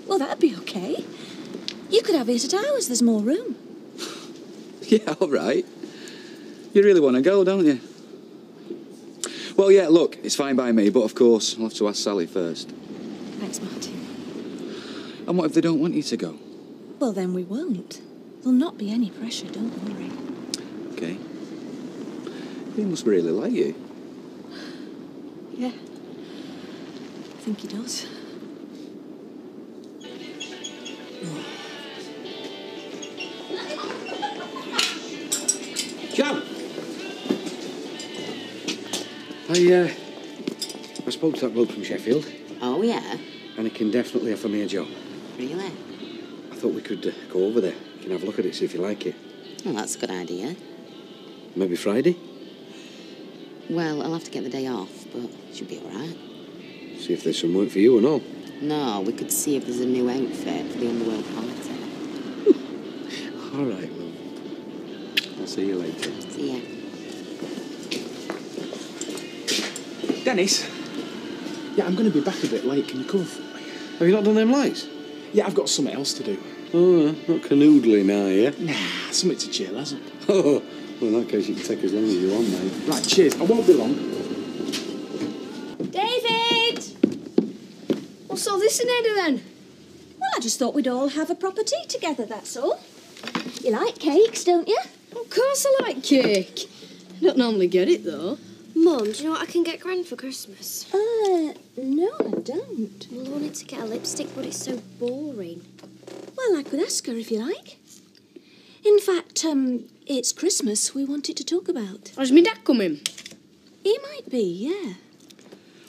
Well, that'd be okay. You could have it at ours, there's more room. Yeah, all right. You really want to go, don't you? Well, yeah, look, it's fine by me, but of course, I'll have to ask Sally first. Thanks, Martin. And what if they don't want you to go? Well, then we won't. There'll not be any pressure, don't worry. Okay. He must really like you. Yeah. I think he does. John! I spoke to that bloke from Sheffield. Oh, yeah? And he can definitely offer me a job. Really? I thought we could go over there. You can have a look at it, see if you like it. Well, that's a good idea. Maybe Friday? Well, I'll have to get the day off, but it should be all right. See if there's some work for you and all. No, we could see if there's a new outfit for the underworld party. All right, love. I'll see you later. See ya. Dennis? Yeah, I'm going to be back a bit late. Can you cover for me? Have you not done them lights? Yeah, I've got something else to do. Oh, not canoodling, are you? Nah, something to chill, hasn't it? Oh, well, in that case, you can take as long as you want, mate. Right, cheers. I won't be long. David! What's all this in here then? Well, I just thought we'd all have a proper tea together, that's all. You like cakes, don't you? Of course I like cake. I don't normally get it, though. Mum, do you know what I can get Gran for Christmas? No, I don't. Well, I wanted to get a lipstick, but it's so boring. Well, I could ask her if you like. In fact, it's Christmas we wanted to talk about. Has my dad come in? He might be, yeah.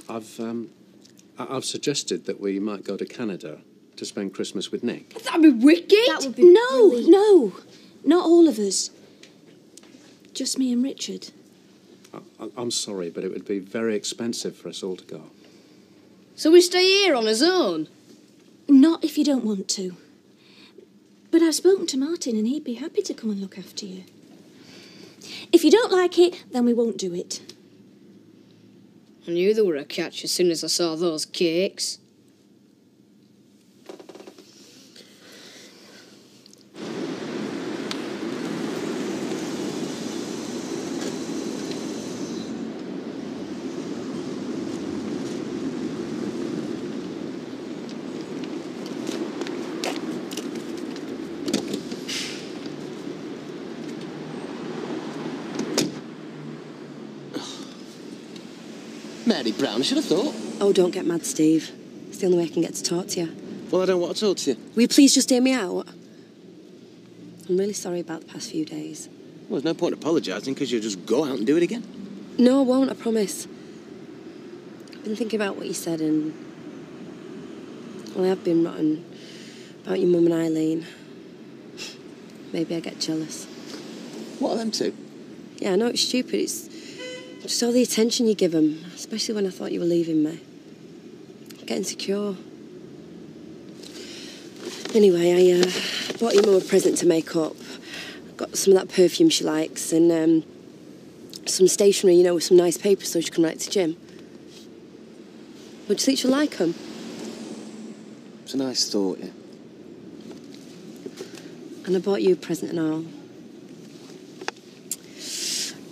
I've suggested that we might go to Canada to spend Christmas with Nick. That'd be wicked. That would be No, not all of us. Just me and Richard. I'm sorry, but it would be very expensive for us all to go. So we stay here on his own? Not if you don't want to. But I've spoken to Martin and he'd be happy to come and look after you. If you don't like it, then we won't do it. I knew there were a catch as soon as I saw those cakes. Mary Brown, I should have thought. Oh, don't get mad, Steve. It's the only way I can get to talk to you. Well, I don't want to talk to you. Will you please just hear me out? I'm really sorry about the past few days. Well, there's no point apologising because you'll just go out and do it again. No, I won't, I promise. I've been thinking about what you said and... Well, I have been rotten about your mum and Eileen. Maybe I get jealous. What are them two? Yeah, I know it's stupid. It's just all the attention you give them, especially when I thought you were leaving me. I'm getting secure. Anyway, I bought your mum a present to make up. Got some of that perfume she likes and some stationery, you know, with some nice paper so she can write to Jim. Would you think she'll like them? It's a nice thought, yeah. And I bought you a present and all.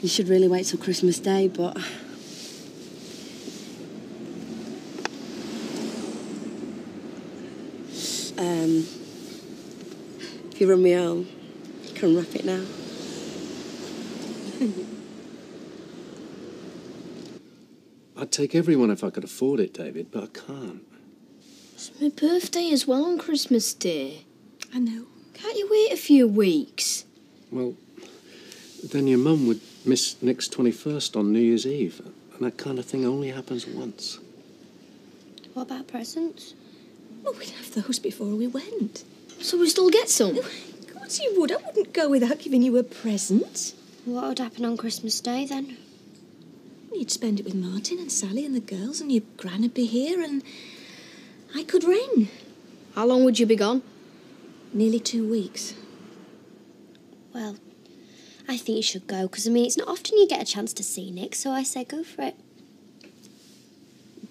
You should really wait till Christmas Day, but... if you run me home, you can unwrap it now. I'd take everyone if I could afford it, David, but I can't. It's my birthday as well on Christmas Day. I know. Can't you wait a few weeks? Well, then your mum would miss Nick's 21st on New Year's Eve, and that kind of thing only happens once. What about presents? Well, we'd have those before we went. So we still get some? Of course you would. I wouldn't go without giving you a present. What would happen on Christmas Day, then? You'd spend it with Martin and Sally and the girls, and your gran would be here, and I could ring. How long would you be gone? Nearly 2 weeks. Well, I think you should go, because, I mean, it's not often you get a chance to see Nick, so I say go for it.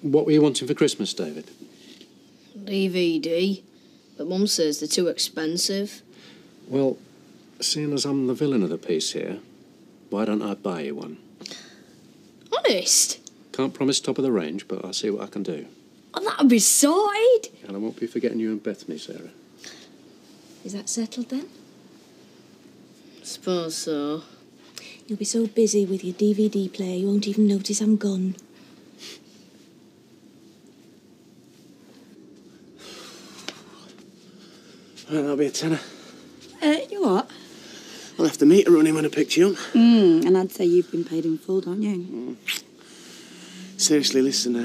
What were you wanting for Christmas, David? DVD. But Mum says they're too expensive. Well, seeing as I'm the villain of the piece here, why don't I buy you one? Honest? Can't promise top of the range, but I'll see what I can do. Oh, that'd be sorted. And I won't be forgetting you and Bethany, Sarah. Is that settled then? Suppose so. You'll be so busy with your DVD player you won't even notice I'm gone. Right, that'll be a tenner. You what? I'll have the meter running when I picked you up. And I'd say you've been paid in full, don't you? Seriously, listen,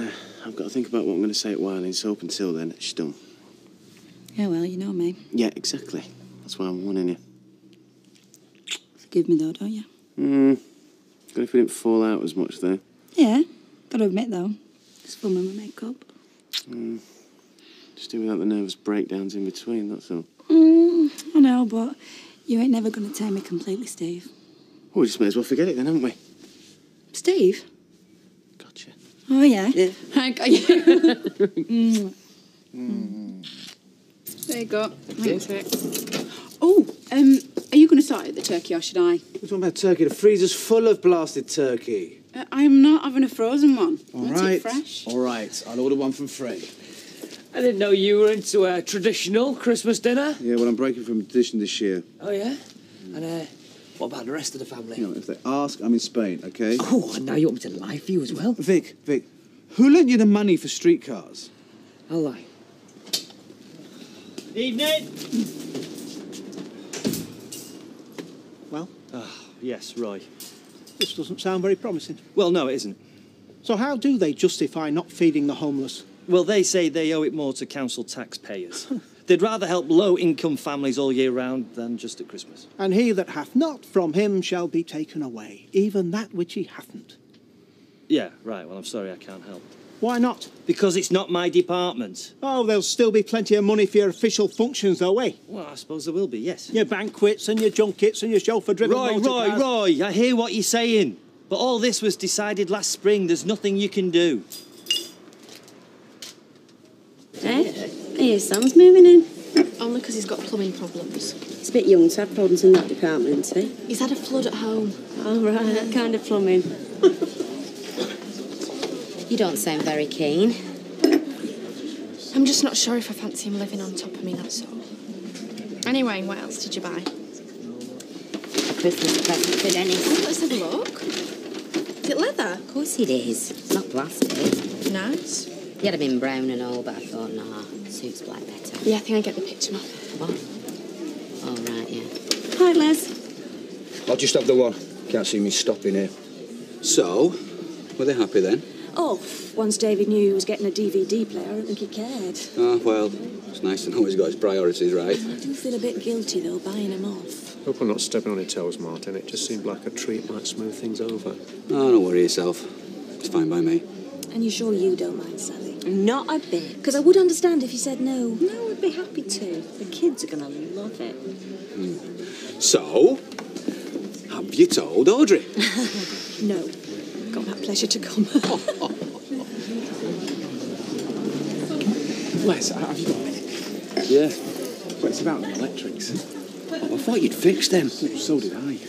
I've got to think about what I'm going to say at Wiley, so up until then, it's done. Yeah, well, you know me. Yeah, exactly. That's why I'm warning you. Forgive me, though, don't you? Good if we didn't fall out as much, though. Yeah, gotta admit, though. It's fun when we make up. Just do without the nervous breakdowns in between, that's all. I know, but you ain't never gonna tame me completely, Steve. Well, we just may as well forget it then, haven't we? Steve? Gotcha. Oh, yeah? Yeah. I got you. There you go. Thanks, Rick. Oh, are you going to start at the turkey or should I? We're talking about turkey. The freezer's full of blasted turkey. I'm not having a frozen one. All Want right. it fresh? All right. I'll order one from Fred. I didn't know you were into a traditional Christmas dinner. Yeah, well, I'm breaking from tradition this year. Oh, yeah? And what about the rest of the family? You know, if they ask, I'm in Spain, okay? Oh, and now you want me to lie for you as well? Vic, who lent you the money for streetcars? I'll lie. Evening. Well? Yes, Roy. This doesn't sound very promising. Well, no, it isn't. So how do they justify not feeding the homeless? Well, they say they owe it more to council taxpayers. They'd rather help low-income families all year round than just at Christmas. And he that hath not from him shall be taken away, even that which he hathn't. Yeah, right. Well, I'm sorry I can't help. Why not? Because it's not my department. Oh, there'll still be plenty of money for your official functions, though, eh? Well, I suppose there will be, yes. Your banquets and your junkets and your chauffeur-driven motorcars. Roy, I hear what you're saying. But all this was decided last spring. There's nothing you can do. Hey, Sam's moving in. Only because he's got plumbing problems. He's a bit young to have problems in that department, eh? He's had a flood at home. Oh, right, that kind of plumbing. You don't sound very keen. I'm just not sure if I fancy him living on top of me, that's all. Anyway, what else did you buy? A Christmas present for Dennis. Oh, let's have a look. it leather? Of course it is. It's not plastic. Nice. You'd have been brown and all, but I thought, nah, suits black better. Yeah, I think I get the picture now. What? Oh, right, yeah. Hi, Les. I'll just have the one. Can't see me stopping here. So, were they happy then? Oh, once David knew he was getting a DVD player, I don't think he cared. Ah, well, it's nice to know he's got his priorities right. I do feel a bit guilty, though, buying him off. Hope I'm not stepping on your toes, Martin. It just seemed like a treat might smooth things over. Oh, don't worry yourself. It's fine by me. And you're sure you don't mind, Sally? Not a bit. Because I would understand if you said no. No, I'd be happy to. The kids are going to love it. So, have you told Audrey? No. Got that pleasure to come. Les, have you got a minute? Yeah. Well, it's about the electrics. I thought you'd fixed them. So did I.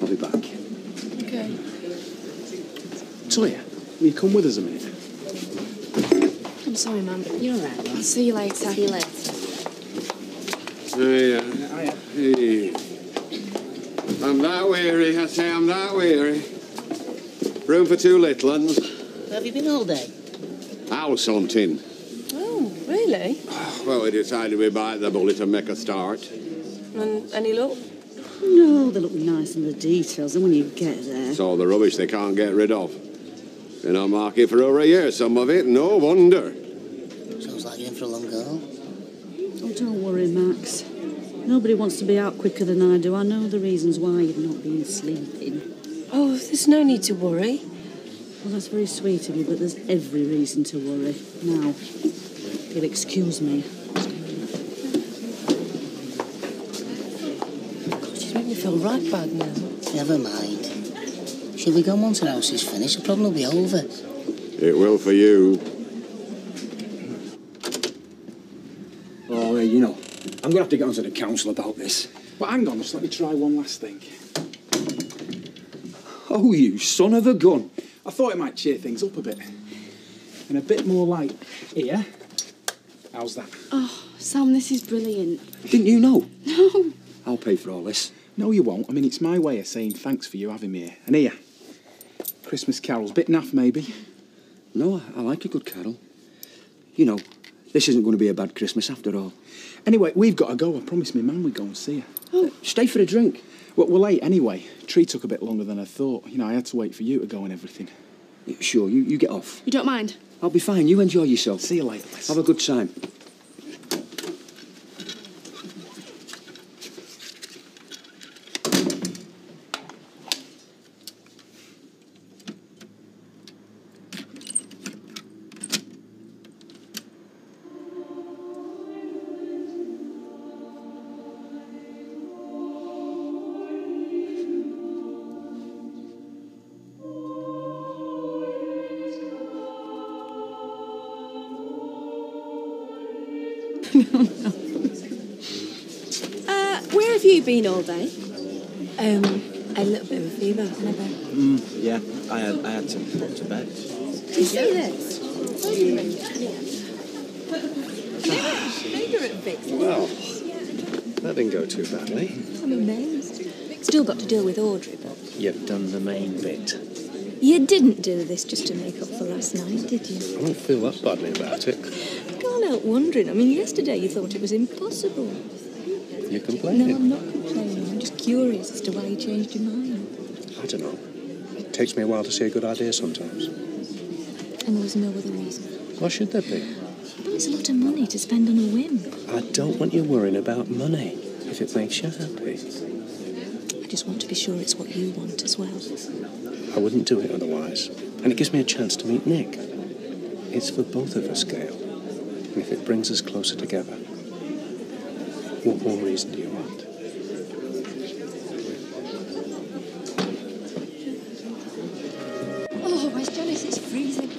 I'll be back. Okay. Toya, will you come with us a minute? I'm sorry, Mum, but You're all right, I'll love. see you later. See you later. Hey. I'm that weary, I say I'm that weary. Room for two little ones. Where have you been all day? House hunting. Oh, really? Well, we decided we'd bite the bullet and make a start. And any luck? No, they look nice in the details, and when you get there... It's all the rubbish they can't get rid of. Been on market for over a year, some of it. No wonder. Sounds like you're in for a long haul. Oh, don't worry, Max. Nobody wants to be out quicker than I do. I know the reasons why you've not been sleeping. Oh, there's no need to worry. Well, that's very sweet of you, but there's every reason to worry. Now, if you'll excuse me. God, she's making me feel right bad now. Never mind. Shall we go once the house is finished? The problem will be over. It will for you. Oh, you know, I'm going to have to get onto the council about this. But hang on, just let me try one last thing. Oh, you son of a gun. I thought it might cheer things up a bit. And a bit more light here. How's that? Oh, Sam, this is brilliant. Didn't you know? No. I'll pay for all this. No, you won't. I mean, it's my way of saying thanks for you having me here. And here, Christmas carols. Bit naff, maybe. No, I like a good carol. You know, this isn't going to be a bad Christmas after all. Anyway, we've got to go. I promised my man we'd go and see her. Oh, stay for a drink. Well, we're late anyway. Tree took a bit longer than I thought. You know, I had to wait for you to go and everything. Yeah, sure, you get off. You don't mind? I'll be fine. You enjoy yourself. See you later, Les. Have a good time. Where have you been all day? A little bit of a fever. Never. Yeah, I had to put to bed. Do you see this? Well, that didn't go too badly. I'm amazed. Still got to deal with Audrey, but... You've done the main bit. You didn't do this just to make up for last night, did you? I don't feel that badly about it. I can't help wondering. I mean, yesterday you thought it was impossible. You're No, complaining? I'm not complaining. I'm just curious as to why you changed your mind. I don't know. It takes me a while to see a good idea sometimes. And there was no other reason. Why should there be? Well, it's a lot of money to spend on a whim. I don't want you worrying about money, if it makes you happy. I just want to be sure it's what you want as well. I wouldn't do it otherwise. And it gives me a chance to meet Nick. It's for both of us, Gail. And if it brings us closer together, what more reason do you want? Oh, where's Janice? It's freezing.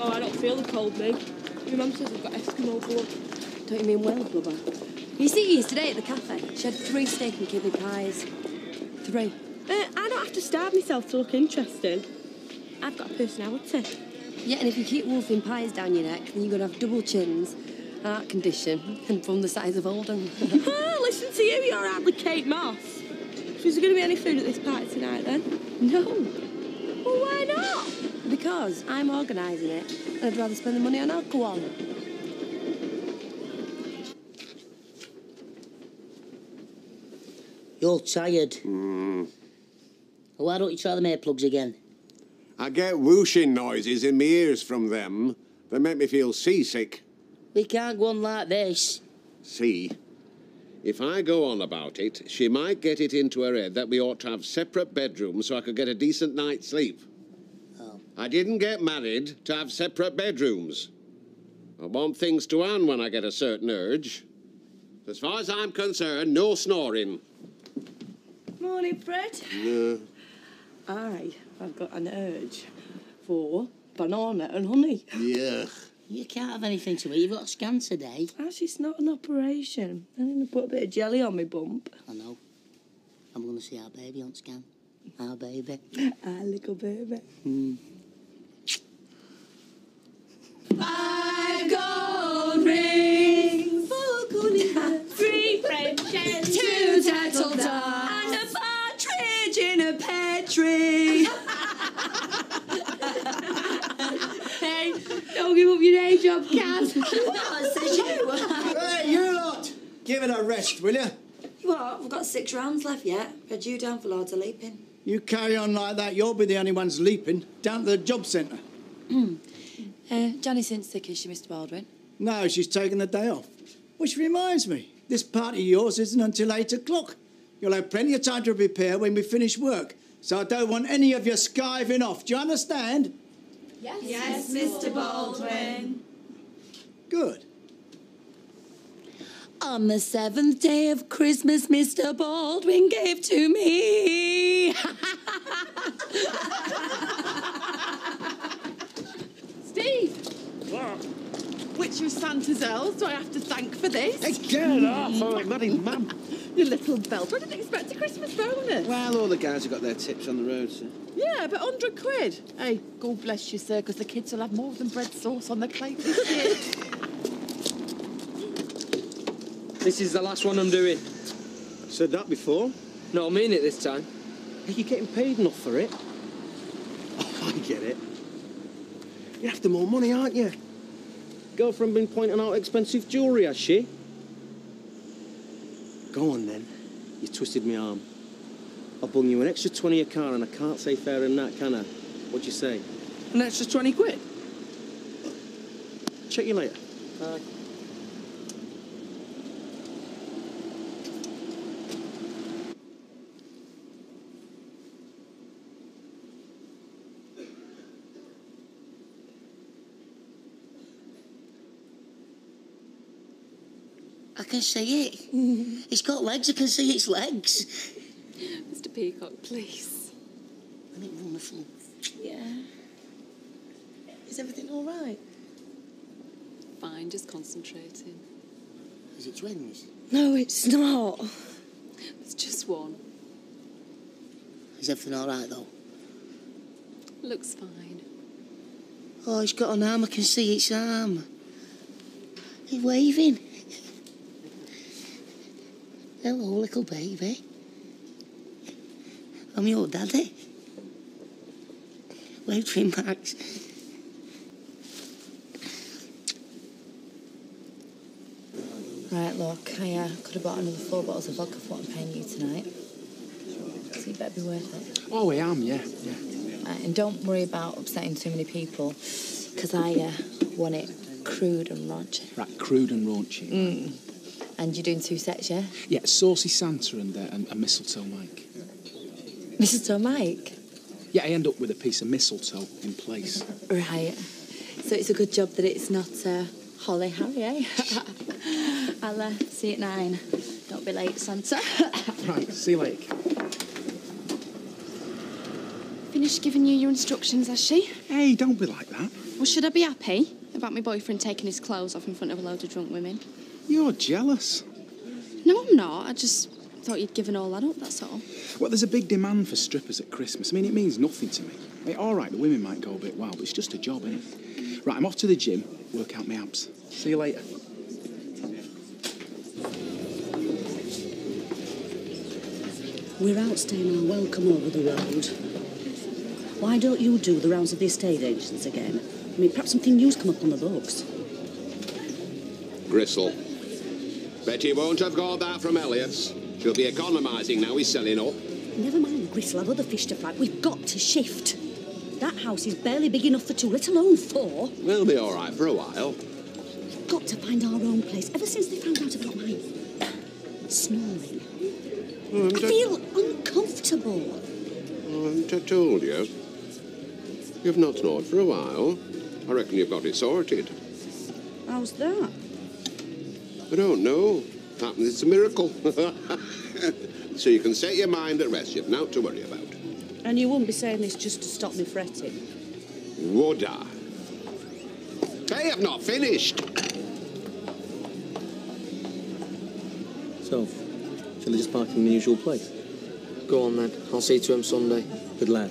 Oh, I don't feel the cold, mate. Your mum says I've got Eskimo blood. Don't you mean well, blubber? You see yesterday at the cafe, she had 3 steak and kidney pies. 3. I don't have to starve myself to look interesting. I've got a personality. Yeah, and if you keep wolfing pies down your neck, then you're going to have double chins, heart condition, and from the size of Oldham. Listen to you, you're hardly Kate Moss. So is there going to be any food at this party tonight, then? No. Well, why not? Because I'm organising it, and I'd rather spend the money on alcohol. You're tired. Why don't you try the maid plugs again? I get whooshing noises in my ears from them. They make me feel seasick. We can't go on like this. See, if I go on about it, she might get it into her head that we ought to have separate bedrooms so I could get a decent night's sleep. Oh. I didn't get married to have separate bedrooms. I want things to hand when I get a certain urge. As far as I'm concerned, no snoring. Morning, Fred. Yeah. I've got an urge for banana and honey. Yeah. You can't have anything to eat. You've got a scan today. Actually, it's not an operation. I'm going to put a bit of jelly on my bump. I know. I'm going to see our baby on scan. Our baby. Our little baby. 5 gold rings, 4 cooling 3 French hens, 2 turtle doves, and a partridge in a pear tree. Hey, don't give up your day job, Kaz. Hey, you lot! Give it a rest, will you? What? We've got 6 rounds left yet. We're due down for loads of leaping. You carry on like that, you'll be the only ones leaping down to the job centre. Johnny's since sick, is she, Mr. Baldwin? No, she's taken the day off. Which reminds me, this party of yours isn't until 8 o'clock. You'll have plenty of time to prepare when we finish work, so I don't want any of you skiving off. Do you understand? Yes, Mr. Baldwin. Good. On the 7th day of Christmas, Mr. Baldwin gave to me. Steve! What? Which of Santa's elves do I have to thank for this? Hey, get off! All right, Maddie, ma'am. You little belter. I didn't expect a Christmas bonus. Well, all the guys have got their tips on the road, sir. Yeah, but £100. Hey, God bless you, sir, because the kids will have more than bread sauce on their plate this year. This is the last one I'm doing. Said that before. No, I mean it this time. Hey, you're getting paid enough for it. Oh, I get it. You're after more money, aren't you? Girlfriend been pointing out expensive jewellery, has she? Go on, then. You twisted my arm. I'll bung you an extra 20 a car, and I can't say fairer than that, can I? What'd you say? An extra 20 quid? Check you later. I can see it. It's got legs. I can see its legs. Mr. Peacock, please. Isn't it wonderful? Yeah. Is everything all right? Fine, just concentrating. Is it twins? No, it's not. It's just one. Is everything all right, though? Looks fine. Oh, it's got an arm. I can see its arm. It's waving. Hello, little baby. I'm your daddy. Wave to him, Max. Right, look, I could have bought another 4 bottles of vodka for what I'm paying you tonight. So you better be worth it. Oh, I am, yeah. Right, and don't worry about upsetting too many people, because I want it crude and raunchy. Right, crude and raunchy. And you're doing 2 sets, yeah? Yeah, Saucy Santa and Mistletoe Mike. Mistletoe Mike? Yeah, I end up with a piece of mistletoe in place. Right. So it's a good job that it's not Holly Harry, eh? I'll see you at 9. Don't be late, Santa. Right, see you later. Finished giving you your instructions, has she? Hey, don't be like that. Well, should I be happy about my boyfriend taking his clothes off in front of a load of drunk women? You're jealous. No, I'm not. I just thought you'd given all that up, that's all. Well, there's a big demand for strippers at Christmas. I mean, it means nothing to me. I mean, all right, the women might go a bit wild, but it's just a job, isn't it? Right, I'm off to the gym, work out my abs. See you later. We're outstaying our welcome over the road. Why don't you do the rounds of the estate agents again? I mean, perhaps something new's come up on the books. Gristle. Bet he won't have got that from Elliot's. She'll be economising now he's selling up. Never mind the Gristle, I've other fish to fry. We've got to shift. That house is barely big enough for 2, let alone 4. We'll be all right for a while. We've got to find our own place. Ever since they found out about my snoring, I feel uncomfortable. Oh, haven't I told you? You've not snored for a while. I reckon you've got it sorted. How's that? I don't know. Happens it's a miracle. So you can set your mind at rest. You've naught to worry about. And you wouldn't be saying this just to stop me fretting? Would I? Hey, I've not finished. So, shall I just park in the usual place? Go on then. I'll see you to him Sunday. Good lad.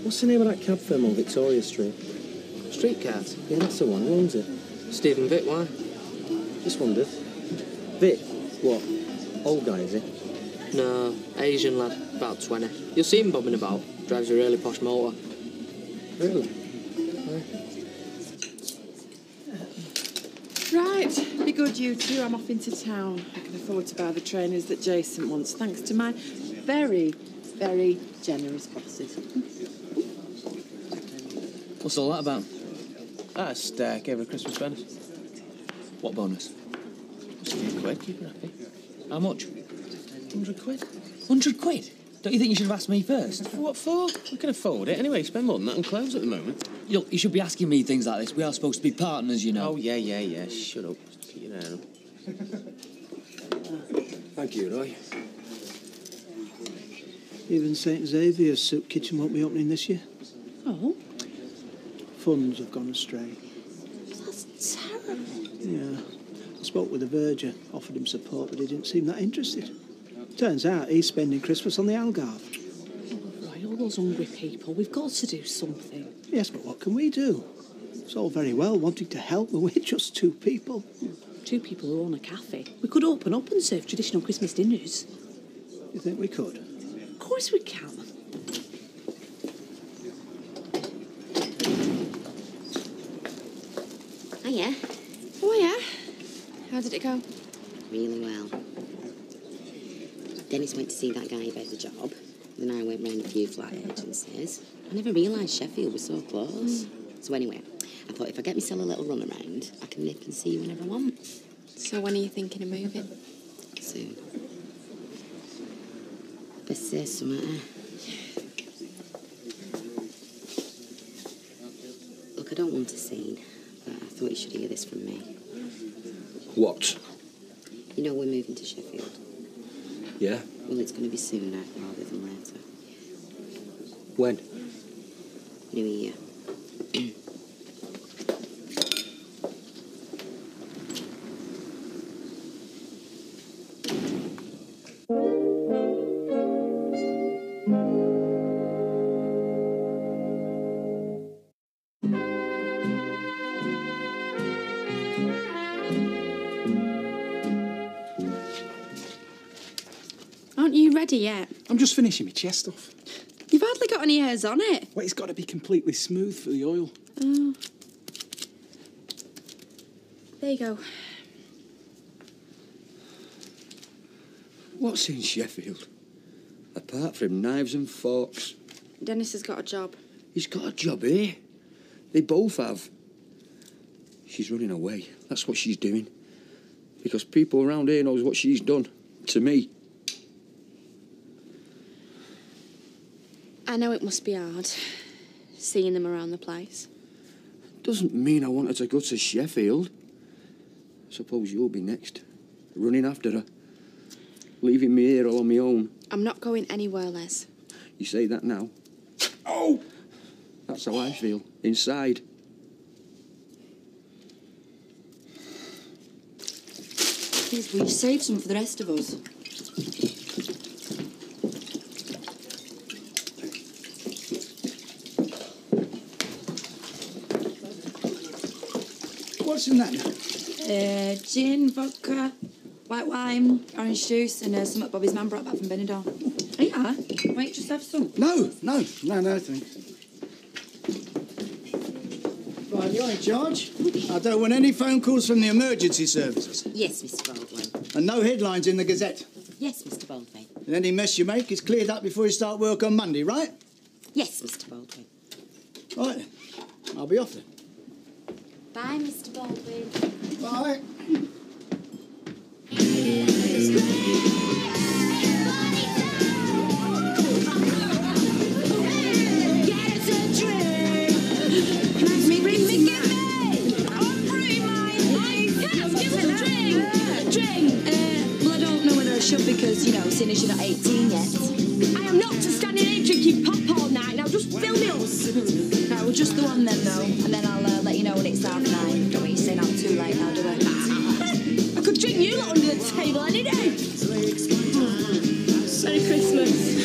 What's the name of that cab firm on Victoria Street? Streetcars? Yeah, that's the one. Who owns it? Stephen Vitt, why? Just wondered. Vitt? What? Old guy, is he? No, Asian lad, about 20. You'll see him bobbing about. Drives a really posh motor. Really? Right, be good you two. I'm off into town. I can afford to buy the trainers that Jason wants, thanks to my very, very generous bosses. What's all that about? That's gave her a Christmas bonus. What bonus? Just a few quid, keep her happy. How much? 100 quid. 100 quid? Don't you think you should have asked me first? What for? We can afford it. Anyway, spend more than that on clothes at the moment. Look, you should be asking me things like this. We are supposed to be partners, you know. Oh, yeah. Shut up. Just keep your head up. Thank you, Roy. Even St Xavier's soup kitchen won't be opening this year. Oh? Funds have gone astray. That's terrible. Yeah. I spoke with the verger, offered him support, but he didn't seem that interested. Turns out he's spending Christmas on the Algarve. Oh, right, all those hungry people. We've got to do something. Yes, but what can we do? It's all very well wanting to help, but we're just 2 people. 2 people who own a cafe. We could open up and serve traditional Christmas dinners. You think we could? Of course we can. Hiya. Oh, yeah. How did it go? Really well. Dennis went to see that guy about the job. Then I went round a few flat agencies. I never realised Sheffield was so close. So anyway, I thought if I get myself a little run around, I can nip and see you whenever I want. So when are you thinking of moving? Soon. Best say something. Look, I don't want a scene, but I thought you should hear this from me. What? You know we're moving to Sheffield. Yeah? Well, it's going to be sooner rather than later. When? New Year. Aren't you ready yet? I'm just finishing my chest off. You've hardly got any hairs on it. Well, it's got to be completely smooth for the oil. Oh. There you go. What's in Sheffield? Apart from knives and forks. Dennis has got a job. He's got a job here. They both have. She's running away. That's what she's doing. Because people around here knows what she's done to me. I know it must be hard, seeing them around the place. Doesn't mean I want her to go to Sheffield. Suppose you'll be next. Running after her. Leaving me here all on my own. I'm not going anywhere, Les. You say that now. Oh! That's how I feel. Inside. Please, will you save some for the rest of us? What's in that? Gin, vodka, white wine, orange juice, and some Bobby's man brought back from Benidorm. Yeah. Wait, just have some. No, thanks. Right, you're in charge. I don't want any phone calls from the emergency services. Yes, Mr. Baldwin. And no headlines in the Gazette. Yes, Mr. Baldwin. And any mess you make is cleared up before you start work on Monday, right? Yes, Mr. Baldwin. Right then. I'll be off then. Bye, Mr. Baldwin. Bye. Because, you know, seeing as you're not 18 yet. I am not to stand in here drinking pop all night. Now just fill me up. Right, well, just the one then, though. And then I'll let you know when it's 9:30. Don't want you saying I'm too late now, do I? I could drink you lot under the table any day. Merry Christmas.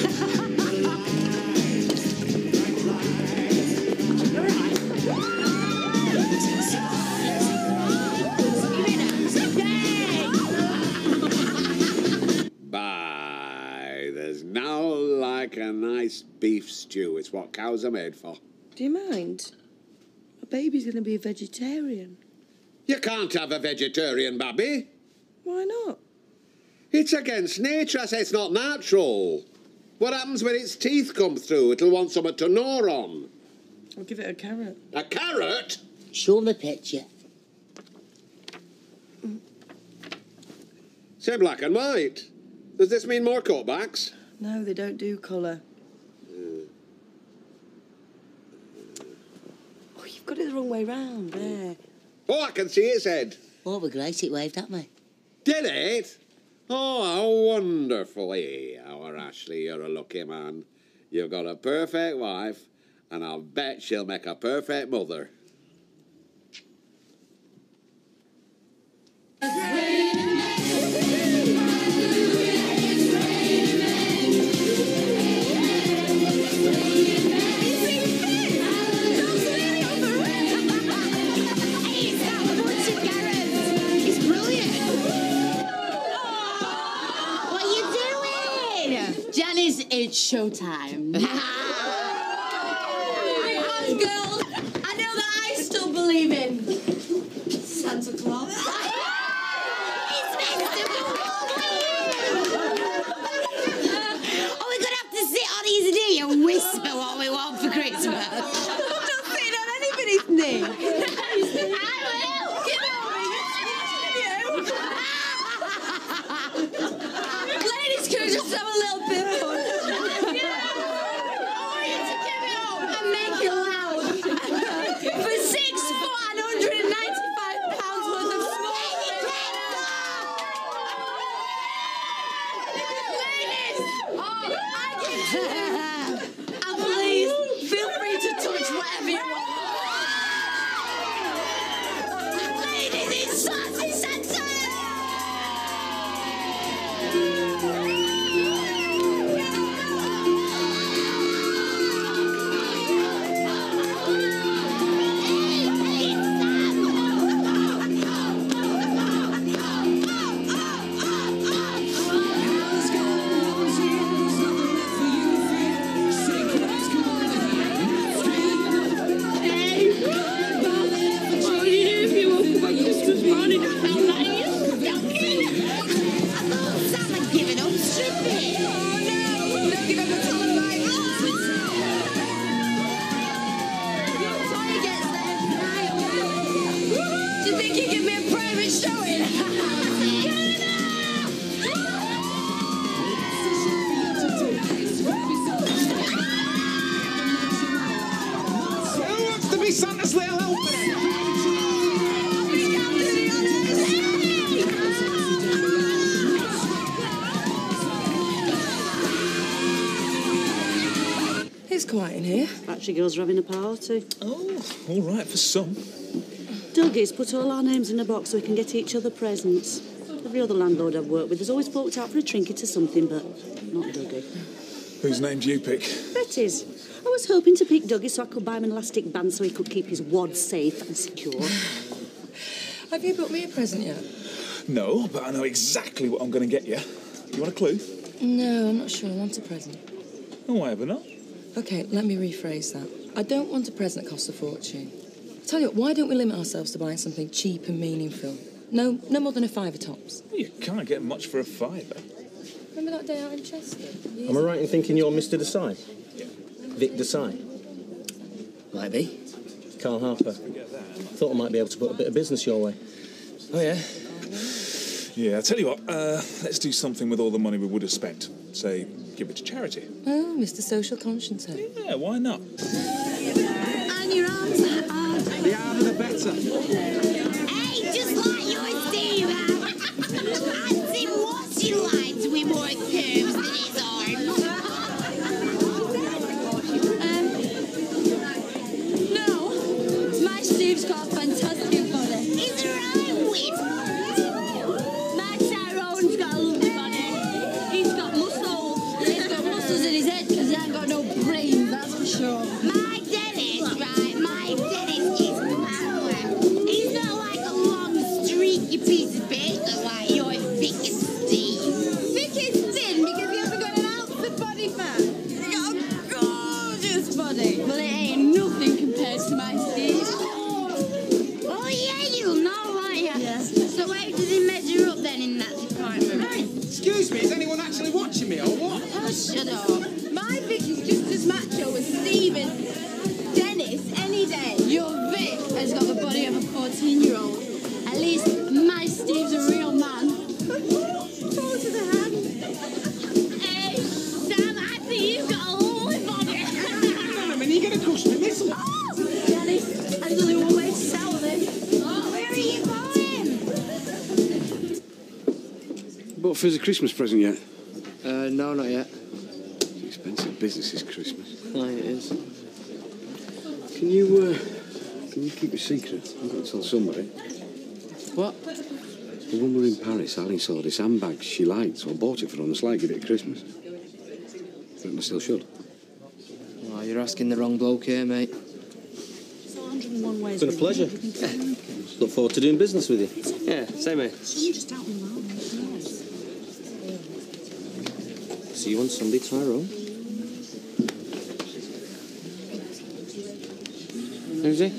Now like a nice beef stew. It's what cows are made for. Do you mind? My baby's going to be a vegetarian. You can't have a vegetarian baby. Why not? It's against nature. I say it's not natural. What happens when its teeth come through? It'll want something to gnaw on. I'll give it a carrot. A carrot? Show me a picture. Say black and white. Does this mean more cutbacks? No, they don't do colour. Oh, you've got it the wrong way round there. Oh, I can see its head. Oh, we're great. It waved at me. Did it? Oh, how wonderful. Hey, our Ashley, you're a lucky man. You've got a perfect wife, and I'll bet she'll make a perfect mother. It's showtime. Girls, I know that I still believe in Santa Claus. It's Mr. Baldwin! Oh, we're going to have to sit on his knee and whisper what we want for Christmas. I'm not sitting on anybody's knee. I will. Get over it. Ladies, can we just have a little bit of fun? And please, feel free to touch whatever you want. Ladies, it's Saucy Santa! Santa's little helper. It's quiet in here. Actually, girls are having a party. Oh, all right for some. Dougie's put all our names in a box so we can get each other presents. Every other landlord I've worked with has always forked out for a trinket or something, but not Dougie. Whose name do you pick? Betty's. I was hoping to pick Dougie so I could buy him an elastic band so he could keep his wad safe and secure. Have you bought me a present yet? No, but I know exactly what I'm going to get you. You want a clue? No, I'm not sure. I want a present. Oh, why ever not? OK, let me rephrase that. I don't want a present that costs a fortune. Tell you what, why don't we limit ourselves to buying something cheap and meaningful? No more than a £5 tops. Well, you can't get much for a £5. Remember that day out in Chester? Am I right in thinking you're Mr. Desai? Yeah. Vic Desai? Might be. Carl Harper. Thought I might be able to put a bit of business your way. Oh, yeah? Yeah, I'll tell you what, let's do something with all the money we would have spent. Say, give it to charity. Oh, Mr. Social Conscience head. Yeah, why not? And your arms are hard. The harder the better. Hey, just like you and Steve have. I see what she likes with more curves than his arms. No, my Steve's got a fantastic body. Is it right, Whip? My Tyrone's got a lovely body. He's got muscles. He's got muscles in his head because he ain't got no brain, that's for sure. My Dennis, right? My Dennis is power. He's not like a long, streaky piece of bacon like your Vic and Steve. Vic is thin because he hasn't got an ounce of body fat. He's got a gorgeous body. Well, it ain't nothing compared to my Steve. Oh, yeah, you'll know, won't you? Yeah. So how does he measure up then in that department? Excuse me, is anyone actually watching me or what? Oh, shut up. My Vic is just as macho as Steve and Dennis any day. Your Vic has got the body of a 14-year-old. At least my Steve's a real man. Fall to the hand. Hey, Sam, I think you've got a lovely body. Hang on a minute, you're going to crush me, miss. Dennis, there's only one way to sell this. Where are you going? Bought Fizz a Christmas present yet? No, not yet. It's expensive business this Christmas. Aye, it is. Can you keep a secret? I've got to tell somebody. What? The one we're in Paris, Ali saw this handbag she liked, so I bought it for her on the sly, give it at Christmas. Reckon I still should. Oh, you're asking the wrong bloke here, mate. So 101 ways. It's been a pleasure. Look forward to doing business with you. Yeah, same here. Some just out in Rome. See you on Sunday, Tyrone. Who's he?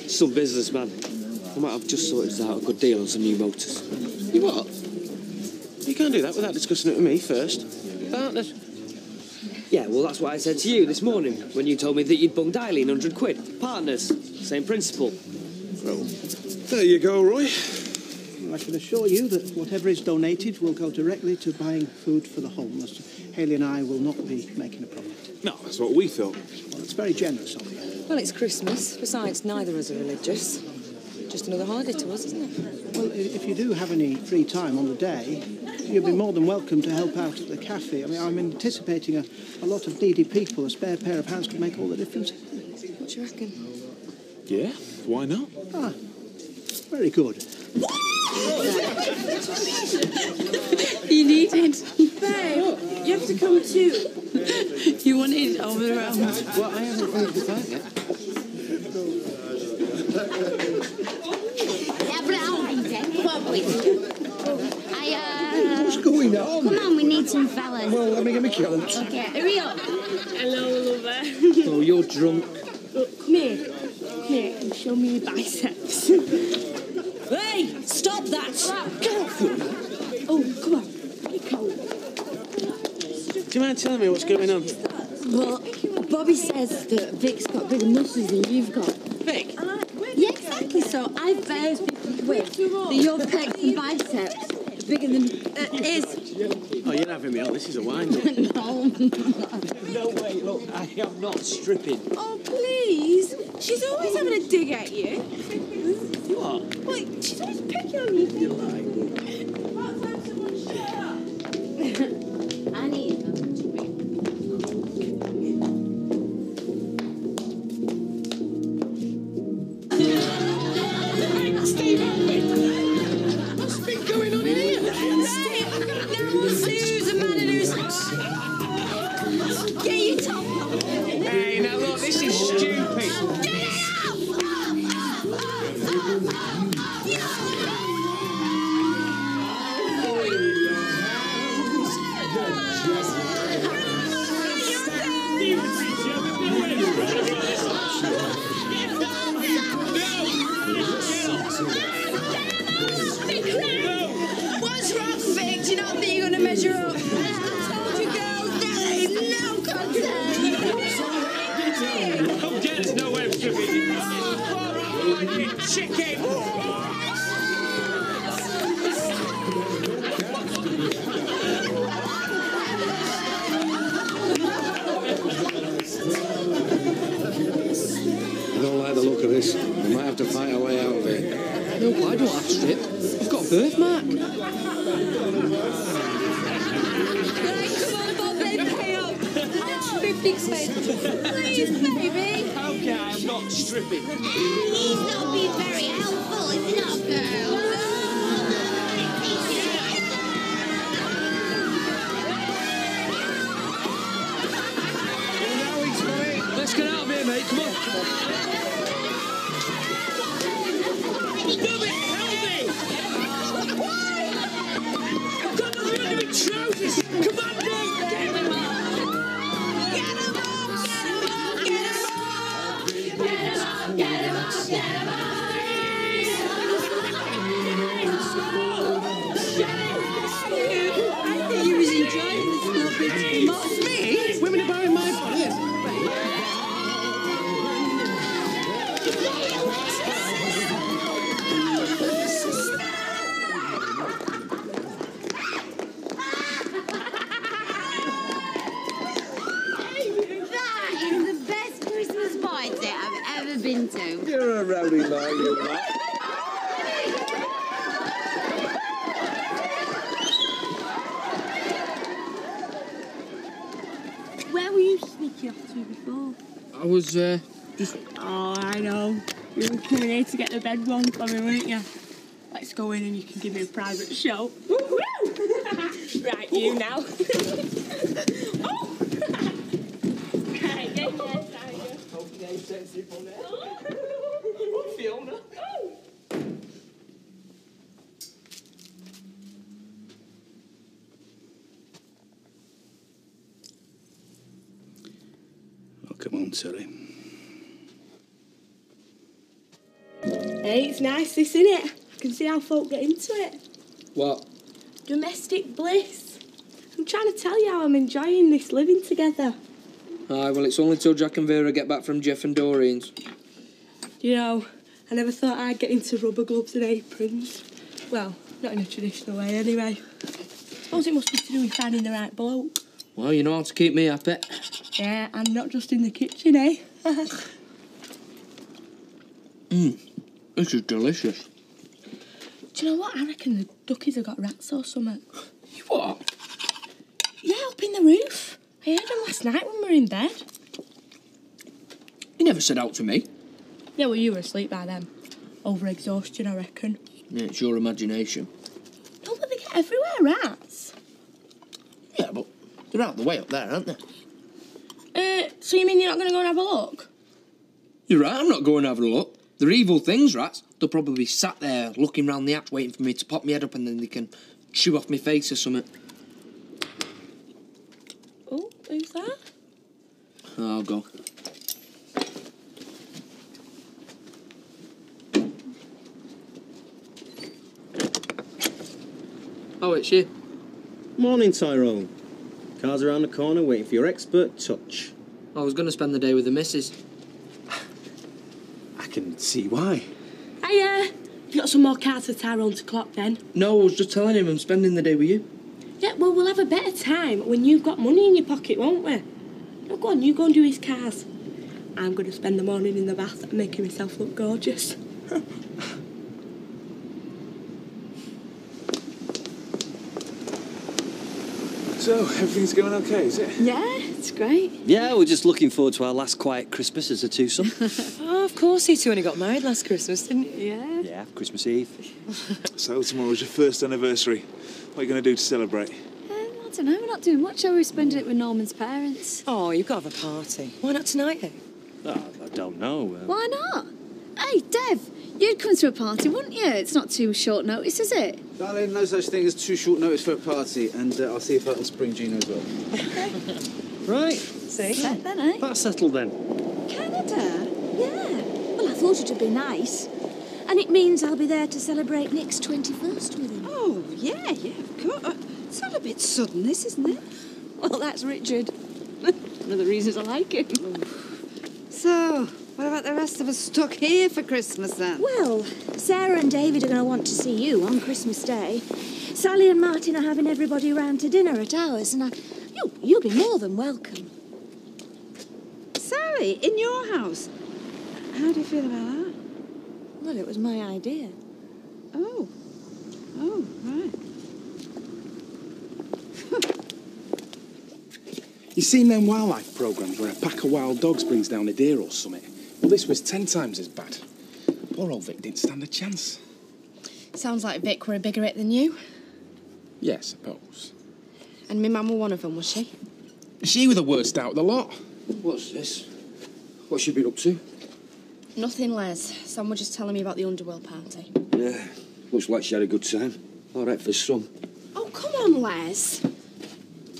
Some businessman. I might have just sorted out a good deal on some new motors. You what? You can't do that without discussing it with me first. Partners. Yeah, well, that's what I said to you this morning when you told me that you'd bunged Eileen £100. Partners. Same principle. Well, there you go, Roy. I can assure you that whatever is donated will go directly to buying food for the homeless. Haley and I will not be making a profit. No, that's what we thought. Well, it's very generous of you. Well, it's Christmas. Besides, neither of us are religious. Just another holiday to us, isn't it? Well, if you do have any free time on the day, you'll be more than welcome to help out at the cafe. I mean, I'm anticipating a lot of needy people. A spare pair of hands could make all the difference. What do you reckon? Yeah, why not? Ah, very good. You needed. Babe, you have to come too. You wanted over around. Well, I haven't finished the fight yet. What's going on? Come on, we need some fellas. Well, let me get my calendar. Okay, hurry up. Hello, lover. Oh, you're drunk. Look, come here. Come here and show me your biceps. Hey, stop that! Get off. Oh, come on. Be cold. Do you mind telling me what's going on? Well, Bobby says that Vic's got bigger muscles than you've got. Vic? Yeah, exactly. So I've verified with that your pecs and biceps are bigger than his. Oh, you're having me on. This is a wind-up. No. No way, look, I am not stripping. Oh, please. She's always having a dig at you. What? Wait, she's always picking on you. I need What's been going on in here? Sue's a man who's... Get your top on. Hey, now look, this is stupid. measure up. I told you girls, there ain't no consent. Come get us, no way of stripping. You chicken! I don't like the look of this. We might have to fight our way out of it. No, I don't have to strip. I've got a birthmark. Right, come on, Bob, baby, pay up. 50 quid. Please, baby. Okay, I'm not stripping. He's not being very helpful, is he not, girl? Let's get out of here, mate. Come on. I've got nothing under my trousers. Come on, Dave. Get him on. I think you was enjoying this little bit. Not me. Women are buying my body. That is the best Christmas party I've ever been to. You're a rowdy boy, you are. Where were you sneaking off to before? I was, just... Oh, I know. You were coming here to get the bed wrong for me, weren't you? Let's go in and you can give me a private show. Woo-woo! Right, you now. Oh! Right, get your tiger. Okay, sexy for now. Oh, Fiona. Oh! Oh, come on, silly. Hey, it's nice, this, isn't it? I can see how folk get into it. What? Domestic bliss. I'm trying to tell you how I'm enjoying this living together. Aye, well, it's only till Jack and Vera get back from Jeff and Doreen's. You know, I never thought I'd get into rubber gloves and aprons. Well, not in a traditional way, anyway. Suppose it must be to do with finding the right bloke. Well, you know how to keep me happy. Yeah, and not just in the kitchen, eh? This is delicious. Do you know what? I reckon the duckies have got rats or something. What? Yeah, up in the roof. I heard them last night when we were in bed. You never said out to me. Yeah, well, you were asleep by then. Over-exhaustion, I reckon. Yeah, it's your imagination. No, but they get everywhere, rats. Yeah, but they're out the way up there, aren't they? So you mean you're not going to go and have a look? You're right, I'm not going to have a look. They're evil things, rats. They'll probably be sat there looking round the hatch waiting for me to pop my head up and then they can chew off my face or something. Oh, who's that? I'll go. Oh, it's you. Morning, Tyrone. Car's around the corner waiting for your expert touch. I was going to spend the day with the missus. I can see why. Hiya. You got some more cards for Tyrone to clock then? No, I was just telling him I'm spending the day with you. Yeah, well, we'll have a better time when you've got money in your pocket, won't we? No, go on, you go and do his cars. I'm going to spend the morning in the bath making myself look gorgeous. So, everything's going okay, is it? Yeah, it's great. Yeah, we're just looking forward to our last quiet Christmas as a twosome. Oh, of course, you two only got married last Christmas, didn't you? Yeah. Yeah, Christmas Eve. So, tomorrow's your first anniversary. What are you going to do to celebrate? I don't know, we're not doing much, are we? Spending it with Norman's parents. Oh, you've got to have a party. Why not tonight, then? Oh, I don't know. Why not? Hey, Dev, you'd come to a party, wouldn't you? It's not too short notice, is it? Darling, no such thing as too short notice for a party, and I'll see if I can spring Gino as well. Right. See? Set then, eh? That's settled then. Canada? Yeah. Well, I thought it'd be nice. And it means I'll be there to celebrate Nick's 21st with him. Oh, yeah, of course. Celebrate bit sudden, this, isn't it? Well, that's Richard. One of the reasons I like him. So, what about the rest of us stuck here for Christmas, then? Well, Sarah and David are going to want to see you on Christmas Day. Sally and Martin are having everybody round to dinner at ours, and you'll be more than welcome. Sally, in your house? How do you feel about that? Well, it was my idea. Oh, right. You seen them wildlife programmes where a pack of wild dogs brings down a deer or something? Well, this was 10 times as bad. Poor old Vic didn't stand a chance. Sounds like Vic were a bigger hit than you. Yeah, I suppose. And my mum were one of them, was she? She was the worst out of the lot. What's this? What's she been up to? Nothing, Les. Sam were just telling me about the underworld party. Yeah, looks like she had a good time. All right for some. Oh, come on, Les.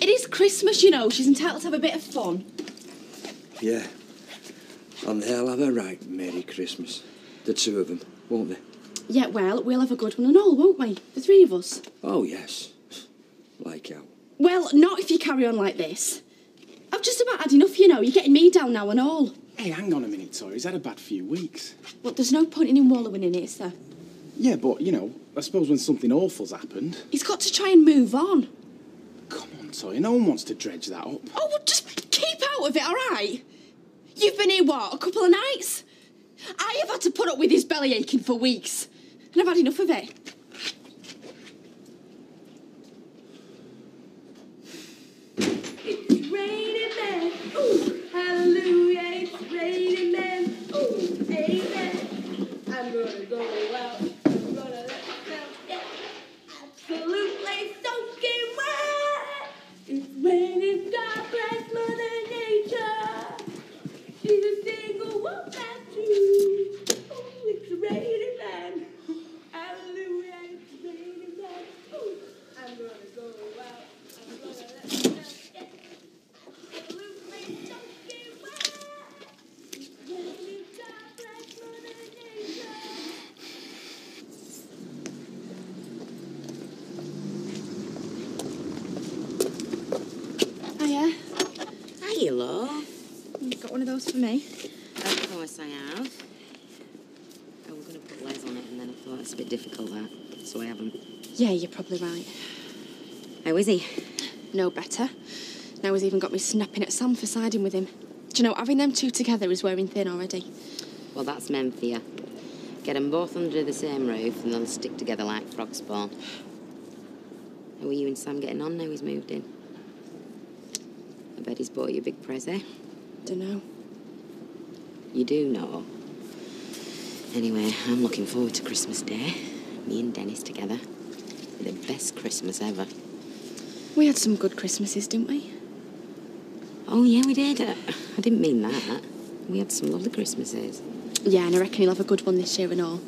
It is Christmas, you know. She's entitled to have a bit of fun. Yeah. And they'll have a right Merry Christmas. The two of them, won't they? Yeah, well, we'll have a good one and all, won't we? The three of us. Oh, yes. Like how? Well, not if you carry on like this. I've just about had enough, you know. You're getting me down now and all. Hey, hang on a minute, Tori. He's had a bad few weeks. Well, there's no point in him wallowing in it, is there? Yeah, but, you know, I suppose when something awful's happened... He's got to try and move on. Come on, Tori. No one wants to dredge that up. Oh, well, just keep out of it, all right? You've been here, what, a couple of nights? I have had to put up with his belly aching for weeks. And I've had enough of it. It's raining men. Ooh, hallelujah. It's raining men. Ooh, amen. I'm gonna go out. I'm gonna let myself get absolutely soaking wet. It's raining. God bless Mother Nature. She's a single woman too. Ooh, it's raining men. Hallelujah. It's raining men. Ooh, I'm gonna go out. I'm gonna let myself get absolutely soaking wet. It's raining. God bless Mother Nature. Hiya. Hiya, love. You've got one of those for me? Of course I have. I was going to put Les on it, and then I thought it's a bit difficult, that, so I haven't. Yeah, you're probably right. How is he? No better. Now he's even got me snapping at Sam for siding with him. Do you know, having them two together is wearing thin already. Well, that's meant for you. Get them both under the same roof, and they'll stick together like frog spawn. How are you and Sam getting on now he's moved in? I bet he's bought you a big present. Dunno. You do know. Anyway, I'm looking forward to Christmas Day. Me and Dennis together. The best Christmas ever. We had some good Christmases, didn't we? Oh, yeah, we did. I didn't mean that. We had some lovely Christmases. Yeah, and I reckon he'll have a good one this year and all.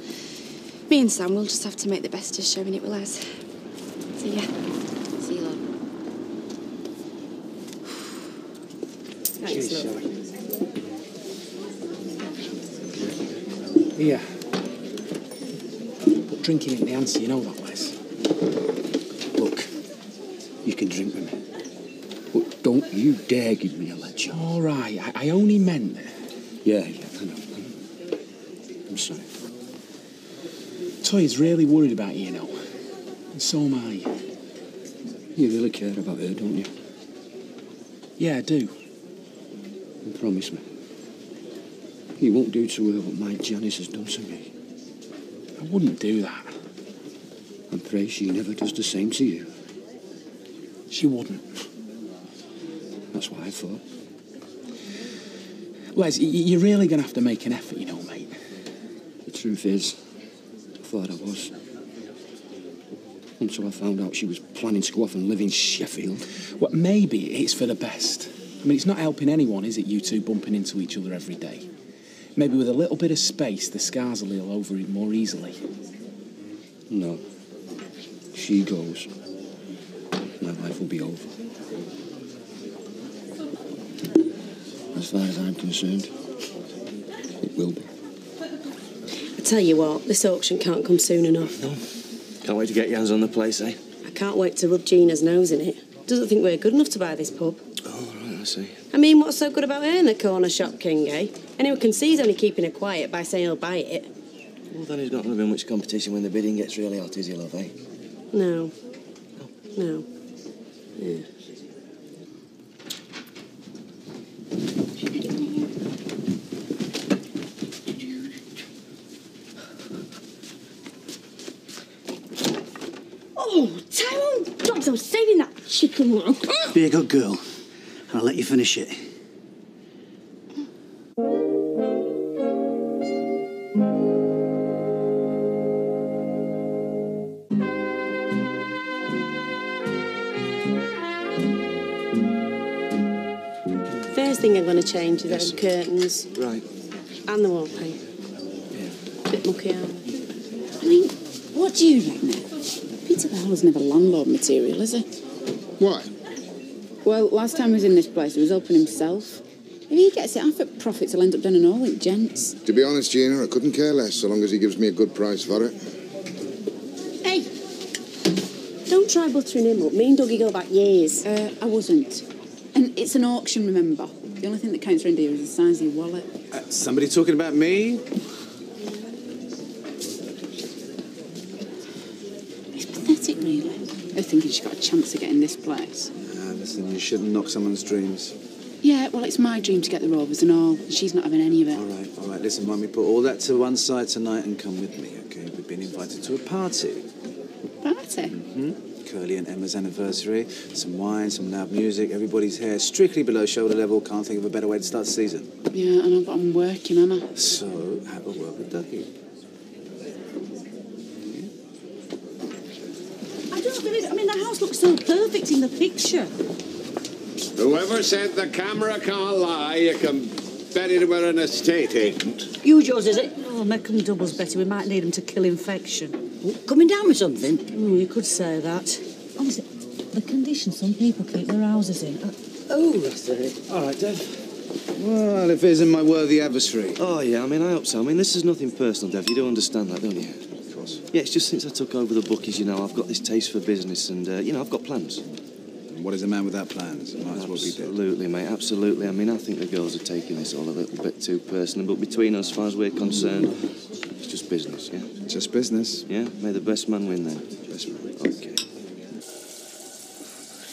Me and Sam will just have to make the best of showing it with Les. See ya. See you, love. Thanks, love. Here. Put drinking in the answer, you know that, Les. Look, you can drink with me. But don't you dare give me a lecture. All right, I only meant... Yeah, I know. I'm sorry. Toy's really worried about you, you know. And so am I. You really care about her, don't you? Yeah, I do. And promise me. You won't do to her what my Janice has done to me. I wouldn't do that. And pray she never does the same to you. She wouldn't. That's what I thought. Les, you're really going to have to make an effort, you know, mate. The truth is, I thought I was. Until I found out she was planning to go off and live in Sheffield. Well, maybe it's for the best. I mean, it's not helping anyone, is it, you two bumping into each other every day? Maybe with a little bit of space, the scars will heal over it more easily. No. She goes. My life will be over. As far as I'm concerned, it will be. I tell you what, this auction can't come soon enough. No. Can't wait to get your hands on the place, eh? I can't wait to rub Gina's nose in it. Doesn't think we're good enough to buy this pub. Oh, right, I see. I mean, what's so good about her in the corner shop king, eh? Anyone can see he's only keeping her quiet by saying he'll buy it. Well, then he's not going to be much competition when the bidding gets really hot, is he, love, eh? No. No. Yeah. Oh, Tyrone! Dogs, I was saving that chicken wrong. Be a good girl, and I'll let you finish it. First thing I'm going to change are those curtains. Right. And the wallpaper. Yeah. Bit mucky out. I mean, what do you reckon? Peter Bell's never landlord material, is he? Why? Well, last time he was in this place, he was open himself. If he gets it off at profits, he'll end up doing an all-in gents. To be honest, Gina, I couldn't care less so long as he gives me a good price for it. Hey! Don't try buttering him up. Me and Dougie go back years. I wasn't. And it's an auction, remember? The only thing that counts around here is the size of your wallet. Somebody talking about me? It's pathetic, really. Her thinking she's got a chance of getting this place. Listen, you shouldn't knock someone's dreams. Yeah, well, it's my dream to get the Rovers and all. And she's not having any of it. All right, listen, Mummy, put all that to one side tonight and come with me, okay? We've been invited to a party. Party? Curly and Emma's anniversary, some wine, some loud music, everybody's hair strictly below shoulder level. Can't think of a better way to start the season. Yeah, I know, but I'm working, aren't I? So, have a word with Dougie. I don't believe it. I mean, the house looks so perfect in the picture. Whoever said the camera can't lie, you can bet it we're an estate agent. You, Jaws, is it? Oh, make them doubles, Betty. We might need them to kill infection. Coming down with something? Oh, you could say that. Honestly, the condition some people keep their houses in. Oh, that's it. All right, Dev. Well, if it isn't my worthy adversary. Oh, yeah, I mean, I hope so. I mean, this is nothing personal, Dev. You do understand that, don't you? Of course. Yeah, it's just since I took over the bookies, you know, I've got this taste for business and, you know, I've got plans. What is a man without plans? Might as well be dead. Absolutely, mate, absolutely. I mean, I think the girls are taking this all a little bit too personal, but between us, as far as we're concerned, it's just business, yeah? Just business? Yeah, may the best man win then. Best man. Okay.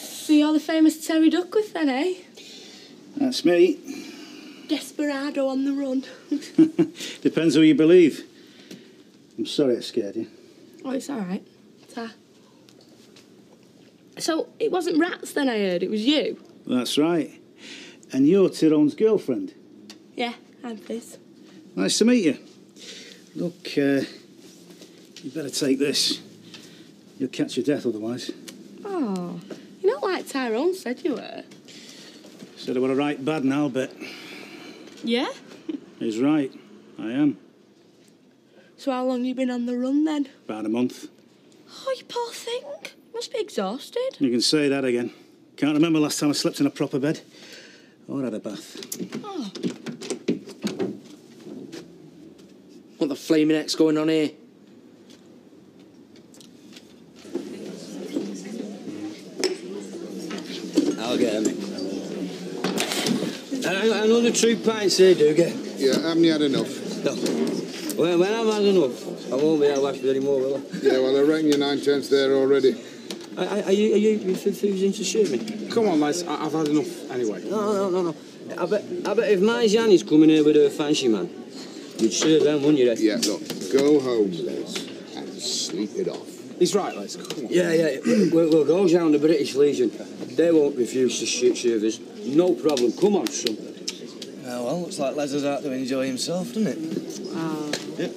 So you're the famous Terry Duckworth then, eh? That's me. Desperado on the run. Depends who you believe. I'm sorry I scared you. Oh, it's all right. So it wasn't rats then, I heard. It was you. That's right. And you're Tyrone's girlfriend. Yeah, I'm Fizz. Nice to meet you. Look, you better take this. You'll catch your death otherwise. Oh, you're not like Tyrone said you were. Said I were a right bad now, but Yeah? he's right. I am. So how long you been on the run then? About a month. Oh, you poor thing. Must be exhausted. You can say that again. Can't remember last time I slept in a proper bed. Or had a bath. Oh. What the flaming heck's going on here? I'll get him. Another 2 pints here, do get? Yeah, haven't you had enough? No. When I've had enough, I won't be able to ask for any more, will I? Yeah, well, I reckon you're 9/10 there already. Are you refusing to shoot me? Come on, lads. I've had enough anyway. No. I bet if my Janny's coming here with her fancy man, you'd serve them, wouldn't you, Ed? Yeah, look, go home, Les, and sleep it off. He's right, Les. Come on. Yeah. We'll go down the British Legion. They won't refuse to shoot service. No problem. Come on, son. Oh, well, looks like Les is out to enjoy himself, doesn't it? Oh. Yep.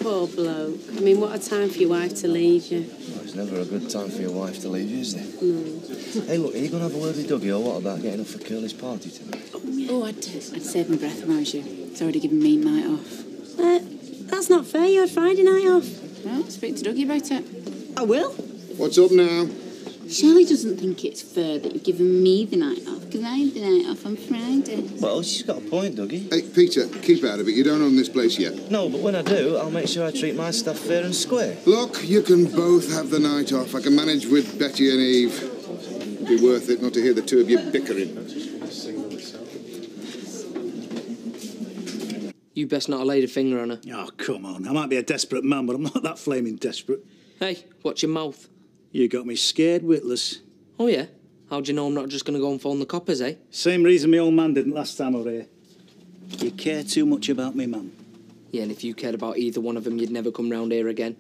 Poor bloke. I mean, what a time for your wife to leave you. Well, it's never a good time for your wife to leave you, is it? No. Hey, look, are you going to have a word with Dougie, or what about getting up for Curly's party tonight? Oh, I'd save my breath if I was you. It's already given me night off. That's not fair. You had Friday night off. Well, speak to Dougie about it. I will. What's up now? Shirley doesn't think it's fair that you've given me the night off, because I had the night off on Friday. Well, she's got a point, Dougie. Hey, Peter, keep out of it. You don't own this place yet. No, but when I do, I'll make sure I treat my staff fair and square. Look, you can both have the night off. I can manage with Betty and Eve. It'd be worth it not to hear the two of you bickering. You best not have laid a finger on her. Oh, come on. I might be a desperate man, but I'm not that flaming desperate. Hey, watch your mouth. You got me scared witless. Oh, yeah? How'd you know I'm not just going to go and phone the coppers, eh? Same reason my old man didn't last time I was here. You care too much about me, man. Yeah, and if you cared about either one of them, you'd never come round here again.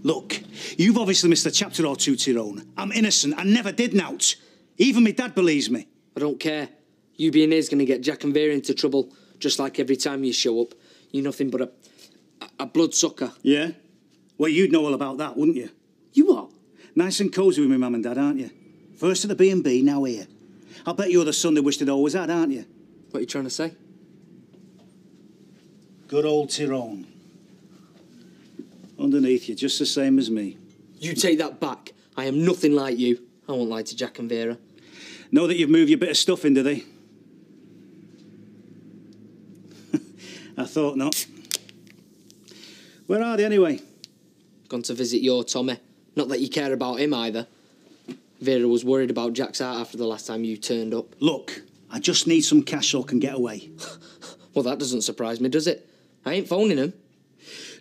Look, you've obviously missed a chapter or two, Tyrone. I'm innocent. I never did nought. Even my dad believes me. I don't care. You being here's going to get Jack and Vera into trouble, just like every time you show up. You're nothing but a bloodsucker. Yeah? Well, you'd know all about that, wouldn't you? You what? Nice and cosy with my mum and dad, aren't you? First at the B&B, now here. I'll bet you're the son they wished they'd always had, aren't you? What are you trying to say? Good old Tyrone. Underneath, you're just the same as me. You take that back. I am nothing like you. I won't lie to Jack and Vera. Know that you've moved your bit of stuff in, do they? I thought not. Where are they, anyway? Gone to visit your Tommy. Not that you care about him, either. Vera was worried about Jack's heart after the last time you turned up. Look, I just need some cash so I can get away. Well, that doesn't surprise me, does it? I ain't phoning him.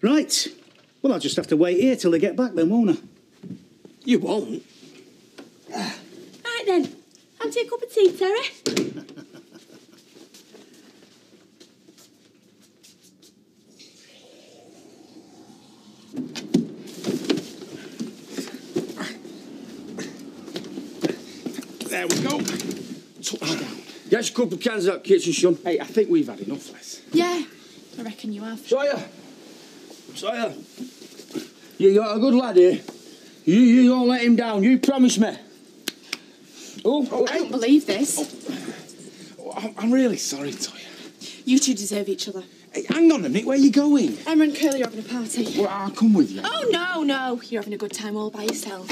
Right. Well, I'll just have to wait here till they get back then, won't I? You won't. Right then. Fancy a cup of tea, Terry? There we go. Touchdown. Get a couple of cans of that kitchen, son. Hey, I think we've had enough, Les. Yeah, I reckon you have. Sawyer! You got a good lad here. You don't let him down. You promise me. Oh, I don't believe this. I'm really sorry, Toya. You two deserve each other. Hey, hang on a minute. Where are you going? Emma and Curly are having a party. Well, I'll come with you. Oh, no. You're having a good time all by yourself.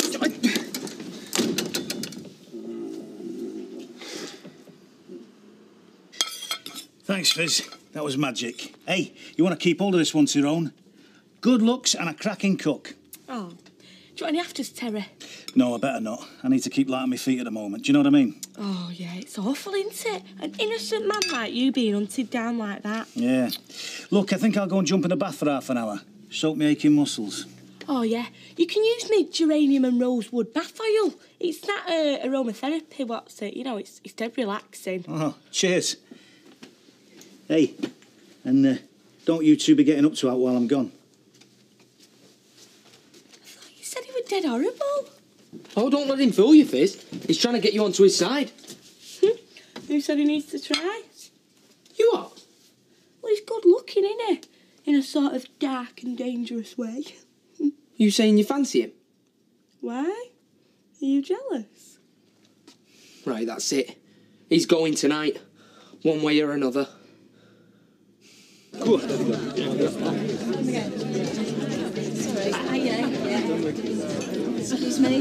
Thanks, Fizz. That was magic. Hey, you want to keep hold of this one, Tyrone? Good looks and a cracking cook. Oh, do you want any afters, Terry? No, I better not. I need to keep light on my feet at the moment. Do you know what I mean? Oh, yeah, it's awful, isn't it? An innocent man like you being hunted down like that. Yeah. Look, I think I'll go and jump in the bath for half an hour. Soak me aching muscles. Oh, yeah. You can use me geranium and rosewood bath oil. It's that aromatherapy, what's it? You know, it's dead relaxing. Oh, cheers. Hey, and don't you two be getting up to out while I'm gone. You said he was dead horrible. Oh, don't let him fool you, Fizz. He's trying to get you onto his side. Who said he needs to try? You are? Well, he's good looking, isn't he? In a sort of dark and dangerous way. You saying you fancy him? Why? Are you jealous? Right, that's it. He's going tonight. One way or another. Cool. Excuse me.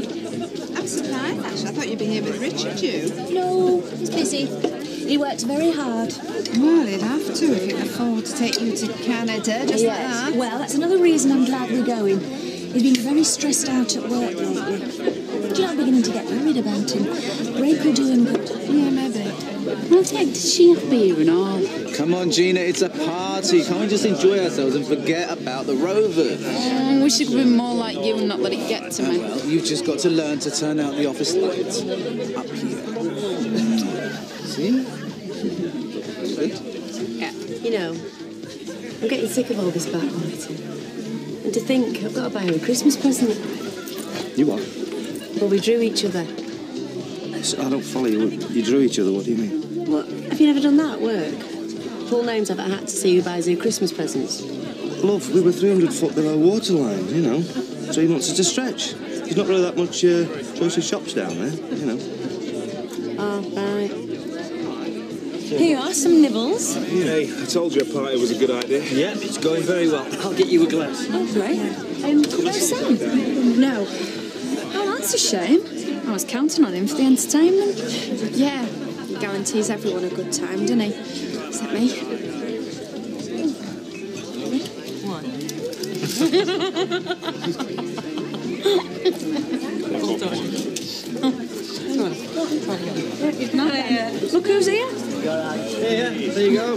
I'm surprised, actually. I thought you'd be here with Richard, you. No, he's busy. He worked very hard. Well, he'd have to if he could afford to take you to Canada, just like that. Well, that's another reason I'm glad we're going. He's been very stressed out at work lately. Do you know, I'm beginning to get worried about him. Break will do him good. Yeah, maybe. Well, take the sheep beer and all. Come on, Gina, it's a party. Can't we just enjoy ourselves and forget about the Rovers? I wish I could be more like you and not let it get to me. Well, you've just got to learn to turn out the office lights. Up here. See? Yeah. You know, I'm getting sick of all this backbiting. And to think I've got to buy her a Christmas present. You what? Well, we drew each other. I don't follow you. You drew each other. What do you mean? What? Have you never done that at work? Pull names off a hat to see who buys her Christmas presents. Love, we were 300 foot below waterline, you know. So he wants us to stretch. There's not really that much choice of shops down there, you know. Oh, right. Here you are, some nibbles. Hey, I told you a party was a good idea. Yeah, it's going very well. I'll get you a glass. Oh, great. No Sam? No. Oh, that's a shame. I I was counting on him for the entertainment. Yeah, he guarantees everyone a good time, doesn't he? Except me. What? Look who's here. Yeah, there you go.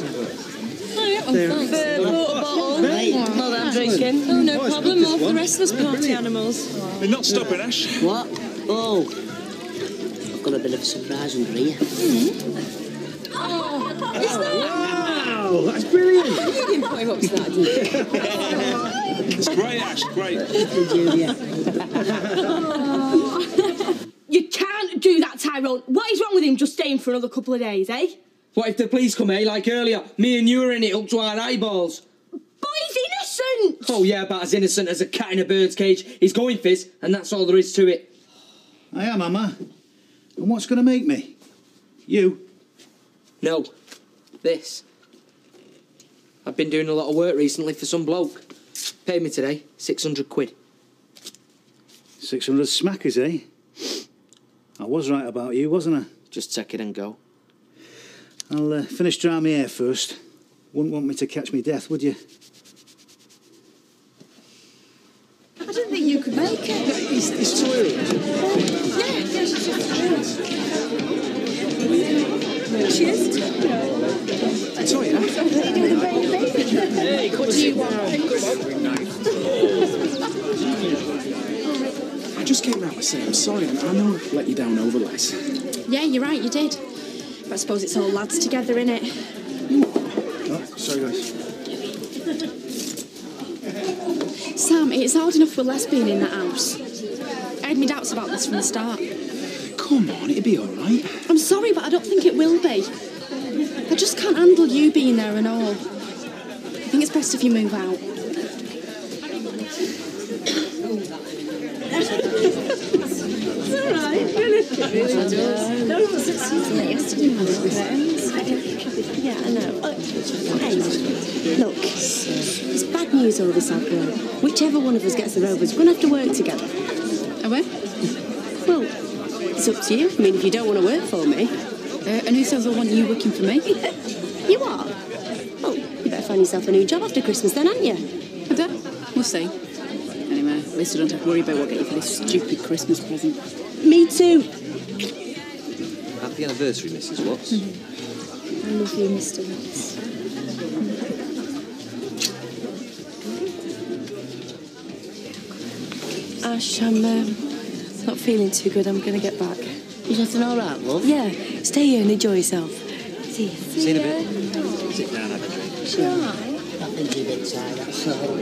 Well, I'm drinking. Oh, no problem. More for the rest of us party animals. They're not stopping, Ash. What? Oh. I've got a bit of a surprise under here. Wow, that's brilliant. You didn't put him up to that, did you? It's great, Ash, great. You can't do that, Tyrone. What is wrong with him just staying for another couple of days, eh? What if the police come, eh? Like earlier, me and you were in it up to our eyeballs. But he's innocent! Oh, yeah, about as innocent as a cat in a bird's cage. He's going, Fizz, and that's all there is to it. I am, Mama. And what's going to make me? You? No. This. I've been doing a lot of work recently for some bloke. Paid me today, 600 quid. 600 smackers, eh? I was right about you, wasn't I? Just take it and go. I'll finish drying my hair first. Wouldn't want me to catch me death, would you? I didn't think you could make it. It's too early. She is. Toya? Hey, what do you want? I just came out to say I'm sorry, and I know I've let you down over less. Yeah, you're right, you did. But I suppose it's all lads together, innit? Oh, sorry, guys. Sam, it's hard enough with Les being in that house. I had my doubts about this from the start. Come on, it'll be all right. I'm sorry, but I don't think it will be. I just can't handle you being there and all. I think it's best if you move out. It's all right. Yeah, I know. Hey, look, it's bad news all this out there. Whichever one of us gets the rovers, we're going to have to work together. Are we? Well, it's up to you. I mean, if you don't want to work for me. And who says I want you working for me? You are? Well, you better find yourself a new job after Christmas then, aren't you? I do. We'll see. Anyway, at least I don't have to worry about what I get you for this stupid Christmas present. Me too. Happy anniversary, Mrs. Watts. I love you, Mr. Watts. Ash, I'm not feeling too good. I'm going to get back. Is nothing all right, love? Yeah, stay here and enjoy yourself. See you. See you in a bit. Sit down, have a drink. Sure. I think you're a bit tired, that's all.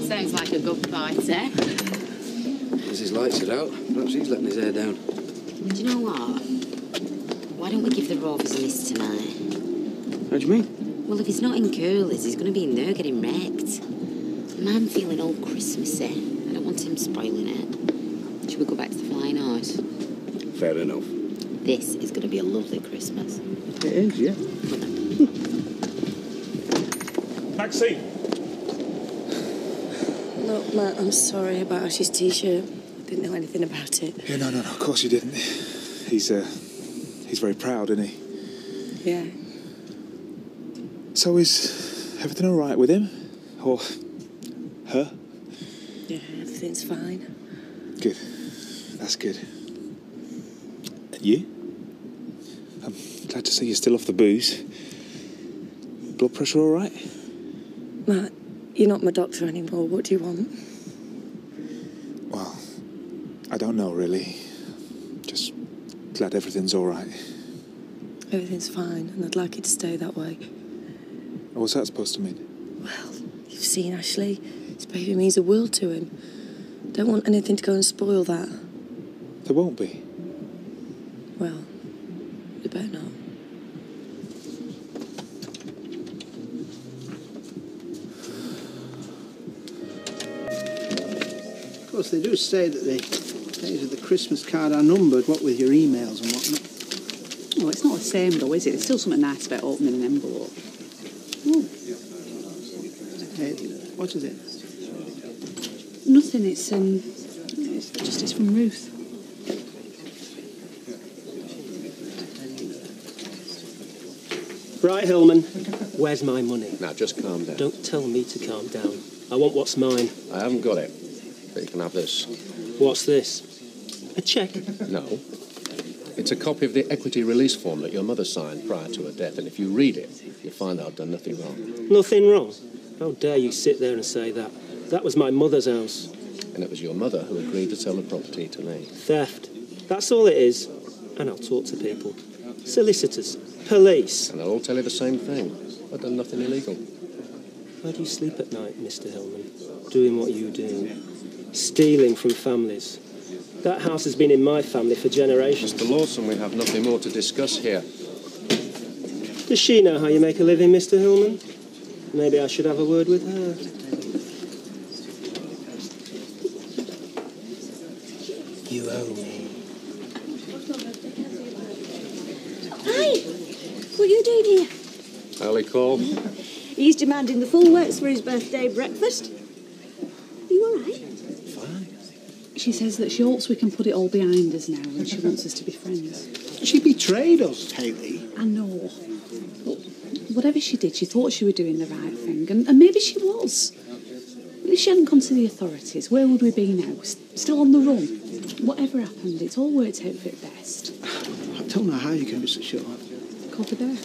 Sounds like a good party. As his lights are out, perhaps he's letting his hair down. Do you know what? Why don't we give the Rovers a miss tonight? How do you mean? Well, if he's not in curlers, he's going to be in there getting wrecked. And I'm feeling all Christmassy. I don't want him spoiling it. Should we go back to the Flying Horse? Fair enough. This is going to be a lovely Christmas. It is, yeah. Maxine. Look, Matt, I'm sorry about Ash's T-shirt. I didn't know anything about it. Yeah, no, of course you didn't. He's very proud, isn't he? Yeah. So is everything all right with him? Or her? Yeah, everything's fine. Good. That's good. And you? I'm glad to see you're still off the booze. Blood pressure all right? Matt, you're not my doctor anymore. What do you want? Well, I don't know, really. Just glad everything's all right. Everything's fine, and I'd like it to stay that way. What's that supposed to mean? Well, you've seen Ashley. This baby means the world to him. Don't want anything to go and spoil that. There won't be. Well, you better not. Of course, they do say that the days of the Christmas card are numbered, what with your emails and whatnot. Well, it's not the same though, is it? There's still something nice about opening an envelope. Hey, what is it? Nothing, it's from Ruth. Right, Hillman. Where's my money? Now, just calm down. Don't tell me to calm down. I want what's mine. I haven't got it, but you can have this. What's this? A cheque? No. It's a copy of the equity release form that your mother signed prior to her death, and if you read it, you'll find I've done nothing wrong. Nothing wrong? How dare you sit there and say that? That was my mother's house. And it was your mother who agreed to sell the property to me. Theft. That's all it is. And I'll talk to people. Solicitors. Police. And they'll all tell you the same thing. I've done nothing illegal. Where do you sleep at night, Mr. Hillman? Doing what you do. Stealing from families. That house has been in my family for generations. Mr. Lawson, we have nothing more to discuss here. Does she know how you make a living, Mr. Hillman? Maybe I should have a word with her. You owe me. Hi! What are you doing here? Early call. He's demanding the full works for his birthday breakfast. Are you all right? She says that she hopes we can put it all behind us now and she wants us to be friends. She betrayed us, Hayley. I know. But whatever she did, she thought she was doing the right thing, and maybe she was. But if she hadn't gone to the authorities, where would we be now? Still on the run? Whatever happened, it's all worked out for the best. I don't know how you can be so sure. Copy there.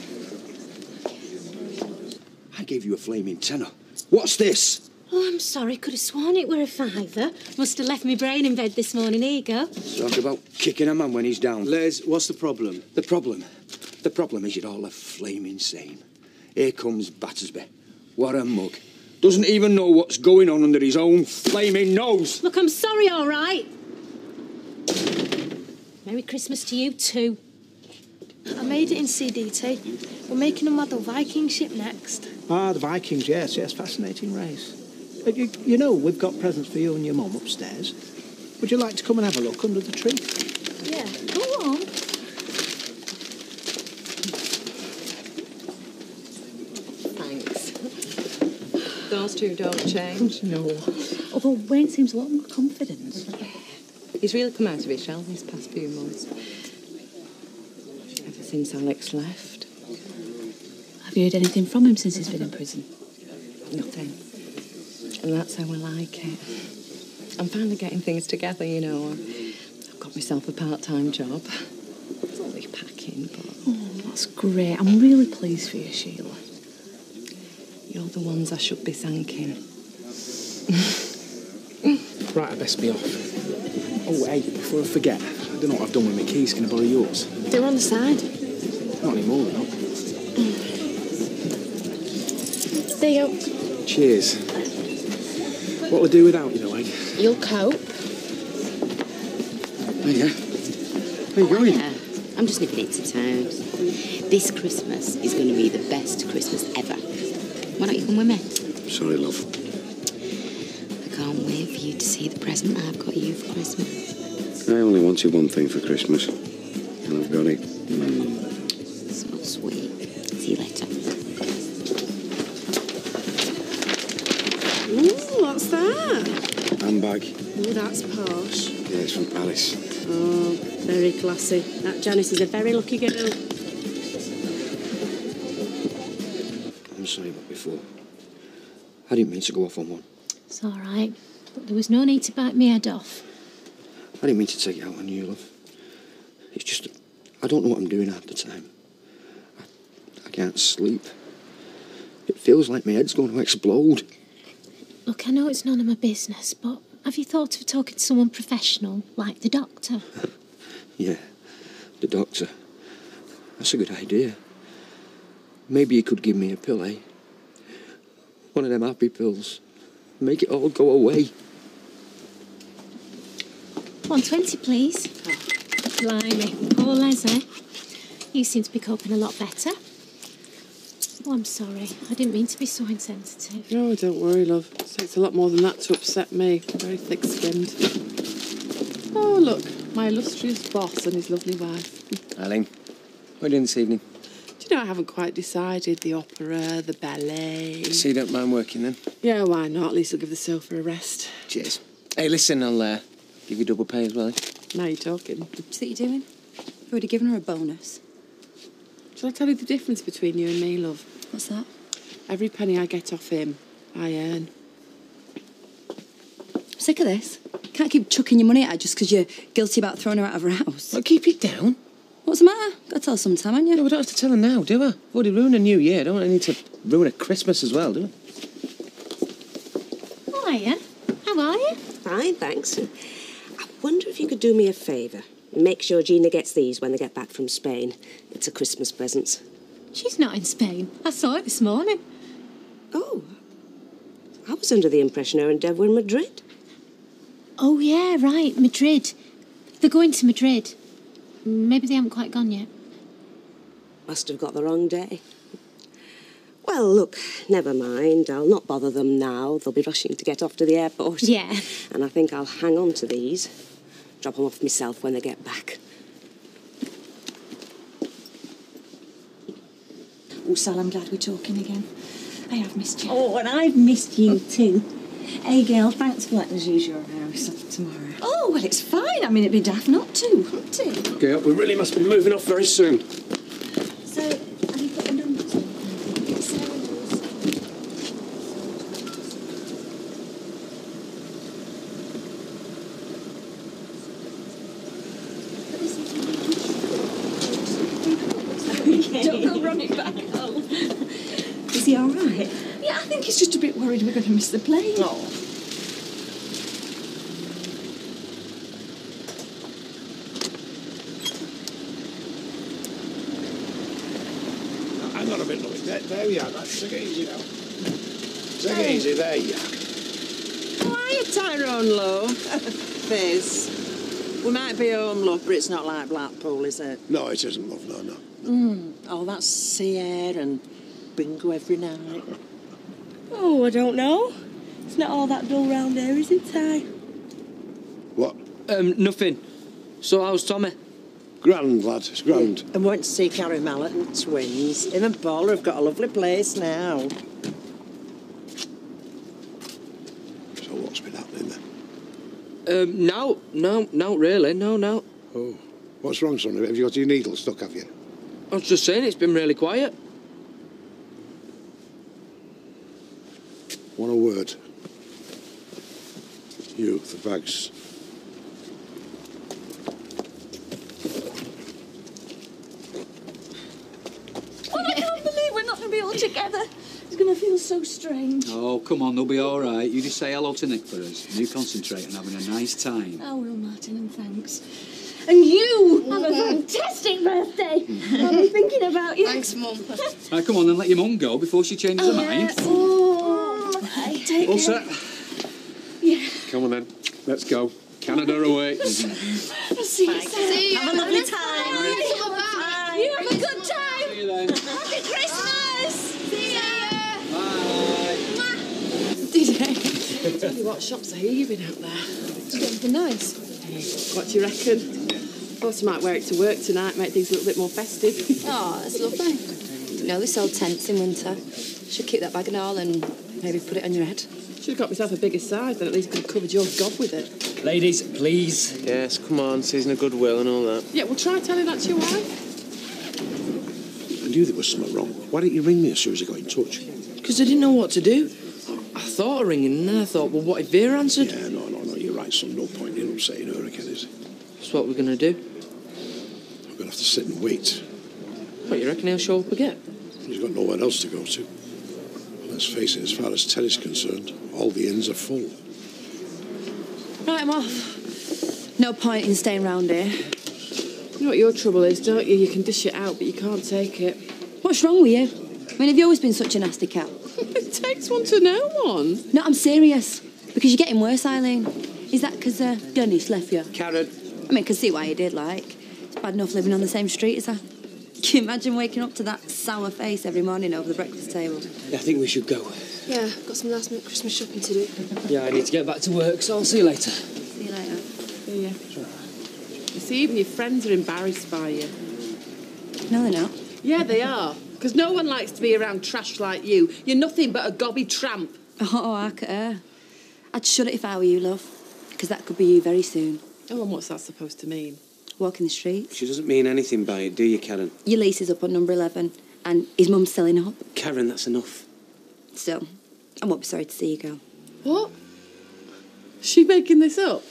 I gave you a flaming tenner. What's this? Oh, I'm sorry. Could have sworn it were a fiver. Must have left my brain in bed this morning. Here you go. Talk about kicking a man when he's down. Les, what's the problem? The problem is you're all a flaming same. Here comes Battersby. What a mug. Doesn't even know what's going on under his own flaming nose. Look, I'm sorry, all right. Merry Christmas to you, too. I made it in CDT. We're making a model Viking ship next. Ah, the Vikings, yes, fascinating race. You know, we've got presents for you and your mum upstairs. Would you like to come and have a look under the tree? Yeah, go on. Thanks. Those two don't change. No. Although Wayne seems a lot more confident. He's really come out of his shell these past few months. Ever since Alex left. Have you heard anything from him since he's been in prison? Nothing. And that's how I like it. I'm finally getting things together, you know. I've got myself a part-time job. It's only packing, but... Oh, that's great. I'm really pleased for you, Sheila. You're the ones I should be thanking. Right, I best be off. Oh, hey, before I forget, I don't know what I've done with my keys. Can I borrow yours? They're on the side. Not anymore, they're not. There you go. Cheers. What'll I do without you, though, eh? You'll cope. There you go. Where you going? I'm just nipping into town. This Christmas is going to be the best Christmas ever. Why don't you come with me? Sorry, love. I can't wait for you to see the present I've got you for Christmas. I only wanted one thing for Christmas, and I've got it. So sweet. See you later. Ooh, what's that? Handbag. Ooh, that's posh. Yeah, it's from Alice. Oh, very classy. That Janice is a very lucky girl. I'm sorry about before. I didn't mean to go off on one. It's all right. But there was no need to bite me head off. I didn't mean to take it out on you, love. It's just, I don't know what I'm doing half the time. I can't sleep. It feels like my head's going to explode. Look, I know it's none of my business, but have you thought of talking to someone professional, like the doctor? Yeah, the doctor. That's a good idea. Maybe he could give me a pill, eh? One of them happy pills. Make it all go away. 120, please. Blimey. Poor Les, eh? You seem to be coping a lot better. Oh, I'm sorry. I didn't mean to be so insensitive. No, don't worry, love. It takes a lot more than that to upset me. I'm very thick-skinned. Oh, look. My illustrious boss and his lovely wife. Eileen, what are you doing this evening? Do you know, I haven't quite decided. The opera, the ballet... So you don't mind working, then? Yeah, why not? At least I'll give the sofa a rest. Cheers. Hey, listen, I'll give you double pay as well. Now you're talking. What's that you're doing? You've already given her a bonus. Shall I tell you the difference between you and me, love? What's that? Every penny I get off him, I earn. Sick of this. Can't keep chucking your money at her just because you're guilty about throwing her out of her house. Well, keep it down. What's the matter? Got to tell her sometime, haven't you? No, we don't have to tell her now, do we? We've already ruined a new year. Don't need to ruin a Christmas as well, do we? Hiya. How are you? Fine, thanks. I wonder if you could do me a favour. Make sure Gina gets these when they get back from Spain. It's a Christmas present. She's not in Spain. I saw it this morning. Oh. I was under the impression her and Dev were in Madrid. Oh, yeah, right, Madrid. They're going to Madrid. Maybe they haven't quite gone yet. Must have got the wrong day. Well, look, never mind. I'll not bother them now. They'll be rushing to get off to the airport. Yeah. And I think I'll hang on to these. Drop them off myself when they get back. Oh, Sal, I'm glad we're talking again. I have missed you. Oh, and I've missed you too. Hey, girl, thanks for letting us use your house tomorrow. Oh, well, it's fine. I mean, it'd be daft not to, wouldn't it? Okay, we really must be moving off very soon. So, have you put the numbers on? Sarah knows. Don't go running back home. Is he all right? Yeah, I think he's just a bit worried we're going to miss the plane. Oh. Hang on a bit, look. There we are. Take it easy now. Take it easy. There you are. How are you, Tyrone, love? Fizz. We might be home, love, but it's not like Blackpool, is it? No, it isn't, love. No. Oh, that's sea air and bingo every night. Oh, I don't know. It's not all that dull round here, is it, Ty? What? Nothing. So how's Tommy? Grand, lad. It's grand. And went to see Carrie Mallet and twins. Him and Paula have got a lovely place now. So what's been happening then? No, not really. No. Oh. What's wrong, son? Have you got your needle stuck, have you? I was just saying, it's been really quiet. One word. You, the bags. Oh, I can't believe we're not going to be all together. It's going to feel so strange. Oh, come on, they'll be all right. You just say hello to Nick for us. You concentrate on having a nice time. I will, Martin, and thanks. And you have a fantastic birthday. I'll be thinking about you. Thanks, Mum. Right, come on, then let your mum go before she changes her mind. Oh, take All care. set? Yeah. Come on then. Let's go. Canada away. I'll see you soon. See you. Have a lovely time. Bye. You have a good time. See you then. Happy Christmas. See ya. Did Tell you what, shops I hear you've been out there. Did you get anything nice? What do you reckon? Thought you might wear it to work tonight, make things a little bit more festive. Oh, that's lovely. Didn't know they sold tents in winter. Should keep that bag and all and maybe put it on your head. Should have got myself a bigger size, then at least could have covered your gob with it. Ladies, please. Yes, come on, season of goodwill and all that. Yeah, well, try telling that to your wife. I knew there was something wrong. Why didn't you ring me as soon as I got in touch? Because I didn't know what to do. I thought of ringing and then I thought, well, what if Vera answered? Yeah, no, you're right, son. No point in upsetting her again, is it? That's what we're going to do. I'm going to have to sit and wait. What, you reckon he'll show up again? He's got nowhere else to go to. Let's face it, as far as Terry's concerned, all the inns are full. Right, I'm off. No point in staying round here. You know what your trouble is, don't you? You can dish it out, but you can't take it. What's wrong with you? I mean, have you always been such a nasty cat? It takes one to know one. No, I'm serious. Because you're getting worse, Eileen. Is that because Dennis left you? Karen. I mean, I can see why you did, like. It's bad enough living on the same street as her. Can you imagine waking up to that sour face every morning over the breakfast table? I think we should go. Yeah, got some last minute Christmas shopping to do. Yeah, I need to get back to work, so I'll see you later. See you later. See ya. You see, even your friends are embarrassed by you. No, they're not. Yeah, they are. Because no one likes to be around trash like you. You're nothing but a gobby tramp. Oh, I could I'd shut it if I were you, love. Because that could be you very soon. Oh, and what's that supposed to mean? walking the streets. She doesn't mean anything by it, do you, Karen? Your lease is up on number 11, and his mum's selling up. Karen, that's enough. Still, I won't be sorry to see you go. What? She making this up?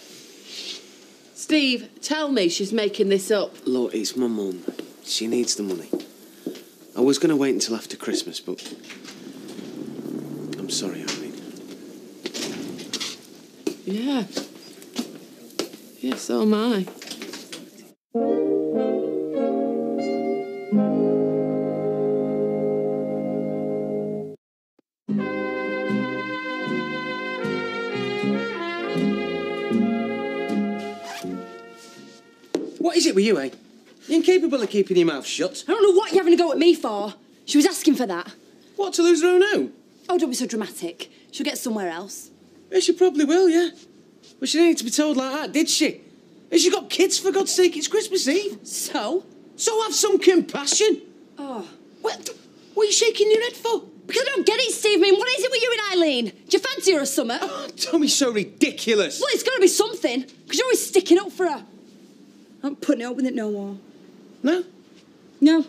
Steve, tell me she's making this up. Look, it's my mum. She needs the money. I was going to wait until after Christmas, but... I'm sorry, Irene. Yeah. Yeah, so am I. What is it with you, eh? You're incapable of keeping your mouth shut. I don't know what you're having a go at me for. She was asking for that. What, to lose her own home? Oh, don't be so dramatic. She'll get somewhere else. Yeah, she probably will, yeah. But she didn't need to be told like that, did she? Has she got kids, for God's sake? It's Christmas Eve. So? So have some compassion. Oh. What are you shaking your head for? Because I don't get it, Steve. I mean, what is it with you and Eileen? Do you fancy her or something? Oh, don't be so ridiculous. Well, it's got to be something. Because you're always sticking up for her. I'm putting up with it no more. No? No. Not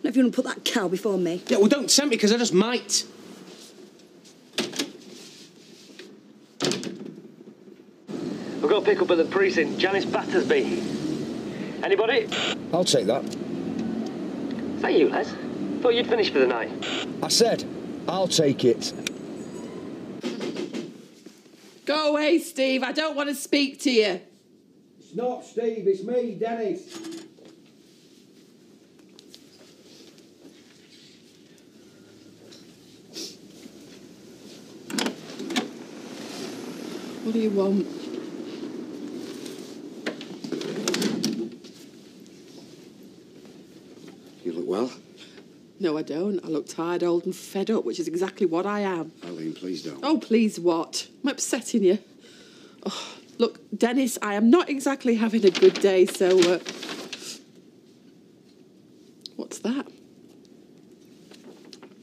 if you want to put that cow before me. Yeah, well, don't tempt me, because I just might. We've got to pick up at the precinct. Janice Battersby. Anybody? I'll take that. Is that you, Les? Thought you'd finished for the night. I said, I'll take it. Go away, Steve. I don't want to speak to you. It's not Steve, it's me, Dennis. What do you want? You look well. No, I don't. I look tired, old and fed up, which is exactly what I am. Eileen, please don't. Oh, please what? I'm upsetting you. Oh, look, Dennis, I am not exactly having a good day, so... What's that?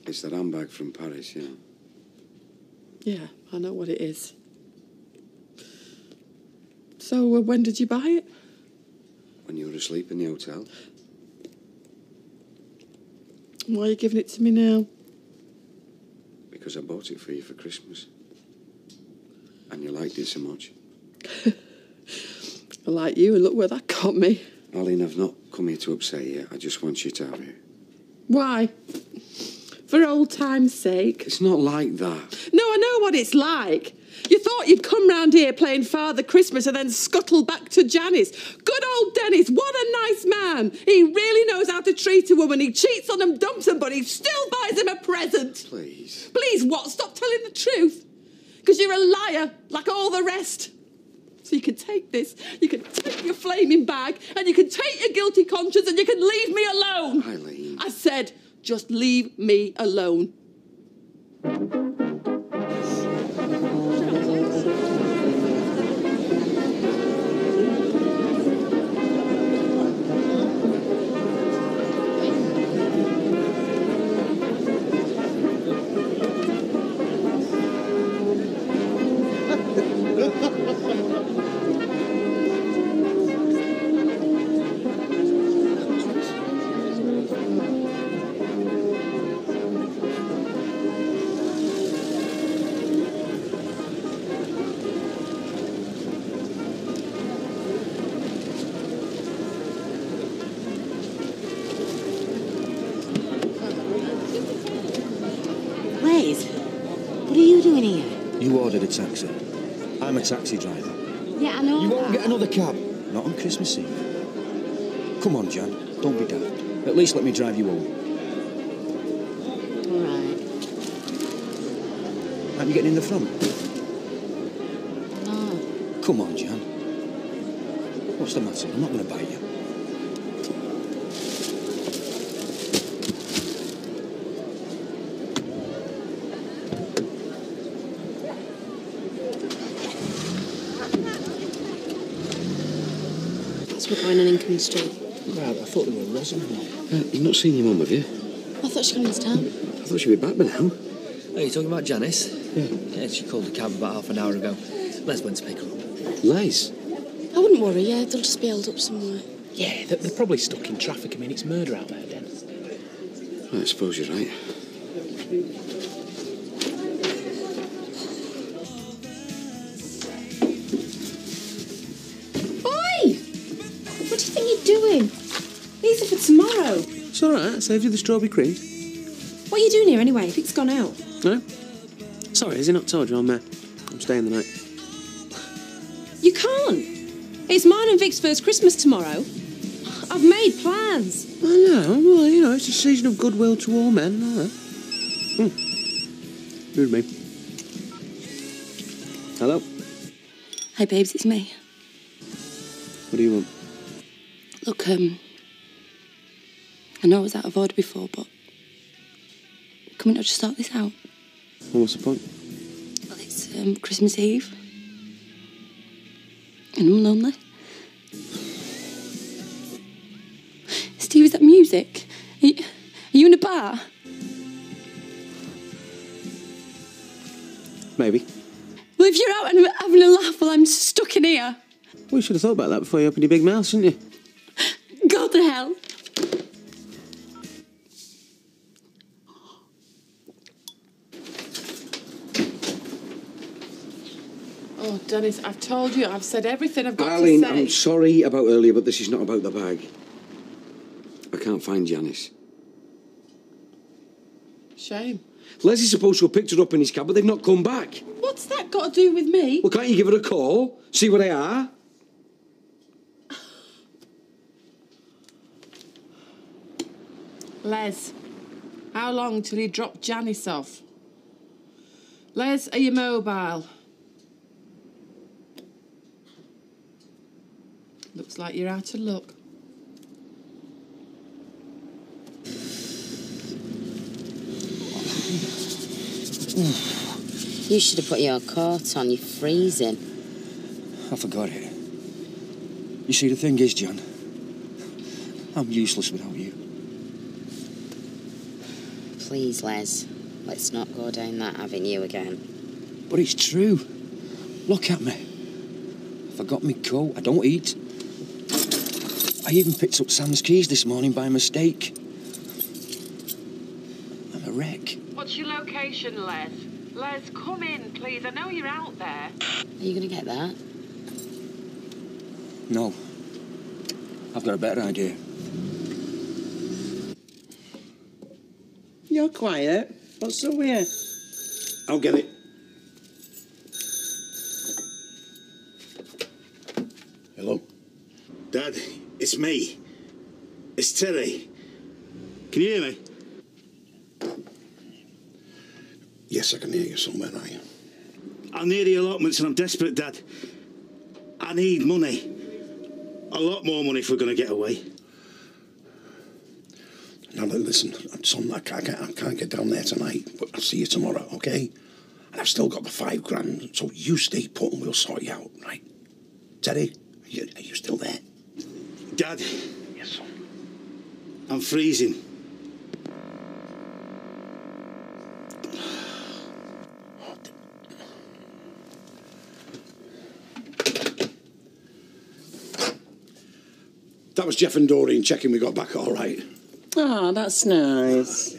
It's that handbag from Paris, you know. Yeah, I know what it is. So, when did you buy it? When you were asleep in the hotel. Why are you giving it to me now? Because I bought it for you for Christmas. And you liked it so much. I like you, and look where that got me. Eileen, I've not come here to upset you. I just want you to have it. Why? For old time's sake? It's not like that. No, I know what it's like. You thought you'd come round here playing Father Christmas and then scuttle back to Janice. Good old Dennis, what a nice man. He really knows how to treat a woman. He cheats on them, dumps them, but he still buys him a present. Please. Please what? Stop telling the truth. Because you're a liar, like all the rest. So you can take this, you can take your flaming bag, and you can take your guilty conscience, and you can leave me alone. Eileen. I said, just leave me alone. What are you doing here? You ordered a taxi. I'm a taxi driver. Yeah, I know. You won't get another cab. Not on Christmas Eve. Come on, Jan. Don't be daft. At least let me drive you home. All right. Aren't you getting in the front? No. Come on, Jan. What's the matter? I'm not going to bite you. We're going on Income Street. Right, I thought they were Rosenwald. You've not seen your mum, have you? I thought she'd come into town. I thought she'd be back by now. Are you talking about Janice? Yeah, she called the cab about half an hour ago. Les went to pick her up. Les? I wouldn't worry, yeah, they'll just be held up somewhere. Yeah, they're probably stuck in traffic. I mean, it's murder out there, Den. I suppose you're right. Oi! What do you think you're doing? These are for tomorrow. It's all right. I saved you the strawberry cream. What are you doing here anyway? Vic's gone out. No? Sorry, has he not told you I'm staying the night? You can't. It's mine and Vic's first Christmas tomorrow. I've made plans. I know. Well, you know, it's a season of goodwill to all men. I know. Rude me. Hello? Hey, babes, it's me. What do you want? Look, I know I was out of order before, but can we not just start this out? Well, what's the point? Well, it's Christmas Eve. And I'm lonely. Steve, is that music? Are you in a bar? Maybe. Well, if you're out and having a laugh while I'm stuck in here. Well, you should have thought about that before you opened your big mouth, shouldn't you? Go to hell. Oh, Dennis, I've told you, I've said everything I've got Arlene, to say. I'm sorry about earlier, but this is not about the bag. I can't find Janice. Shame. Leslie's supposed to have picked her up in his cab, but they've not come back. What's that got to do with me? Well, can't you give her a call? See where they are? Les, how long till you drop Janice off? Les, are you mobile? Looks like you're out of luck. You should have put your coat on, you're freezing. I forgot it. You see, the thing is, John, I'm useless without you. Please, Les, let's not go down that avenue again. But it's true. Look at me. I forgot my coat. I don't eat. I even picked up Sam's keys this morning by mistake. I'm a wreck. What's your location, Les? Les, come in, please. I know you're out there. Are you going to get that? No. I've got a better idea. You're quiet. What's so weird? I'll get it. Hello? Dad, it's me. It's Terry. Can you hear me? Yes, I can hear you somewhere now. I'm near the allotments and I'm desperate, Dad. I need money. A lot more money if we're going to get away. Now, listen, son, I can't get down there tonight, but I'll see you tomorrow, okay? And I've still got the £5,000, so you stay put and we'll sort you out, right? Teddy, are you still there? Dad. Yes, son. I'm freezing. That was Jeff and Doreen checking we got back all right. Oh, that's nice.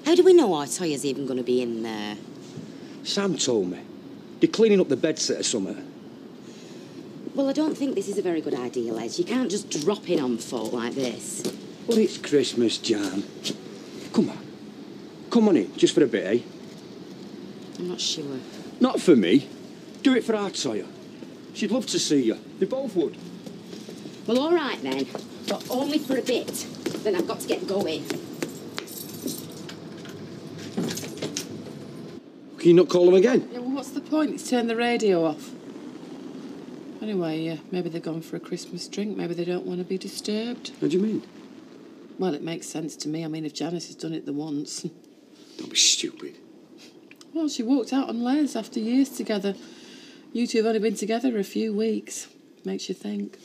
How do we know our Toya's even going to be in there? Sam told me. You're cleaning up the bedsit or something. Well, I don't think this is a very good idea, Les. You can't just drop in on folk like this. Well, it's Christmas, Jan. Come on. Come on in, just for a bit, eh? I'm not sure. Not for me. Do it for our Toya. She'd love to see you. They both would. Well, all right then. But only for a bit. Then I've got to get going. Can you not call them again? Yeah, well, what's the point? It's turned the radio off. Anyway, maybe they've gone for a Christmas drink. Maybe they don't want to be disturbed. What do you mean? Well, it makes sense to me. I mean, if Janice has done it the once. Don't be stupid. Well, she walked out on Les after years together. You two have only been together a few weeks. Makes you think.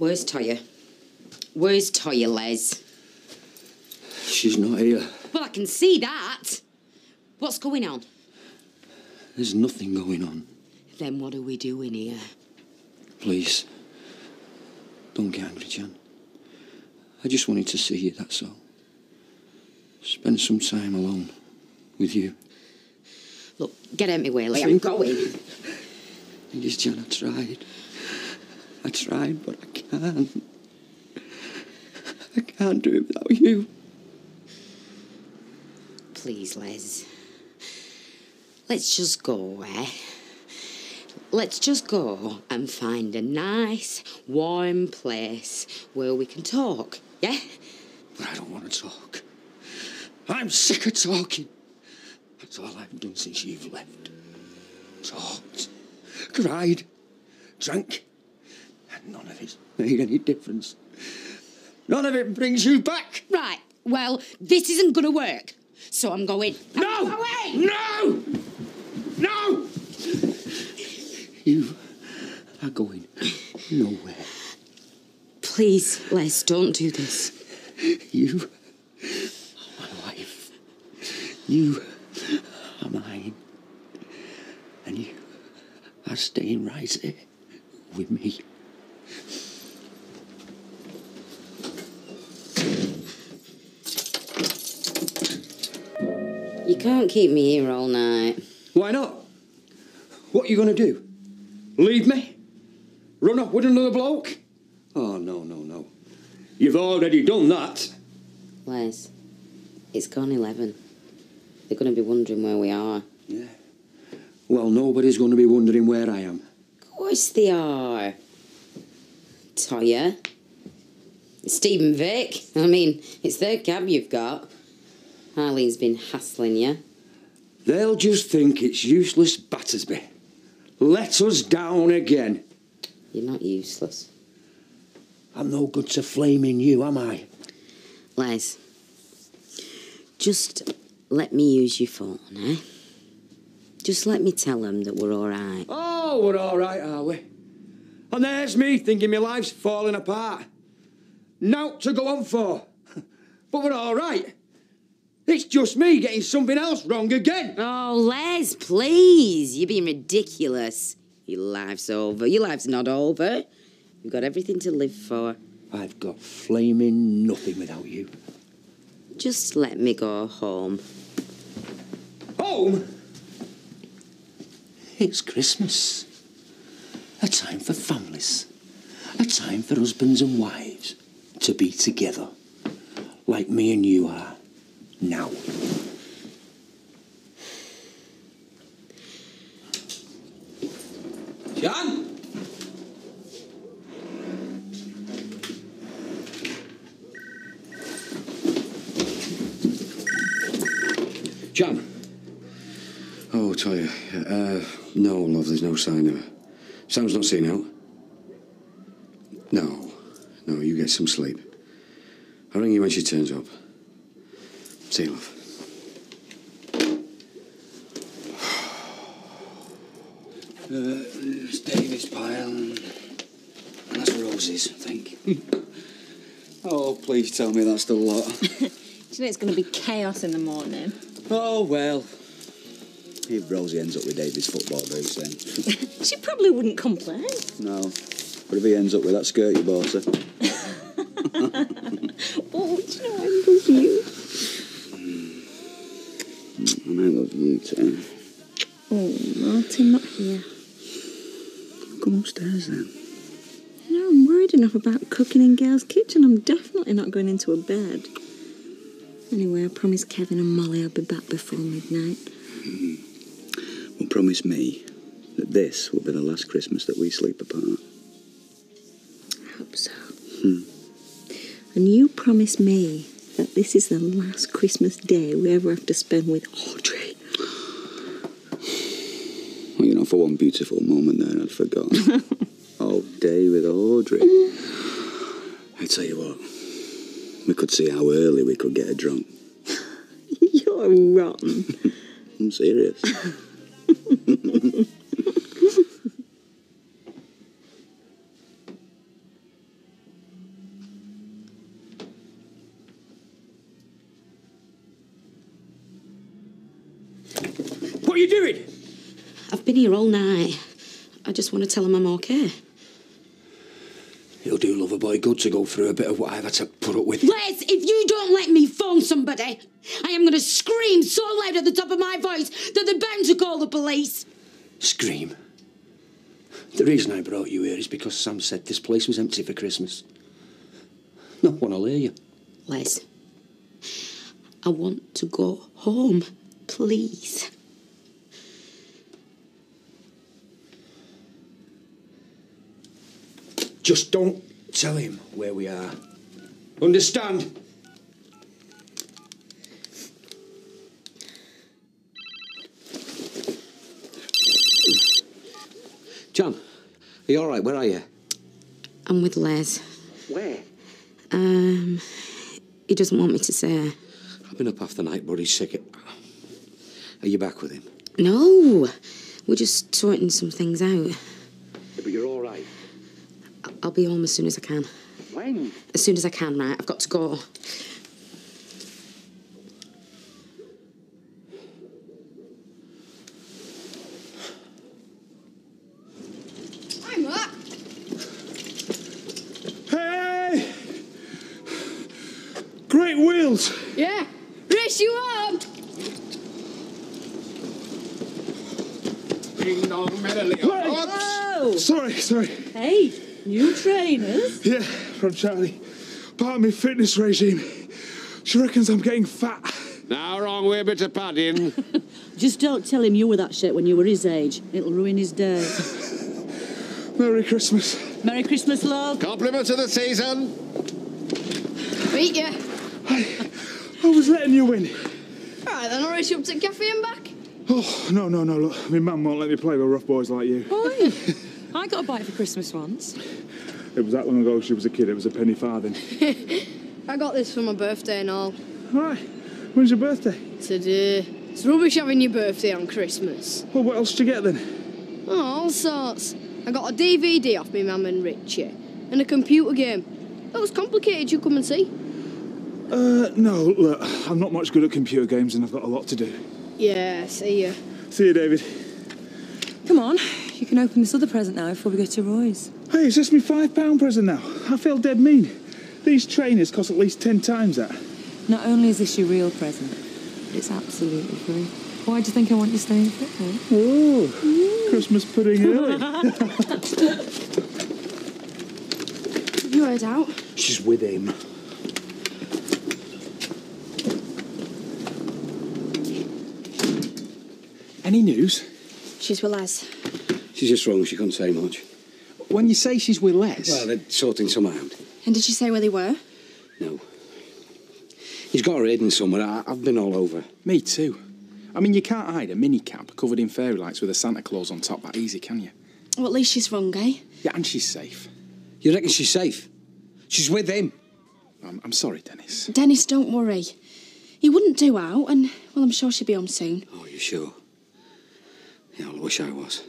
Where's Toya? Where's Toya, Les? She's not here. Well, I can see that. What's going on? There's nothing going on. Then what are we doing here? Please, don't get angry, Jan. I just wanted to see you, that's all. Spend some time alone with you. Look, get out my way, Lee. I'm going. Yes, Jan, I tried. I tried, but I can't. I can't do it without you. Please, Les. Let's just go, eh? Let's just go and find a nice, warm place where we can talk, yeah? I don't want to talk. I'm sick of talking. That's all I've done since you've left. Talked, cried, drank, and none of it's made any difference. None of it brings you back. Right, well, this isn't going to work, so I'm going. No! No! No! You are going nowhere. Please, Les, don't do this. You are my wife. You are mine. And you are staying right here with me. You can't keep me here all night. Why not? What are you going to do? Leave me? Run off with another bloke? Oh, no, no, no. You've already done that. Les, it's gone 11. They're going to be wondering where we are. Yeah. Well, nobody's going to be wondering where I am. Of course they are. Toya. Stephen Vic. I mean, it's their cab you've got. Arlene's been hassling you. They'll just think it's useless Battersby. Let us down again. You're not useless. I'm no good to flaming you, am I? Les, just let me use your phone, eh? Just let me tell them that we're all right. Oh, we're all right, are we? And there's me thinking my life's falling apart. Naught to go on for. But we're all right. It's just me getting something else wrong again. Oh, Les, please. You're being ridiculous. Your life's over. Your life's not over. You've got everything to live for. I've got flaming nothing without you. Just let me go home. Home? It's Christmas. A time for families. A time for husbands and wives to be together. Like me and you are. Now. John? John? Oh, Toya. No, love, there's no sign of her. Sam's not seen out. No, you get some sleep. I'll ring you when she turns up. See you, love. It's David's pile, and that's Rosie's, I think. Oh, please tell me that's the lot. Do you know it's going to be chaos in the morning? Oh, well. If Rosie ends up with David's football boots, then. She probably wouldn't complain. No. But if he ends up with that skirt you bought her. Oh, do you know I love you? And I love you too. Oh, Martin, not here. Come upstairs then. No, I'm worried enough about cooking in Gail's kitchen. I'm definitely not going into a bed. Anyway, I promised Kevin and Molly I'll be back before midnight. Well, promise me that this will be the last Christmas that we sleep apart. I hope so. And you promise me that this is the last Christmas day we ever have to spend with Audrey. Well, you know, for one beautiful moment there, I'd forgotten. All day with Audrey. I tell you what, we could see how early we could get her drunk. You're rotten. I'm serious. What are you doing? I've been here all night. I just want to tell him I'm okay. It'll do Loverboy good to go through a bit of what I've had to put up with. Les, if you don't let me phone somebody, I am going to scream so loud at the top of my voice that they're bound to call the police. Scream? The reason I brought you here is because Sam said this place was empty for Christmas. No one will hear you. Les, I want to go home, please. Just don't tell him where we are. Understand? John, are you all right? Where are you? I'm with Les. Where? He doesn't want me to say. I've been up half the night, but he's sick. Are you back with him? No, we're just sorting some things out. Yeah, but you're all right. I'll be home as soon as I can. When? As soon as I can, right? I've got to go. Hi, Mark. Hey! Great wheels! Yeah, race you up. Ding dong, Whoa! Sorry. Hey, new trainers? Yeah, from Charlie. Part of my fitness regime. She reckons I'm getting fat. Now, wrong way, bit of padding. Just don't tell him you were that shit when you were his age. It'll ruin his day. Merry Christmas. Merry Christmas, love. Compliments of the season. Beat you. I was letting you win. All right, then I'll race you up to the cafe and back. Oh, no, look. My mum won't let me play with rough boys like you. Oi, I got a bike for Christmas once. It was that long ago she was a kid. It was a penny farthing. I got this for my birthday and all. All right. When's your birthday? Today. It's rubbish having your birthday on Christmas. Well, what else did you get then? Oh, all sorts. I got a DVD off me mum and Richie, and a computer game. That was complicated, you come and see. No, look, I'm not much good at computer games and I've got a lot to do. Yeah, see ya. See you, David. Come on, you can open this other present now before we go to Roy's. Hey, it's just me £5 present now. I feel dead mean. These trainers cost at least 10 times that. Not only is this your real present, but it's absolutely free. Why do you think I want you staying fit, then? Oh, Christmas pudding early. You heard out? She's with him. Any news? She's with Les. She's just wrong. She couldn't say much. When you say she's with Les... Well, they're sorting some out. And did she say where they were? No. He's got her hidden somewhere. I've been all over. Me too. I mean, you can't hide a minicab covered in fairy lights with a Santa Claus on top that easy, can you? Well, at least she's wrong, eh? Yeah, and she's safe. You reckon she's safe? She's with him. I'm sorry, Dennis. Dennis, don't worry. He wouldn't do out, and, well, I'm sure she'll be home soon. Oh, you sure? Yeah, I wish I was.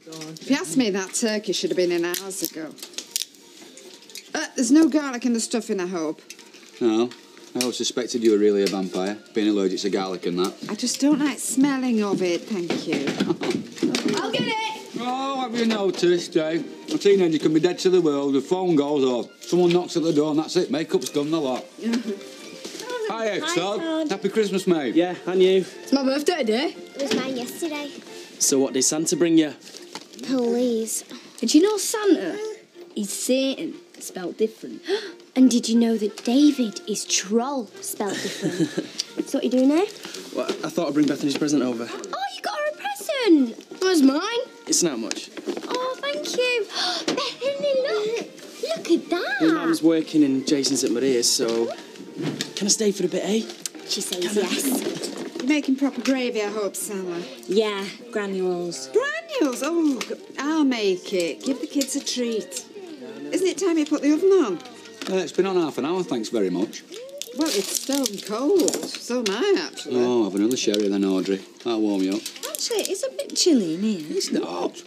If you asked me, that turkey should have been in hours ago. There's no garlic in the stuffing, I hope. No, I always suspected you were really a vampire, being allergic to garlic and that. I just don't like smelling of it, thank you. I'll get it! Oh, have you noticed, eh? A teenager can be dead to the world, the phone goes off, someone knocks at the door and that's it, makeup's done, the lot. Hi, Todd. Happy Christmas, mate. Yeah, and you. It's my birthday today. It was mine yesterday. So what did Santa bring you? Police. Did you know Santa? He's Satan, spelled different. And did you know that David is troll, spelled different? So what are you doing there? Well, I thought I'd bring Bethany's present over. Oh, you got her a present. Where's mine? It's not much. Oh, thank you. Bethany, look. Look at that. My mum's working and Jason's at Maria's, so... Can I stay for a bit, eh? She says yes. You're making proper gravy, I hope, Sally. Yeah, granules. Granules? Oh, I'll make it. Give the kids a treat. Isn't it time you put the oven on? It's been on half an hour, thanks very much. Well, it's stone cold. So am I, actually. Oh, have another sherry then, Audrey. That'll warm you up. Actually, it's a bit chilly in here. It's not.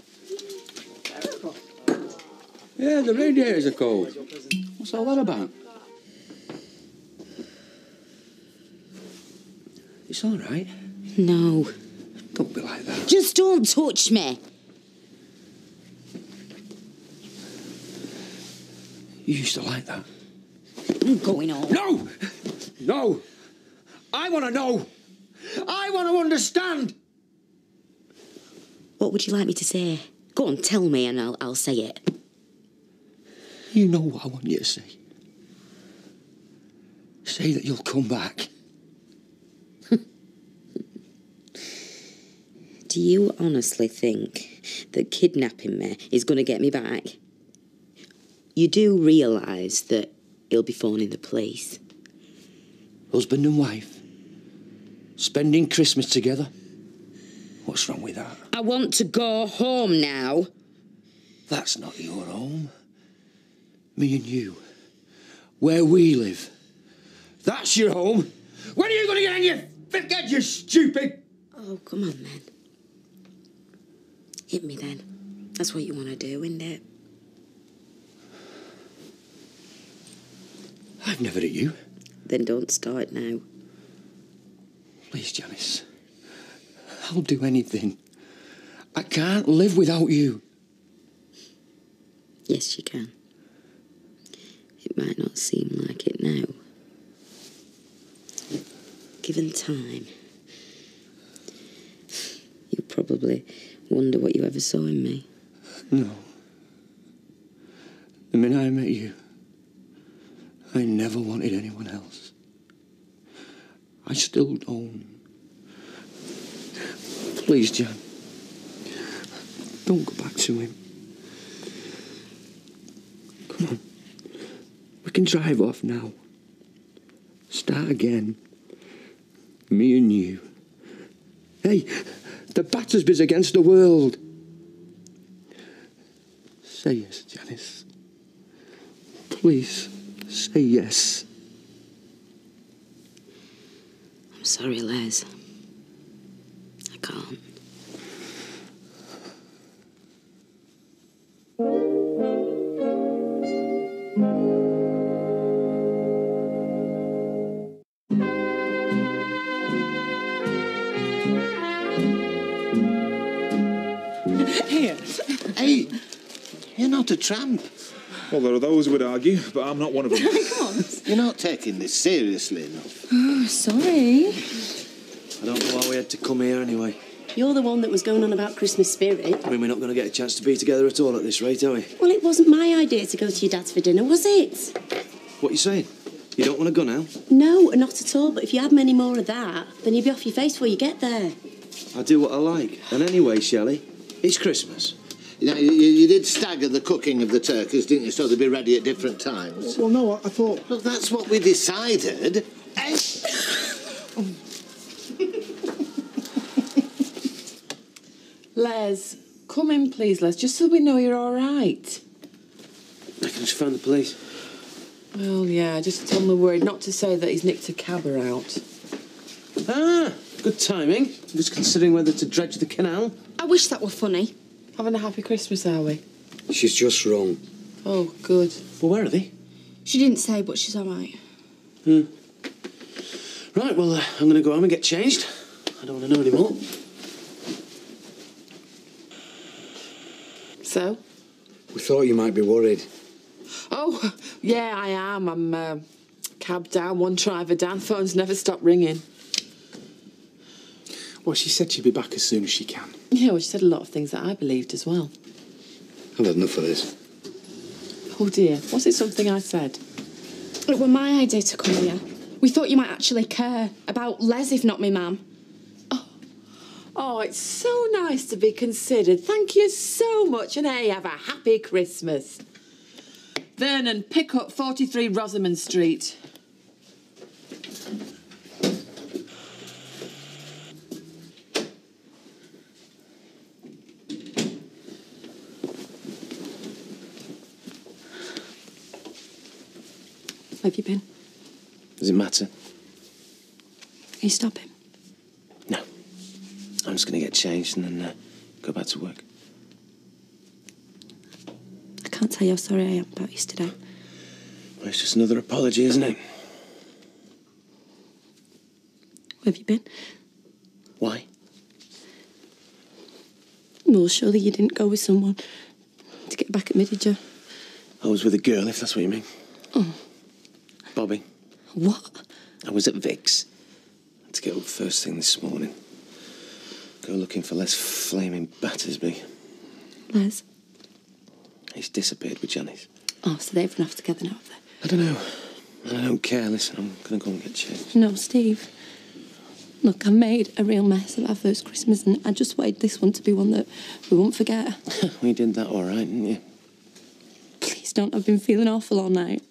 Yeah, the radiators are cold. What's all that about? It's all right. No. Don't be like that. Just don't touch me. You used to like that. I'm going home. No! No! I want to know! I want to understand! What would you like me to say? Go on, tell me and I'll say it. You know what I want you to say. Say that you'll come back. Do you honestly think that kidnapping me is going to get me back? You do realise that he'll be phoning the police? Husband and wife. Spending Christmas together. What's wrong with that? I want to go home now. That's not your home. Me and you. Where we live. That's your home. When are you going to get on your thick head, you stupid? Oh, come on, then. Hit me, then. That's what you want to do, isn't it? I've never hit you. Then don't start now. Please, Janice. I'll do anything. I can't live without you. Yes, you can. It might not seem like it now. Given time, you probably wonder what you ever saw in me. No. The minute I met you, I never wanted anyone else. I still don't. Please, Jan. Don't go back to him. Come on. We can drive off now. Start again. Me and you. Hey, the Battersby's against the world. Say yes, Janice. Please, say yes. I'm sorry, Les. I can't. Here. Hey, you're not a tramp. Well, there are those who would argue, but I'm not one of them. Come on. You're not taking this seriously enough. Oh, sorry. I don't know why we had to come here anyway. You're the one that was going on about Christmas spirit. I mean, we're not going to get a chance to be together at all at this rate, are we? Well, it wasn't my idea to go to your dad's for dinner, was it? What are you saying? You don't want to go now? No, not at all. But if you had many more of that, then you'd be off your face before you get there. I do what I like. And anyway, Shelley, it's Christmas. You know, you did stagger the cooking of the turkeys, didn't you, so they'd be ready at different times? Well, no, I thought... Look, that's what we decided. Les, come in, please, Les, just so we know you're all right. I can just phone the police. Well, yeah, just tell them we're worried not to say that he's nicked a cabber out. Ah, good timing. Just considering whether to dredge the canal. I wish that were funny. Having a happy Christmas, are we? She's just wrong. Oh, good. Well, where are they? She didn't say, but she's all right. Right, well, I'm going to go home and get changed. I don't want to know anymore. So? We thought you might be worried. Oh, yeah, I am. I'm cab down, one driver down. Phone's never stopped ringing. Well, she said she'd be back as soon as she can. Yeah, well, she said a lot of things that I believed as well. I've had enough of this. Oh, dear. Was it something I said? It were my idea to come here. We thought you might actually care about Les, if not me, ma'am. Oh, it's so nice to be considered. Thank you so much. And hey, have a happy Christmas. Vernon, pick up 43 Rosamond Street. Where have you been? Does it matter? Are you stopping? No. I'm just going to get changed and then go back to work. I can't tell you how sorry I am about yesterday. Well, it's just another apology, isn't it? Where have you been? Why? Well, surely you didn't go with someone to get back at me, did you? I was with a girl, if that's what you mean. Oh. Bobby. What? I was at Vic's. I had to get up first thing this morning. Go looking for Les flaming Battersby. Les? He's disappeared with Janice. Oh, so they've run off together now, have they? I don't know. I don't care. Listen, I'm going to go and get changed. No, Steve. Look, I made a real mess of our first Christmas, and I just wanted this one to be one that we won't forget. We did that all right, didn't you? Please don't. I've been feeling awful all night.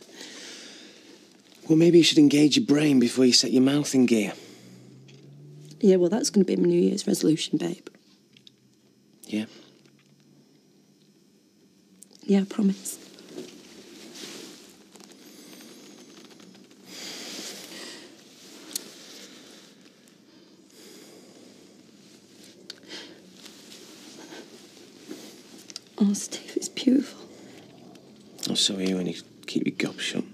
Well, maybe you should engage your brain before you set your mouth in gear. Yeah, well, that's going to be my New Year's resolution, babe. Yeah? Yeah, I promise. Oh, Steve, it's beautiful. Oh, so are you when you keep your gob shut.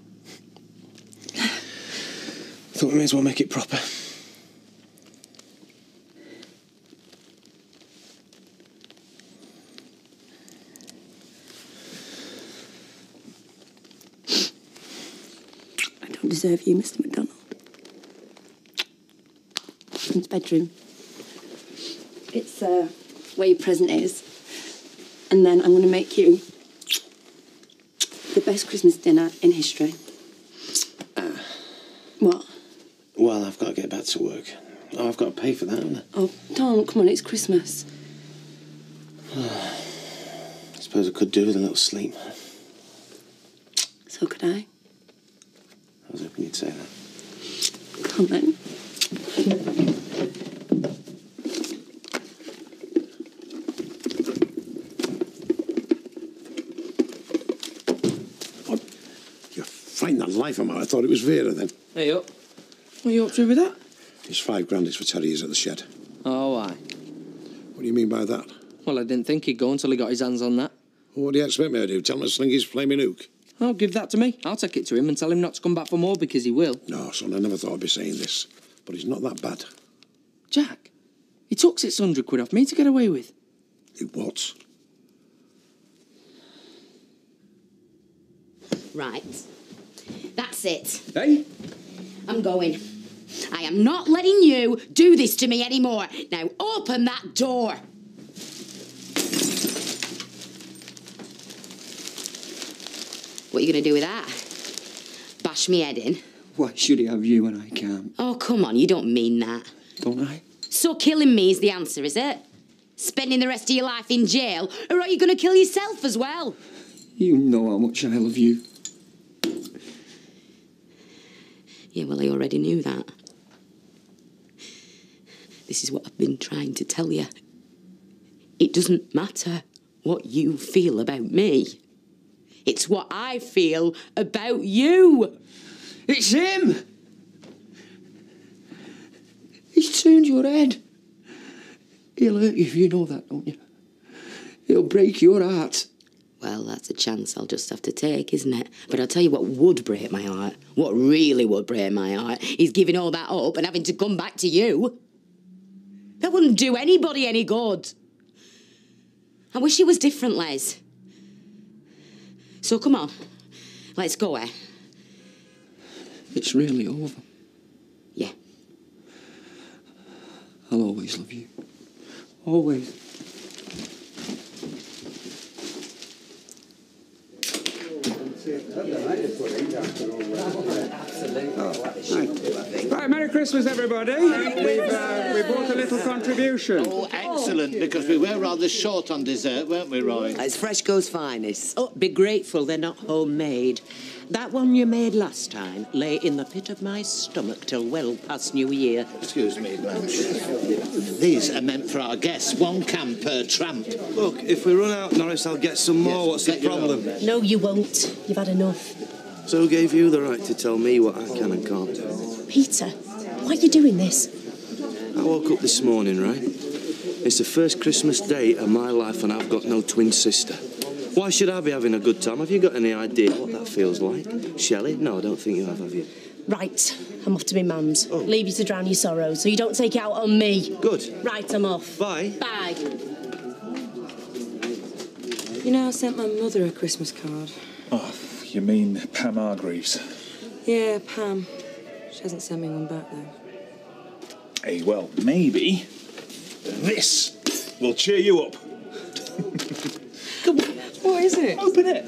Thought we may as well make it proper. I don't deserve you, Mr. McDonald. Into bedroom. It's where your present is. And then I'm going to make you the best Christmas dinner in history. What? Well, I've got to get back to work. Oh, I've got to pay for that, haven't I? Oh, don't. Come on, it's Christmas. I suppose I could do with a little sleep. So could I. I was hoping you'd say that. Come on, then. Find the life of me. I thought it was Vera then. Hey, up. What are you up to with that? It's £5 is for Terry's at the shed. Oh, why? What do you mean by that? Well, I didn't think he'd go until he got his hands on that. Well, what do you expect me to do? Tell him to sling his flaming hook? Oh, give that to me. I'll take it to him and tell him not to come back for more because he will. No, son, I never thought I'd be saying this. But he's not that bad. Jack, he took 600 quid off me to get away with. He what? Right. That's it. Hey? I'm going. I am not letting you do this to me anymore. Now open that door. What are you going to do with that? Bash me head in? Why should he have you when I can't? Oh, come on, you don't mean that. Don't I? So killing me is the answer, is it? Spending the rest of your life in jail? Or are you going to kill yourself as well? You know how much I love you. Yeah, well, I already knew that. This is what I've been trying to tell you. It doesn't matter what you feel about me. It's what I feel about you. It's him! He's turned your head. He'll hurt you if you know that, don't you? He'll break your heart. Well, that's a chance I'll just have to take, isn't it? But I'll tell you what would break my heart. What really would break my heart is giving all that up and having to come back to you. That wouldn't do anybody any good. I wish it was different, Les. So come on, let's go, eh? It's really over. Yeah. I'll always love you. Always. Right, Merry Christmas, everybody. We brought a little contribution. Oh, excellent, because we were rather short on dessert, weren't we, Roy? It's Fresco's finest. Oh, be grateful they're not homemade. That one you made last time lay in the pit of my stomach till well past New Year. Excuse me, Blanche. These are meant for our guests, 1 can per tramp. Look, if we run out, Norris, I'll get some more. What's the problem? No, you won't. You've had enough. So who gave you the right to tell me what I can and can't do? Peter, why are you doing this? I woke up this morning, right? It's the first Christmas day of my life and I've got no twin sister. Why should I be having a good time? Have you got any idea what that feels like? Shelley? No, I don't think you have you? Right, I'm off to my mum's. Leave you to drown your sorrows, so you don't take it out on me. Good. Right, I'm off. Bye. Bye. You know, I sent my mother a Christmas card. Oh, you mean Pam Hargreaves? Yeah, Pam. She hasn't sent me one back, though. Hey, well, maybe this will cheer you up. Come on. What is it? Open it.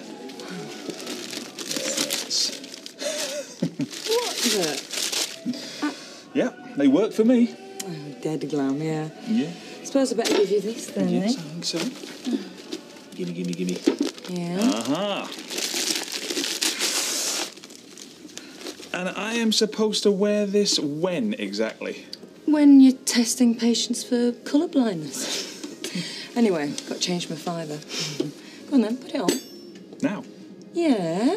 What the? Yeah, they work for me. Oh, dead glam, yeah. Yeah. Suppose I better give you this then, Yes, eh? I think so. Gimme. Yeah. Uh-huh. And I am supposed to wear this when exactly? When you're testing patients for colour blindness. Anyway, got to change my fiver. Go on then, put it on. Now? Yeah.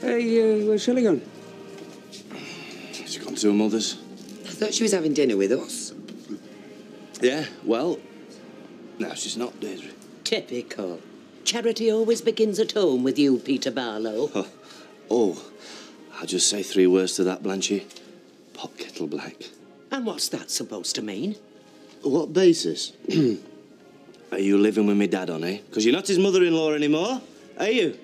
Hey, where's Shelley gone? She's gone to her mother's. I thought she was having dinner with us. Yeah, well, no, she's not, Deirdre. Typical. Charity always begins at home with you, Peter Barlow. Oh, I'll just say 3 words to that, Blanchy. Pot kettle black. And what's that supposed to mean? What basis? Are you living with me dad on, eh? Because you're not his mother-in-law anymore, are you?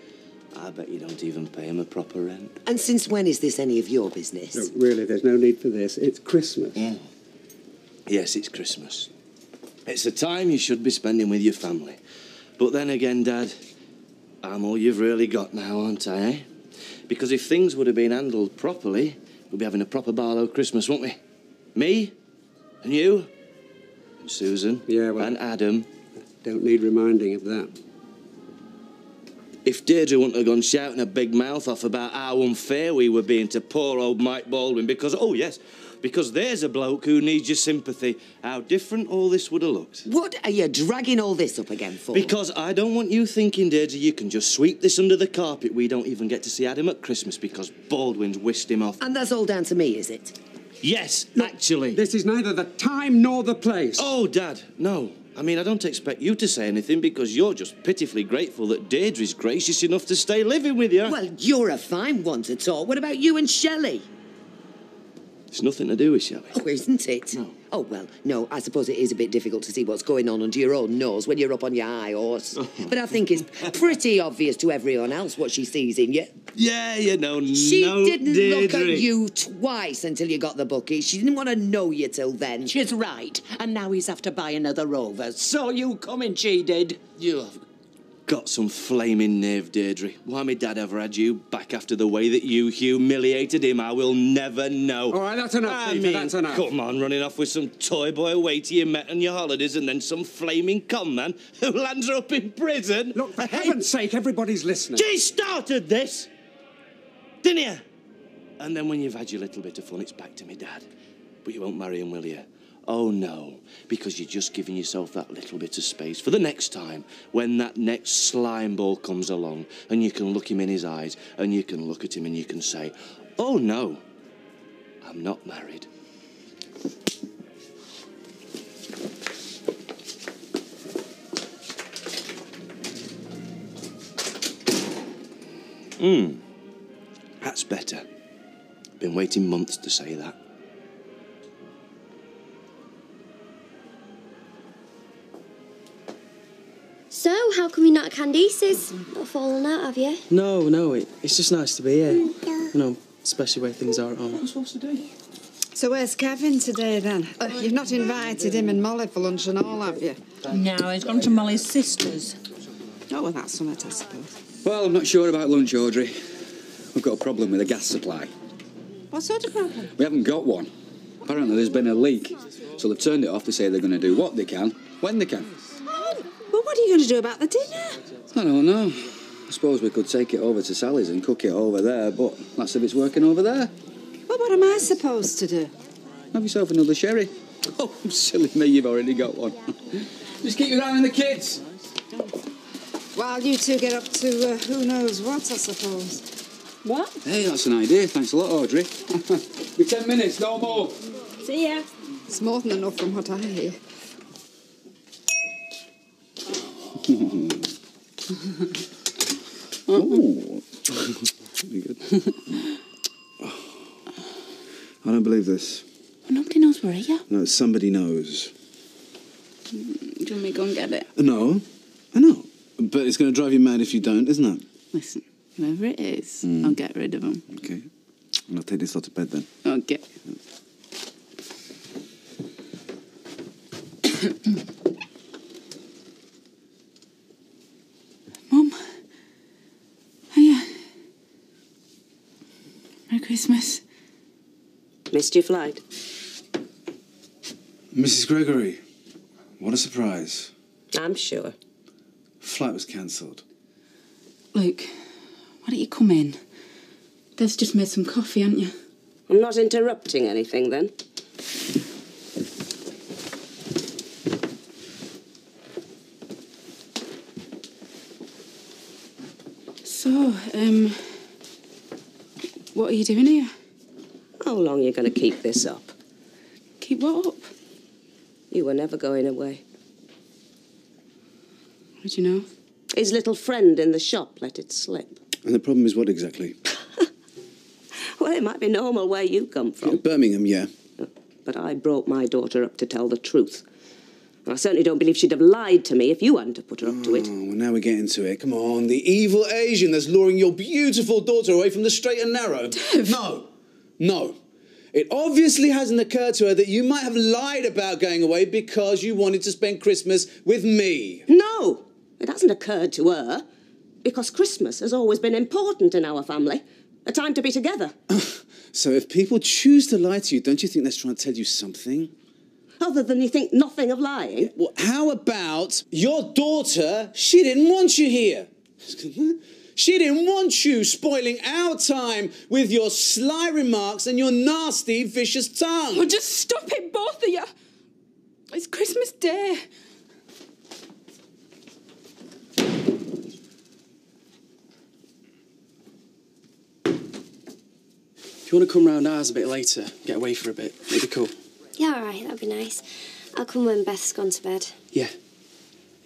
I bet you don't even pay him a proper rent. And since when is this any of your business? No, really, there's no need for this. It's Christmas. Yes, it's Christmas. It's the time you should be spending with your family. But then again, Dad, I'm all you've really got now, aren't I, eh? Because if things would have been handled properly, we'd be having a proper Barlow Christmas, wouldn't we? Me, and you, and Susan, and Adam. Don't need reminding of that. If Deirdre wouldn't have gone shouting a big mouth off about how unfair we were being to poor old Mike Baldwin because, oh yes, because there's a bloke who needs your sympathy, how different all this would have looked. What are you dragging all this up again for? Because I don't want you thinking, Deirdre, you can just sweep this under the carpet. We don't even get to see Adam at Christmas because Baldwin's whisked him off. And that's all down to me, is it? Yes, actually. This is neither the time nor the place. Oh, Dad, no. I mean, I don't expect you to say anything because you're just pitifully grateful that Deirdre's gracious enough to stay living with you. Well, you're a fine one to talk. What about you and Shelley? It's nothing to do with Shelley. Oh, isn't it? No. Oh, well, no, I suppose it is a bit difficult to see what's going on under your own nose when you're up on your high horse. But I think it's pretty obvious to everyone else what she sees in you. Yeah, you know, She didn't look Deirdre. at you twice until you got the bookie. She didn't want to know you till then. She's right. And now he's after buy another Rover. Saw you coming, she did. You have got some flaming nerve, Deirdre. Why my dad ever had you back after the way that you humiliated him, I will never know. All right, that's enough, Peter, that's enough. Come on, running off with some toy boy waiter you met on your holidays and then some flaming con man who lands her up in prison. Look, for heaven's sake, everybody's listening. She started this, didn't you? And then when you've had your little bit of fun, it's back to me, Dad. But you won't marry him, will you? Oh, no, because you're just giving yourself that little bit of space for the next time when that next slime ball comes along and you can look him in his eyes and you can look at him and you can say, oh, no, I'm not married. That's better. Been waiting months to say that. So, how come you're not at Candice's? Not fallen out, have you? No, it's just nice to be here. You know, especially where things are at home. What's supposed to do? So where's Kevin today, then? You've not invited him and Molly for lunch and all, have you? No, he's gone to Molly's sister's. Oh, well, that's something, I suppose. Well, I'm not sure about lunch, Audrey. We've got a problem with the gas supply. What sort of problem? We haven't got one. Apparently there's been a leak. So they've turned it off. They say they're going to do what they can, when they can. Well, what are you going to do about the dinner? I don't know. I suppose we could take it over to Sally's and cook it over there, but that's if it's working over there. Well, what am I supposed to do? Have yourself another sherry. Oh, silly me, you've already got one. Just keep your eye on the kids. While you two get up to who knows what, I suppose. What? Hey, that's an idea. Thanks a lot, Audrey. Be 10 minutes, no more. See ya. It's more than enough from what I hear. Ooh. You good? I don't believe this. Nobody knows we're here. No, somebody knows. Do you want me to go and get it? No, I know. But it's going to drive you mad if you don't, isn't it? Listen, whoever it is, I'll get rid of him. Okay. And I'll take this lot to bed then. Okay. Mum? Hiya. Merry Christmas. Missed your flight? Mrs. Gregory, what a surprise. I'm sure. Flight was cancelled. Luke, why don't you come in? Dev's just made some coffee, haven't you? I'm not interrupting anything, then. So, what are you doing here? How long are you going to keep this up? Keep what up? You were never going away. How do you know? His little friend in the shop let it slip. And the problem is what exactly? Well, it might be normal where you come from. Birmingham, yeah. But I brought my daughter up to tell the truth. I certainly don't believe she'd have lied to me if you hadn't have put her up to it. Oh, well, now we're getting to it. Come on, the evil Asian that's luring your beautiful daughter away from the straight and narrow. Dev. No. It obviously hasn't occurred to her that you might have lied about going away because you wanted to spend Christmas with me. No, it hasn't occurred to her. Because Christmas has always been important in our family. A time to be together. So if people choose to lie to you, don't you think that's trying to tell you something? Other than you think nothing of lying. Well, how about your daughter? She didn't want you here. She didn't want you spoiling our time with your sly remarks and your nasty, vicious tongue. Well, just stop it, both of you. It's Christmas Day. If you want to come round ours a bit later, get away for a bit, it'd be cool. Yeah, all right, that'd be nice. I'll come when Beth's gone to bed. Yeah.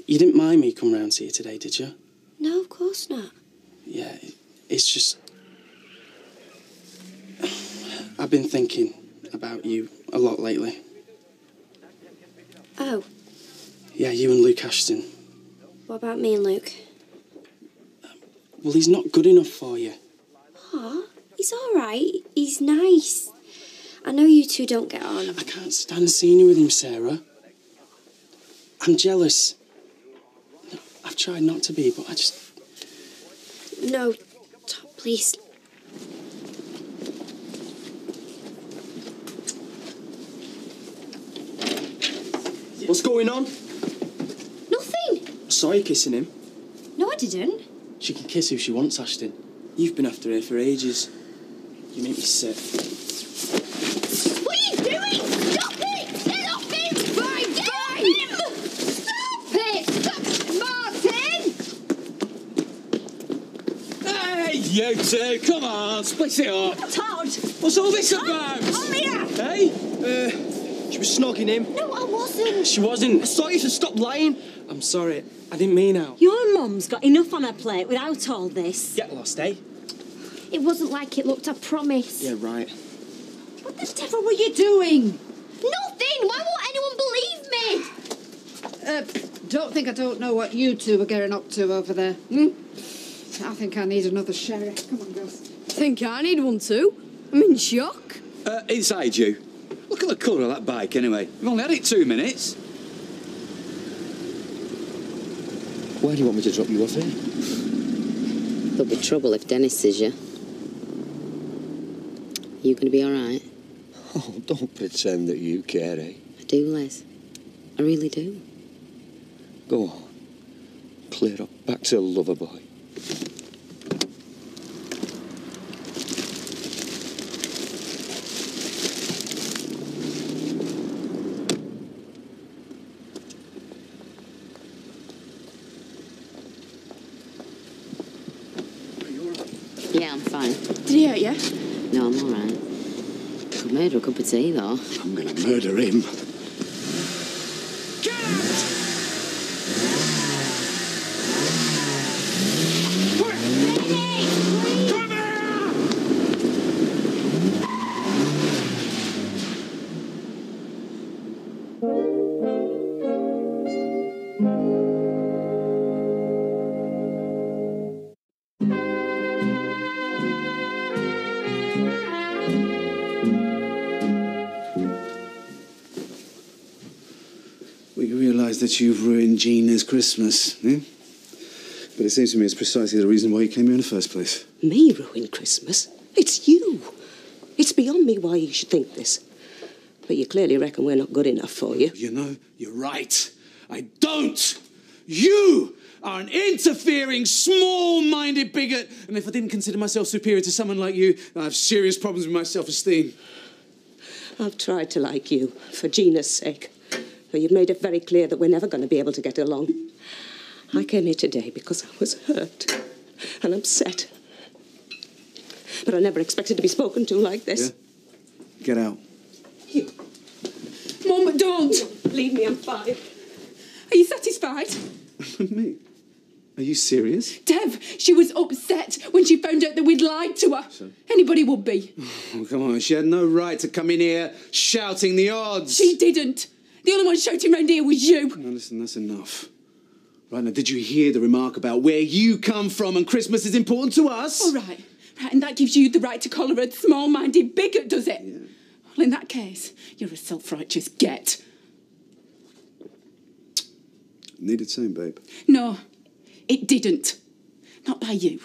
You didn't mind me coming round to you today, did you? No, of course not. Yeah, it's just... I've been thinking about you a lot lately. Oh, Yeah, you and Luke Ashton. what about me and Luke? Well, he's not good enough for you. Aw, he's all right. He's nice. I know you two don't get on. I can't stand seeing you with him, Sarah. I'm jealous. I've tried not to be, but I just... No, Tom, please. What's going on? Nothing. I saw you kissing him. No, I didn't. She can kiss who she wants, Ashton. You've been after her for ages. You make me sick. What are you doing? Stop it! Get off him! Fine, get off him! Stop it! Stop, Martin! Hey, you two, come on, split it up. Todd! What's all this about? Come here! Hey? She was snogging him. No, I wasn't. She wasn't. I saw you, so stop lying. I'm sorry. I didn't mean out. Your mum's got enough on her plate without all this. Get lost, eh? It wasn't like it looked, I promise. Yeah, right. What the devil were you doing? Nothing! Why won't anyone believe me? Don't think I don't know what you two are getting up to over there. I think I need another sherry. Come on, girls. Think I need one too. I'm in shock. Inside you. Look at the colour of that bike, anyway. We've only had it 2 minutes. Why do you want me to drop you off here? There'll be trouble if Dennis sees you. You gonna be all right? Oh, don't pretend that you care, eh? I do, Les. I really do. Go on. Clear up. Back to Loverboy. Yeah, I'm fine. Did he hurt you? No, I'm all right. Could murder a cup of tea, though. I'm gonna murder him. Come here! realise that you've ruined Gina's Christmas, eh? But it seems to me it's precisely the reason why you came here in the first place. Me ruin Christmas? It's you. It's beyond me why you should think this. But you clearly reckon we're not good enough for you. You know, you're right. I don't. You are an interfering, small-minded bigot. And if I didn't consider myself superior to someone like you, I have serious problems with my self-esteem. I've tried to like you, for Gina's sake. But you've made it very clear that we're never going to be able to get along. I came here today because I was hurt and upset. But I never expected to be spoken to like this. Yeah? Get out. Mum, don't! Leave me, I'm fine. Are you satisfied? Me? Are you serious? Dev, she was upset when she found out that we'd lied to her. So? Anybody would be. Oh, come on, she had no right to come in here shouting the odds. She didn't. The only one shouting round here was you. No, listen, that's enough. Right, now, did you hear the remark about where you come from and Christmas is important to us? All right. Right, and that gives you the right to call her a small-minded bigot, does it? Yeah. Well, in that case, you're a self-righteous get. Needed saying, babe. No, it didn't. Not by you.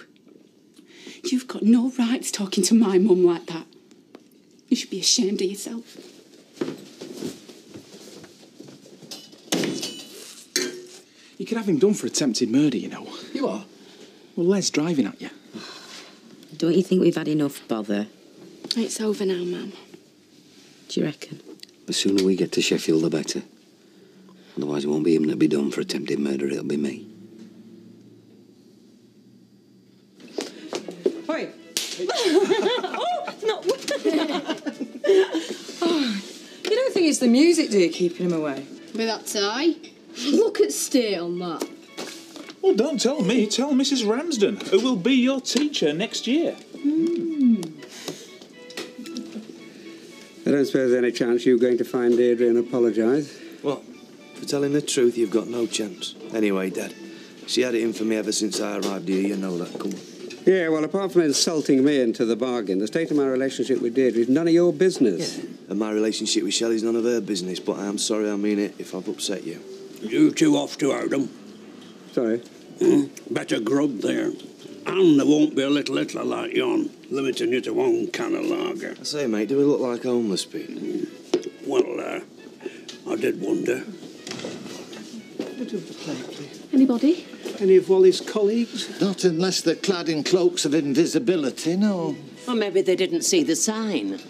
You've got no rights talking to my mum like that. You should be ashamed of yourself. You could have him done for attempted murder, you know. You are? Well, Les driving at you. Don't you think we've had enough bother? It's over now, Mum. Do you reckon? The sooner we get to Sheffield, the better. Otherwise, it won't be him that'll be done for attempted murder, it'll be me. Oi! Oh, no. Oh, you don't think it's the music, do you, keeping him away? With that tie? Look at state on that. Well, don't tell me. Tell Mrs. Ramsden, who will be your teacher next year. I don't suppose there's any chance you're going to find Deirdre and apologise? What? For telling the truth, you've got no chance. Anyway, Dad, she had it in for me ever since I arrived here, you know that, come on. Yeah, well, apart from insulting me into the bargain, the state of my relationship with Deirdre is none of your business. Yeah. And my relationship with Shelley's none of her business, but I am sorry, I mean it, if I've upset you. You two off to Adam. Sorry? Better grub there. And there won't be a little littler like yon, limiting you to one can of lager. I say, mate, do we look like homeless people? Well, I did wonder. Bit of the plate, please. Anybody? Any of Wally's colleagues? Not unless they're clad in cloaks of invisibility, no. Or maybe they didn't see the sign.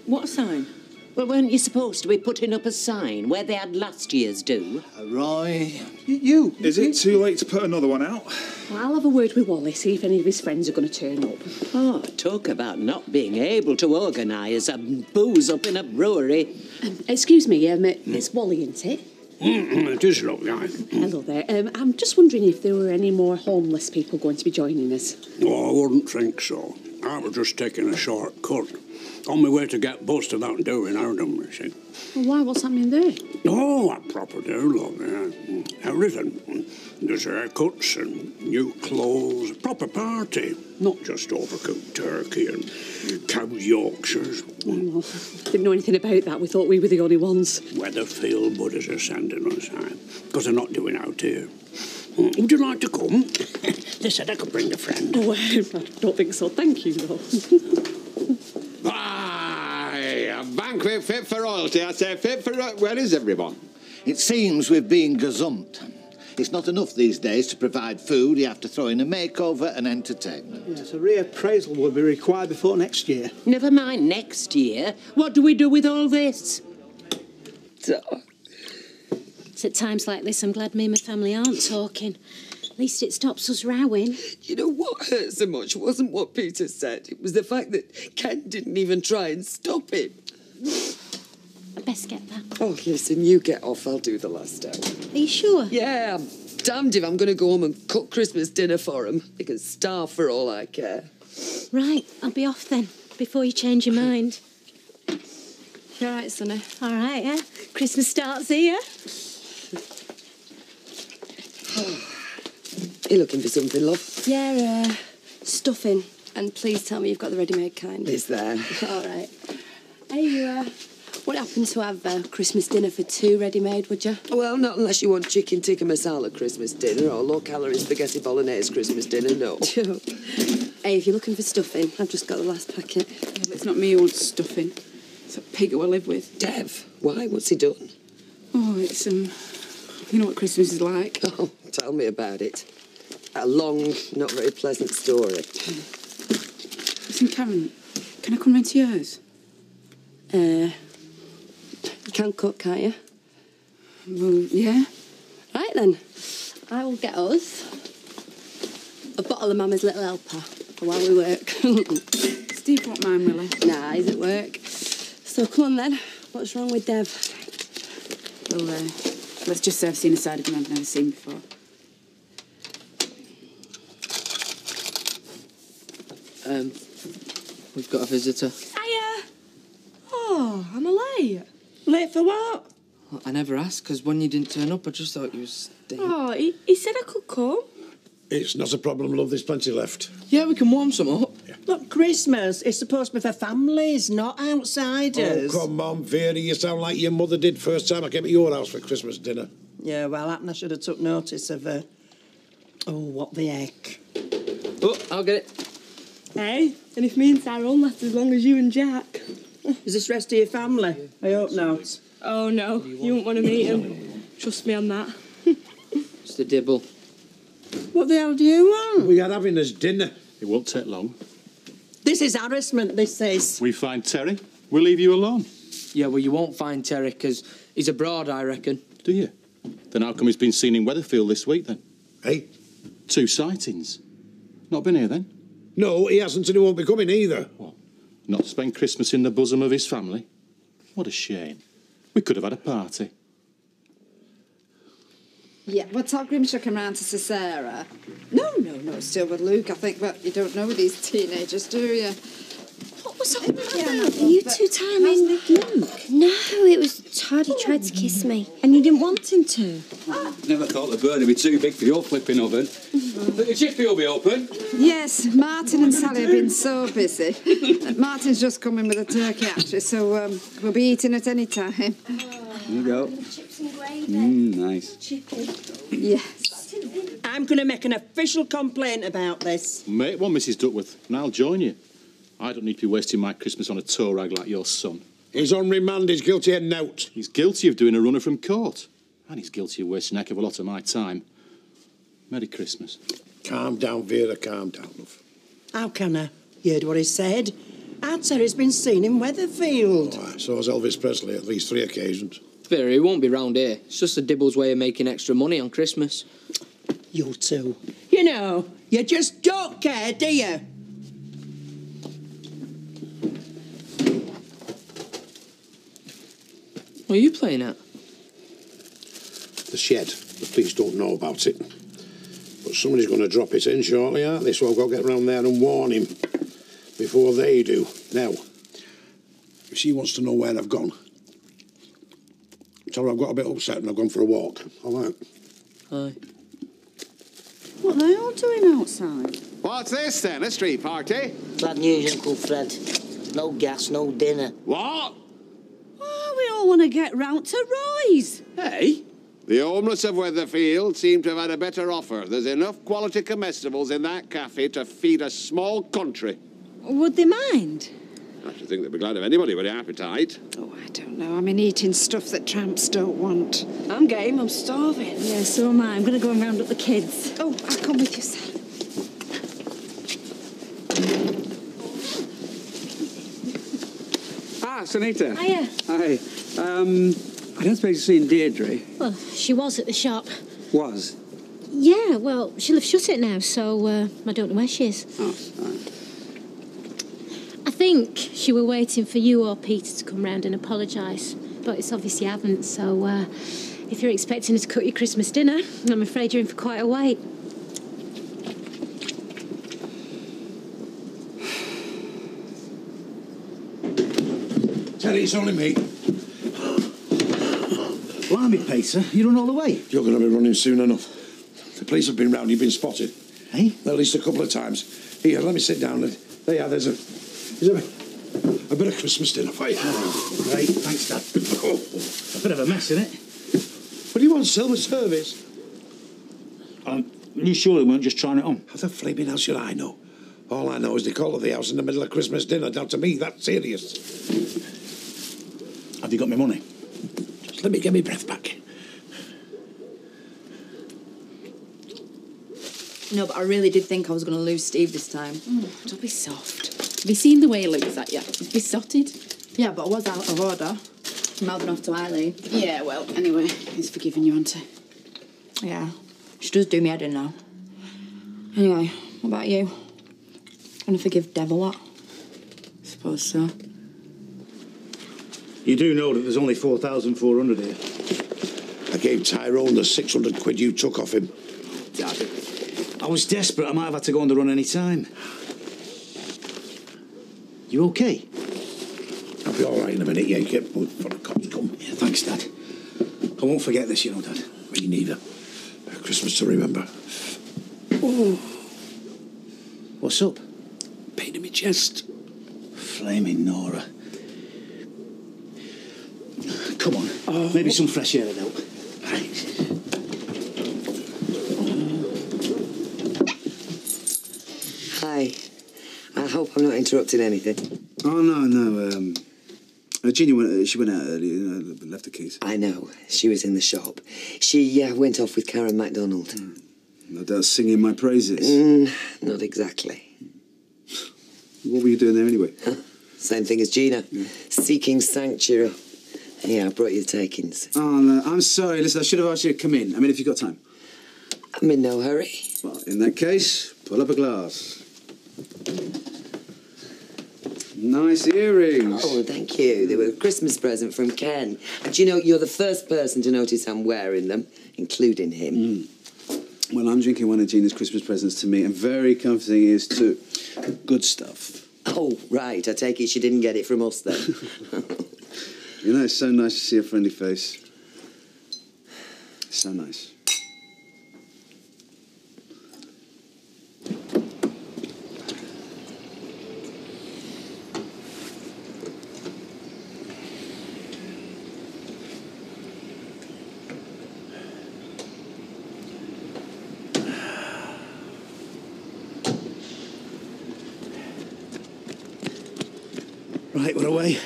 What sign? Well, weren't you supposed to be putting up a sign where they had last year's do? Roy. You. Is it too late to put another one out? Well, I'll have a word with Wally, see if any of his friends are going to turn up. Oh, talk about not being able to organise a booze up in a brewery. Excuse me, it's Wally, isn't it? It is, look, guys. Hello there. I'm just wondering if there were any more homeless people going to be joining us. Oh, I wouldn't think so. I was just taking a short cut. On my way to get bussed without doing Adam, you see. Well, why? What's happening there? Oh, I proper do, look, everything. There's haircuts and new clothes, proper party. Not just overcooked turkey and cow's Yorkshires. Well, didn't know anything about that. We thought we were the only ones. Weatherfield Buddhas are sending us, because they're not doing out here. Would you like to come? They said I could bring a friend. Oh, I don't think so. Thank you, though. Aye, a banquet fit for royalty. I say fit for... Where is everyone? It seems we've been gazumped. It's not enough these days to provide food. You have to throw in a makeover and entertainment. Yes, a reappraisal will be required before next year. Never mind next year. What do we do with all this? It's at times like this I'm glad me and my family aren't talking. At least it stops us rowing. You know, what hurt so much wasn't what Peter said. It was the fact that Ken didn't even try and stop it. I best get that. Oh, listen, you get off. I'll do the last hour. Are you sure? Yeah, I'm damned if I'm going to go home and cook Christmas dinner for him. They can starve for all I care. Right, I'll be off then, before you change your mind. You all right, Sonny? All right, yeah? Christmas starts here. You looking for something, love? Yeah, stuffing. And please tell me you've got the ready-made kind. It's there. All right. Hey, what happen to have Christmas dinner for two ready-made, would you? Well, not unless you want chicken tikka masala Christmas dinner or low-calorie spaghetti bolognese Christmas dinner, no. Hey, if you're looking for stuffing, I've just got the last packet. Yeah, but it's not me who wants stuffing. It's that pig who I live with. Dev? Why? What's he done? Oh, it's, you know what Christmas is like. Oh, tell me about it. A long, not very pleasant story. Listen, Karen, can I come round to yours? You can cook, can't you? Well, yeah. Right then. I will get us a bottle of Mama's Little Helper while we work. Steve won't mind, will he? Nah, he's at work. So come on then. What's wrong with Dev? Well, let's just say I've seen a side of him I've never seen before. We've got a visitor. Hiya! Oh, I'm late. Late for what? Well, I never asked, because when you didn't turn up, I just thought you was staying. Oh, he said I could come. It's not a problem, love. There's plenty left. Yeah, we can warm some up. Look, Christmas is supposed to be for families, not outsiders. Oh, come on, Vera. You sound like your mother did first time I came to your house for Christmas dinner. Yeah, well, I should have took notice of her. Oh, what the heck. Oh, I'll get it. Hey, and if me and Sarah won't last as long as you and Jack. Is this rest of your family? I hope not. Oh, no, you won't want to meet him. Trust me on that. It's the dibble. What the hell do you want? We are having us dinner. It won't take long. This is harassment, this is. We find Terry. We'll leave you alone. Yeah, well, you won't find Terry, because he's abroad, I reckon. Do you? Then how come he's been seen in Weatherfield this week, then? Hey? 2 sightings. Not been here, then? No, he hasn't, and he won't be coming either. What? Not to spend Christmas in the bosom of his family? What a shame. We could have had a party. Yeah, well, tell Grimshaw come round to see Sarah. No, still with Luke, I think, but you don't know with these teenagers, do you? What was all that? Are you two timing with Luke? No, it was Todd. He tried to kiss me. And you didn't want him to? Never thought the bird would be too big for your flipping oven. Think the chippy will be open? Yes, Martin and Sally have been so busy. Martin's just come in with a turkey, actually, so we'll be eating at any time. Here you go. Chips and gravy. Nice. Chippy. Yes. I'm going to make an official complaint about this. Make one, Mrs. Duckworth, and I'll join you. I don't need to be wasting my Christmas on a tow rag like your son. He's on remand. He's guilty of nout. He's guilty of doing a runner from court. And he's guilty of wasting a heck of a lot of my time. Merry Christmas. Calm down, Vera. Calm down, love. How can I? You heard what he said. Our Terry's been seen in Weatherfield. Oh, so has Elvis Presley at least 3 occasions. Vera, he won't be round here. It's just the dibble's way of making extra money on Christmas. You two. You know, you just don't care, do you? What are you playing at? The shed. The police don't know about it. But somebody's going to drop it in shortly, aren't they? So I've got to get round there and warn him before they do. Now, if she wants to know where I've gone, tell her I've got a bit upset and I've gone for a walk. All right? Aye. What are they all doing outside? What's this then? A street party? Bad news, Uncle Fred. No gas, no dinner. What? Oh, we all want to get round to Roy's. Hey? The homeless of Weatherfield seem to have had a better offer. There's enough quality comestibles in that cafe to feed a small country. Would they mind? I should think they'd be glad of anybody with an appetite. Oh, I don't know. I mean, eating stuff that tramps don't want. I'm game. I'm starving. Yeah, so am I. I'm going to go and round up the kids. Oh, I'll come with you, Sally. Ah, Sunita. Hiya. Hi. I don't suppose you've seen Deirdre. Well, she was at the shop. Was? Yeah, well, she'll have shut it now, so I don't know where she is. Oh, right. I think she were waiting for you or Peter to come round and apologise, but it's obvious you haven't, so if you're expecting her to cook your Christmas dinner, I'm afraid you're in for quite a wait. Terry, it's only me. Blimey, Peter, you run all the way. You're going to be running soon enough. The police have been round. You've been spotted. Eh? At least a couple of times. Here, let me sit down. There you are. There's a A bit of Christmas dinner for you. Great, thanks, Dad. A bit of a mess, isn't it? What do you want, silver service? You sure they weren't just trying it on? How the flaming hell should I know? All I know is they call at the house in the middle of Christmas dinner. Now, to me, that's serious. Have you got my money? Just let me get my breath back. No, but I really did think I was going to lose Steve this time. Don't be soft. Have you seen the way he looks at you? He's besotted. Yeah, but I was out of order. Mouthing off to Eileen. Yeah, well, anyway, he's forgiven you, hasn't he? Yeah, she does do me head in now. Anyway, what about you? Gonna forgive Devil what? Suppose so. You do know that there's only 4,400 here. I gave Tyrone the 600 quid you took off him. Dad, I was desperate. I might have had to go on the run any time. You okay? I'll be all right in a minute. Yeah, you get moved before the cops come. Yeah, thanks, Dad. I won't forget this, you know, Dad. Me neither. Christmas to remember. Oh. What's up? Pain in my chest. Flaming Nora. Come on. Oh. Maybe some fresh air would help. Hi. I hope I'm not interrupting anything. Oh, no. Gina she went out earlier, left the keys. I know. She was in the shop. She went off with Karen MacDonald. No doubt singing my praises. Not exactly. What were you doing there anyway? Same thing as Gina. Seeking sanctuary. Yeah, I brought you the takings. Oh, no, I'm sorry. Listen, I should have asked you to come in. I mean, if you've got time. I'm in no hurry. Well, in that case, pull up a glass. Nice earrings. Oh, thank you. They were a Christmas present from Ken. And do you know, you're the first person to notice I'm wearing them, including him. Well, I'm drinking one of Gina's Christmas presents to me, and very comforting is too. Good stuff. Oh, right. I take it she didn't get it from us, then. You know, it's so nice to see a friendly face. So nice. Right, we're away.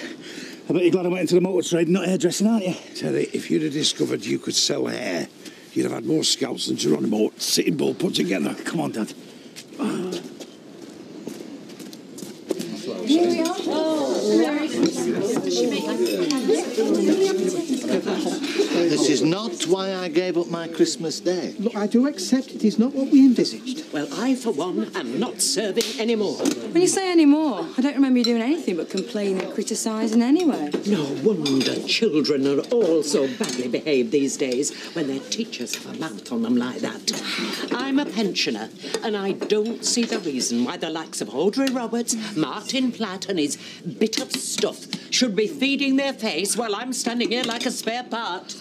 I bet you're glad I went into the motor trade, not hairdressing, aren't you? Terry, if you'd have discovered you could sell hair, you'd have had more scalps than Geronimo Sitting Bull put together. Come on, Dad. Here we are. This is not why I gave up my Christmas day. Look, I do accept it is not what we envisaged. Well, I, for one, am not serving anymore. When you say anymore, I don't remember you doing anything but complaining and criticising anyway. No wonder children are all so badly behaved these days when their teachers have a mouth on them like that. I'm a pensioner, and I don't see the reason why the likes of Audrey Roberts, Martin Platt and his bit of stuff should be feeding their face while I'm standing here like a spare part.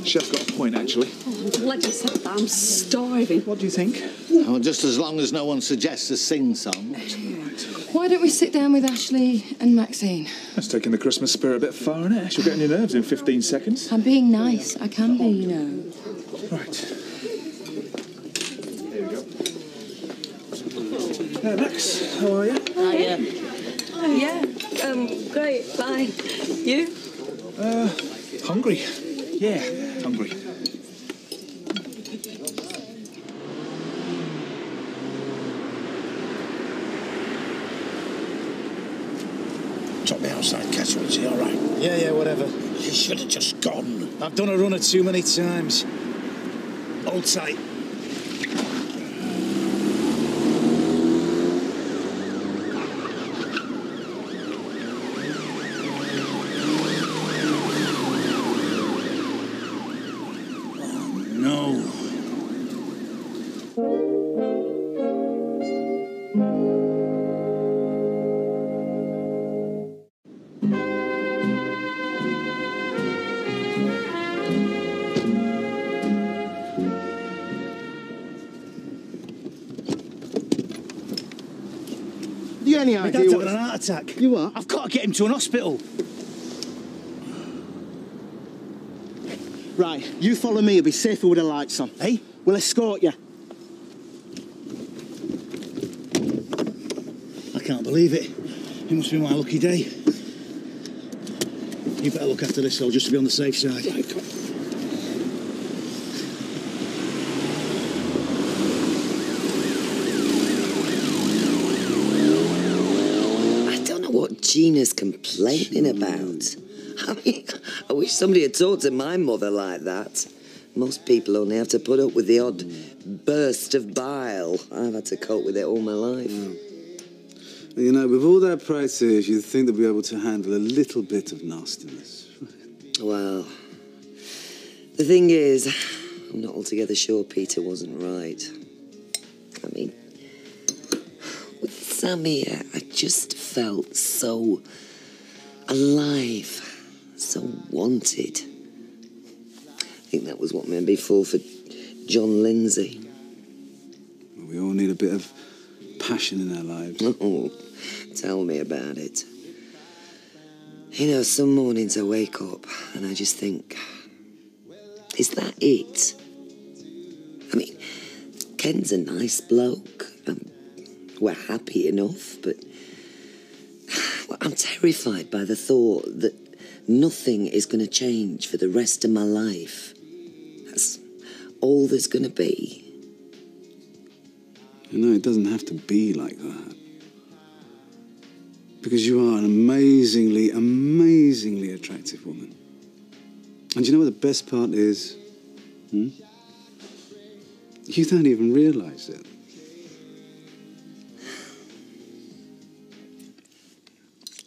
Chef's got a point, actually. Oh, I'm glad you said that. I'm starving. What do you think? Oh, just as long as no one suggests a sing-song. Why don't we sit down with Ashley and Maxine? That's taking the Christmas spirit a bit far, isn't it? She'll get on your nerves in 15 seconds. I'm being nice. I can be, you know. Right. Here we go. Max, how are you? Great, fine. You? Hungry. Yeah, hungry. Drop me outside, Castle. Is he all right? Yeah, whatever. You should have just gone. I've done a runner too many times. Hold tight. any My idea dad's what... having an heart attack. You what? I've got to get him to an hospital. Right, you follow me. You'll be safer with the lights on. Hey? We'll escort you. I can't believe it. It must be my lucky day. You better look after this, though, just to be on the safe side. I don't know what Gina's complaining about. I mean, I wish somebody had talked to my mother like that. Most people only have to put up with the odd burst of bile. I've had to cope with it all my life. You know, with all their practice, you'd think they'd be able to handle a little bit of nastiness. Well, the thing is, I'm not altogether sure Peter wasn't right. I mean, with Sammy, I just felt so alive, so wanted. I think that was what made me fall for John Lindsay. We all need a bit of passion in our lives. Oh, tell me about it. You know, some mornings I wake up and I just think, is that it? I mean, Ken's a nice bloke. We're happy enough, but I'm terrified by the thought that nothing is going to change for the rest of my life. That's all there's going to be. You know, it doesn't have to be like that. Because you are an amazingly, amazingly attractive woman. And you know what the best part is? You don't even realise it.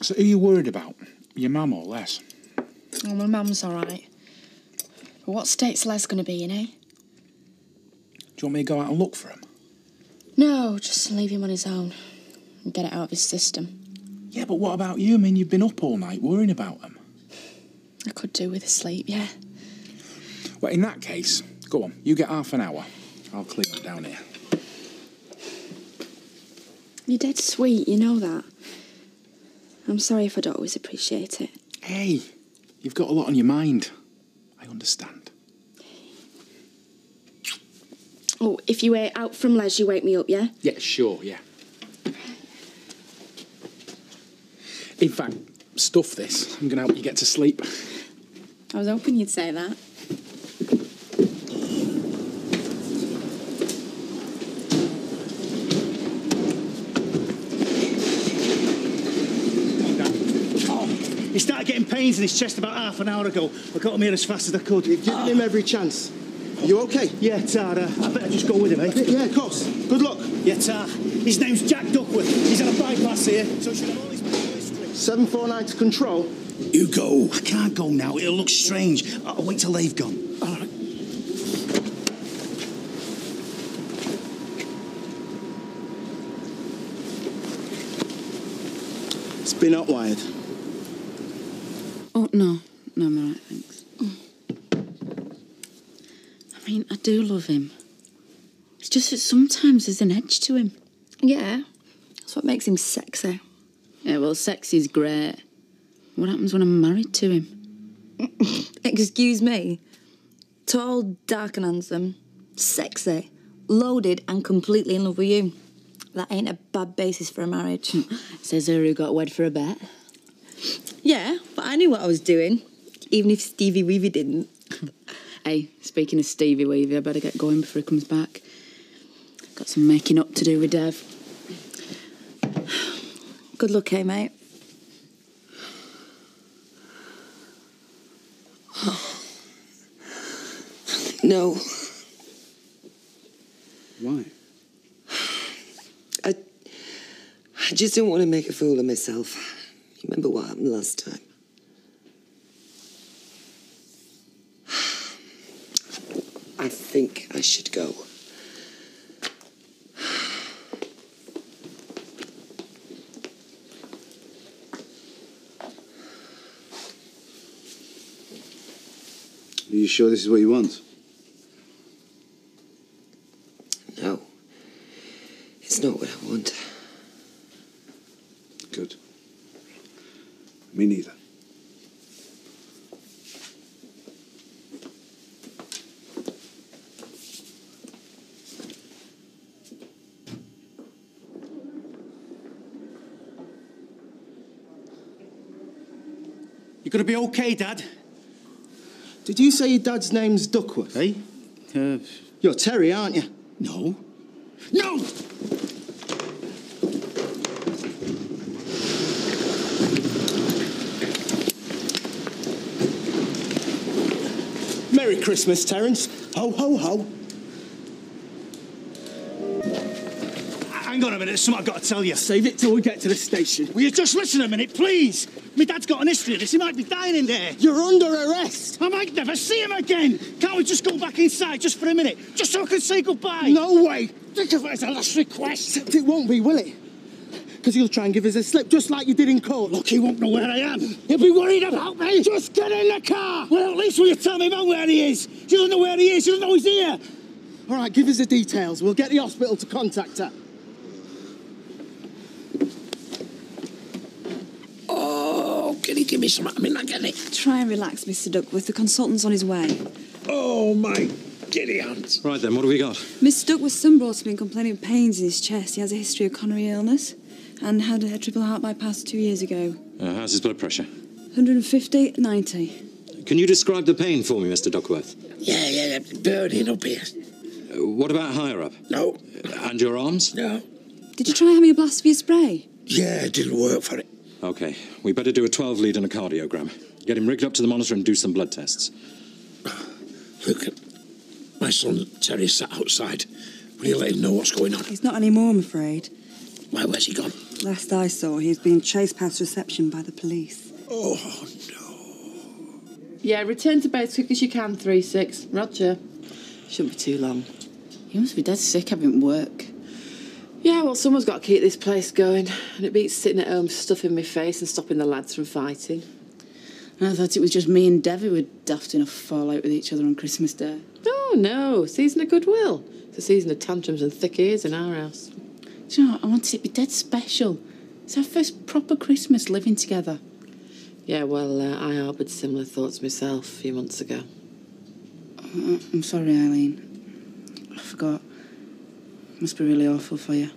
So who are you worried about? Your mum or Les? Oh, my mum's all right. But what state's Les going to be in, eh? Do you want me to go out and look for him? No, just leave him on his own and get it out of his system. Yeah, but what about you? I mean, you've been up all night worrying about him. I could do with a sleep, yeah. Well, in that case, go on, you get half an hour. I'll clean up down here. You're dead sweet, you know that. I'm sorry if I don't always appreciate it. Hey, you've got a lot on your mind. I understand. Oh, if you wait out from Les, you wake me up, yeah? Yeah, sure, yeah. In fact, stuff this. I'm going to help you get to sleep. I was hoping you'd say that. He started getting pains in his chest about half an hour ago. I got him here as fast as I could. You've given him every chance. You okay? Yeah, Tar, I better just go with him, eh? Yeah, of course. Good luck. Yeah, Tar. His name's Jack Duckworth. He's had a bypass here, so he should have all his medical history. 749 to control. You go. I can't go now. It'll look strange. I'll wait till they've gone. All right. It's been hot-wired. Oh, no. No, I'm all right, thanks. I mean, I do love him. It's just that sometimes there's an edge to him. Yeah, that's what makes him sexy. Yeah, well, sexy's great. What happens when I'm married to him? Excuse me. Tall, dark and handsome, sexy, loaded and completely in love with you. That ain't a bad basis for a marriage. Says her who got wed for a bet. Yeah, but I knew what I was doing, even if Stevie Weavy didn't. Hey, speaking of Stevie Weavy, I better get going before he comes back. Got some making up to do with Dev. Good luck, eh, mate? No. Why? I just don't want to make a fool of myself. You remember what happened last time? I think I should go. Are you sure this is what you want? No. It's not what I want. You gonna be okay, Dad? Did you say your dad's name's Duckworth? Hey? You're Terry, aren't you? No. No! Merry Christmas, Terence. Ho, ho, ho. Hang on a minute, there's something I've got to tell you. Save it till we get to the station. Will you just listen a minute, please? My dad's got an history of this. He might be dying in there. You're under arrest. I might never see him again. Can't we just go back inside just for a minute? Just so I can say goodbye? No way. Think of it as a last request. Except it won't be, will it? Because you'll try and give us a slip just like you did in court. Look, he won't know where I am. He'll be worried about me. Just get in the car. Well, at least will you tell me Mum where he is? She doesn't know where he is. She doesn't know he's here. All right, give us the details. We'll get the hospital to contact her. Oh, can you give me some? I mean, I get it. Try and relax, Mr. Duckworth. The consultant's on his way. Oh, my giddy aunt. Right then, what have we got? Mr. Duckworth's son brought him in complaining of pains in his chest. He has a history of coronary illness and had a triple heart bypass 2 years ago. How's his blood pressure? 150, 90. Can you describe the pain for me, Mr. Duckworth? Yeah, burning up here. What about higher up? No. And your arms? No. Did you try having a blast of your spray? Yeah, it didn't work for it. OK, we better do a 12 lead and a cardiogram. Get him rigged up to the monitor and do some blood tests. Look, my son Terry sat outside. Will you let him know what's going on? He's not anymore, I'm afraid. Why, where's he gone? Last I saw, he was being chased past reception by the police. Oh, no. Yeah, return to bed as quick as you can, 3-6. Roger. Shouldn't be too long. You must be dead sick having work. Yeah, well, someone's got to keep this place going. And it beats sitting at home stuffing my face and stopping the lads from fighting. I thought it was just me and Dev who were daft enough to fall out with each other on Christmas Day. Oh, no. Season of goodwill. It's a season of tantrums and thick ears in our house. Do you know what? I wanted it to be dead special. It's our first proper Christmas living together. Yeah, well, I harboured similar thoughts myself a few months ago. I'm sorry, Eileen. I forgot. Must be really awful for you.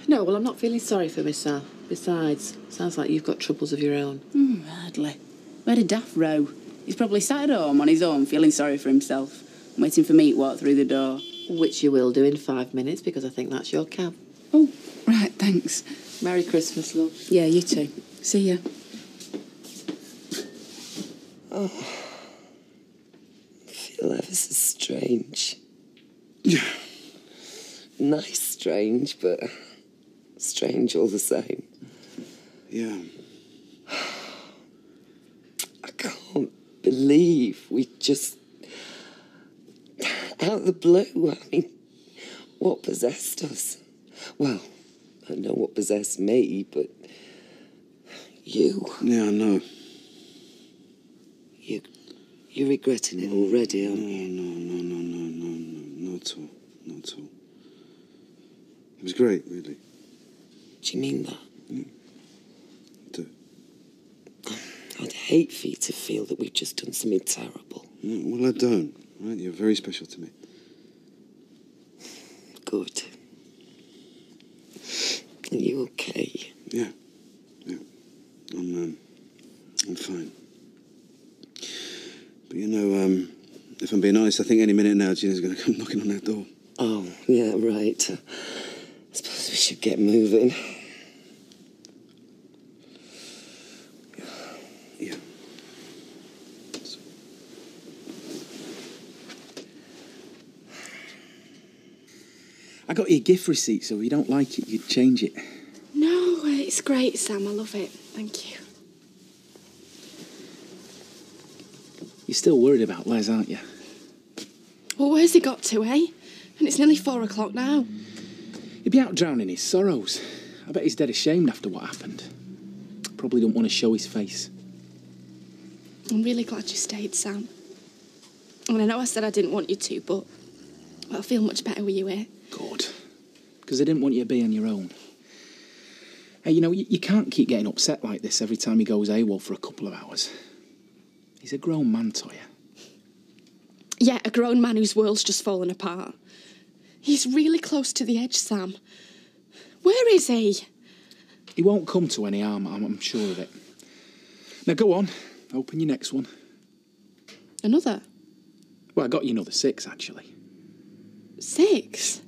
No, well, I'm not feeling sorry for myself. Besides, sounds like you've got troubles of your own. Hardly. Where did Daft row? He's probably sat at home on his own, feeling sorry for himself, waiting for me to walk through the door. Which you will do in 5 minutes, because I think that's your cab. Oh, right, thanks. Merry Christmas, love. Yeah, you too. See ya. Oh, I feel ever so strange. Nice strange, but strange all the same. Yeah. I can't believe we just... out of the blue, I mean, what possessed us? Well, I know what possessed me, but... you... Yeah, I know. You're regretting it already, aren't you? No, not at all. Not at all. It was great, really. Do you mean that? Yeah. I do. I'd hate for you to feel that we've just done something terrible. No, well, I don't. Right? You're very special to me. Good. Are you okay? Yeah. I'm fine. But you know, if I'm being honest, I think any minute now Gina's going to come knocking on that door. Oh, yeah, right. I suppose we should get moving. Yeah. I got your gift receipt, so if you don't like it, you'd change it. No, it's great, Sam. I love it. Thank you. You're still worried about Les, aren't you? Well, where's he got to, eh? And it's nearly 4 o'clock now. He'd be out drowning his sorrows. I bet he's dead ashamed after what happened. Probably don't want to show his face. I'm really glad you stayed, Sam. And I know I said I didn't want you to, but I feel much better with you here. Good. Because I didn't want you to be on your own. Hey, you know, you can't keep getting upset like this every time he goes AWOL for a couple of hours. He's a grown man, Toya. Yeah, a grown man whose world's just fallen apart. He's really close to the edge, Sam. Where is he? He won't come to any harm, I'm sure of it. Now go on, open your next one. Another? Well, I got you another 6, actually. 6?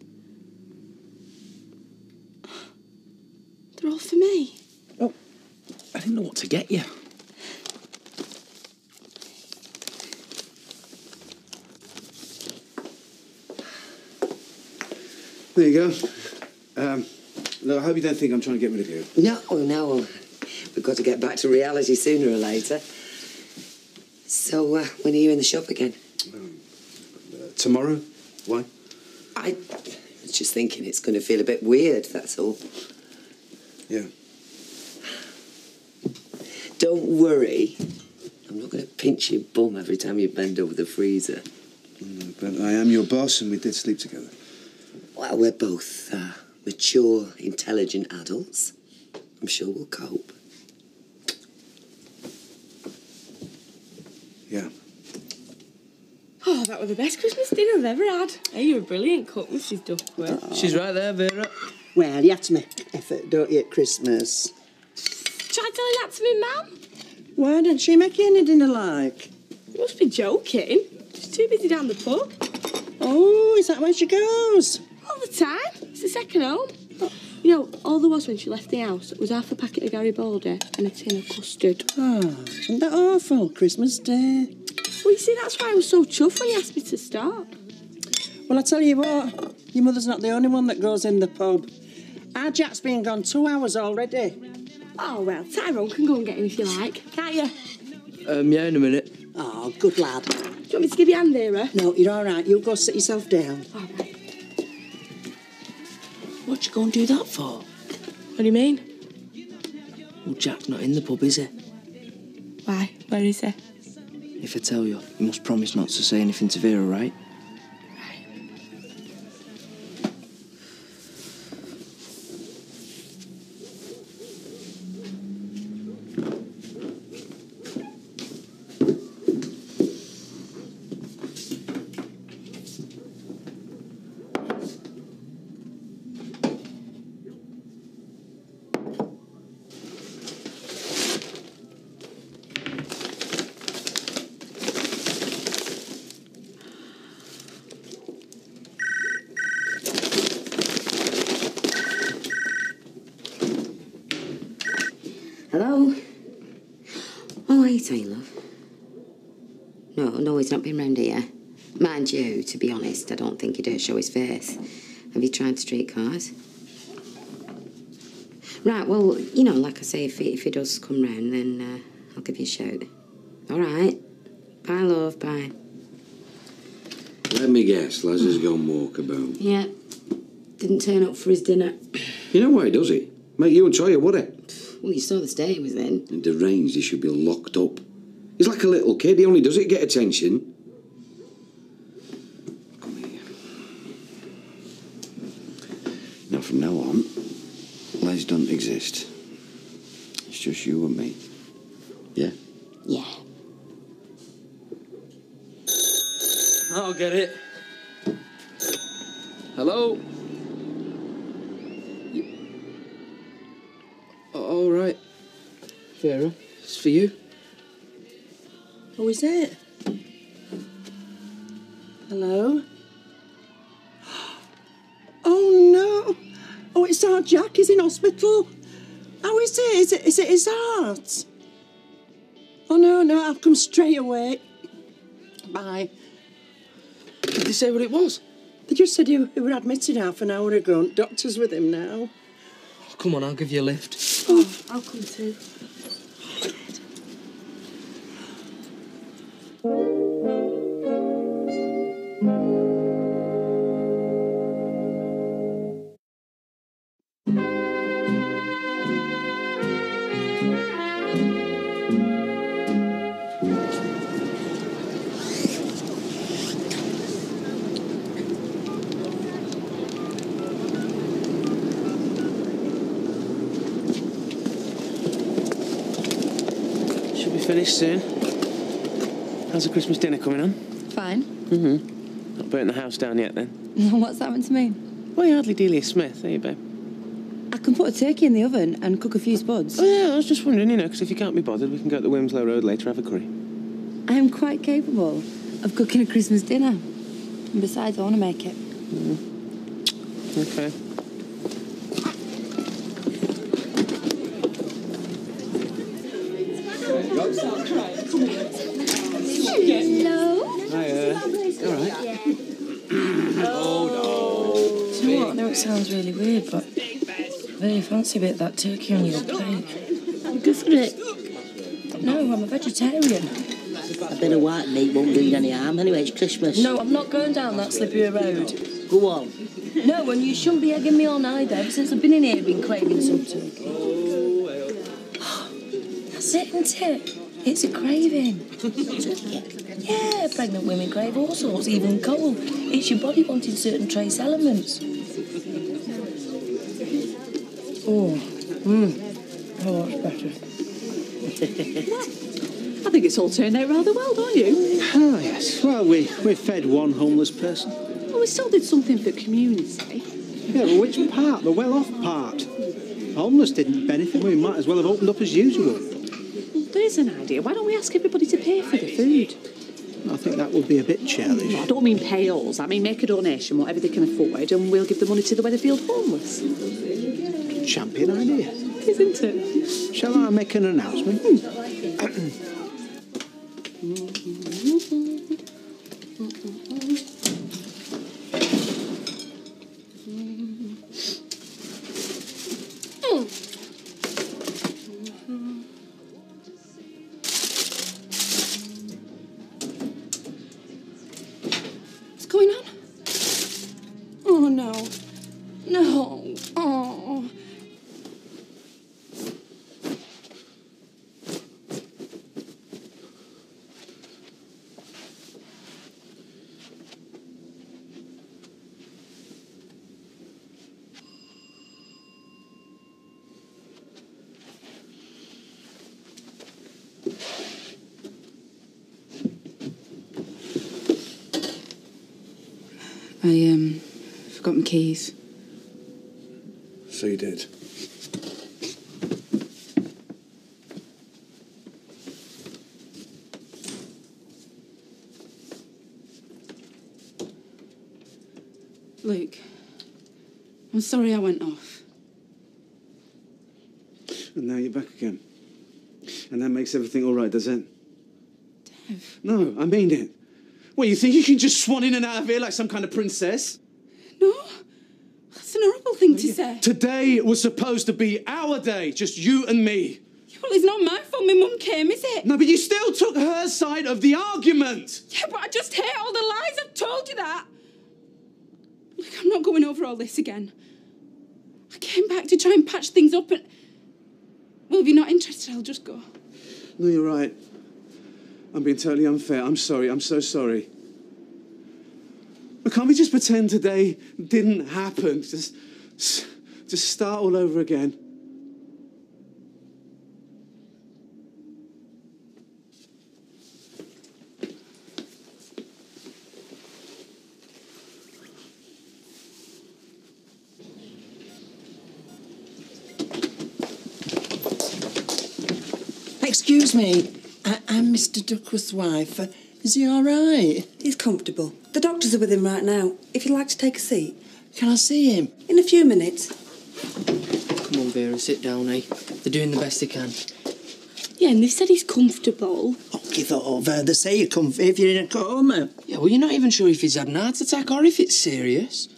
They're all for me. Oh, I didn't know what to get you. There you go. Look, I hope you don't think I'm trying to get rid of you. No. We've got to get back to reality sooner or later. So, when are you in the shop again? Tomorrow? Why? I was just thinking it's going to feel a bit weird, that's all. Yeah. Don't worry. I'm not going to pinch your bum every time you bend over the freezer. But I am your boss and we did sleep together. Well, we're both mature, intelligent adults. I'm sure we'll cope. Yeah. Oh, that was the best Christmas dinner I've ever had. Hey, you're a brilliant cook, Mrs. Duckworth. She's right there, Vera. Well, you have to make effort, don't you, at Christmas? Try telling that to me, Mum. Why don't she make you any dinner like? You must be joking. She's too busy down the pub. Oh, is that where she goes? All the time. It's the second home. You know, all there was when she left the house was half a packet of Garibaldi and a tin of custard. Oh, isn't that awful, Christmas Day? Well, you see, that's why I was so chuffed when you asked me to start. Well, I tell you what, your mother's not the only one that goes in the pub. Our Jack's been gone 2 hours already. Oh, well, Tyrone can go and get him if you like, can't you? Yeah, in a minute. Oh, good lad. Do you want me to give you a hand, Vera? No, you're all right. You go sit yourself down. All right. What'd you go and do that for? What do you mean? Well, Jack's not in the pub, is he? Why? Where is he? If I tell you, you must promise not to say anything to Vera, right? Hello? Oh, are you saying, love? No, he's not been round here. Mind you, to be honest, I don't think he'd show his face. Have you tried streetcars? Right, well, you know, like I say, if he does come round, then I'll give you a shout. All right. Bye, love, bye. Let me guess, Les has gone walkabout. Yeah. Didn't turn up for his dinner. You know why, does he? Make you and Toya, would he? Well, you saw the state he was in. And deranged, he should be locked up. He's like a little kid, he only does it to get attention. Come here. Now, from now on, Les doesn't exist. It's just you and me. Yeah? Yeah. I'll get it. Hello? All right. Vera, it's for you. Oh, is it? Hello? Oh, no. Oh, it's our Jack. He's in hospital. How is it? Is it his heart? Oh, no, I'll come straight away. Bye. Did they say what it was? They just said he were admitted half an hour ago. Doctor's with him now. Oh, come on, I'll give you a lift. Oh, I'll come too. Finished soon. How's the Christmas dinner coming on? Fine. Not burnt the house down yet, then? What's that meant to mean? Well, you're hardly Delia Smith, are you, babe? I can put a turkey in the oven and cook a few spuds. Oh, yeah, I was just wondering, because if you can't be bothered, we can go to the Wimslow Road later, have a curry. I am quite capable of cooking a Christmas dinner. And besides, I want to make it. Okay. Hello. Hiya. All right. Do you know what? I know it sounds really weird, but I really fancy a bit of that turkey on your plate. Go for it. No, I'm a vegetarian. A bit of white meat won't do you any harm. Anyway, it's Christmas. No, I'm not going down that slippery road. Go on. No, and you shouldn't be egging me on either. Ever since I've been in here, I've been craving some turkey. That's it, isn't it? It's a craving. Yeah, pregnant women crave all sorts, even cold. It's your body wanting certain trace elements. Oh, oh, that's better. I think it's all turned out rather well, don't you? Oh, yes. Well, we fed one homeless person. Well, we still did something for the community. Yeah, but which part? The well-off part. Homeless didn't benefit. We might as well have opened up as usual. There's an idea. Why don't we ask everybody to pay for the food? I think that would be a bit churlish. No, I don't mean pay us. I mean make a donation, whatever they can afford, and we'll give the money to the Weatherfield homeless. Champion idea. Isn't it? Shall I make an announcement? What's going on? Oh, no. No. Oh. I forgot my keys. So you did. Luke, I'm sorry I went off. And now you're back again. And that makes everything all right, does it? Dev. No, I mean it. Well, you think you can just swan in and out of here like some kind of princess? No, that's an horrible thing to say. Today was supposed to be our day, just you and me. Well, it's not my fault my mum came, is it? No, but you still took her side of the argument. Yeah, but I just hate all the lies. I've told you that. Look, I'm not going over all this again. I came back to try and patch things up and... Well, if you're not interested, I'll just go. No, you're right. I'm being totally unfair. I'm sorry. I'm so sorry. But can't we just pretend today didn't happen? Just start all over again. Excuse me, I'm Mr. Duckworth's wife. Is he all right? He's comfortable. The doctors are with him right now. If you'd like to take a seat. Can I see him? In a few minutes. Come on, Vera, sit down, eh? They're doing the best they can. Yeah, and they said he's comfortable. Oh, give it over. They say you're comfy if you're in a coma. Yeah, well, you're not even sure if he's had an heart attack or if it's serious.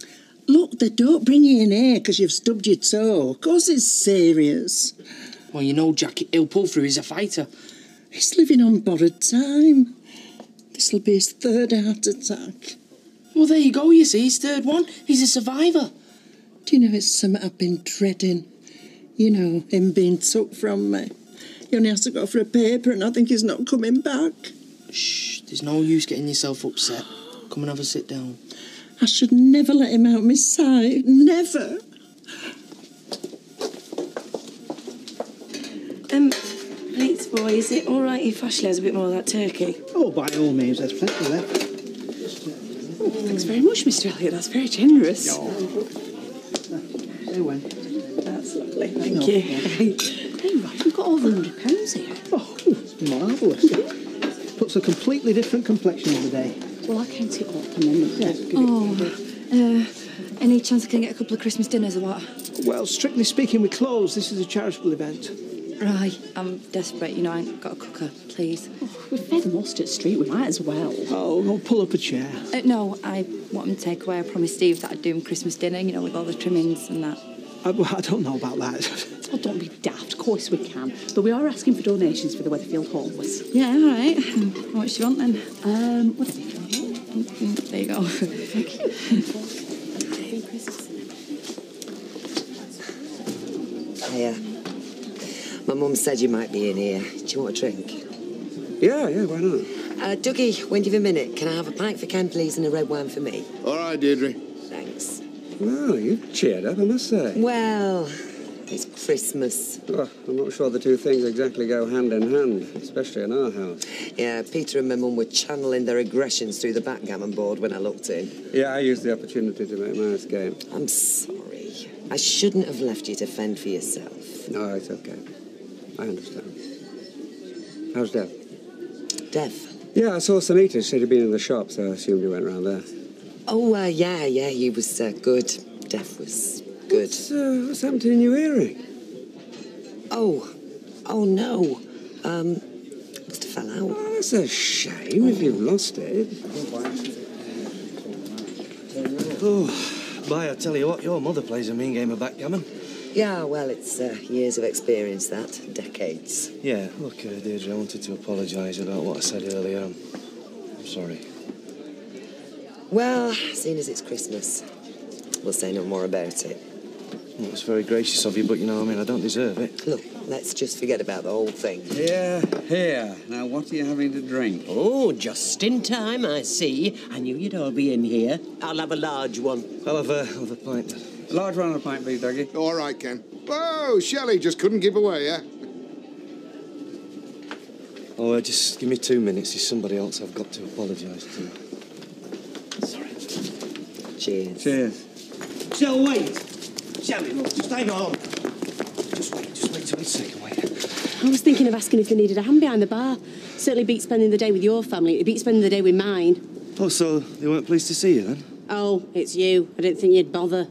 Look, they don't bring you in here because you've stubbed your toe. Of course it's serious. Well, you know, Jack, he'll pull through. He's a fighter. He's living on borrowed time. This'll be his third heart attack. Well, there you go, you see, his third one. He's a survivor. Do you know it's something I've been dreading? You know, him being took from me. He only has to go for a paper and I think he's not coming back. Shh, there's no use getting yourself upset. Come and have a sit down. I should never let him out my sight. Never. Please, boy, is it all right if Ashley has a bit more of that turkey? Oh, by all means, there's plenty left. Oh, thanks very much, Mr. Elliot. That's very generous. Say when. That's That's lovely. Thank you. Hey, right, we've got over £100 here. Oh, it's marvellous. Puts a completely different complexion on the day. Well, I count it up and then Any chance I can get a couple of Christmas dinners or what? Well, strictly speaking, we're closed. This is a charitable event. Right, I'm desperate, you know, I ain't got a cooker, please. We've fed Mustard Street, we might as well. Oh, I'll pull up a chair. No, I want him to take away. I promised Steve that I'd do him Christmas dinner, you know, with all the trimmings and that. I don't know about that. Oh, don't be daft. Of course we can. But we are asking for donations for the Weatherfield homeless. Yeah, all right. How much do you want then? Whatever you want. There you go. Thank you. Hiya. My mum said you might be in here. Do you want a drink? Yeah, why not? Dougie, when do you have a minute? Can I have a pint for Ken, please, and a red wine for me? All right, Deirdre. Thanks. Well, you've cheered up, I must say. Well, it's Christmas. Oh, I'm not sure the two things exactly go hand in hand, especially in our house. Yeah, Peter and my mum were channeling their aggressions through the backgammon board when I looked in. Yeah, I used the opportunity to make my escape. I'm sorry. I shouldn't have left you to fend for yourself. No, it's okay. I understand. How's Dev? Dev? Yeah, I saw some eaters. Said he'd been in the shop, so I assumed he went round there. Oh, yeah, he was good. Dev was good. What's happened to your new earring? Oh no. Must have fell out. Oh, that's a shame if you've lost it. Oh, boy, I tell you what, your mother plays a mean game of backgammon. Yeah, well, it's years of experience, that. Decades. Yeah, look, Deirdre, I wanted to apologise about what I said earlier. I'm sorry. Well, seeing as it's Christmas, we'll say no more about it. Well, it's very gracious of you, but, you know, I don't deserve it. Look, let's just forget about the whole thing. Yeah, here. Now, what are you having to drink? Oh, just in time, I see. I knew you'd all be in here. I'll have a large one. I'll have a pint. A large one and a pint, please, Dougie. All right, Ken. Whoa, Shelley just couldn't give away, yeah? Oh, just give me 2 minutes. There's somebody else I've got to apologise to. Sorry. Cheers. Cheers. So, wait. Shelley, look, just hang on. Just wait till it's taken away. I was thinking of asking if they needed a hand behind the bar. Certainly beats spending the day with your family. It beats spending the day with mine. Oh, so they weren't pleased to see you, then? Oh, it's you. I didn't think you'd bother.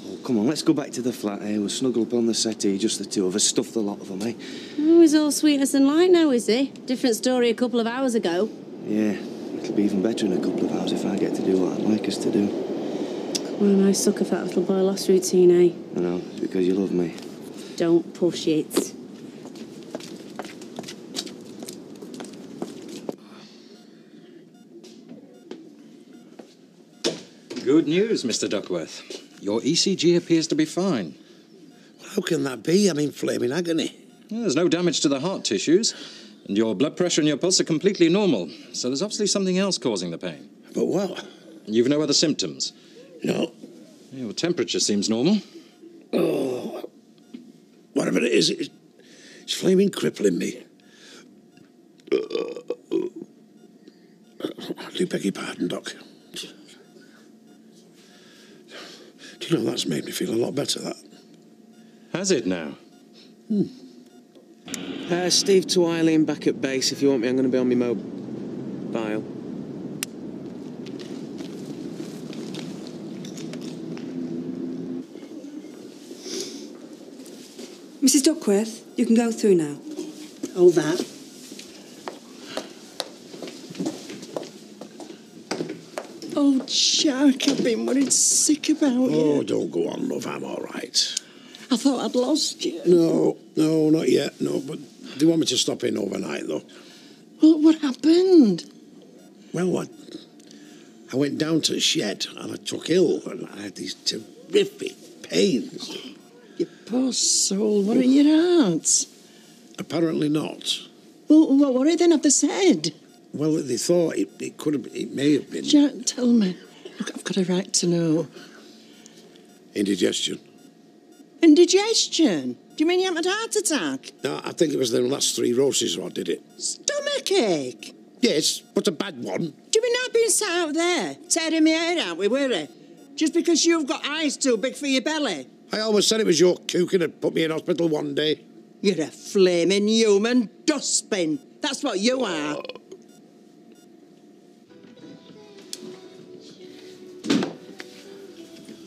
Oh, come on, let's go back to the flat, eh? We'll snuggle up on the settee, just the two of us, stuff the lot of them, eh? Oh, he's all sweetness and light now, is he? Different story a couple of hours ago. Yeah, it'll be even better in a couple of hours if I get to do what I'd like us to do. What a nice sucker for that little boy lost routine, eh? I know, it's because you love me. Don't push it. Good news, Mr. Duckworth. Your ECG appears to be fine. How can that be? I'm in flaming agony. Well, there's no damage to the heart tissues, and your blood pressure and your pulse are completely normal, so there's obviously something else causing the pain. But what? You've no other symptoms? No. Your temperature seems normal. Oh, whatever it is, it's flaming crippling me. I do beg your pardon, Doc. Do you know, that's made me feel a lot better, that. Has it now? Steve to Eileen back at base. If you want me, I'm going to be on my mobile. Mrs. Duckworth, you can go through now. Oh, that. Oh, Jack, I've been worried sick about you. Oh, don't go on, love. I'm all right. I thought I'd lost you. No, not yet. No, but do you want me to stop in overnight, though? Well, what happened? Well, I went down to the shed and I took ill and I had these terrific pains. You poor soul. What are your hearts? Apparently not. Well, what were it then? Have they said? Well, they thought it could have. It may have been. Jack, tell me. Look, I've got a right to know. Indigestion. Indigestion? Do you mean you haven't had a heart attack? No, I think it was the last 3 roses what did it. Stomachache? Yes, but a bad one. Do you mean I've been sat out there, tearing my hair out with worry? Just because you've got eyes too big for your belly? I always said it was your cooking that put me in hospital one day. You're a flaming human dustbin. That's what you are.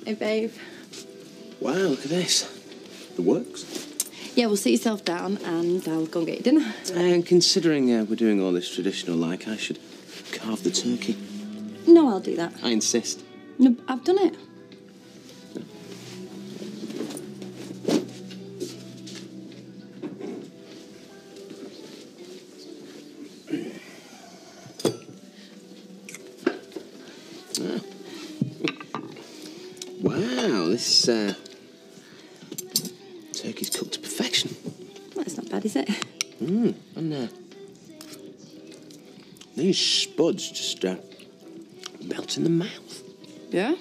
Hey, babe. Wow, look at this. The works. Yeah, well, sit yourself down and I'll go and get your dinner. And considering we're doing all this traditional like, I should carve the turkey. No, I'll do that. I insist. No, I've done it. Wow, this turkey's cooked to perfection. Well, it's not bad, is it? And these spuds just melt in the mouth. Yeah?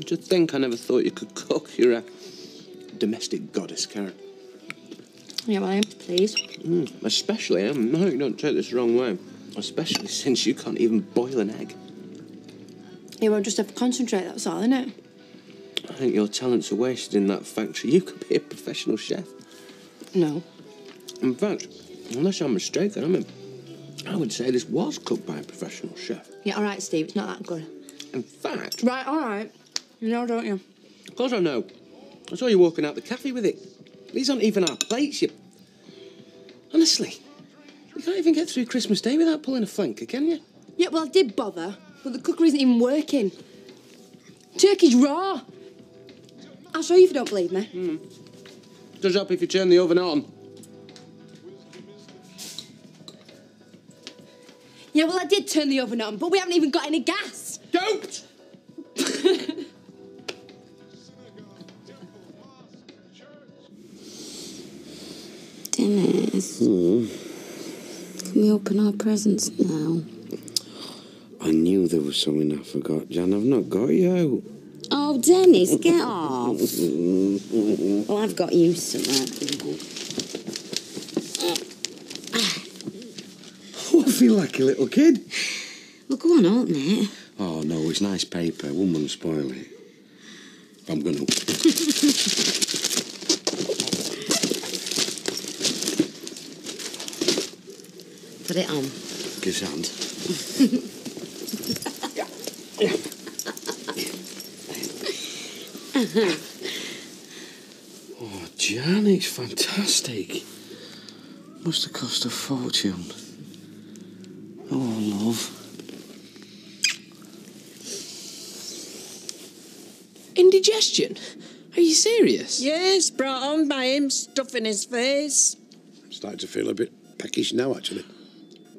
To think I never thought you could cook. You're a domestic goddess, Karen. Yeah, well, I am pleased. Especially, I hope you don't take this the wrong way, especially since you can't even boil an egg. Yeah, well, just have to concentrate, that's all, innit? I think your talents are wasted in that factory. You could be a professional chef. No. In fact, unless I'm mistaken, I would say this was cooked by a professional chef. Yeah, all right, Steve, it's not that good. In fact... Right, all right. You know, don't you? Of course I know. I saw you walking out the cafe with it. These aren't even our plates, you... Honestly, you can't even get through Christmas Day without pulling a flanker, can you? Yeah, well, I did bother, but the cooker isn't even working. Turkey's raw. I'll show you if you don't believe me. Does help if you turn the oven on. Yeah, well, I did turn the oven on, but we haven't even got any gas. Don't! Dennis, can we open our presents now? I knew there was something I forgot, Jan. I've not got you. Oh, Dennis, get off. Well, I've got you something. Oh, I feel like a little kid. Well, go on, open it. Oh, no, it's nice paper. I wouldn't want to spoil it. I'm going to. Put it on. Kiss hand. Oh, Jan, it's fantastic. Must have cost a fortune. Oh, love. Indigestion? Are you serious? Yes, brought on by him stuffing his face. I'm starting to feel a bit peckish now, actually.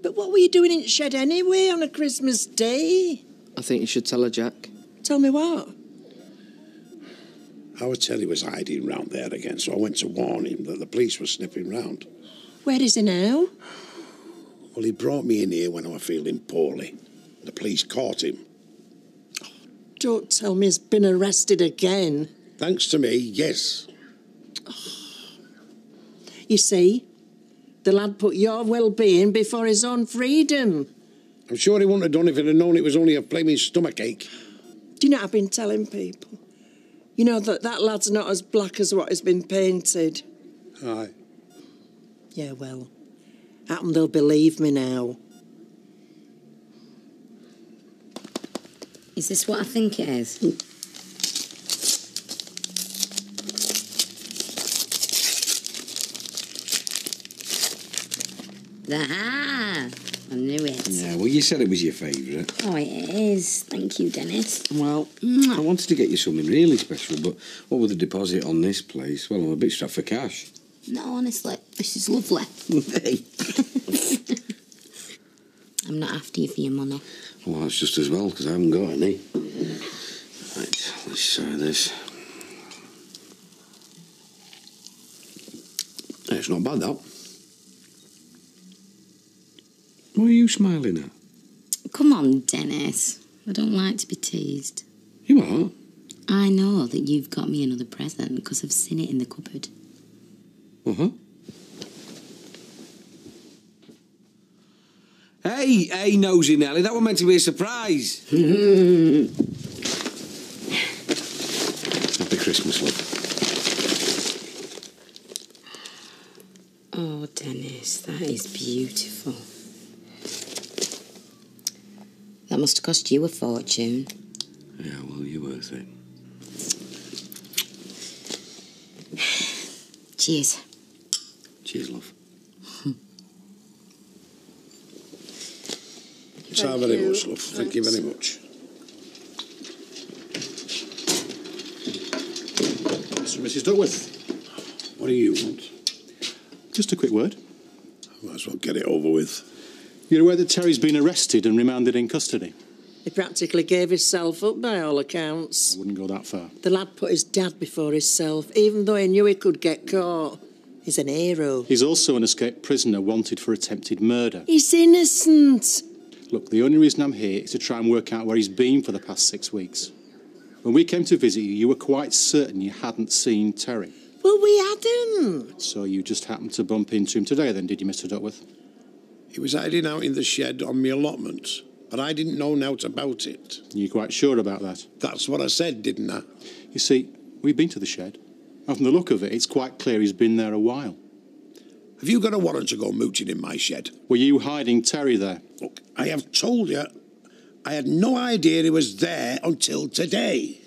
But what were you doing in the shed anyway on a Christmas Day? I think you should tell her, Jack. Tell me what? Our telly was hiding round there again, so I went to warn him that the police were sniffing round. Where is he now? Well, he brought me in here when I was feeling poorly. The police caught him. Don't tell me he's been arrested again. Thanks to me, yes. You see, the lad put your well-being before his own freedom. I'm sure he wouldn't have done if he'd have known it was only a flaming stomachache. Do you know what I've been telling people? You know that lad's not as black as what has been painted. Aye. Yeah, well, happen they'll believe me now. Is this what I think it is? Aha! I knew it. Yeah, well, you said it was your favourite. Oh, it is. Thank you, Dennis. Well, I wanted to get you something really special, but what with the deposit on this place? Well, I'm a bit strapped for cash. No, honestly, this is lovely. Hey. I'm not after you for your money. Well, that's just as well, because I haven't got any. Right, let's try this. It's not bad, that. What are you smiling at? Come on, Dennis. I don't like to be teased. You are? I know that you've got me another present because I've seen it in the cupboard. Uh-huh. Hey, nosy Nelly, that was meant to be a surprise. Happy Christmas. that is beautiful. That must have cost you a fortune. Yeah, well, you're worth it. Cheers. Cheers, love. So very much, love. Thank you very much. Mr. and Mrs. Duckworth. What do you want? Just a quick word. Might as well get it over with. You're aware that Terry's been arrested and remanded in custody? He practically gave himself up by all accounts. I wouldn't go that far. The lad put his dad before himself, even though he knew he could get caught. He's an hero. He's also an escaped prisoner wanted for attempted murder. He's innocent. Look, the only reason I'm here is to try and work out where he's been for the past 6 weeks. When we came to visit you, you were quite certain you hadn't seen Terry. Well, we hadn't. So you just happened to bump into him today then, did you, Mr. Duckworth? He was hiding out in the shed on me allotment, but I didn't know naught about it. You're quite sure about that? That's what I said, didn't I? You see, we've been to the shed. And from the look of it, it's quite clear he's been there a while. Have you got a warrant to go mooching in my shed? Were you hiding Terry there? Look, I have told you, I had no idea he was there until today.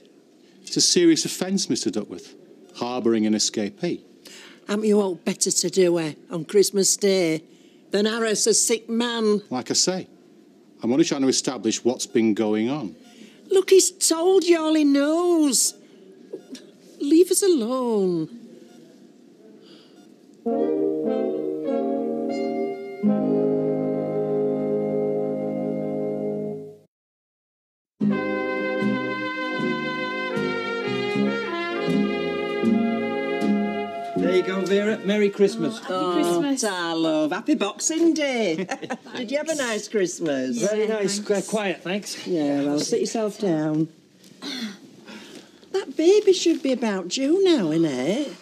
It's a serious offence, Mr. Duckworth. Harbouring an escapee. Haven't you all better to do, on Christmas Day than harass a sick man? Like I say, I'm only trying to establish what's been going on. Look, he's told you all he knows. Leave us alone. There you go, Vera. Merry Christmas. Christmas. Our love. Happy Boxing Day. Did you have a nice Christmas? Very nice. Quiet, thanks. Yeah, well, sit yourself down. That baby should be about due now, innit?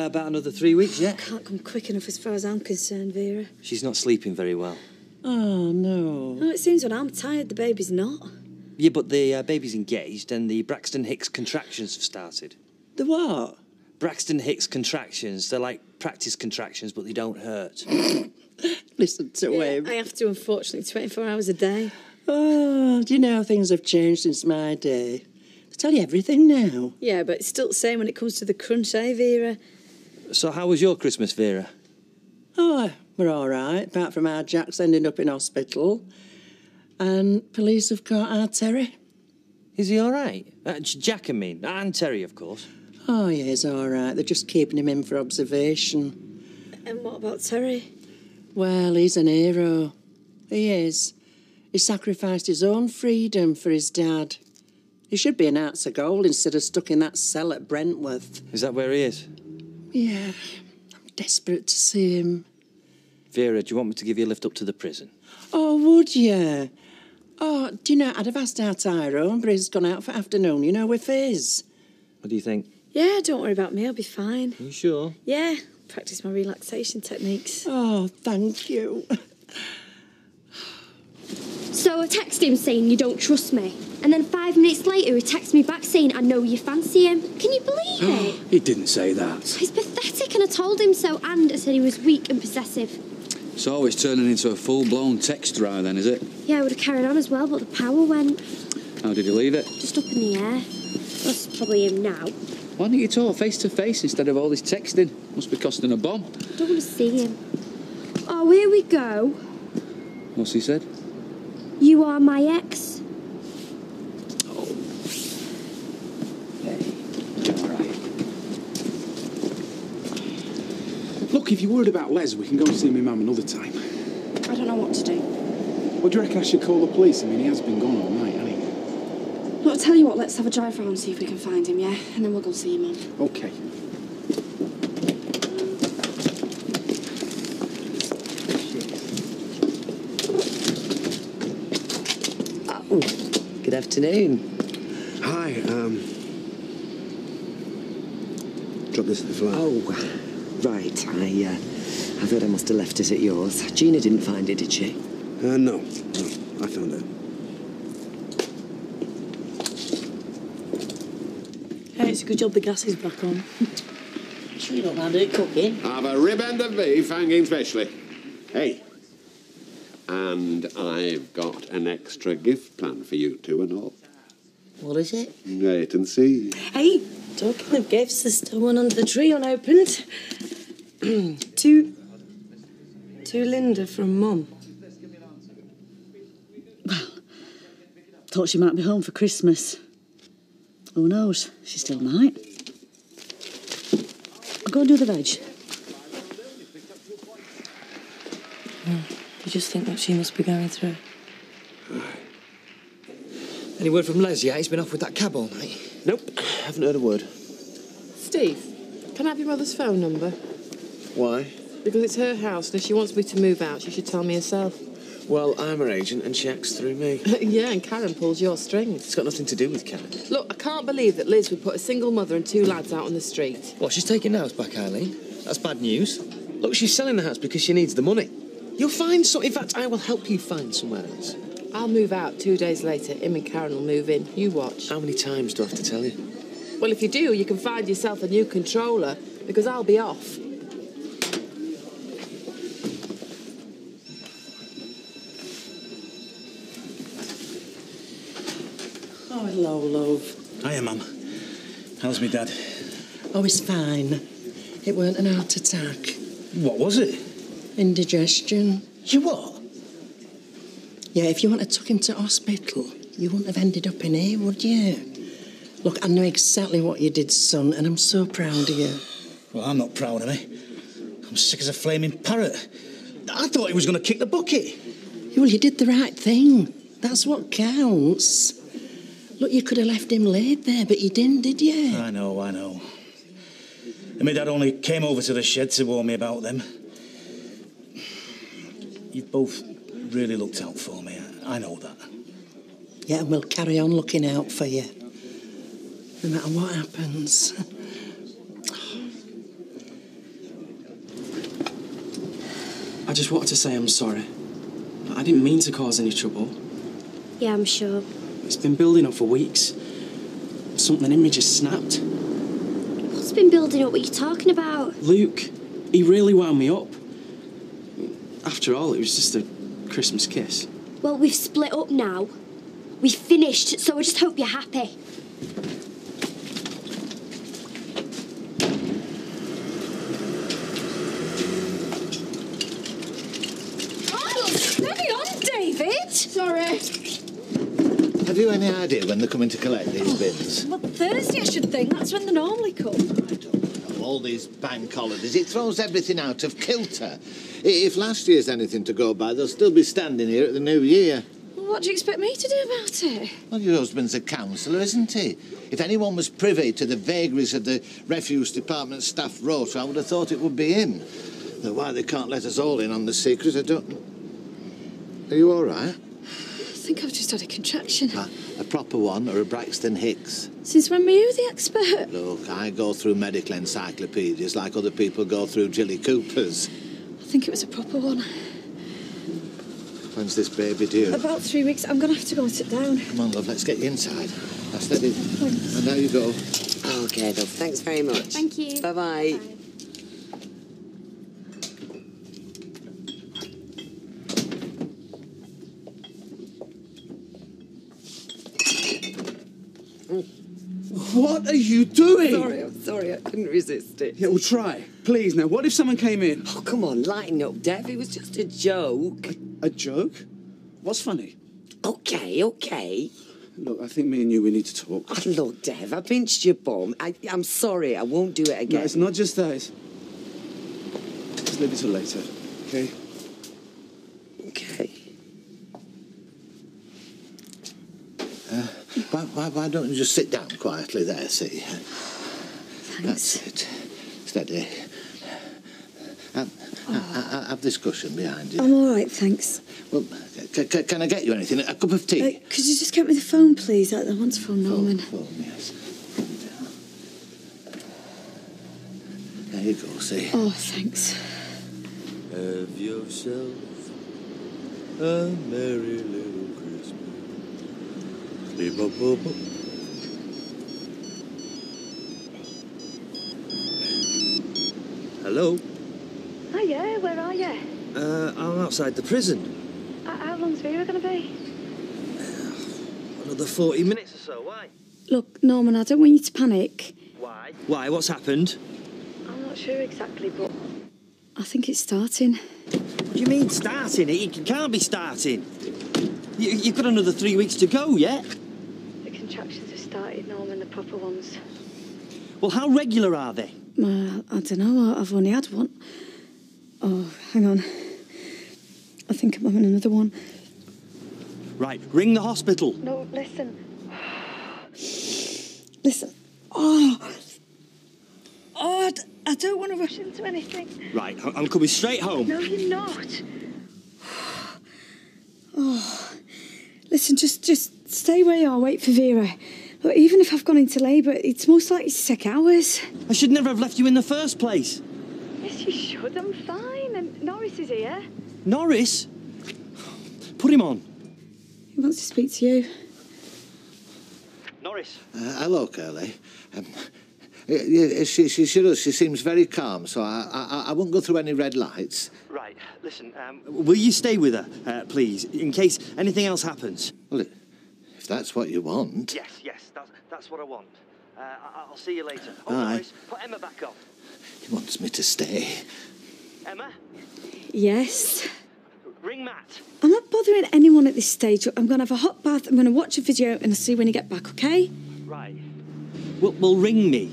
About another 3 weeks, yeah. Can't come quick enough as far as I'm concerned, Vera. She's not sleeping very well. Oh, no. Oh, it seems when I'm tired, the baby's not. Yeah, but the baby's engaged and the Braxton Hicks contractions have started. The what? Braxton Hicks contractions. They're like practice contractions, but they don't hurt. Listen to him. I have to, unfortunately, 24 hours a day. Oh, do you know how things have changed since my day? They tell you everything now. Yeah, but it's still the same when it comes to the crunch, eh, Vera? So how was your Christmas, Vera? Oh, we're all right, apart from our Jack's ending up in hospital. And police have caught our Terry. Is he all right? Jack, I mean. And Terry, of course. Oh, yeah, he's all right. They're just keeping him in for observation. And what about Terry? Well, he's an hero. He is. He sacrificed his own freedom for his dad. He should be an hearts of gold instead of stuck in that cell at Brentworth. Is that where he is? Yeah, I'm desperate to see him. Vera, do you want me to give you a lift up to the prison? Oh, would you? Oh, do you know, I'd have asked our Tyrone, but he's gone out for afternoon, you know, with Fizz. What do you think? Yeah, don't worry about me, I'll be fine. Are you sure? Yeah, practice my relaxation techniques. Oh, thank you. So I texted him saying you don't trust me. And then 5 minutes later he texted me back saying I know you fancy him. Can you believe it? He didn't say that. He's pathetic and I told him so, and I said he was weak and possessive. So it's turning into a full-blown text trial then, is it? Yeah, I would have carried on as well, but the power went. How did you leave it? Just up in the air. That's probably him now. Why don't you talk face-to-face instead of all this texting? Must be costing a bomb. I don't want to see him. Oh, here we go. What's he said? You are my ex. Oh. Hey, all right. Look, if you're worried about Les, we can go and see my mum another time. I don't know what to do. What do you reckon I should call the police? I mean, he has been gone all night, hasn't he? Look, I'll tell you what, let's have a drive round and see if we can find him, yeah? And then we'll go see your mum. OK. Oh, good afternoon. Hi, drop this at the flat. Oh, right. I thought I must have left it at yours. Gina didn't find it, did she? No, I found it. Hey, it's a good job the gas is back on. Sure you don't mind it cooking? Have a rib end of beef hanging specially. Hey. And I've got an extra gift plan for you two and all. What is it? Wait and see. Hey, talking of gifts, there's still one under the tree unopened. to Linda from Mum. Well, thought she might be home for Christmas. Who knows? She still might. I'll go and do the veg. You just think what she must be going through. Any word from Les yet? He's been off with that cab all night. Nope, haven't heard a word. Steve, can I have your mother's phone number? Why? Because it's her house, and if she wants me to move out, she should tell me herself. Well, I'm her agent and she acts through me. Yeah, and Karen pulls your strings. It's got nothing to do with Karen. Look, I can't believe that Liz would put a single mother and 2 lads out on the street. What, she's taking the house back, Eileen? That's bad news. Look, she's selling the house because she needs the money. You'll find some... In fact, I will help you find somewhere else. I'll move out 2 days later. Him and Karen will move in. You watch. How many times do I have to tell you? Well, if you do, you can find yourself a new controller, because I'll be off. Oh, hello, love. Hiya, Mum. How's me dad? Oh, he's fine. It weren't an heart attack. What was it? Indigestion. You what? Yeah, if you hadn't took him to hospital, you wouldn't have ended up in here, would you? Look, I know exactly what you did, son, and I'm so proud of you. Well, I'm not proud of me. I'm sick as a flaming parrot. I thought he was going to kick the bucket. Well, you did the right thing. That's what counts. Look, you could have left him laid there, but you didn't, did you? I know. And my dad only came over to the shed to warn me about them. You've both really looked out for me. I know that. Yeah, and we'll carry on looking out for you. No matter what happens. I just wanted to say I'm sorry. I didn't mean to cause any trouble. Yeah, I'm sure. It's been building up for weeks. Something in me just snapped. What's been building up? What are you talking about? Luke, he really wound me up. After all, it was just a Christmas kiss. Well, we've split up now. We've finished, so I just hope you're happy. Steady on, David! Sorry. Have you any idea when they're coming to collect these bins? Well, Thursday, I should think. That's when they normally come. All these bank holidays, it throws everything out of kilter. If last year's anything to go by, they'll still be standing here at the new year. Well, what do you expect me to do about it? Well, your husband's a councillor, isn't he? If anyone was privy to the vagaries of the refuse department staff rota, I would have thought it would be him. But why they can't let us all in on the secret, I don't... Are you all right? I think I've just had a contraction. A proper one or a Braxton Hicks? Since when were you the expert? Look, I go through medical encyclopedias like other people go through Jilly Coopers. I think it was a proper one. When's this baby due? About 3 weeks. I'm going to have to go and sit down. Come on, love, let's get you inside. Now, steady. Thanks. And now you go. OK, love, thanks very much. Thank you. Bye-bye. What are you doing? I'm sorry, I couldn't resist it. Yeah, well, try. Please, now, what if someone came in? Oh, come on, lighten up, Dev. It was just a joke. A joke? What's funny? OK. Look, I think me and you, we need to talk. Oh, look, Dev, I pinched your bum. I'm sorry, I won't do it again. No, it's not just that. Just leave it till later, OK? OK. Why don't you just sit down quietly there, see? Thanks. That's it. Steady. Have this cushion behind you. I'm all right, thanks. Well, can I get you anything? A cup of tea? Could you just get me the phone, please? I want to phone Norman. Phone, yes. There you go, see? Oh, thanks. Have yourself a merry little Christmas. Beep-a-boop-a. Hello? Hiya, where are you? I'm outside the prison. How long's Vera going to be? Another 40 minutes or so. Why? Look, Norman, I don't want you to panic. Why? Why? What's happened? I'm not sure exactly, but I think it's starting. What do you mean starting? It can't be starting. You've got another 3 weeks to go, yeah? The contractions have started, Norman, the proper ones. Well, how regular are they? I don't know. I've only had one. Oh, hang on. I think I'm having another one. Right, ring the hospital. No, listen. Listen. Oh, I don't want to rush into anything. Right, I'm coming straight home. No, you're not. Oh, listen, just stay where you are. Wait for Vera. Look, even if I've gone into labour, it's most likely to take hours. I should never have left you in the first place. Yes, you should. I'm fine. And Norris is here. Norris? Put him on. He wants to speak to you. Norris. Hello, Curly. She does. She seems very calm, so I won't go through any red lights. Right, listen, will you stay with her, please, in case anything else happens? Well, if that's what you want. Yes, that's what I want. I'll see you later. Oh, Aye. Norris, put Emma back up. He wants me to stay. Emma? Yes. Ring Matt. I'm not bothering anyone at this stage. I'm going to have a hot bath, I'm going to watch a video, and I'll see you when you get back, OK? Right. Well, ring me,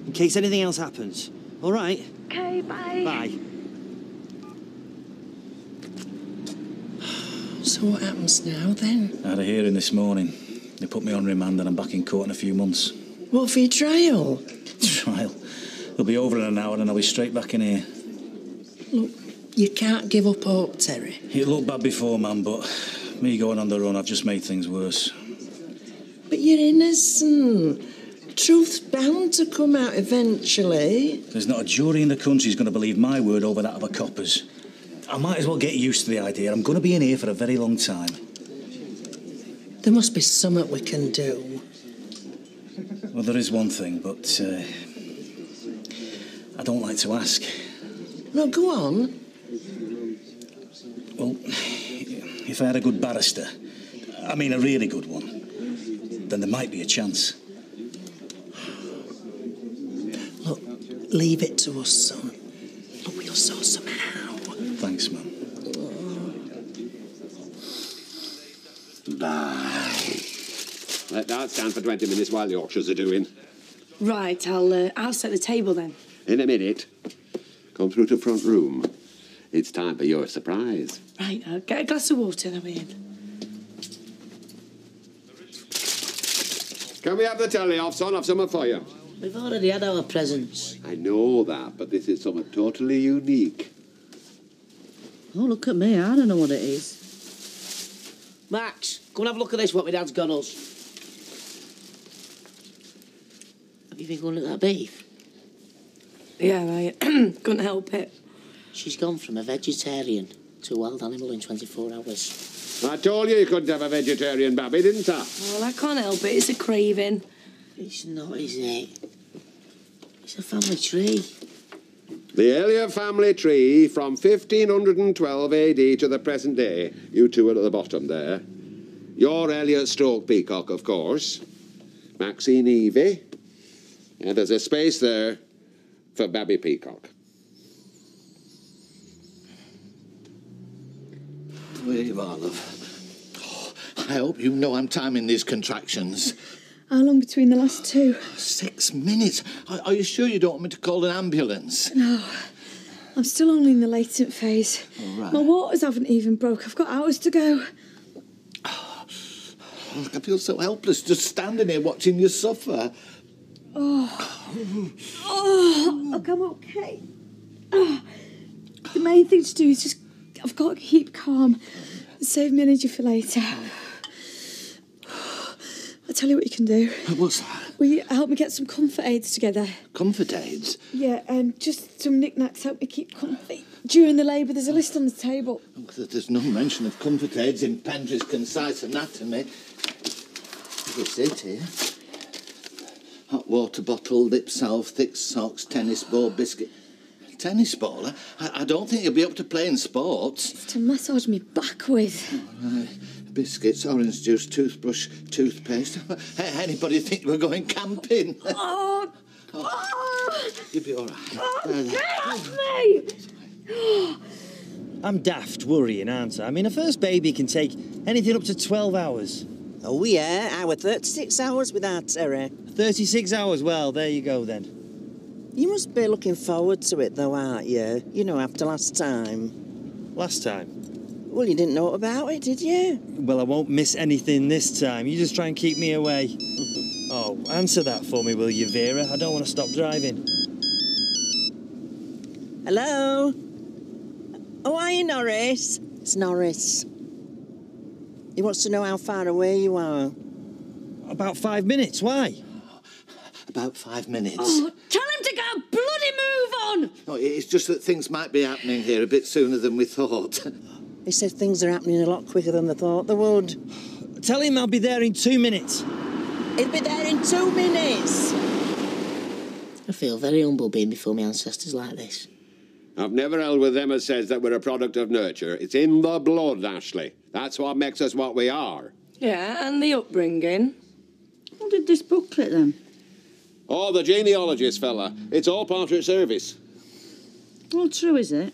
in case anything else happens. All right? OK, bye. Bye. So what happens now, then? I had a hearing this morning. They put me on remand and I'm back in court in a few months. What, for your trial? Trial? It'll be over in an hour and I'll be straight back in here. Look, you can't give up hope, Terry. It looked bad before, man, but me going on the run, I've just made things worse. But you're innocent. Truth's bound to come out eventually. There's not a jury in the country who's going to believe my word over that of a copper's. I might as well get used to the idea. I'm going to be in here for a very long time. There must be something we can do. Well, there is one thing, but I don't like to ask. No, go on. Well, if I had a good barrister, I mean a really good one, then there might be a chance. Look, leave it to us, son. Look, we'll sort somehow. Thanks, man. Bye. Let that stand for 20 minutes while the Yorkshires are doing. Right, I'll set the table then. In a minute. Come through to front room. It's time for your surprise. Right, I'll get a glass of water then, Ian. Can we have the telly off, son? I've something for you. We've already had our presents. I know that, but this is something totally unique. Oh, look at me. I don't know what it is. Max, come and have a look at this, what my dad's got us. Have you been going to that beef? Yeah, I couldn't help it. She's gone from a vegetarian to a wild animal in 24 hours. I told you couldn't have a vegetarian babby, didn't I? Well, I can't help it. It's a craving. It's not, is it? It's a family tree. The Elliot family tree from 1512 AD to the present day. You two are at the bottom there. You're Elliot Stroke Peacock, of course. Maxine Evie. And there's a space there for Babby Peacock. Where you are, love. Oh, I hope you know I'm timing these contractions. How long between the last two? 6 minutes. Are you sure you don't want me to call an ambulance? No. I'm still only in the latent phase. All right. My waters haven't even broke. I've got hours to go. Look, I feel so helpless just standing here watching you suffer. Look, I'm okay. The main thing to do is just... I've got to keep calm and save my energy for later. I'll tell you what you can do. What's that? Will you help me get some comfort aids together? Comfort aids? Yeah, just some knickknacks help me keep comfy. During the labour, there's a list on the table. There's no mention of comfort aids in Pendry's concise anatomy. What's it here? Hot water bottle, lip salve, thick socks, tennis ball, biscuit. Tennis ball? I don't think you'll be up to playing sports. It's to massage me back with. Right. Biscuits, orange juice, toothbrush, toothpaste. Anybody think we're going camping? Oh! You'll be all right. Get off me! I'm daft worrying, aren't I? I mean, a first baby can take anything up to 12 hours. Oh, yeah, our 36 hours with our Terry. 36 hours? Well, there you go, then. You must be looking forward to it, though, aren't you? You know, after last time. Last time? Well, you didn't know about it, did you? Well, I won't miss anything this time. You just try and keep me away. Oh, answer that for me, will you, Vera? I don't want to stop driving. Hello? Oh, are you, Norris? It's Norris. He wants to know how far away you are. About 5 minutes. Why? About 5 minutes. Oh, tell him to get a bloody move on! No, it's just that things might be happening here a bit sooner than we thought. He said things are happening a lot quicker than they thought they would. Tell him I'll be there in 2 minutes. He'll be there in 2 minutes. I feel very humble being before my ancestors like this. I've never held with them as says that we're a product of nurture. It's in the blood, Ashley. That's what makes us what we are. Yeah, and the upbringing. What did this booklet then? Oh, the genealogist fella. It's all part of service. Well, true, is it?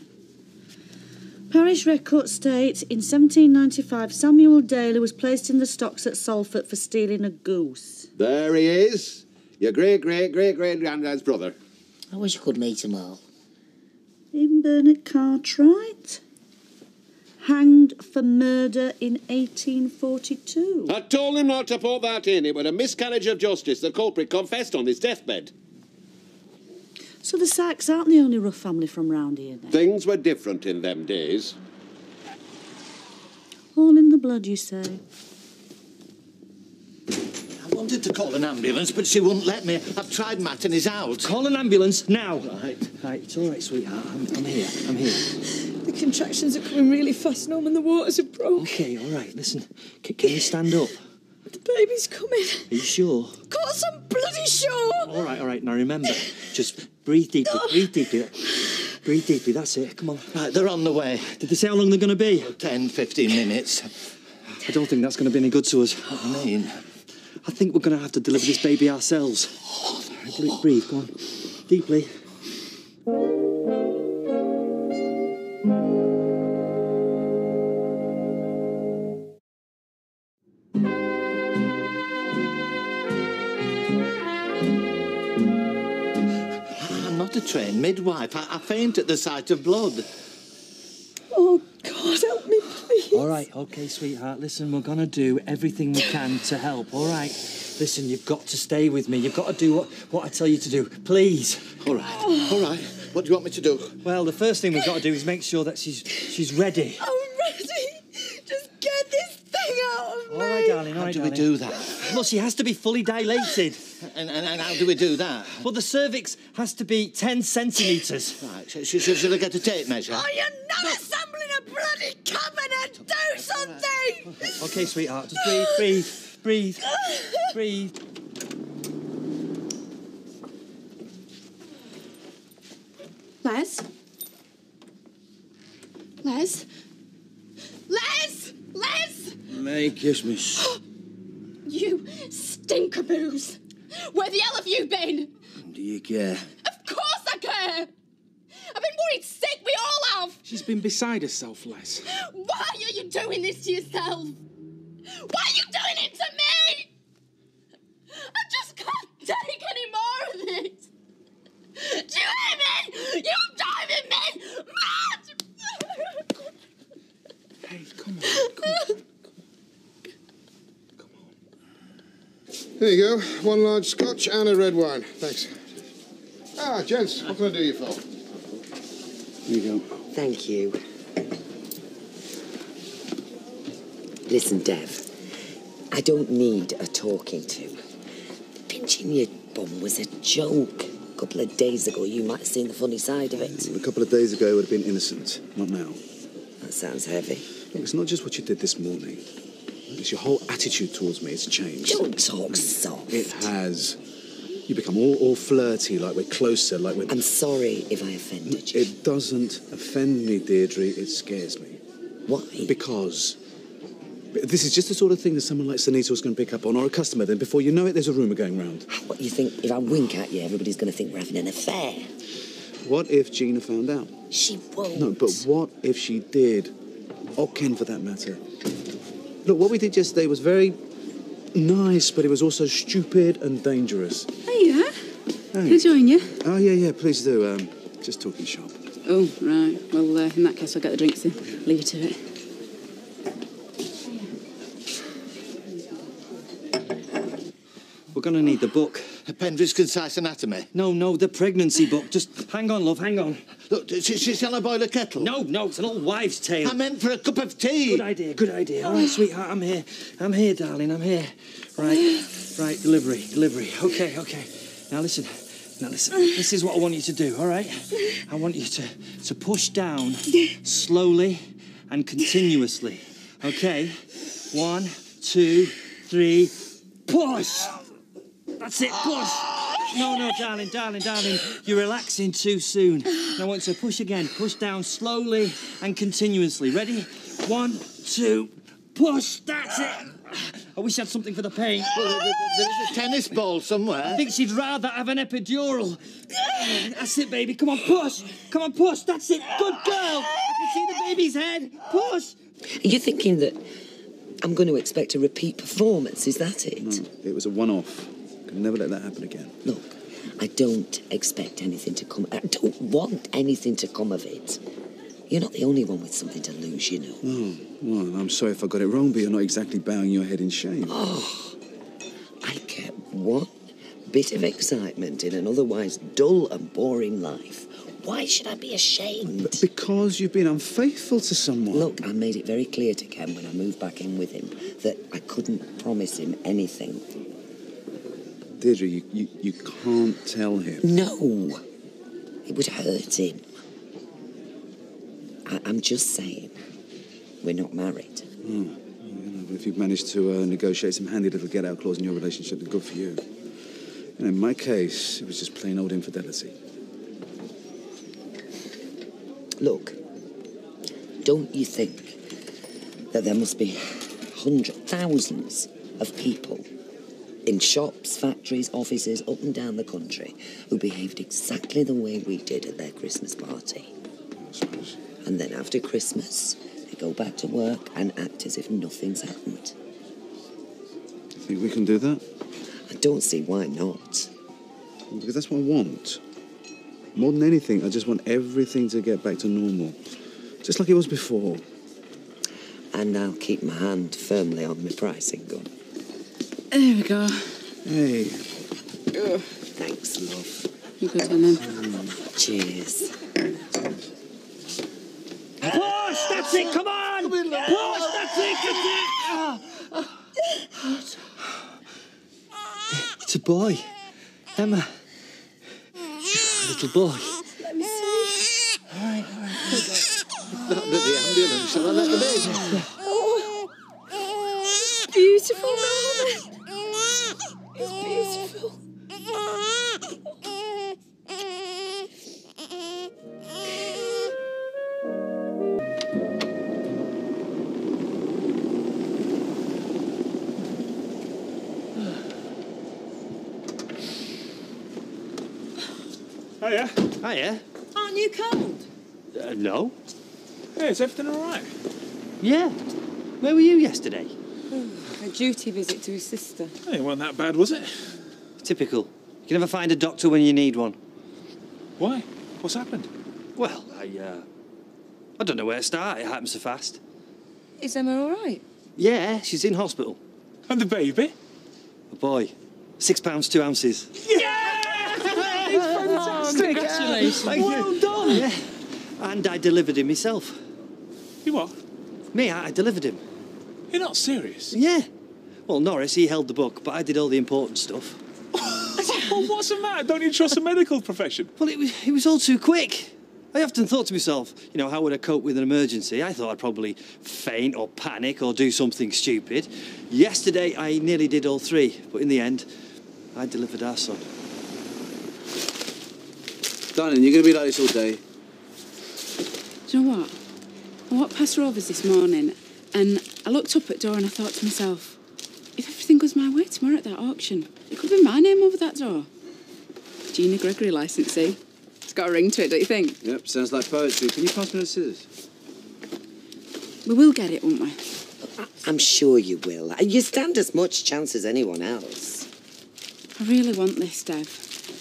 Parish record states in 1795 Samuel Daly was placed in the stocks at Salford for stealing a goose. There he is. Your great-great-great-great-granddad's brother. I wish I could meet them all. Even Bernard Cartwright, hanged for murder in 1842. I told him not to put that in. It was a miscarriage of justice. The culprit confessed on his deathbed. So the Sykes aren't the only rough family from round here, then? Things were different in them days. All in the blood, you say? I wanted to call an ambulance, but she wouldn't let me. I've tried Matt and he's out. Call an ambulance now. Right, it's all right, sweetheart. I'm here. The contractions are coming really fast, Norm, and the waters are broke. Okay, all right. Listen, can you stand up? The baby's coming. Are you sure? Course I'm bloody sure. All right. Now remember, just breathe deeply. Breathe deeply. That's it. Come on. Right, they're on the way. Did they say how long they're going to be? 10, 15 minutes. I don't think that's going to be any good to us. What do you mean? I think we're going to have to deliver this baby ourselves. Breathe, go on. Deeply. I'm not a trained midwife. I faint at the sight of blood. Oh, God, help me, please. All right, OK, sweetheart. Listen, we're going to do everything we can to help, all right? Listen, you've got to stay with me. You've got to do what I tell you to do. Please. All right. What do you want me to do? Well, the first thing we've got to do is make sure that she's ready. I'm ready. Just get this thing out of me. All right, darling, How do we do that? Look, she has to be fully dilated. And how do we do that? Well, the cervix has to be 10 centimetres. Right, should I get a tape measure? Oh, you're not assembling a bloody cabinet. Do something. OK, sweetheart, just breathe. Les! May kiss me. You stinkaboos. Where the hell have you been? Do you care? Of course I care. I've been worried sick. We all have. She's been beside herself, Les. Why are you doing this to yourself? Why are you doing it to me? I just can't take any more of this. Do you hear me? You're driving me mad! Hey, come on. Here you go. One large scotch and a red wine. Thanks. Ah, gents, what can I do you for? Here you go. Thank you. Listen, Dev, I don't need a talking to. Pinching your bum was a joke. A couple of days ago, you might have seen the funny side of it. A couple of days ago, it would have been innocent. Not now. That sounds heavy. Look, it's not just what you did this morning. It's your whole attitude towards me. It's changed. Don't talk soft. It has. You become all flirty, like we're closer, like we're... I'm sorry if I offended you. It doesn't offend me, Deirdre. It scares me. Why? Because this is just the sort of thing that someone like Sunita was going to pick up on, or a customer. Then before you know it, there's a rumour going round. What, you think if I wink at you, everybody's going to think we're having an affair? What if Gina found out? She won't. No, but what if she did? Or Ken, for that matter. Look, what we did yesterday was very nice, but it was also stupid and dangerous. Hiya. Hey. Can I join you? Oh, yeah, please do. Just talking shop. Oh, right. Well, in that case, I'll get the drinks in. Leave you to it. We're going to need the book. Pendra's Concise Anatomy? No, the pregnancy book. Just hang on, love, hang on. Look, shall I boil a kettle? No, it's an old wives' tale. I meant for a cup of tea. Good idea. All right, sweetheart, I'm here, darling, I'm here. Right, delivery. Okay. Now listen, this is what I want you to do, all right? I want you to push down slowly and continuously, okay? 1, 2, 3, push! That's it, push! No, darling, you're relaxing too soon. Now I want you to push again, push down slowly and continuously. Ready? 1, 2, push! That's it! I wish I had something for the pain. Well, there is a tennis ball somewhere. I think she'd rather have an epidural. That's it, baby. Come on, push. That's it. Good girl. I can see the baby's head. Push. Are you thinking that I'm going to expect a repeat performance? Is that it? No, it was a one-off. Could never let that happen again. Look, I don't expect anything to come... I don't want anything to come of it. You're not the only one with something to lose, you know. Oh, well, I'm sorry if I got it wrong, but you're not exactly bowing your head in shame. Oh, I get one bit of excitement in an otherwise dull and boring life. Why should I be ashamed? Because you've been unfaithful to someone. Look, I made it very clear to Ken when I moved back in with him that I couldn't promise him anything. Deirdre, you can't tell him. No, it would hurt him. I'm just saying, we're not married. If you've managed to negotiate some handy little get-out clause in your relationship, then good for you. In my case, it was just plain old infidelity. Look, don't you think that there must be thousands of people in shops, factories, offices, up and down the country who behaved exactly the way we did at their Christmas party? I suppose. And then after Christmas, they go back to work and act as if nothing's happened. You think we can do that? I don't see why not. Because that's what I want. More than anything, I just want everything to get back to normal. Just like it was before. And I'll keep my hand firmly on my pricing gun. There we go. Hey. Thanks, love. You good one then? Cheers. Push! That's it! Come on! Push! That's it! It's a boy. Emma. A little boy. Let me see. All right. That'll be the ambulance. Shall I let the baby? Oh, beautiful, Mama. It's beautiful. Hiya. Aren't you cold? No. Hey, is everything all right? Yeah. Where were you yesterday? A duty visit to his sister. Hey, it wasn't that bad, was it? Typical. You can never find a doctor when you need one. Why? What's happened? Well, I don't know where to start. It happened so fast. Is Emma all right? Yeah, she's in hospital. And the baby? A boy. 6 pounds, 2 ounces. It's fantastic! Congratulations. Well done! Yeah. And I delivered him myself. You what? Me, I delivered him. You're not serious? Yeah. Well, Norris, he held the book, but I did all the important stuff. Well, what's the matter? Don't you trust the medical profession? Well, it was all too quick. I often thought to myself, how would I cope with an emergency? I thought I'd probably faint or panic or do something stupid. Yesterday, I nearly did all three, but in the end, I delivered our son. Darling, you're going to be like this all day. Do you know what? I walked past Rovers this morning and I looked up at the door and I thought to myself, if everything goes my way tomorrow at that auction, it could be my name over that door. Gina Gregory licensee. It's got a ring to it, don't you think? Yep, sounds like poetry. Can you pass me the scissors? We will get it, won't we? I'm sure you will. You stand as much chance as anyone else. I really want this, Dev.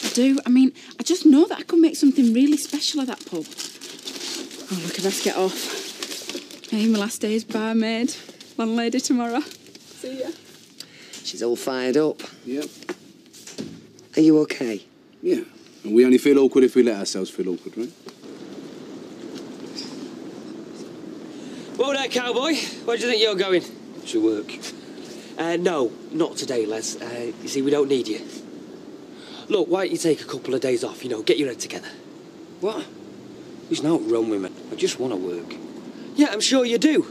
I do. I mean, I just know that I could make something really special at that pub. Oh, look, I best get off. Hey, my last day as barmaid. Landlady tomorrow. See ya. She's all fired up. Yep. Are you okay? Yeah. And we only feel awkward if we let ourselves feel awkward, right? Whoa there, cowboy. Where do you think you're going? To work. No, not today, Les. You see, we don't need you. Look, why don't you take a couple of days off, get your head together. What? There's no wrong with me. I just want to work. Yeah, I'm sure you do.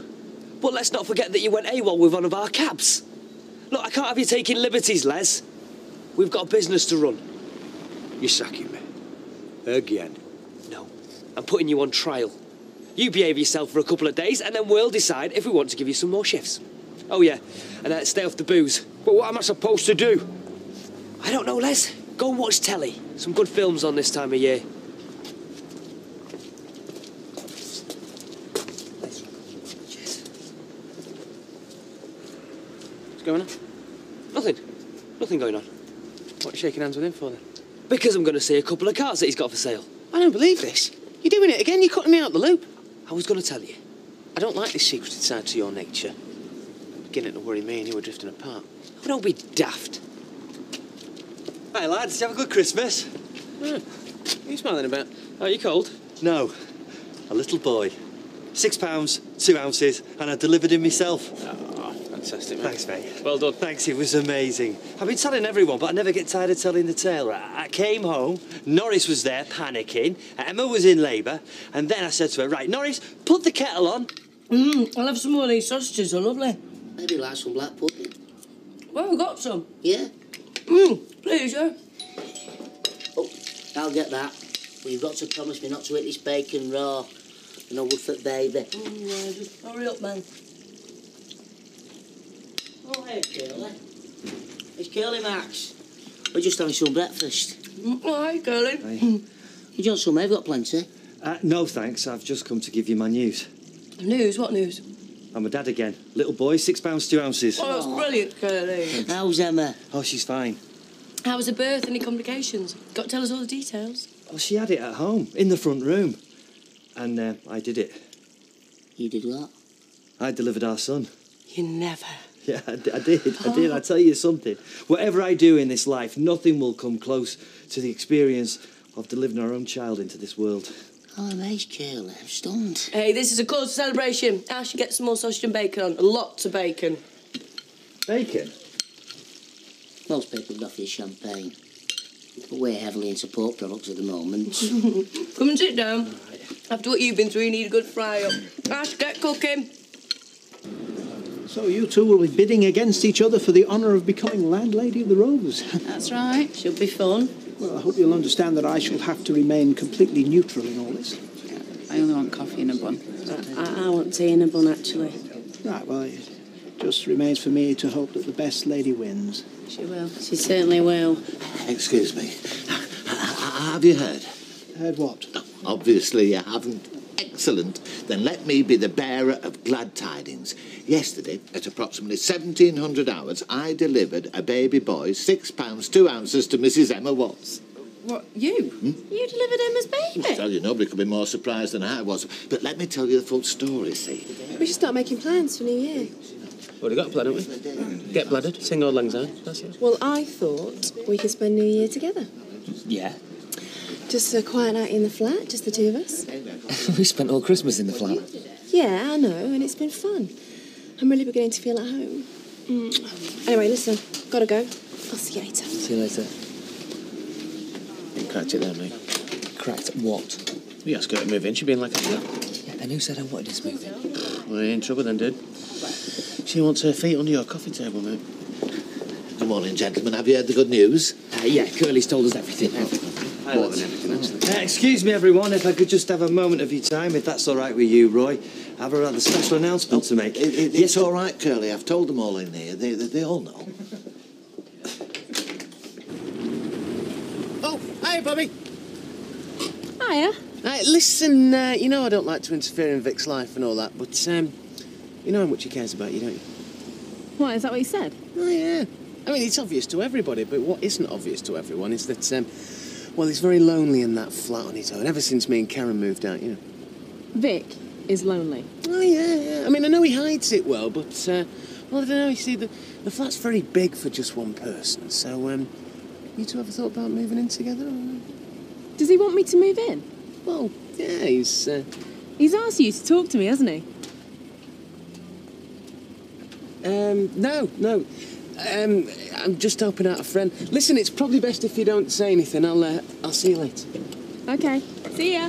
But let's not forget that you went AWOL with one of our cabs. Look, I can't have you taking liberties, Les. We've got a business to run. You're sacking me. Again. No, I'm putting you on trial. You behave yourself for a couple of days, and then we'll decide if we want to give you some more shifts. Oh, yeah, and stay off the booze. But what am I supposed to do? I don't know, Les. Go and watch telly. Some good films on this time of year. What's going on? Nothing. Nothing going on. What are you shaking hands with him for, then? Because I'm going to see a couple of cars that he's got for sale. I don't believe this. You're doing it again. You're cutting me out the loop. I was going to tell you. I don't like this secretive side to your nature. Beginning to worry me and you were drifting apart. Oh, don't be daft. Hey, lads, have a good Christmas. What are you smiling about? Are you cold? No, a little boy. £6, 2 ounces, and I delivered him myself. Oh, fantastic, mate. Thanks, mate. Well done. Thanks, it was amazing. I've been telling everyone, but I never get tired of telling the tale. I came home, Norris was there panicking, Emma was in labour, and then I said to her, right, Norris, put the kettle on. I'll have some more of these sausages, they're lovely. Maybe like some black pudding. Well, we've got some. Yeah. Please, yeah. Oh, I'll get that. But you've got to promise me not to eat this bacon raw. No good for baby. Yeah, just hurry up, man. Oh, hey, Curly. It's Curly, Max. We're just having some breakfast. Oh, hi, Curly. Hey. You want some? I've got plenty. No, thanks. I've just come to give you my news. News? What news? I'm a dad again. Little boy, £6, 2 ounces. Oh, that's brilliant, Curly. How's Emma? Oh, she's fine. How was the birth? Any complications? Got to tell us all the details. Oh, she had it at home, in the front room. And I did it. You did what? I delivered our son. You never. Yeah, I did. I tell you something. Whatever I do in this life, nothing will come close to the experience of delivering our own child into this world. Oh, amazed, Curly. I'm stunned. Hey, this is a cause for celebration. I should get some more sausage and bacon on. Lots of bacon. Bacon? Most people go for your champagne. But we're heavily into pork products at the moment. Come and sit down. After what you've been through, you need a good fry-up. I should get cooking. So you two will be bidding against each other for the honour of becoming landlady of the Rovers. That's right. Should be fun. Well, I hope you'll understand that I shall have to remain completely neutral in all this. I only want coffee and a bun. I want tea and a bun, actually. Right, well, it just remains for me to hope that the best lady wins. She will. She certainly will. Excuse me. Have you heard? Heard what? Obviously you haven't. Excellent. Then let me be the bearer of glad tidings. Yesterday, at approximately 1700 hours, I delivered a baby boy, £6, 2 ounces, to Mrs. Emma Watts. What, you? You delivered Emma's baby? I tell you, nobody could be more surprised than I was. But let me tell you the full story, see. We should start making plans for New Year. Already got a plan, haven't we? Get blooded, sing Auld Lang Syne. That's it. Well, I thought we could spend New Year together. Yeah. Just a quiet night in the flat, just the two of us. We spent all Christmas in the flat. Yeah, I know, and it's been fun. I'm really beginning to feel at home. Anyway, listen, gotta go. I'll see you later. See you later. You cracked it there, mate. Cracked what? You asked her to move in, she'd been like a that. Yeah, and who said I wanted this move in? Well, you're in trouble then, dude. She wants her feet under your coffee table, mate. Good morning, gentlemen. Have you heard the good news? Yeah, Curly's told us everything. More than everything, actually. Excuse me, everyone, if I could just have a moment of your time, if that's all right with you, Roy. I have a rather special announcement to make. It's all right, Curly. I've told them all in here. They all know. Oh, hi, Bobby. Hiya. Listen, you know I don't like to interfere in Vic's life and all that, but you know how much he cares about you, don't you? What, is that what you said? Oh, yeah. I mean, it's obvious to everybody, but what isn't obvious to everyone is that, well, he's very lonely in that flat on his own, ever since me and Karen moved out, you know. Vic is lonely. Oh, yeah. I mean, I know he hides it well, but, well, I don't know, you see, the flat's very big for just one person, so, you two ever thought about moving in together? Or... Does he want me to move in? Well, yeah, he's asked you to talk to me, hasn't he? No. I'm just helping out a friend. Listen, it's probably best if you don't say anything. I'll see you later. Okay. See ya.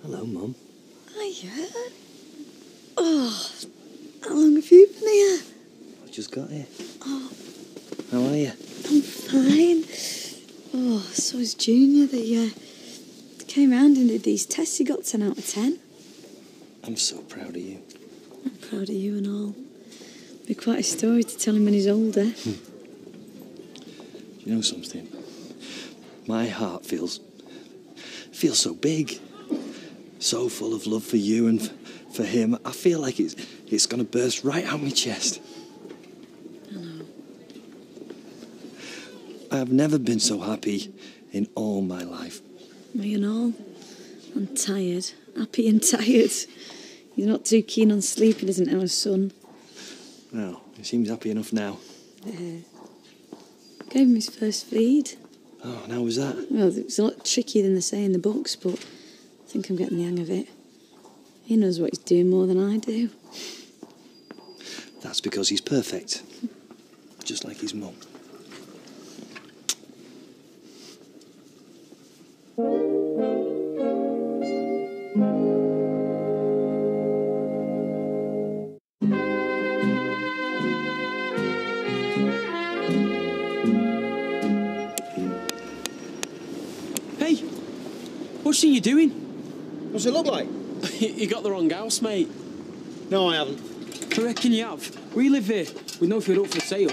Hello, Mum. Hiya. Oh, how long have you been here? I just got here. Oh, How are you? I'm fine. Oh, so is Junior. They came round and did these tests. He got 10 out of 10. I'm so proud of you. I'm proud of you and all. Be quite a story to tell him when he's older. Do you know something? My heart feels so big. So full of love for you and for him. I feel like it's going to burst right out my chest. I know. I've never been so happy in all my life. Me and all. I'm tired. Happy and tired. He's not too keen on sleeping, isn't our son? Well, he seems happy enough now. Yeah. Gave him his first feed. Oh, and how was that? Well, it was a lot trickier than they say in the books, but I think I'm getting the hang of it. He knows what he's doing more than I do. That's because he's perfect. Just like his mum. Hey, what's you doing? What's it look like? You got the wrong house, mate. No, I haven't. I reckon you have. We live here with no food up for sale.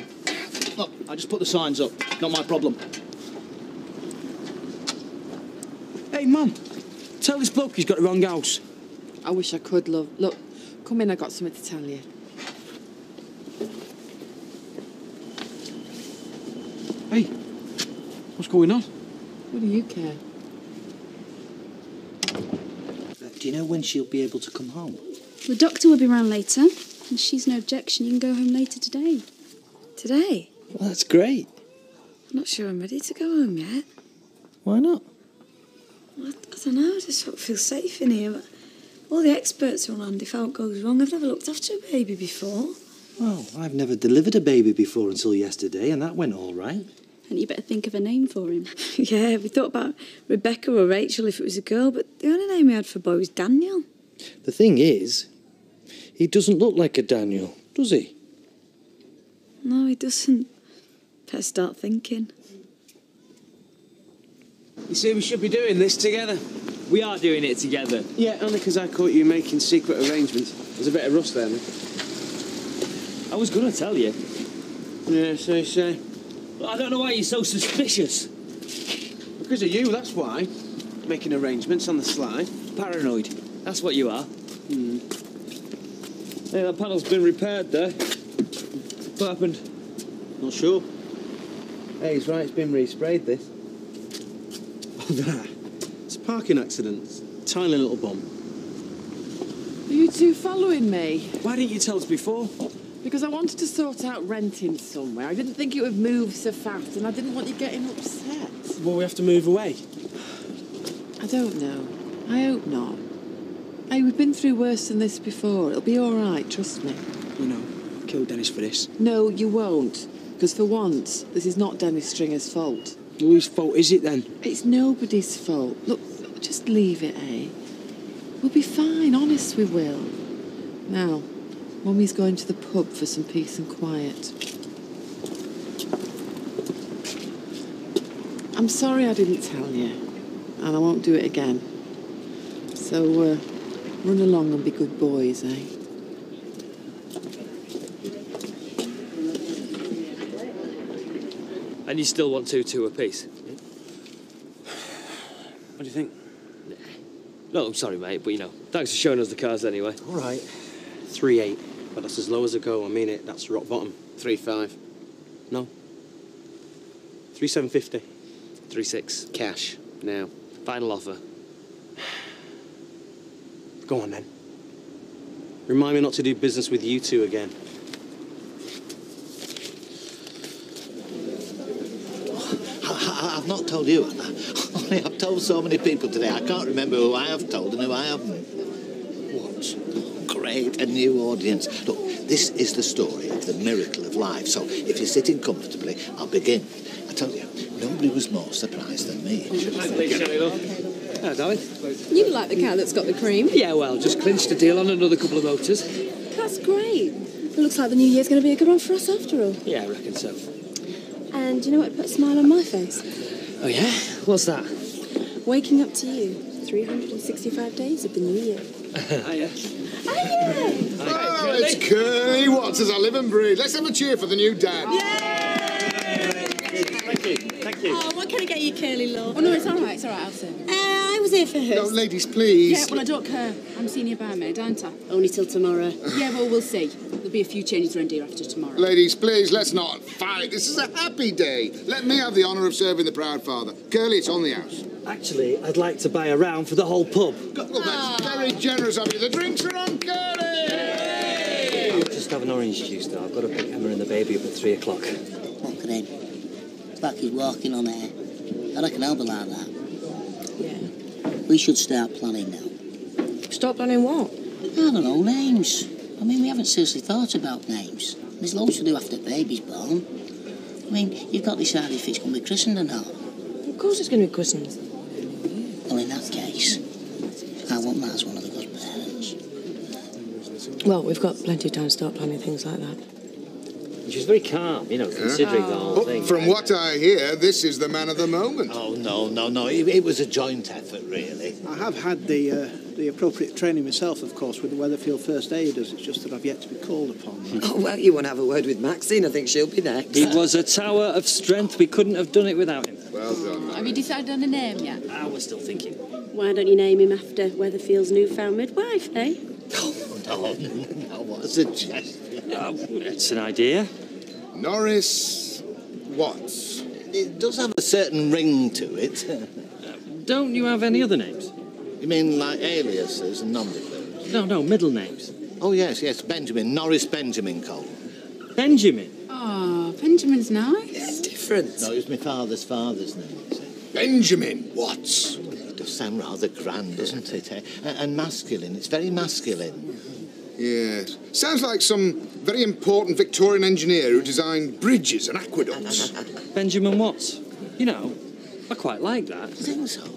Look, I just put the signs up. Not my problem. Hey, Mum, tell this bloke he's got the wrong house. I wish I could, love. Look, come in, I got something to tell you. Hey, what's going on? What do you care? Do you know when she'll be able to come home? The doctor will be round later, and she's no objection. You can go home later today. Today? Well, that's great. I'm not sure I'm ready to go home yet. Why not? I don't know, I just don't feel safe in here. All the experts are around if out goes wrong. I've never looked after a baby before. Well, I've never delivered a baby before until yesterday, and that went all right. And you better think of a name for him. Yeah, we thought about Rebecca or Rachel if it was a girl, but the only name we had for a boy was Daniel. The thing is, he doesn't look like a Daniel, does he? No, he doesn't. Better start thinking. You see, we should be doing this together. We are doing it together. Yeah, only because I caught you making secret arrangements. There's a bit of rust there, mate. I was going to tell you. Yeah, so you say. But I don't know why you're so suspicious. Because of you, that's why. Making arrangements on the sly. Paranoid. That's what you are. Hey, that panel's been repaired there. What happened? Not sure. Hey, he's right, it's been resprayed, this. Oh, there. It's a parking accident. It's a tiny little bump. Are you two following me? Why didn't you tell us before? Because because I wanted to sort out renting somewhere. I didn't think it would move so fast, and I didn't want you getting upset. Well, we have to move away. I don't know. I hope not. Hey, we've been through worse than this before. It'll be all right, trust me. You know, I'll kill Dennis for this. No, you won't. Because for once, this is not Dennis Stringer's fault. Whose fault is it then? It's nobody's fault. Look, just leave it, eh? We'll be fine, honest we will. Now, Mummy's going to the pub for some peace and quiet. I'm sorry I didn't tell you, and I won't do it again. So, run along and be good boys, eh? And you still want 2 apiece? What do you think? No, I'm sorry, mate, but, you know, thanks for showing us the cars anyway. All right. 3.8. But that's as low as I go. I mean it. That's rock bottom. 3.5. No. 3.750. 3.6. Cash. Now. Final offer. Go on, then. Remind me not to do business with you two again. I've not told you. I've told so many people today, I can't remember who I have told and who I haven't. What? Great, a new audience. Look, this is the story of the miracle of life. So if you're sitting comfortably, I'll begin. I tell you, nobody was more surprised than me. Hello, darling. You like the cat that's got the cream? Yeah, well, just clinched a deal on another couple of motors. That's great. It looks like the new year's going to be a good one for us after all. Yeah, I reckon so. And do you know what put a smile on my face? Oh, yeah? What's that? Waking up to you. 365 days of the new year. Hiya. Oh, it's Curly Waters. I live and breathe. Let's have a cheer for the new dad. Thank you. Thank you. Oh, what can I get you, Curly, love? Oh, no, it's all right, I'll serve. I was here for hers. No, ladies, please. Yeah, well, I don't care. I'm senior barmaid, aren't I? Only till tomorrow. Yeah, well, we'll see. There'll be a few changes around here after tomorrow. Ladies, please, let's not fight. This is a happy day. Let me have the honour of serving the proud father. Curly, it's on the house. Actually, I'd like to buy a round for the whole pub. Well, that's very generous of you. The drinks are on, Curly! I'll just have an orange juice, though. I've got to pick Emma and the baby up at 3 o'clock. Look at him. It's like he's walking on air. I reckon I'll be like that. Yeah. We should start planning now. Start planning what? I don't know, names. I mean, we haven't seriously thought about names. There's loads to do after the baby's born. I mean, you've got to decide if it's going to be christened or not. Of course it's going to be christened. Well, in that case, I want that as one of the godparents. Well, we've got plenty of time to start planning things like that. She's very calm, you know, considering the whole thing. From what I hear, this is the man of the moment. Oh, no. It was a joint effort, really. I have had the appropriate training myself, of course, with the Weatherfield first aiders. It's just that I've yet to be called upon. Oh, well, you want to have a word with Maxine? I think she'll be next. He was a tower of strength. We couldn't have done it without him. Well done. Have you decided on a name yet? We're still thinking. Why don't you name him after Weatherfield's newfound midwife, eh? No, what a suggestion. It's an idea. Norris Watts. It does have a certain ring to it. Don't you have any other names? You mean like aliases and non-declarers? No, middle names. Oh, yes, Benjamin. Norris Benjamin Cole. Benjamin? Oh, Benjamin's nice. It's different. No, it was my father's name, you see. Benjamin Watts. It does sound rather grand, doesn't it? Eh? And masculine. It's very masculine. Yes. Sounds like some very important Victorian engineer who designed bridges and aqueducts. Benjamin Watts. You know, I quite like that. You think so?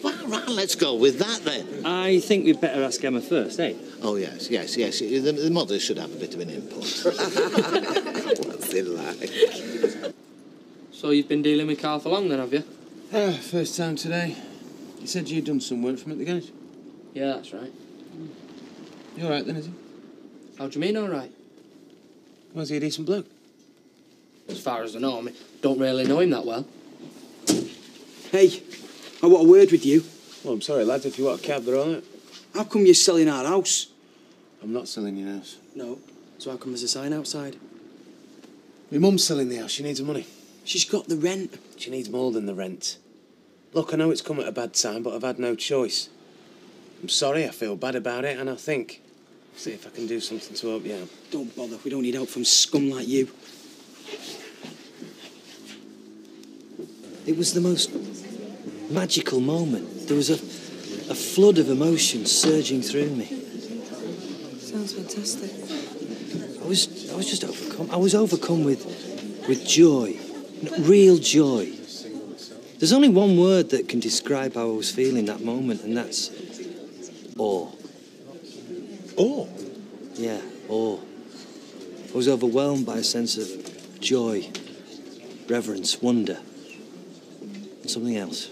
Well, right, let's go with that then. I think we'd better ask Emma first, eh? Oh, yes. The mother should have a bit of an input. What's it like? So you've been dealing with Carl for long then, have you? First time today. You said you'd done some work for him at the garage. Yeah, that's right. You all right then, is he? How do you mean, all right? Was he a decent bloke? As far as I know, I mean, don't really know him that well. Hey, I want a word with you. Well, I'm sorry, lads, if you want a cab, they're all right. How come you're selling our house? I'm not selling your house. No. So how come there's a sign outside? My mum's selling the house. She needs the money. She's got the rent. She needs more than the rent. Look, I know it's come at a bad time, but I've had no choice. I'm sorry, I feel bad about it, and I think See if I can do something to help you out. Don't bother. We don't need help from scum like you. It was the most magical moment. There was a flood of emotion surging through me. Sounds fantastic. I was just overcome. I was overcome with joy, real joy. There's only one word that can describe how I was feeling that moment, and that's awe. Awe? Yeah, awe. I was overwhelmed by a sense of joy, reverence, wonder, and something else.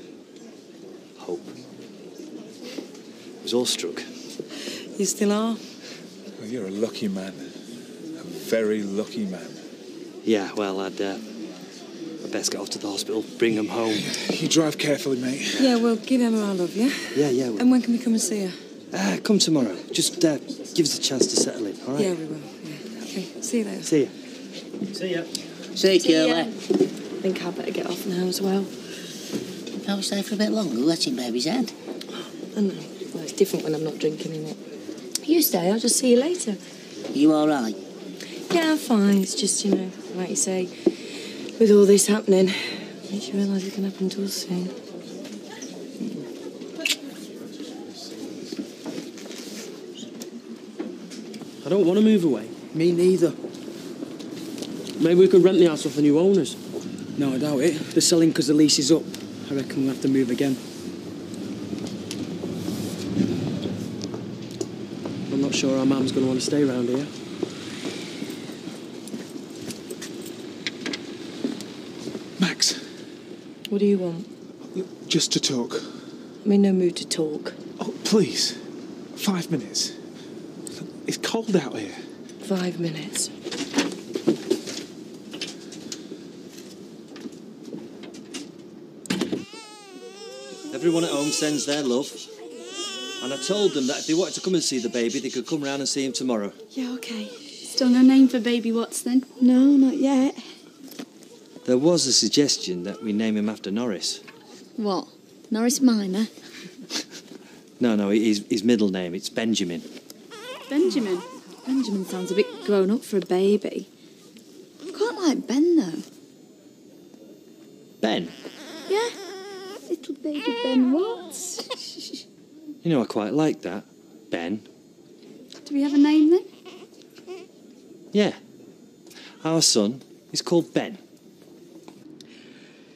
Hope. I was awestruck. You still are? Well, you're a lucky man. A very lucky man. Yeah, well, I'd best get off to the hospital, bring them home. You drive carefully, mate. Yeah, well, give Emma our love, yeah? Yeah. And when can we come and see her? Come tomorrow. Just give us a chance to settle in, all right? Yeah, we will. Yeah. Okay, see you later. See ya. See ya. See you, Curly. I think I'd better get off now as well. Can we stay for a bit longer? That's in baby's head. I know. Well, it's different when I'm not drinking in it. You stay, I'll just see you later. You all right? Yeah, I'm fine. It's just, you know, like you say, with all this happening, makes you realise it can happen to us soon. I don't want to move away. Me neither. Maybe we could rent the house off the new owners. No, I doubt it. They're selling because the lease is up. I reckon we'll have to move again. I'm not sure our mum's going to want to stay around here. Max. What do you want? Just to talk. I'm in no mood to talk. Oh, please. 5 minutes. It's cold out here. 5 minutes. Everyone at home sends their love. And I told them that if they wanted to come and see the baby, they could come round and see him tomorrow. Yeah, okay. Still no name for baby Watts then? No, not yet. There was a suggestion that we name him after Norris. What? Norris Minor? No, his middle name, it's Benjamin. Benjamin? Benjamin sounds a bit grown up for a baby. I quite like Ben, though. Ben? Yeah. Little baby Ben Watts. You know, I quite like that. Ben. Do we have a name then? Yeah. Our son is called Ben.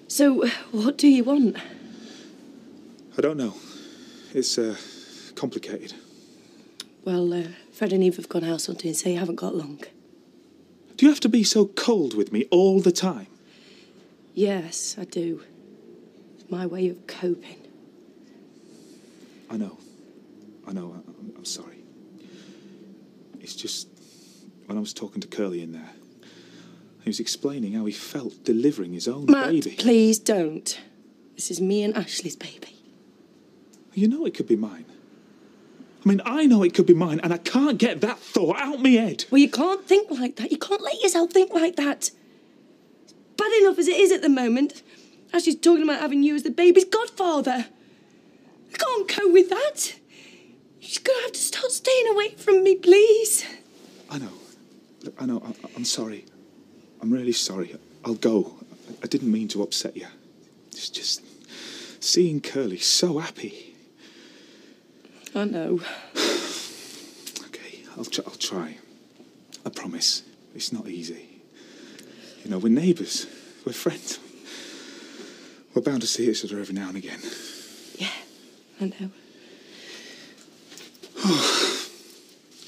So, what do you want? I don't know. It's complicated. Well, Fred and Eve have gone house hunting, so you haven't got long. Do you have to be so cold with me all the time? Yes, I do. It's my way of coping. I know. I'm sorry. It's just when I was talking to Curly in there, he was explaining how he felt delivering his own Matt, baby. please don't. This is me and Ashley's baby. You know it could be mine. I mean, I know it could be mine, and I can't get that thought out my head. Well, you can't think like that. You can't let yourself think like that. It's bad enough as it is at the moment. Ashley's talking about having you as the baby's godfather. I can't cope with that. You're just going to have to start staying away from me, please. I know. Look, I know. I'm sorry. I'm really sorry. I'll go. I didn't mean to upset you. It's just seeing Curly so happy. I know. Okay, I'll try. I promise. It's not easy. You know, we're neighbours. We're friends. We're bound to see each other every now and again. Yeah, I know.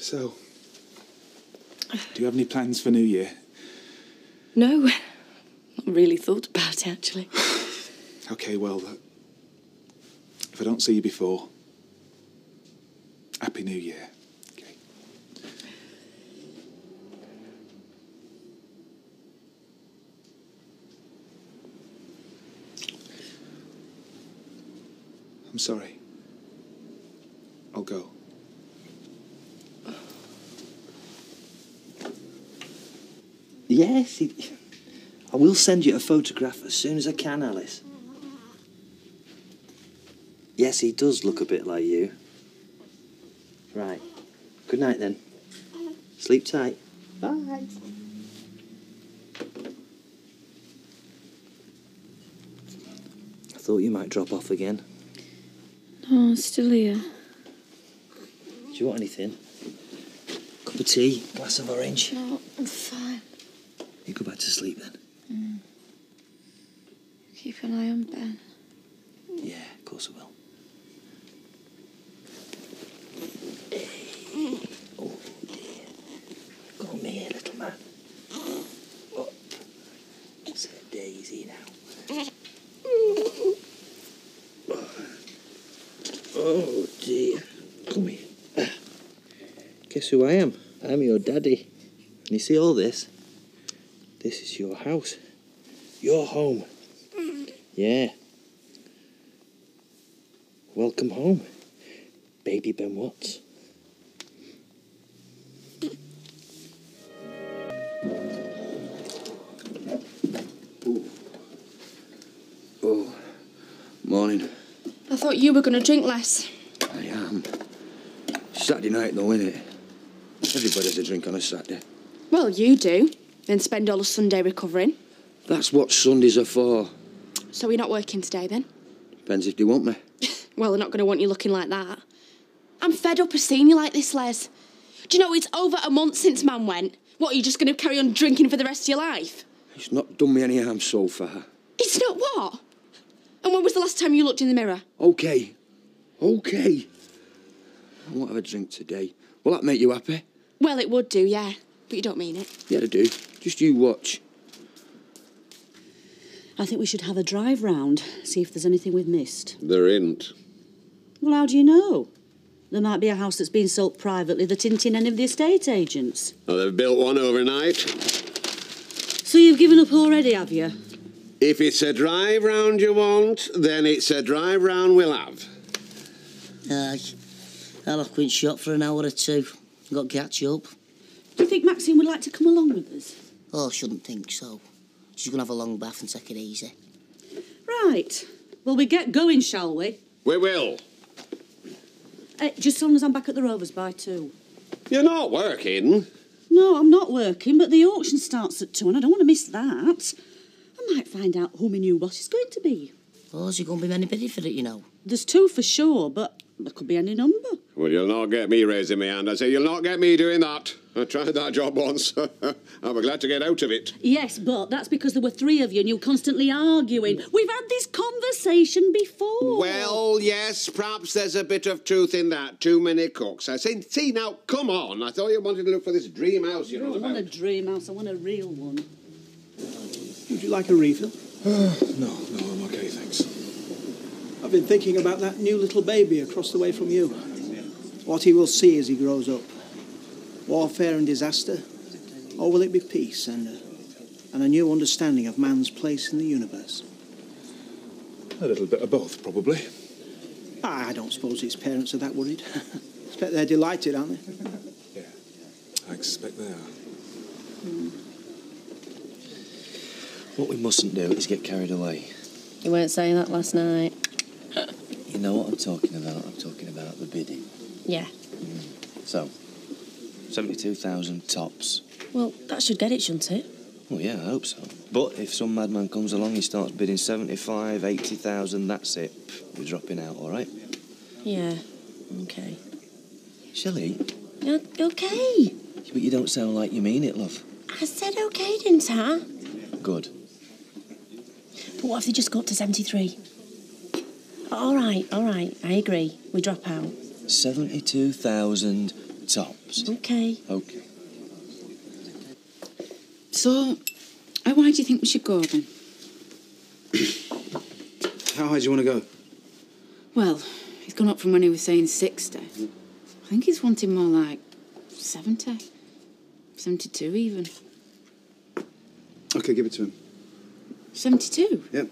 So, do you have any plans for New Year? No, not really thought about it, actually. Okay, well, if I don't see you before, Happy New Year. Okay. I'm sorry. I'll go. Yes, I will send you a photograph as soon as I can, Alice. Yes, he does look a bit like you. Right. Good night, then. Sleep tight. Bye. I thought you might drop off again. No, I'm still here. Do you want anything? Cup of tea? Glass of orange? No, I'm fine. You go back to sleep then. Keep an eye on Ben. Yeah, of course I will. Oh, dear. Come here, little man. Up. It's a daisy now. Oh, dear. Come here. Guess who I am? I'm your daddy. And you see all this? This is your house. Your home. Yeah. Welcome home, baby Ben Watts. Oh, morning. I thought you were going to drink less. I am. Saturday night though, innit? Everybody has a drink on a Saturday. Well, you do. Then spend all of Sunday recovering. That's what Sundays are for. So you're not working today, then? Depends if they want me. Well, they're not going to want you looking like that. I'm fed up of seeing you like this, Les. Do you know it's over a month since Mam went? What, are you just going to carry on drinking for the rest of your life? It's not done me any harm so far. It's not what? And when was the last time you looked in the mirror? Okay. I won't have a drink today. Will that make you happy? Well, it would do, yeah. But you don't mean it. Yeah, I do. Just you watch. I think we should have a drive round, see if there's anything we've missed. There ain't. Well, how do you know? There might be a house that's been sold privately that isn't in any of the estate agents. Well, they've built one overnight. So you've given up already, have you? If it's a drive round you want, then it's a drive round we'll have. Aye. I'll have quint shot for an hour or two. Got catch up. Do you think Maxine would like to come along with us? Oh, shouldn't think so. She's going to have a long bath and take it easy. Right. Well, we get going, shall we? We will. Just as long as I'm back at the Rovers by 2. You're not working. No, I'm not working, but the auction starts at 2 and I don't want to miss that. I might find out who my new boss is going to be. Oh, is he going to be any better for it, you know? There's 2 for sure, but there could be any number. Well, you'll not get me raising my hand. I say you'll not get me doing that. I tried that job once. I was glad to get out of it. Yes, but that's because there were 3 of you and you were constantly arguing. We've had this conversation before. Well, yes, perhaps there's a bit of truth in that. Too many cooks. I say, see now, come on. I thought you wanted to look for this dream house I don't want a dream house, I want a real one. Would you like a refill? No, I'm okay, thanks. I've been thinking about that new little baby across the way from you. What he will see as he grows up. Warfare and disaster? Or will it be peace and a new understanding of man's place in the universe? A little bit of both, probably. I don't suppose his parents are that worried. Expect they're delighted, aren't they? Yeah, I expect they are. What we mustn't do is get carried away. You weren't saying that last night. You know what I'm talking about? I'm talking about the bidding. Yeah. So, 72,000 tops. Well, that should get it, shouldn't it? Well, yeah, I hope so. But if some madman comes along, he starts bidding 75, 80,000, that's it. We're dropping out, all right? Yeah. Okay. Shelley? Okay. But you don't sound like you mean it, love. I said okay, didn't I? Good. But what if they just got to 73? All right. I agree. We drop out. 72,000 tops. Okay. Okay. So, why do you think we should go then? How high do you want to go? Well, he's gone up from when he was saying 60. I think he's wanting more like 70. 72 even. Okay, give it to him. 72? Yep,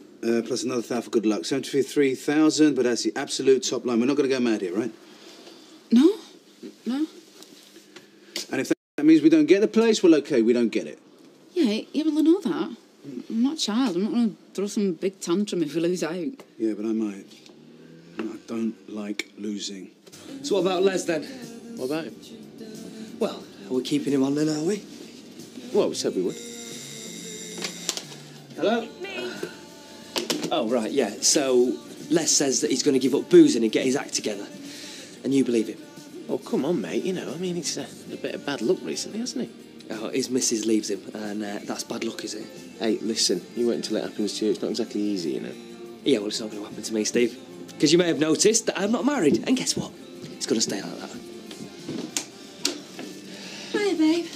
plus another 1,000 for good luck. 73,000, but that's the absolute top line. We're not going to go mad here, right? No. And if that means we don't get the place, well, okay, we don't get it. Yeah, well, I know that. I'm not a child. I'm not going to throw some big tantrum if we lose out. Yeah, but I might. I don't like losing. So what about Les then? What about him? Well, Are we keeping him on then, are we? Well, we said we would. Hello? Oh, right, yeah. So, Les says that he's going to give up boozing and get his act together. And you believe him? Oh, come on, mate. You know, I mean, it's a bit of bad luck recently, hasn't he? Oh, his missus leaves him, and that's bad luck, is it? Hey, listen, you wait until it happens to you. It's not exactly easy, you know. Yeah, well, it's not going to happen to me, Steve. Because you may have noticed that I'm not married. And guess what? It's going to stay like that. Hiya, babe.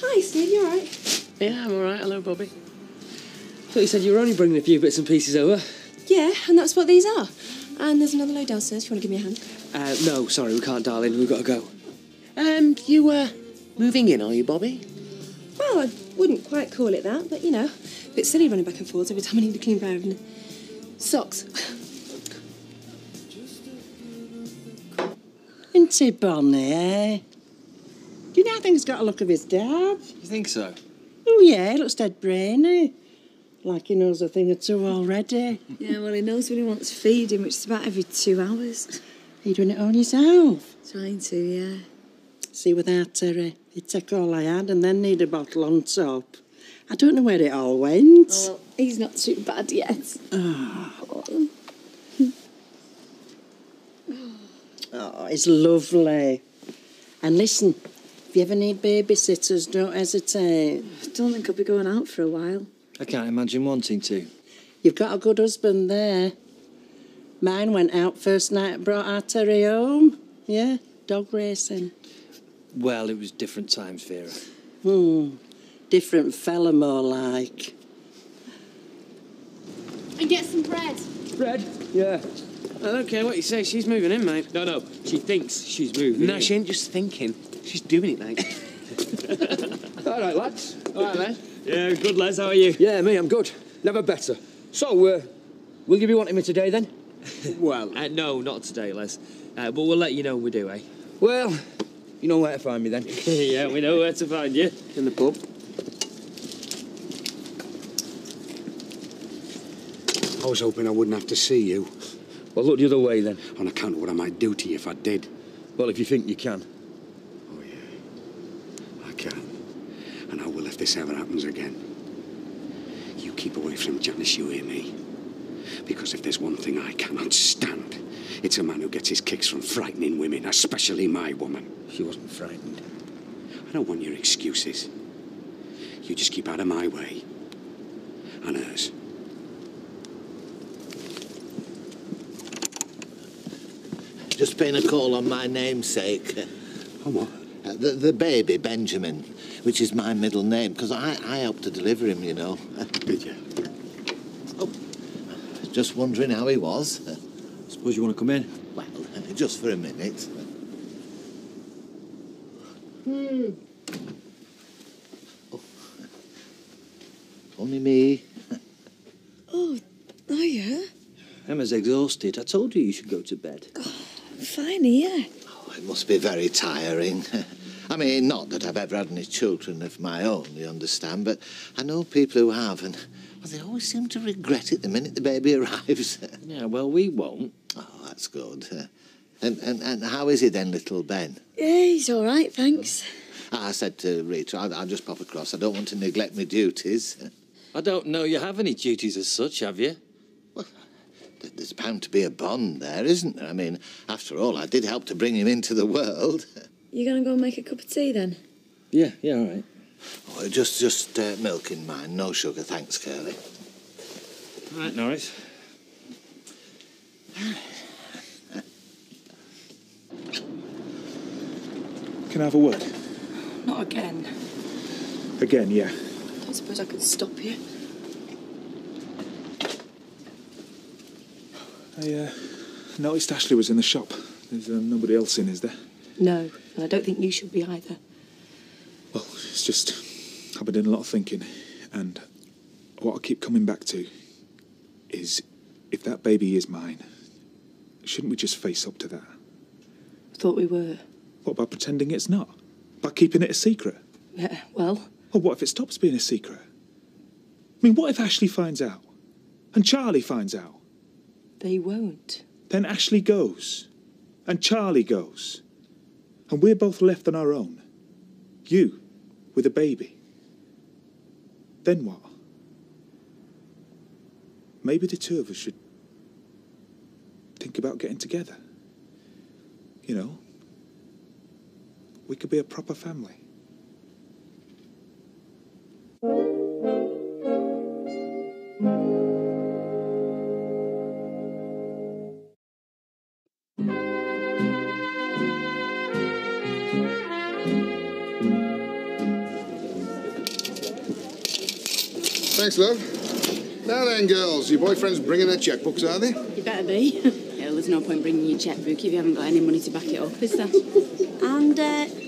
Hi, Steve, you alright? Yeah, I'm all right. Hello, Bobby. I thought you said you were only bringing a few bits and pieces over. Yeah, and that's what these are. And there's another load downstairs if you want to give me a hand. No, sorry, we can't, darling. We've got to go. You, moving in, are you, Bobby? Well, I wouldn't quite call it that, but, you know, a bit silly running back and forwards every time I need a clean pair of socks. Isn't he bonny, eh? Do you not think he's got a look of his dad? You think so? Oh, yeah, he looks dead brainy. Like he knows a thing or two already. Yeah, well, he knows when he wants feeding, which is about every 2 hours. Are you doing it on yourself? Trying to, yeah. See, without Terry, he'd take all I had and then need a bottle on top. I don't know where it all went. Oh, well, he's not too bad yet. Oh, it's lovely. And listen, if you ever need babysitters, don't hesitate. I don't think I'll be going out for a while. I can't imagine wanting to. You've got a good husband there. Mine went out first night and brought our Terry home. Yeah, dog racing. Well, it was different times, Vera. Different fella, more like. And get some bread. Bread? Yeah. I don't care what you say. She's moving in, mate. No, she thinks she's moving No, in. she ain't just thinking. She's doing it, mate. All right, lads. All right, Les. Yeah, good, Les. How are you? Yeah, me, I'm good. Never better. So, will you be wanting me today, then? Well, no, not today, Les. But we'll let you know when we do, eh? Well, you know where to find me, then. Yeah, we know where to find you. In the pub. I was hoping I wouldn't have to see you. Well, look the other way, then. On account of what I might do to you if I did. Well, if you think you can. Oh, yeah. I can. And I will if this ever happens again. You keep away from Janice, you hear me? Because if there's one thing I cannot stand, it's a man who gets his kicks from frightening women, especially my woman. She wasn't frightened. I don't want your excuses. You just keep out of my way. And hers. Just paying a call on my namesake. On what? The baby, Benjamin, which is my middle name, because I helped to deliver him, you know. Did you? Oh, just wondering how he was. Suppose you want to come in? Well, just for a minute. Oh. Only me. Oh, yeah? Emma's exhausted. I told you should go to bed. I'm fine here. Oh, it must be very tiring. I mean, not that I've ever had any children of my own, you understand, but I know people who have, and well, they always seem to regret it the minute the baby arrives. Yeah, well, we won't. Oh, that's good. And how is he then, little Ben? Yeah, he's all right, thanks. I said to Rita, I'll just pop across. I don't want to neglect my duties. I don't know you have any duties as such, have you? Well, there's bound to be a bond there, isn't there? I mean, after all, I did help to bring him into the world. You gonna go and make a cup of tea then? Yeah, all right. Oh, just milk in mine, no sugar, thanks, Curly. All right, Norris. Can I have a word? Not again. Again, yeah. I don't suppose I could stop you. I noticed Ashley was in the shop. There's nobody else in, is there? No, and I don't think you should be either. Well, it's just I've been doing a lot of thinking, and what I keep coming back to is if that baby is mine, shouldn't we just face up to that? Thought we were. What, by pretending it's not? By keeping it a secret? Yeah, well... Well, what if it stops being a secret? I mean, what if Ashley finds out? And Charlie finds out? They won't. Then Ashley goes. And Charlie goes. And we're both left on our own. You, with a baby. Then what? Maybe the two of us should think about getting together. You know, we could be a proper family. Thanks, love. Now then, girls, your boyfriend's bringing their checkbooks, are they? You better be. Yeah, there's no point bringing your checkbook if you haven't got any money to back it up, is there? And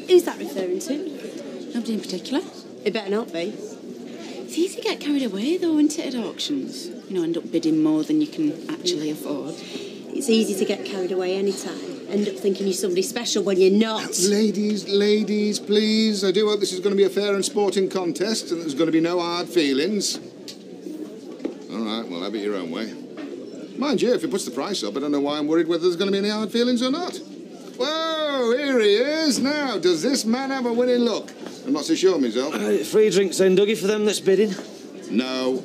who's that referring to? Nobody in particular. It better not be. It's easy to get carried away, though, isn't it, at auctions? You know, end up bidding more than you can actually afford. It's easy to get carried away anytime. End up thinking you're somebody special when you're not. Ladies, please. I do hope this is going to be a fair and sporting contest and there's going to be no hard feelings. All right, well, have it your own way. Mind you, if he puts the price up, I don't know why I'm worried whether there's going to be any hard feelings or not. Whoa, here he is. Now, does this man have a winning look? I'm not so sure myself. Free drinks then, Dougie, for them that's bidding? No.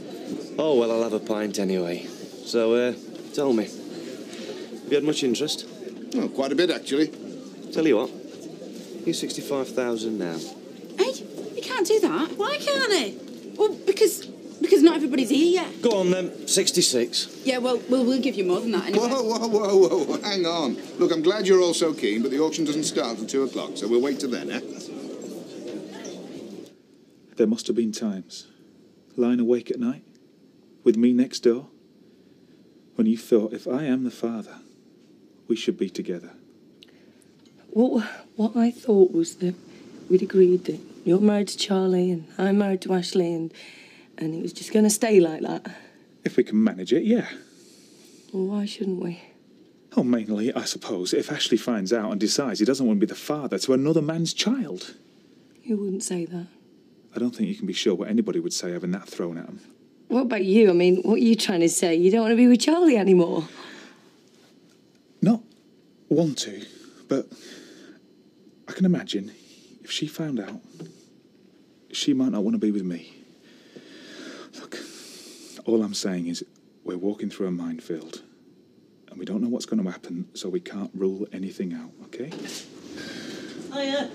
Oh, well, I'll have a pint anyway. So, tell me, have you had much interest? Oh, quite a bit, actually. Tell you what, here's 65,000 now. Hey, you can't do that. Why can't he? Well, because not everybody's here yet. Go on, then, 66. Yeah, well, we'll give you more than that anyway. Whoa, hang on. Look, I'm glad you're all so keen, but the auction doesn't start until 2 o'clock, so we'll wait till then, eh? There must have been times, lying awake at night, with me next door, when you thought, if I am the father, we should be together. What I thought was that we'd agreed that you're married to Charlie and I'm married to Ashley and it was just going to stay like that. If we can manage it, yeah. Well, why shouldn't we? Oh, mainly, I suppose, if Ashley finds out and decides he doesn't want to be the father to another man's child. You wouldn't say that. I don't think you can be sure what anybody would say having that thrown at them. What about you? I mean, what are you trying to say? You don't want to be with Charlie anymore? Not want to, but I can imagine if she found out, she might not want to be with me. Look, all I'm saying is we're walking through a minefield and we don't know what's going to happen, so we can't rule anything out, okay? Hiya.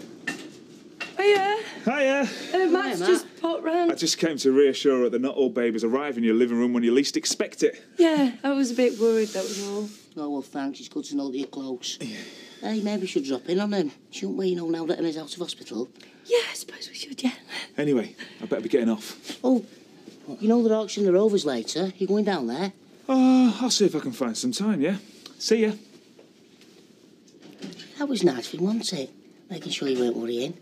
Matt's just popped round. I just came to reassure her that not all babies arrive in your living room when you least expect it. Yeah, I was a bit worried, that was all. Oh, well, thanks. It's good to know that you're close. Hey, maybe we should drop in on him. Shouldn't we, now that Emma's out of hospital? Yeah, I suppose we should, yeah. Anyway, I better be getting off. Oh, you know they're auctioning the Rovers later. You going down there? I'll see if I can find some time, yeah? See ya. That was nice of him, wasn't it? Making sure you weren't worrying.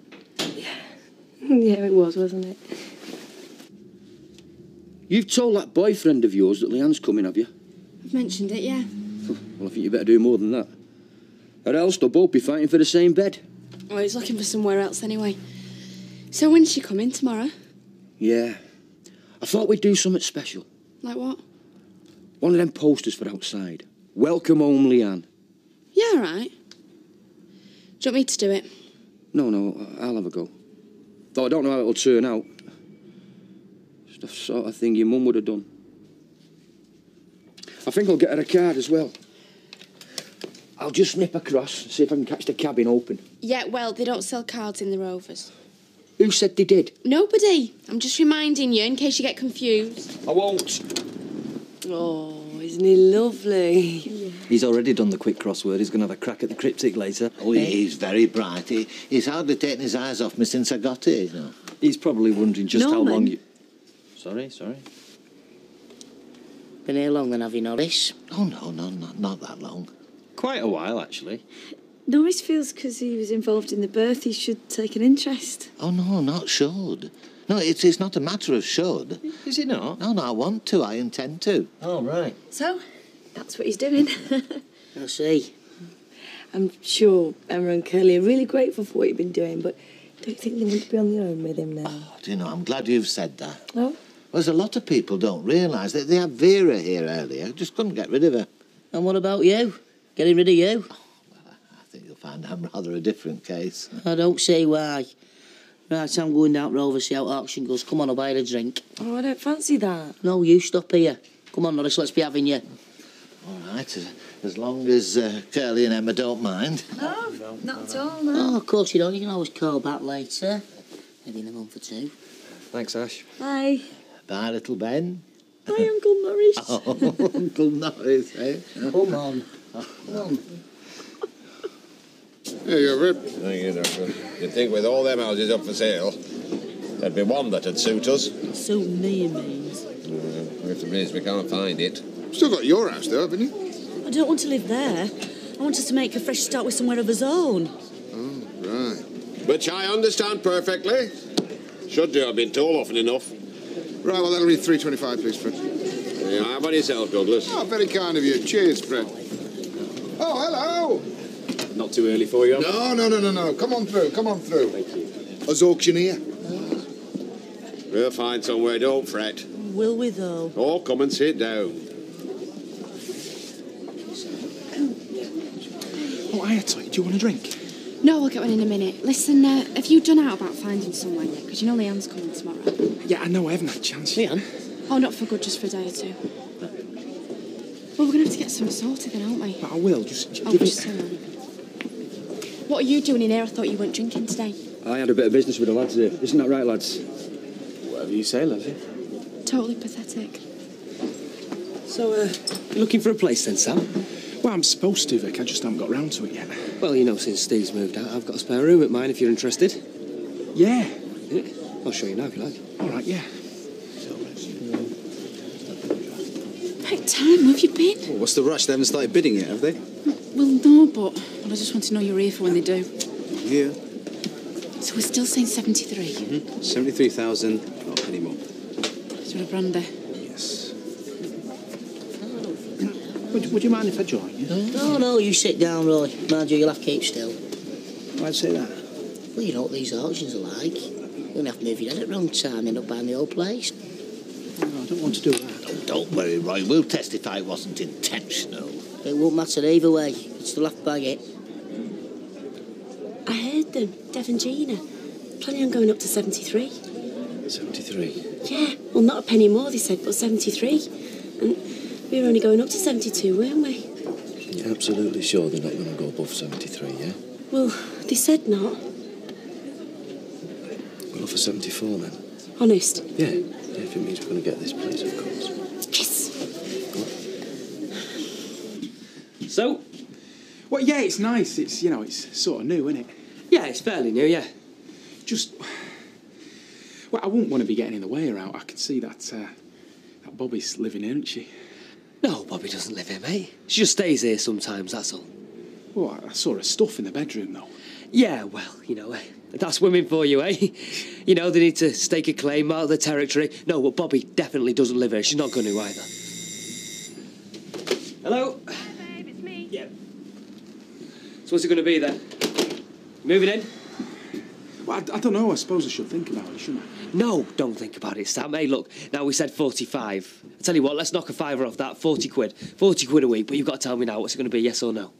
Yeah, it was, wasn't it? You've told that boyfriend of yours that Leanne's coming, have you? I've mentioned it, yeah. Well, I think you better do more than that. Or else they'll both be fighting for the same bed. Well, he's looking for somewhere else anyway. So when's she coming? Tomorrow? Yeah. I thought we'd do something special. Like what? One of them posters for outside. Welcome home, Leanne. Yeah, all right. Do you want me to do it? No, I'll have a go. Though I don't know how it'll turn out. It's the sort of thing your mum would have done. I think I'll get her a card as well. I'll just nip across and see if I can catch the cabin open. Yeah, well, they don't sell cards in the Rovers. Who said they did? Nobody. I'm just reminding you in case you get confused. I won't. Oh, isn't he lovely? Yeah. He's already done the quick crossword. He's going to have a crack at the cryptic later. Oh, he's very bright. He's hardly taken his eyes off me since I got here, you know. He's probably wondering just how long you... Sorry. Been here long then, have you, Norris? Oh, no, not that long. Quite a while, actually. Norris feels because he was involved in the birth he should take an interest. Oh, no, not should. No, it's not a matter of should. Is it not? No, I want to. I intend to. Oh, right. So, that's what he's doing. I see. I'm sure Emma and Curly are really grateful for what you've been doing, but don't you think they want to be on their own with him now? Oh, do you know, I'm glad you've said that. Oh? Well, there's a lot of people don't realise that they had Vera here earlier. Just couldn't get rid of her. And what about you? Getting rid of you? I think you'll find I'm rather a different case. I don't see why. Right, I'm going down Rover, see how auction goes. Come on, I'll buy you a drink. Oh, I don't fancy that. No, you stop here. Come on, Norris, let's be having you. All right, as long as Curly and Emma don't mind. No, not at all, no. Oh, of course you don't. You can always call back later. Maybe in a month or two. Thanks, Ash. Bye. Bye, little Ben. Bye, Uncle Norris. Oh, Uncle Norris, eh? Come on. Come on. Here you go, Rip. Thank you, Doctor. You'd think with all them houses up for sale, there'd be one that'd suit us. Suit me, it means. If there is, we can't find it. Still got your house, though, haven't you? I don't want to live there. I want us to make a fresh start with somewhere of his own. Oh, right. Which I understand perfectly. Should do, I've been told often enough. Right, well, that'll be $3.25, please, Fred. Yeah, how about yourself, Douglas? Oh, very kind of you. Cheers, Fred. Oh, hello. Not too early for you? No. Come on through, Thank you. Us auctioneer. We'll find somewhere, don't fret. Will we, though? Oh, come and sit down. Oh, hiya, Toy. Do you want a drink? No, we'll get one in a minute. Listen, have you done out about finding someone yet? Because you know Leanne's coming tomorrow. Yeah, I know. I haven't had a chance. Leanne? Oh, not for good, just for a day or two. Well, we're going to have to get something sorted then, aren't we? But I will. Just Oh, give just hang on. What are you doing in here? I thought you weren't drinking today. I had a bit of business with the lads here. Isn't that right, lads? Whatever you say, Leslie. Totally pathetic. So, you looking for a place then, Sam? Well, I'm supposed to, Vic. I just haven't got round to it yet. Well, you know, since Steve's moved out, I've got a spare room at mine if you're interested. Yeah. I'll show you now if you like. All right, yeah. About time, where have you been? Well, what's the rush? They haven't started bidding yet, have they? Well, no, but I just want to know you're here for when they do. Yeah. So we're still saying 73. 73,000, not a penny more. Is there a brandy? Yes. Would you mind if I join you? No, you sit down, Roy. Mind you, you'll have to keep still. Why'd say that? Well, you know what these auctions are like. You're going to have to move your head at the wrong time, end up buying the old place. No, I don't want to do that. Don't worry, Roy. We'll testify it wasn't intentional. It won't matter either way. You'd still have to buy it. I heard them, Dev and Gina, planning on going up to 73. 73? Yeah, well, not a penny more, they said, but 73. And we were only going up to 72, weren't we? You're absolutely sure they're not going to go above 73, yeah? Well, they said not. We'll offer 74 then. Honest. Yeah, if it means we're going to get this place, of course. Yes! So? Well, yeah, it's nice. It's, you know, it's sort of new, isn't it? Yeah, it's fairly new, yeah. Just... Well, I wouldn't want to be getting in the way around. I can see that, that Bobby's living here, isn't she? No, Bobby doesn't live here, mate. She just stays here sometimes, that's all. Well, I saw her stuff in the bedroom, though. Yeah, well, you know, that's women for you, eh? You know, they need to stake a claim, mark their territory. No, but Bobby definitely doesn't live here. She's not going to either. Hello? Hi, babe, it's me. Yeah. So what's it going to be then? Moving in? Well, I don't know. I suppose I should think about it, shouldn't I? No, don't think about it, Sam. Hey, look, now we said 45. I tell you what, let's knock a fiver off that. 40 quid. 40 quid a week, but you've got to tell me now what's it going to be, yes or no?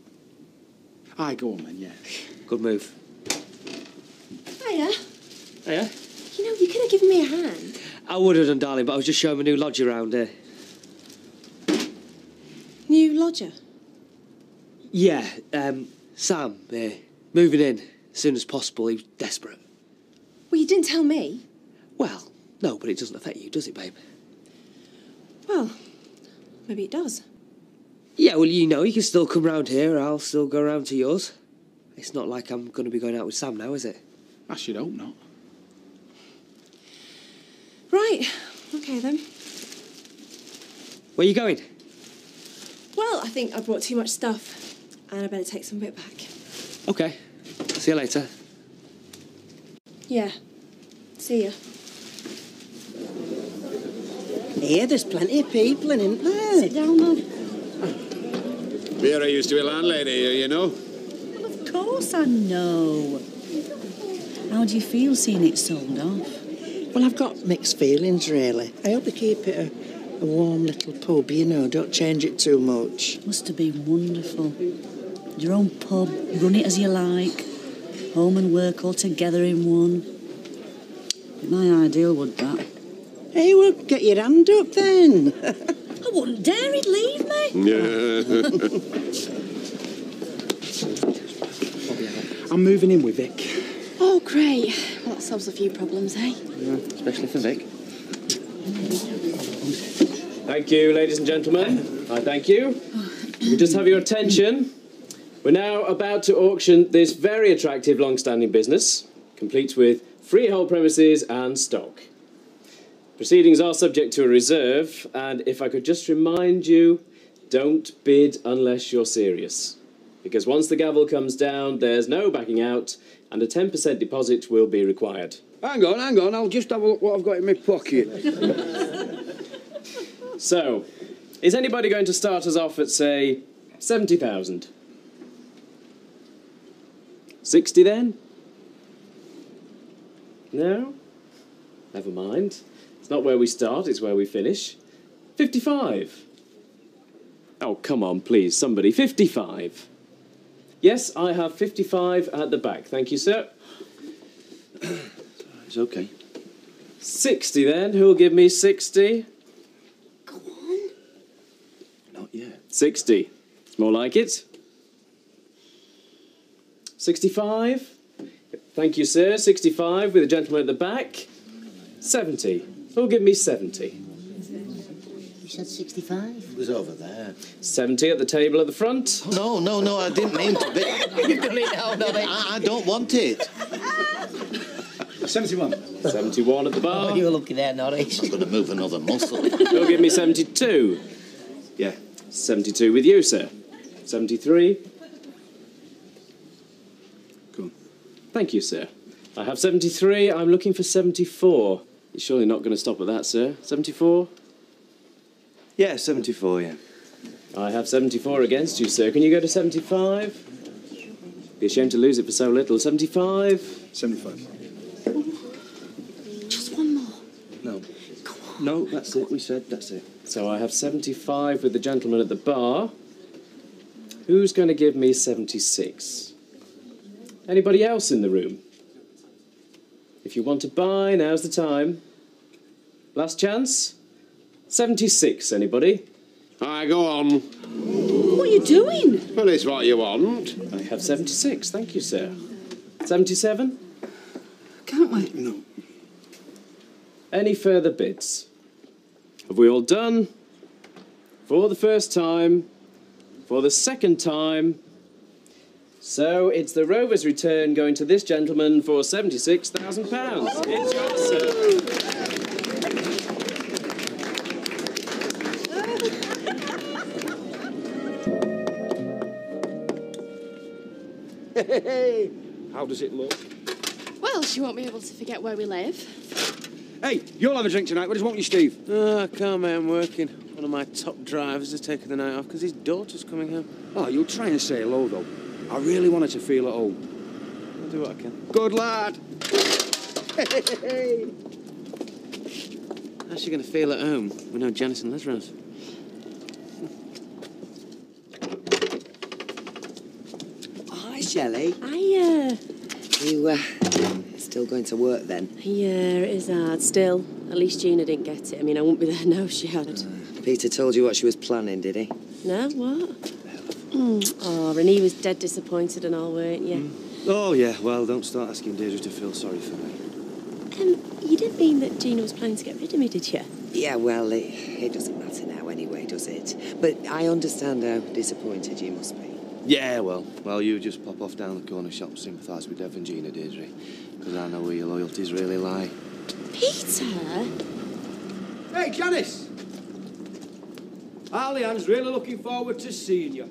Aye, go on then, yeah. Good move. Hiya. Hiya. You know, you could have given me a hand. I would have done, darling, but I was just showing my new lodge around here. New lodger? Yeah, Sam, moving in as soon as possible. He was desperate. Well, you didn't tell me. Well, no, but it doesn't affect you, does it, babe? Well, maybe it does. Yeah, well, you know, you can still come round here. I'll still go round to yours. It's not like I'm going to be going out with Sam now, is it? I should hope not. Right, okay then. Where are you going? Well, I think I brought too much stuff, and I better take some of it back. Okay. See you later. Yeah. See ya. Here, there's plenty of people in, isn't there? Sit down, Mum. Vera used to be a landlady here, you know. Well, of course I know. How do you feel seeing it sold off? Well, I've got mixed feelings, really. I hope they keep it a warm little pub, you know, don't change it too much. Must have been wonderful. Your own pub, run it as you like. Home and work all together in one. My ideal would that. Hey, well, get your hand up then. I wouldn't dare he'd leave me. I'm moving in with Vic. Oh, great. Well, that solves a few problems, eh? Yeah, especially for Vic. Thank you, ladies and gentlemen. I thank you. We just have your attention. We're now about to auction this very attractive long-standing business, complete with freehold premises and stock. Proceedings are subject to a reserve, and if I could just remind you, don't bid unless you're serious. Because once the gavel comes down, there's no backing out, and a 10% deposit will be required. Hang on, I'll just have a look what I've got in my pocket. So, is anybody going to start us off at, say, 70,000? 60 then? No? Never mind. It's not where we start, it's where we finish. 55. Oh, come on, please, somebody. 55. Yes, I have 55 at the back. Thank you, sir. It's okay. 60 then. Who'll give me 60? Go on. Not yet. 60. It's more like it. 65. Thank you, sir. 65 with a gentleman at the back. 70. Who'll give me 70? You said 65? It was over there. 70 at the table at the front. No, I didn't mean to be. You've done it now, not it? I don't want it. 71. 71 at the bar. Oh, you're lucky there, Norris. I'm not going to move another muscle. Who'll give me 72? Yeah. 72 with you, sir. 73. Cool. Thank you, sir. I have 73. I'm looking for 74. You're surely not going to stop at that, sir. 74? Yeah, 74, yeah. I have 74 against you, sir. Can you go to 75? Be ashamed to lose it for so little. 75? 75. Just one more. No. No, that's it. We said that's it. So I have 75 with the gentleman at the bar. Who's going to give me 76? Anybody else in the room? If you want to buy, now's the time. Last chance? 76, anybody? Aye, go on. What are you doing? Well, it's what you want. I have 76, thank you, sir. 77? Can't we? No. Any further bids? Have we all done? For the first time? For the second time? So it's the Rover's return going to this gentleman for £76,000. It's yours, sir. Hey, how does it look? Well, she won't be able to forget where we live. Hey, you'll have a drink tonight. What does want you, Steve? Oh, I can't, mate. I'm working. One of my top drivers has taken the night off because his daughter's coming home. Oh, you'll try and say hello, though. I really want her to feel at home. I'll do what I can. Good lad. How's she going to feel at home with no Janice and Lesrose? Hi, Shelley. Hiya. You, still going to work then? Yeah, it is hard still. At least Gina didn't get it. I mean, I wouldn't be there now if she had. Peter told you what she was planning, did he? No, what? Oh, and he was dead disappointed and all, weren't you? Oh, yeah. Well, don't start asking Deirdre to feel sorry for me. You didn't mean that Gina was planning to get rid of me, did you? Yeah, well, it doesn't matter now anyway, does it? But I understand how disappointed you must be. Yeah, well, you just pop off down the corner shop and sympathise with Dev and Gina, Deirdre. Because I know where your loyalties really lie. Peter? Hey, Janice. Arlene's really looking forward to seeing you.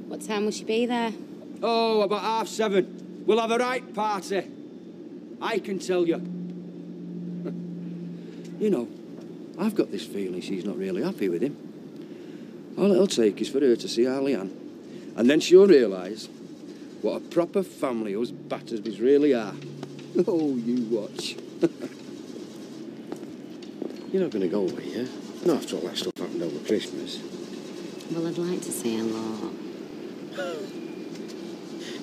What time will she be there? Oh, about 7:30. We'll have a right party. I can tell you. You know, I've got this feeling she's not really happy with him. All it'll take is for her to see Arlene. And then she'll realise what a proper family us Battersbys really are. Oh, you watch. You're not going to go away, yeah? Not after all that stuff happened over Christmas. Well, I'd like to say hello.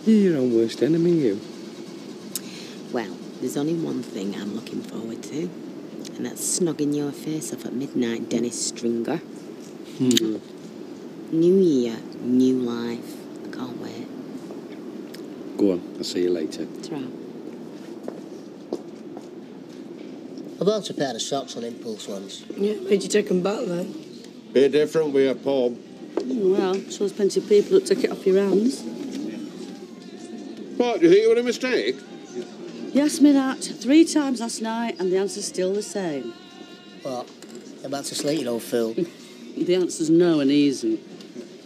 You're your own worst enemy, you. Well, There's only one thing I'm looking forward to, and that's snogging your face off at midnight, Dennis Stringer. New year, new life. I can't wait. Go on, I'll see you later. Ta-ra. I bought a pair of socks on impulse once. Yeah, where'd you take them back then? Bit different with a pub. Well, so there's plenty of people that take it off your hands. What, do you think it was a mistake? You asked me that 3 times last night, and the answer's still the same. What? You're about to sleep, you old fool. The answer's no, and he isn't.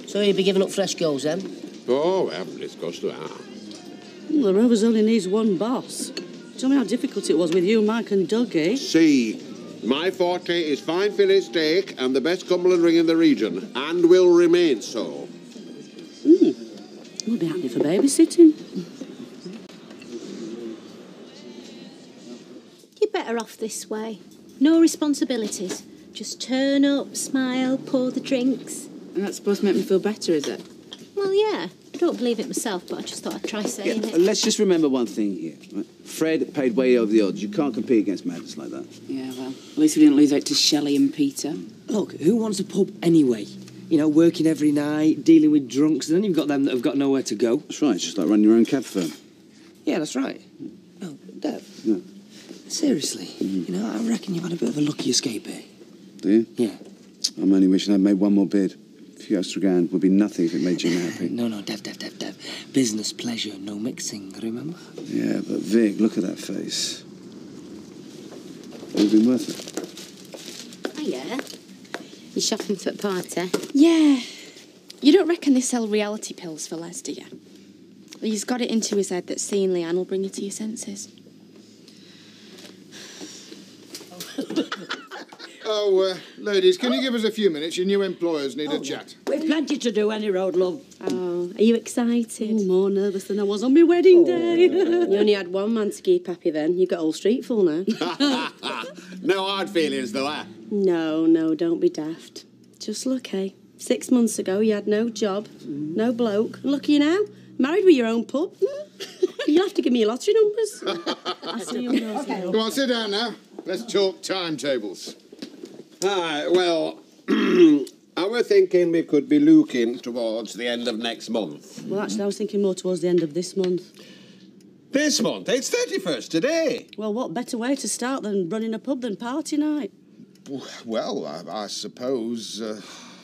So you'll be giving up fresh goals then? Oh, we haven't discussed that. Well, the Rovers only needs one boss. Tell me how difficult it was with you, Mike and Dougie. See, my forte is fine fillet steak and the best Cumberland ring in the region, and will remain so. We'll be handy for babysitting. You're better off this way. No responsibilities. Just turn up, smile, pour the drinks. And that's supposed to make me feel better, is it? Well, yeah. I don't believe it myself, but I just thought I'd try saying it. Let's just remember one thing here. Right? Fred paid way over the odds. You can't compete against madness like that. Yeah, well, at least we didn't lose out to Shelley and Peter. Look, who wants a pub anyway? You know, working every night, dealing with drunks, and then you've got them that have got nowhere to go. That's right, it's just like running your own cab firm. Yeah, that's right. Oh, Dev. Yeah. Seriously, you know, I reckon you've had a bit of a lucky escape here. Do you? Yeah. I'm only wishing I'd made one more bid. A few extra grand would be nothing if it made Jim happy. No, Dev. Business pleasure, no mixing, remember? Yeah, but Vic, look at that face. It would have been worth it. Oh, yeah? You shopping for the party? Yeah. You don't reckon they sell reality pills for Les, do you? Well, he's got it into his head that seeing Leanne will bring you to your senses. Oh, ladies, can you give us a few minutes? Your new employers need a chat. We've plenty to do any road, love. Oh, are you excited? More nervous than I was on my wedding day. You only had one man to keep happy then. You've got all street full now. No hard feelings, though, eh? No, don't be daft. Just look, eh? 6 months ago, you had no job, no bloke. And look at you now, married with your own pub. You'll have to give me your lottery numbers. I see you know. Go on, sit down now. Let's talk timetables. Hi, well, I were thinking we could be looking towards the end of next month. Well, actually, I was thinking more towards the end of this month. This month? It's 31st today. Well, what better way to start than running a pub than party night? Well, I suppose...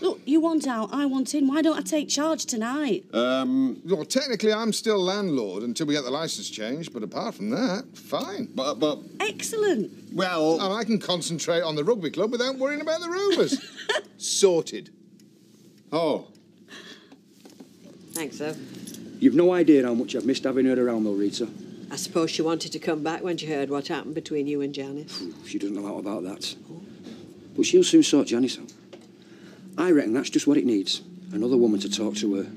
Look, you want out, I want in. Why don't I take charge tonight? Well, technically, I'm still landlord until we get the licence changed, but apart from that, fine. But... Excellent. Well... And I can concentrate on the rugby club without worrying about the Rovers. Sorted. Oh. Thanks, though. You've no idea how much I've missed having her around, though, Rita. I suppose she wanted to come back when she heard what happened between you and Janice. She doesn't know about that. But she'll soon sort Janice out. I reckon that's just what it needs. Another woman to talk to her.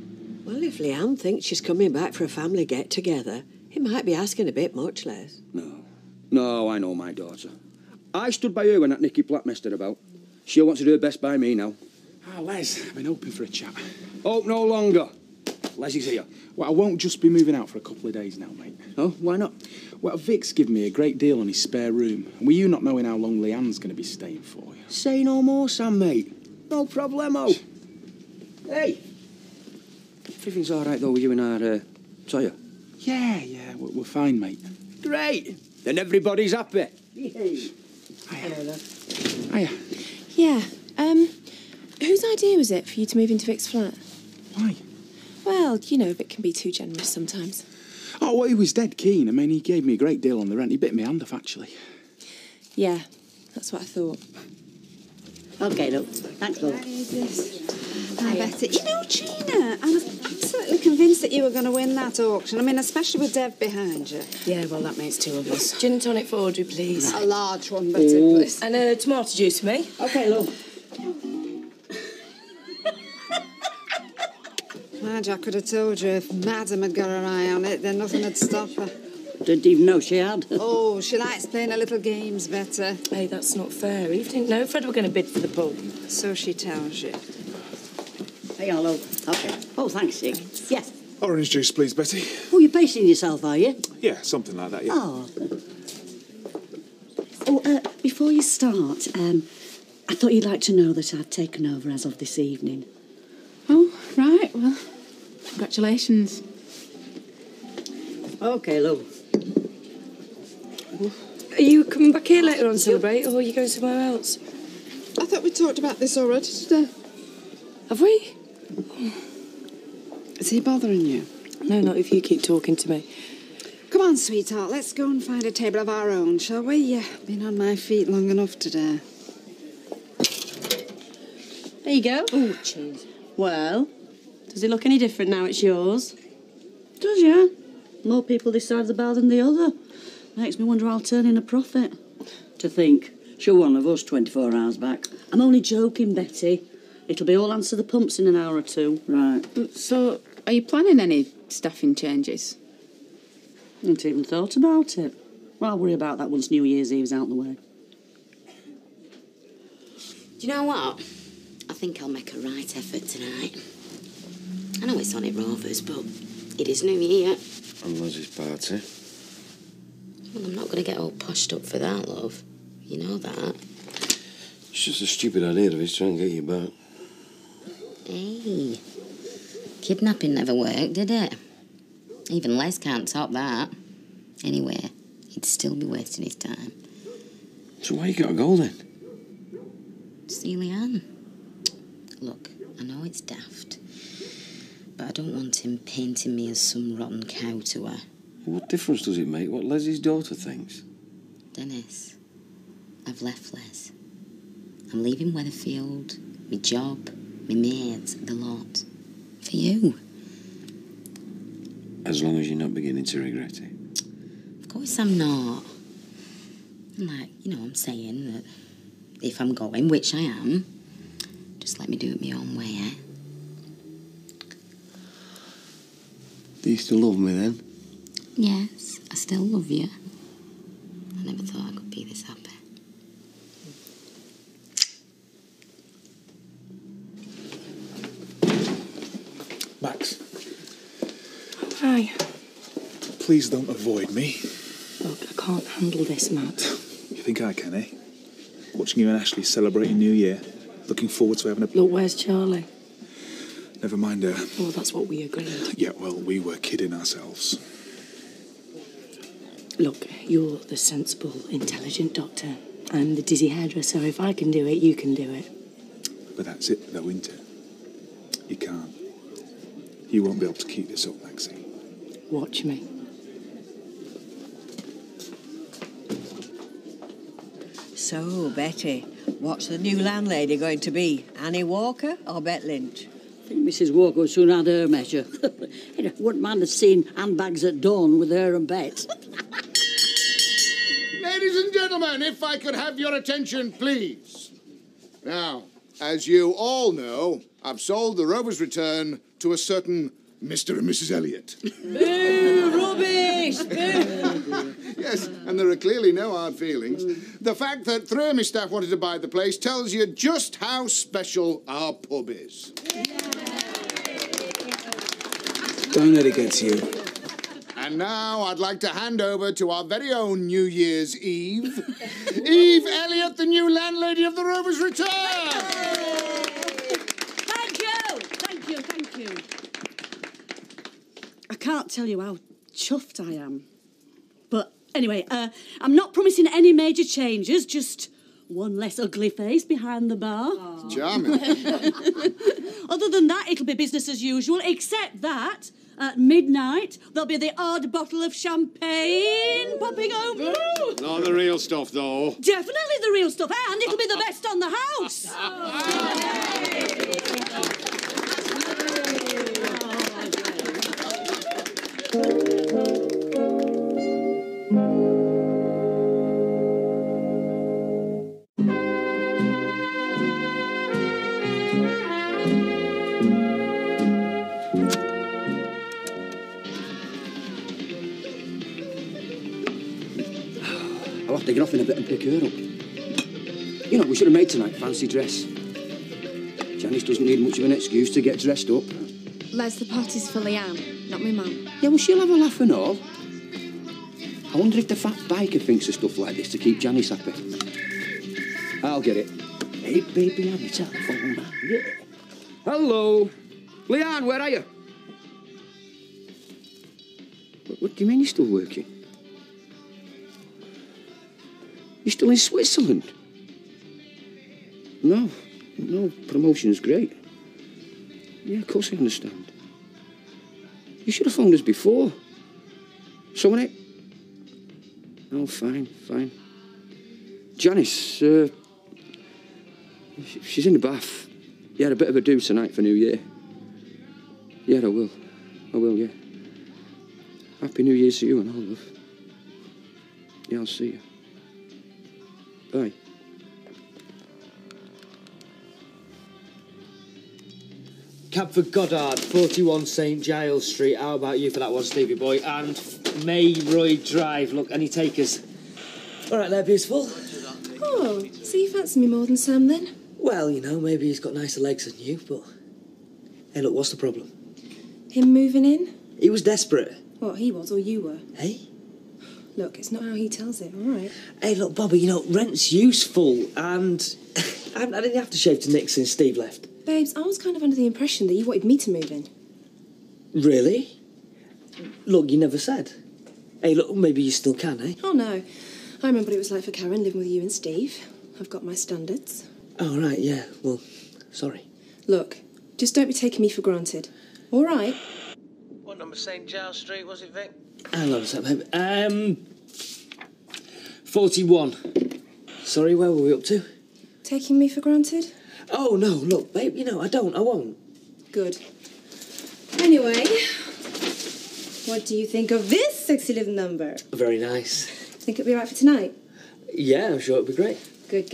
Well, if Leanne thinks she's coming back for a family get-together, it might be asking a bit much, Les. No, I know my daughter. I stood by her when that Nicky Platt messed her about. She'll want to do her best by me now. Les, I've been hoping for a chat. Hope no longer. Leslie's here. Well, I won't just be moving out for a couple of days now, mate. Oh, why not? Well, Vic's given me a great deal on his spare room. And with you not knowing how long Leanne's going to be staying for you. Say no more, Sam, mate. No problemo. Hey. Everything's all right, though, with you and our Toya? Yeah, we're fine, mate. Great. Then everybody's happy. Hello, love. Hiya. Yeah. Whose idea was it for you to move into Vic's flat? Why? Well, you know, Vic can be too generous sometimes. Oh, well, he was dead keen. I mean, he gave me a great deal on the rent. He bit me hand off, actually. Yeah, that's what I thought. OK, look. Thanks, love. Hi, Betty. You know, Gina, I'm absolutely convinced that you were going to win that auction. I mean, especially with Dev behind you. Yeah, well, that makes two of us. Gin and tonic for Audrey, please. A large one, Betty, please. And a tomato juice for me. OK, love. Madge, I could have told you if Madam had got her eye on it, then nothing would stop her. Didn't even know she had. Oh, she likes playing her little games better. Hey, that's not fair. You didn't know Fred were going to bid for the pub. So she tells you. Hang on, love. OK. Oh, thanks, Dick. Yes. Orange juice, please, Betty. Oh, you're pacing yourself, are you? Yeah, something like that, yeah. Oh. Before you start, I thought you'd like to know that I've taken over as of this evening. Oh, right, well, congratulations. OK, love. Are you coming back here later on to celebrate, or are you going somewhere else? I thought we talked about this already today. Have we? Is he bothering you? No, not if you keep talking to me. Come on, sweetheart, let's go and find a table of our own, shall we? Been on my feet long enough today. There you go. Oh, cheers. Well, does it look any different now it's yours? Does, yeah. More people this side of the bar than the other. Makes me wonder I'll turn in a profit. To think, you're one of us 24 hours back. I'm only joking, Betty. It'll be all answer the pumps in an hour or two. Right. So, are you planning any staffing changes? Haven't even thought about it. Well, I'll worry about that once New Year's Eve's out the way. Do you know what? I think I'll make a right effort tonight. I know it's on at Rovers, but it is New Year. And Lizzie's party. Well, I'm not going to get all poshed up for that, love. You know that. It's just a stupid idea of his trying to get you back. Hey, kidnapping never worked, did it? Even Les can't top that. Anyway, he'd still be wasting his time. So why you got to go then? See Leanne. Look, I know it's daft, but I don't want him painting me as some rotten cow to her. What difference does it make what Leslie's daughter thinks? Dennis, I've left Les. I'm leaving Weatherfield, my job, my mates, the lot. For you. As long as you're not beginning to regret it. Of course I'm not. Like, I'm saying that if I'm going, which I am, just let me do it my own way, eh? Do you still love me then? Yes, I still love you. I never thought I could be this happy. Max. Hi. Please don't avoid me. Look, I can't handle this, Matt. You think I can, eh? Watching you and Ashley celebrating New Year. Looking forward to having a... Look, where's Charlie? Never mind her. Well, that's what we agreed. Yeah, well, we were kidding ourselves. Look, you're the sensible, intelligent doctor. I'm the dizzy hairdresser. If I can do it, you can do it. But that's it, though, isn't it? You can't. You won't be able to keep this up, Maxie. Watch me. So, Betty, what's the new landlady going to be? Annie Walker or Bet Lynch? I think Mrs. Walker would soon had her measure. Wouldn't mind have seen handbags at dawn with her and Bet. Ladies and gentlemen, if I could have your attention, please. Now, as you all know, I've sold the Rover's Return to a certain Mr. and Mrs. Elliot. Boo! Rubbish! Boo! Yes, and there are clearly no hard feelings. The fact that 3 of my staff wanted to buy the place tells you just how special our pub is. Don't let it get to you. And now I'd like to hand over to our very own New Year's Eve. Eve Elliot, the new landlady of the Rover's Return! Thank you. I can't tell you how chuffed I am. But anyway, I'm not promising any major changes, just one less ugly face behind the bar. Aww. Charming. Other than that, it'll be business as usual, except that at midnight there'll be the odd bottle of champagne popping open. Not the real stuff, though. Definitely the real stuff, and it'll be the best on the house. I'll have to get off in a bit and pick her up. You know, we should have made tonight fancy dress. Janice doesn't need much of an excuse to get dressed up. Les, the party's for Leanne, not my mum. Yeah, well, she'll have a laugh and all. wonder if the fat biker thinks of stuff like this to keep Janice happy. I'll get it. Hey, baby, on your telephone, man. Yeah. Hello. Leanne, where are you? What do you mean you're still working? You're still in Switzerland? No, promotion's great. Yeah, of course I understand. You should have phoned us before. So, innit? Oh, fine. Janice, she's in the bath. You had a bit of a do tonight for New Year. Yeah, I will, yeah. Happy New Year to you and all, love. Yeah, I'll see you. Bye. Cab for Goddard, 41 St Giles Street. How about you for that one, Stevie boy? And Mayroy Drive. Look, any takers? All right there, beautiful. Oh, so you fancy me more than Sam, then? Well, you know, maybe he's got nicer legs than you, but... Hey, look, what's the problem? Him moving in? He was desperate. What, he was or you were? Hey? Look, it's not how he tells it, all right? Hey, look, Bobby, you know, rent's useful, and I didn't have to shave to Nick since Steve left. Babes, I was kind of under the impression that you wanted me to move in. Really? Look, you never said. Hey, look, maybe you still can, eh? Oh, no. I remember what it was like for Karen living with you and Steve. I've got my standards. Oh, right, yeah. Well, sorry. Look, just don't be taking me for granted. All right? What number St Giles Street was it, Vic? Hang on a sec, babe. 41. Sorry, where were we up to? Taking me for granted? Oh, no, look, babe, you know, I won't. Good. Anyway, what do you think of this sexy little number? Very nice. Think it'll be right for tonight? Yeah, I'm sure it'll be great. Good.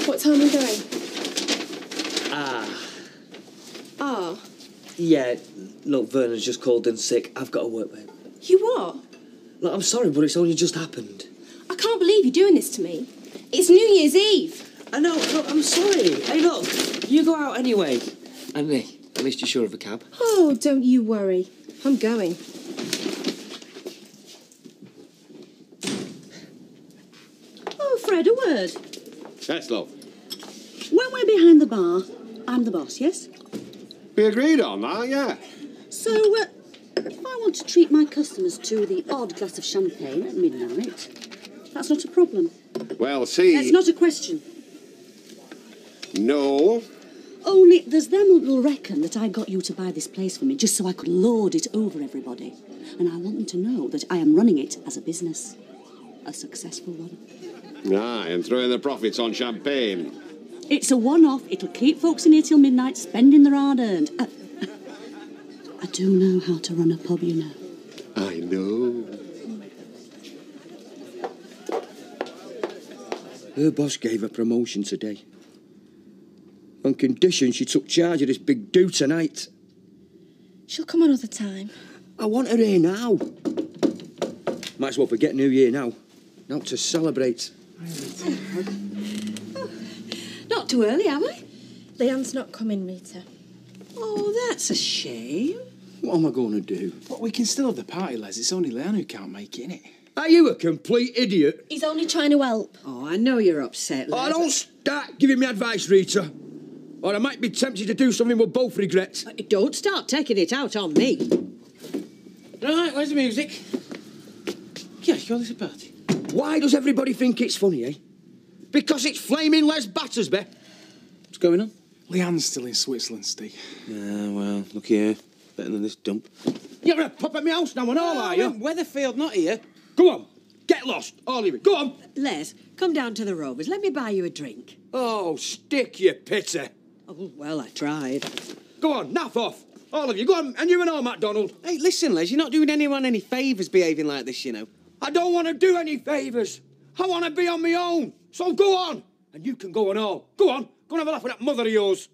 What time are we going? Ah. Yeah, look, Vernon's just called in sick. I've got to work, babe. You what? Look, I'm sorry, but it's only just happened. I can't believe you're doing this to me. It's New Year's Eve. I know, look, I'm sorry. Hey, look, you go out anyway. And me, at least you're sure of a cab. Oh, don't you worry. I'm going. Oh, Fred, a word. Yes, love. When we're behind the bar, I'm the boss, yes? We agreed on that, yeah. So, if I want to treat my customers to the odd glass of champagne at midnight, that's not a problem. Well, see... That's not a question. No. Only there's them who'll reckon that I got you to buy this place for me just so I could lord it over everybody. And I want them to know that I am running it as a business. A successful one. Aye, and throwing the profits on champagne. It's a one-off. It'll keep folks in here till midnight, spending their hard-earned. I do know how to run a pub, you know. I know. Her boss gave her promotion today. On condition she took charge of this big do tonight. She'll come another time. I want her here now. Might as well forget New Year now. Now to celebrate. Not too early, am I? Leanne's not coming, Rita. Oh, that's a shame. What am I going to do? But we can still have the party, Les. It's only Leanne who can't make it, innit? Are you a complete idiot? He's only trying to help. Oh, I know you're upset, Les. Oh, don't start giving me advice, Rita. Or I might be tempted to do something we'll both regret. Don't start taking it out on me. Right, where's the music? Yeah, sure, there's a party. Why does everybody think it's funny, eh? Because it's flaming Les Battersby. What's going on? Leanne's still in Switzerland, Steve. Yeah, well, look here. Better than this dump. You're going to pop at my house now and all, are you? Weatherfield, not here. Go on. Get lost, all of you. Go on. Les, come down to the Rovers. Let me buy you a drink. Oh, stick, you pity. Oh, well, I tried. Go on, naff off. All of you. Go on, and you and all, MacDonald. Hey, listen, Les, you're not doing anyone any favours behaving like this, you know. I don't want to do any favours. I want to be on my own. So go on. And you can go and all. Go on. Go and have a laugh with that mother of yours.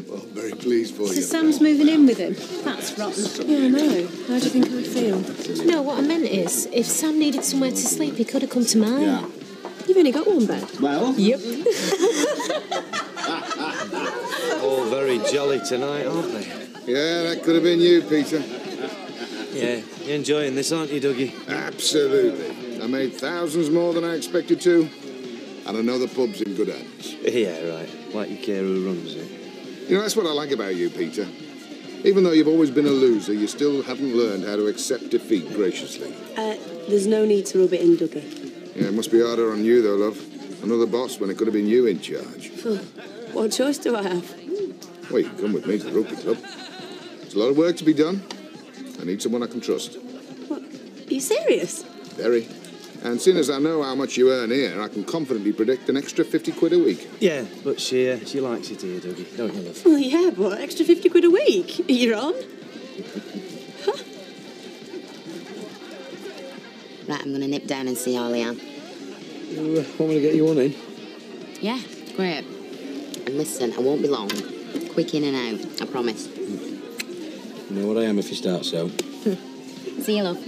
Well, very pleased for So you. Sam's moving in with him? That's rotten. Yeah, I know. How do you think I feel? No, what I meant is, if Sam needed somewhere to sleep, he could have come to mine. You've only got one bed. Well? Yep. All very jolly tonight, aren't they? Yeah, that could have been you, Peter. Yeah, you're enjoying this, aren't you, Dougie? Absolutely. I made thousands more than I expected to, and I know the pub's in good hands. Yeah, right. Like you care who runs it. You know, that's what I like about you, Peter. Even though you've always been a loser, you still haven't learned how to accept defeat graciously. There's no need to rub it in, Dougie. Yeah, it must be harder on you, though, love. Another boss when it could have been you in charge. What choice do I have? Well, you can come with me to the rugby club. There's a lot of work to be done. I need someone I can trust. What? Are you serious? Very. And seeing as I know how much you earn here, I can confidently predict an extra 50 quid a week. Yeah, but she likes it here, Dougie, don't you, love? Well, yeah, but extra 50 quid a week? You're on? Right, I'm going to nip down and see Arlianne. You want me to get you on in? Yeah, great. And listen, I won't be long. Quick in and out, I promise. You know what I am if you start so. See you, love.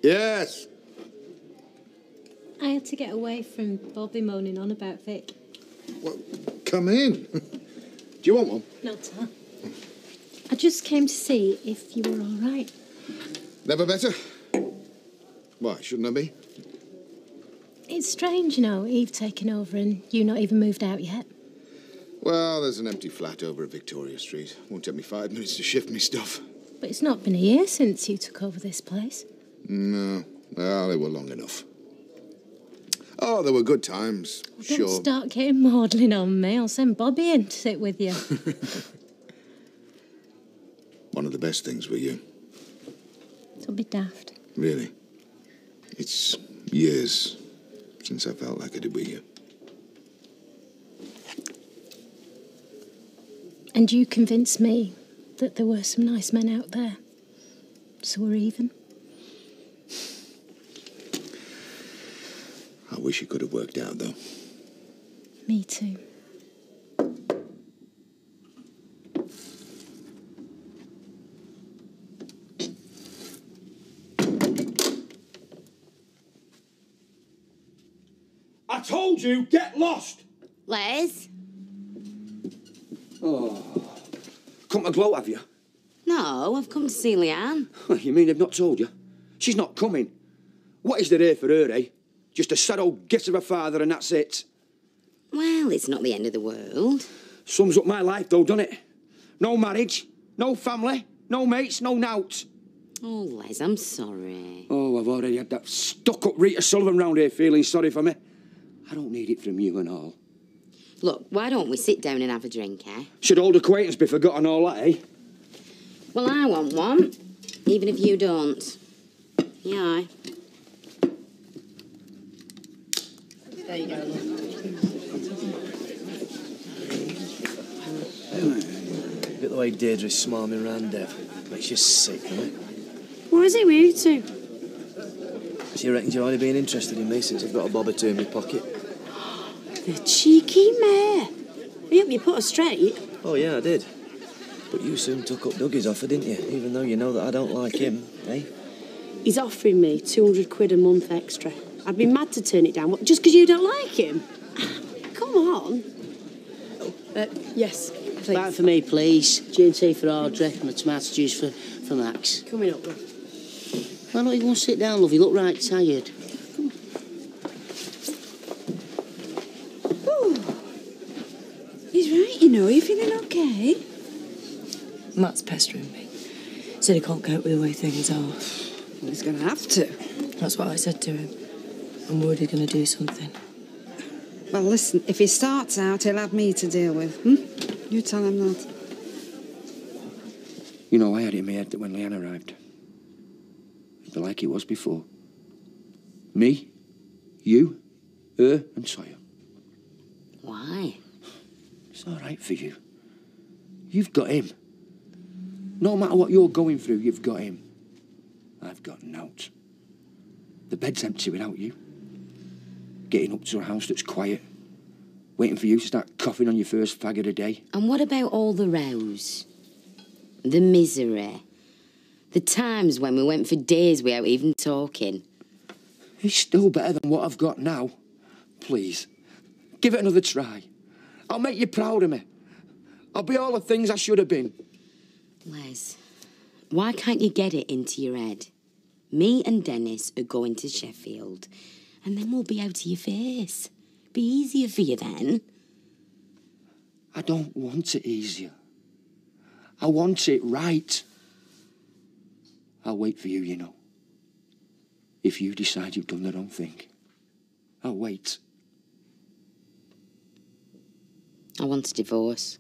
Yes. I had to get away from Bobby moaning on about Vic. Well, come in. Do you want one? No, Tom. I just came to see if you were all right. Never better. Why, shouldn't I be? It's strange, you know, Eve taking over and you not even moved out yet. Well, there's an empty flat over at Victoria Street. Won't take me 5 minutes to shift me stuff. But it's not been a year since you took over this place. No. Well, they were long enough. Oh, there were good times, Don't sure. start getting maudlin on me. I'll send Bobby in to sit with you. One of the best things were you. It'll be daft. Really. It's years since I felt like I did with you. And you convinced me that there were some nice men out there. So we're even. I wish it could have worked out, though. Me too. I told you, get lost! Les? Oh. Come to gloat, have you? No, I've come to see Leanne. You mean they've not told you? She's not coming. What is there here for her, eh? Just a sad old git of a father and that's it. Well, it's not the end of the world. Sums up my life, though, doesn't it? No marriage, no family, no mates, no nout. Oh, Les, I'm sorry. Oh, I've already had that stuck-up Rita Sullivan round here feeling sorry for me. I don't need it from you and all. Look, why don't we sit down and have a drink, eh? Should old acquaintance be forgotten all that, eh? Well, I want one, even if you don't. Yeah, aye. There you go, look. Bit the way Deirdre's smarming round Dev. Makes you sick, doesn't it? What is it with you two? She reckons you've only been interested in me since I've got a bob or two in my pocket. The cheeky mare. I hope you put her straight. Oh, yeah, I did. But you soon took up Dougie's offer, didn't you? Even though you know that I don't like him, eh? He's offering me 200 quid a month extra. I'd be mad to turn it down. What, just because you don't like him? Come on. Yes, please. Back for me, please. G&T for Audrey and a tomato juice for Max. Coming up, love. Why don't you go and sit down, love? You look right tired. He's right, you know. Are you feeling okay? Matt's pestering me. Said he can't cope with the way things are. Well, he's going to have to. That's what I said to him. I'm worried he's going to do something. Well, listen, if he starts out, he'll have me to deal with. You tell him that. You know, I had it in my head that when Leanne arrived, it'd be like it was before. Me, you, her, and Sawyer. Why? It's all right for you. You've got him. No matter what you're going through, you've got him. I've got nought. The bed's empty without you. Getting up to a house that's quiet. waiting for you to start coughing on your first fag of the day. And what about all the rows? The misery? The times when we went for days without even talking? It's still better than what I've got now. Please, give it another try. I'll make you proud of me. I'll be all the things I should have been. Les, why can't you get it into your head? Me and Dennis are going to Sheffield, and then we'll be out of your face. Be easier for you then. I don't want it easier. I want it right. I'll wait for you, you know. If you decide you've done the wrong thing, I'll wait. I want a divorce.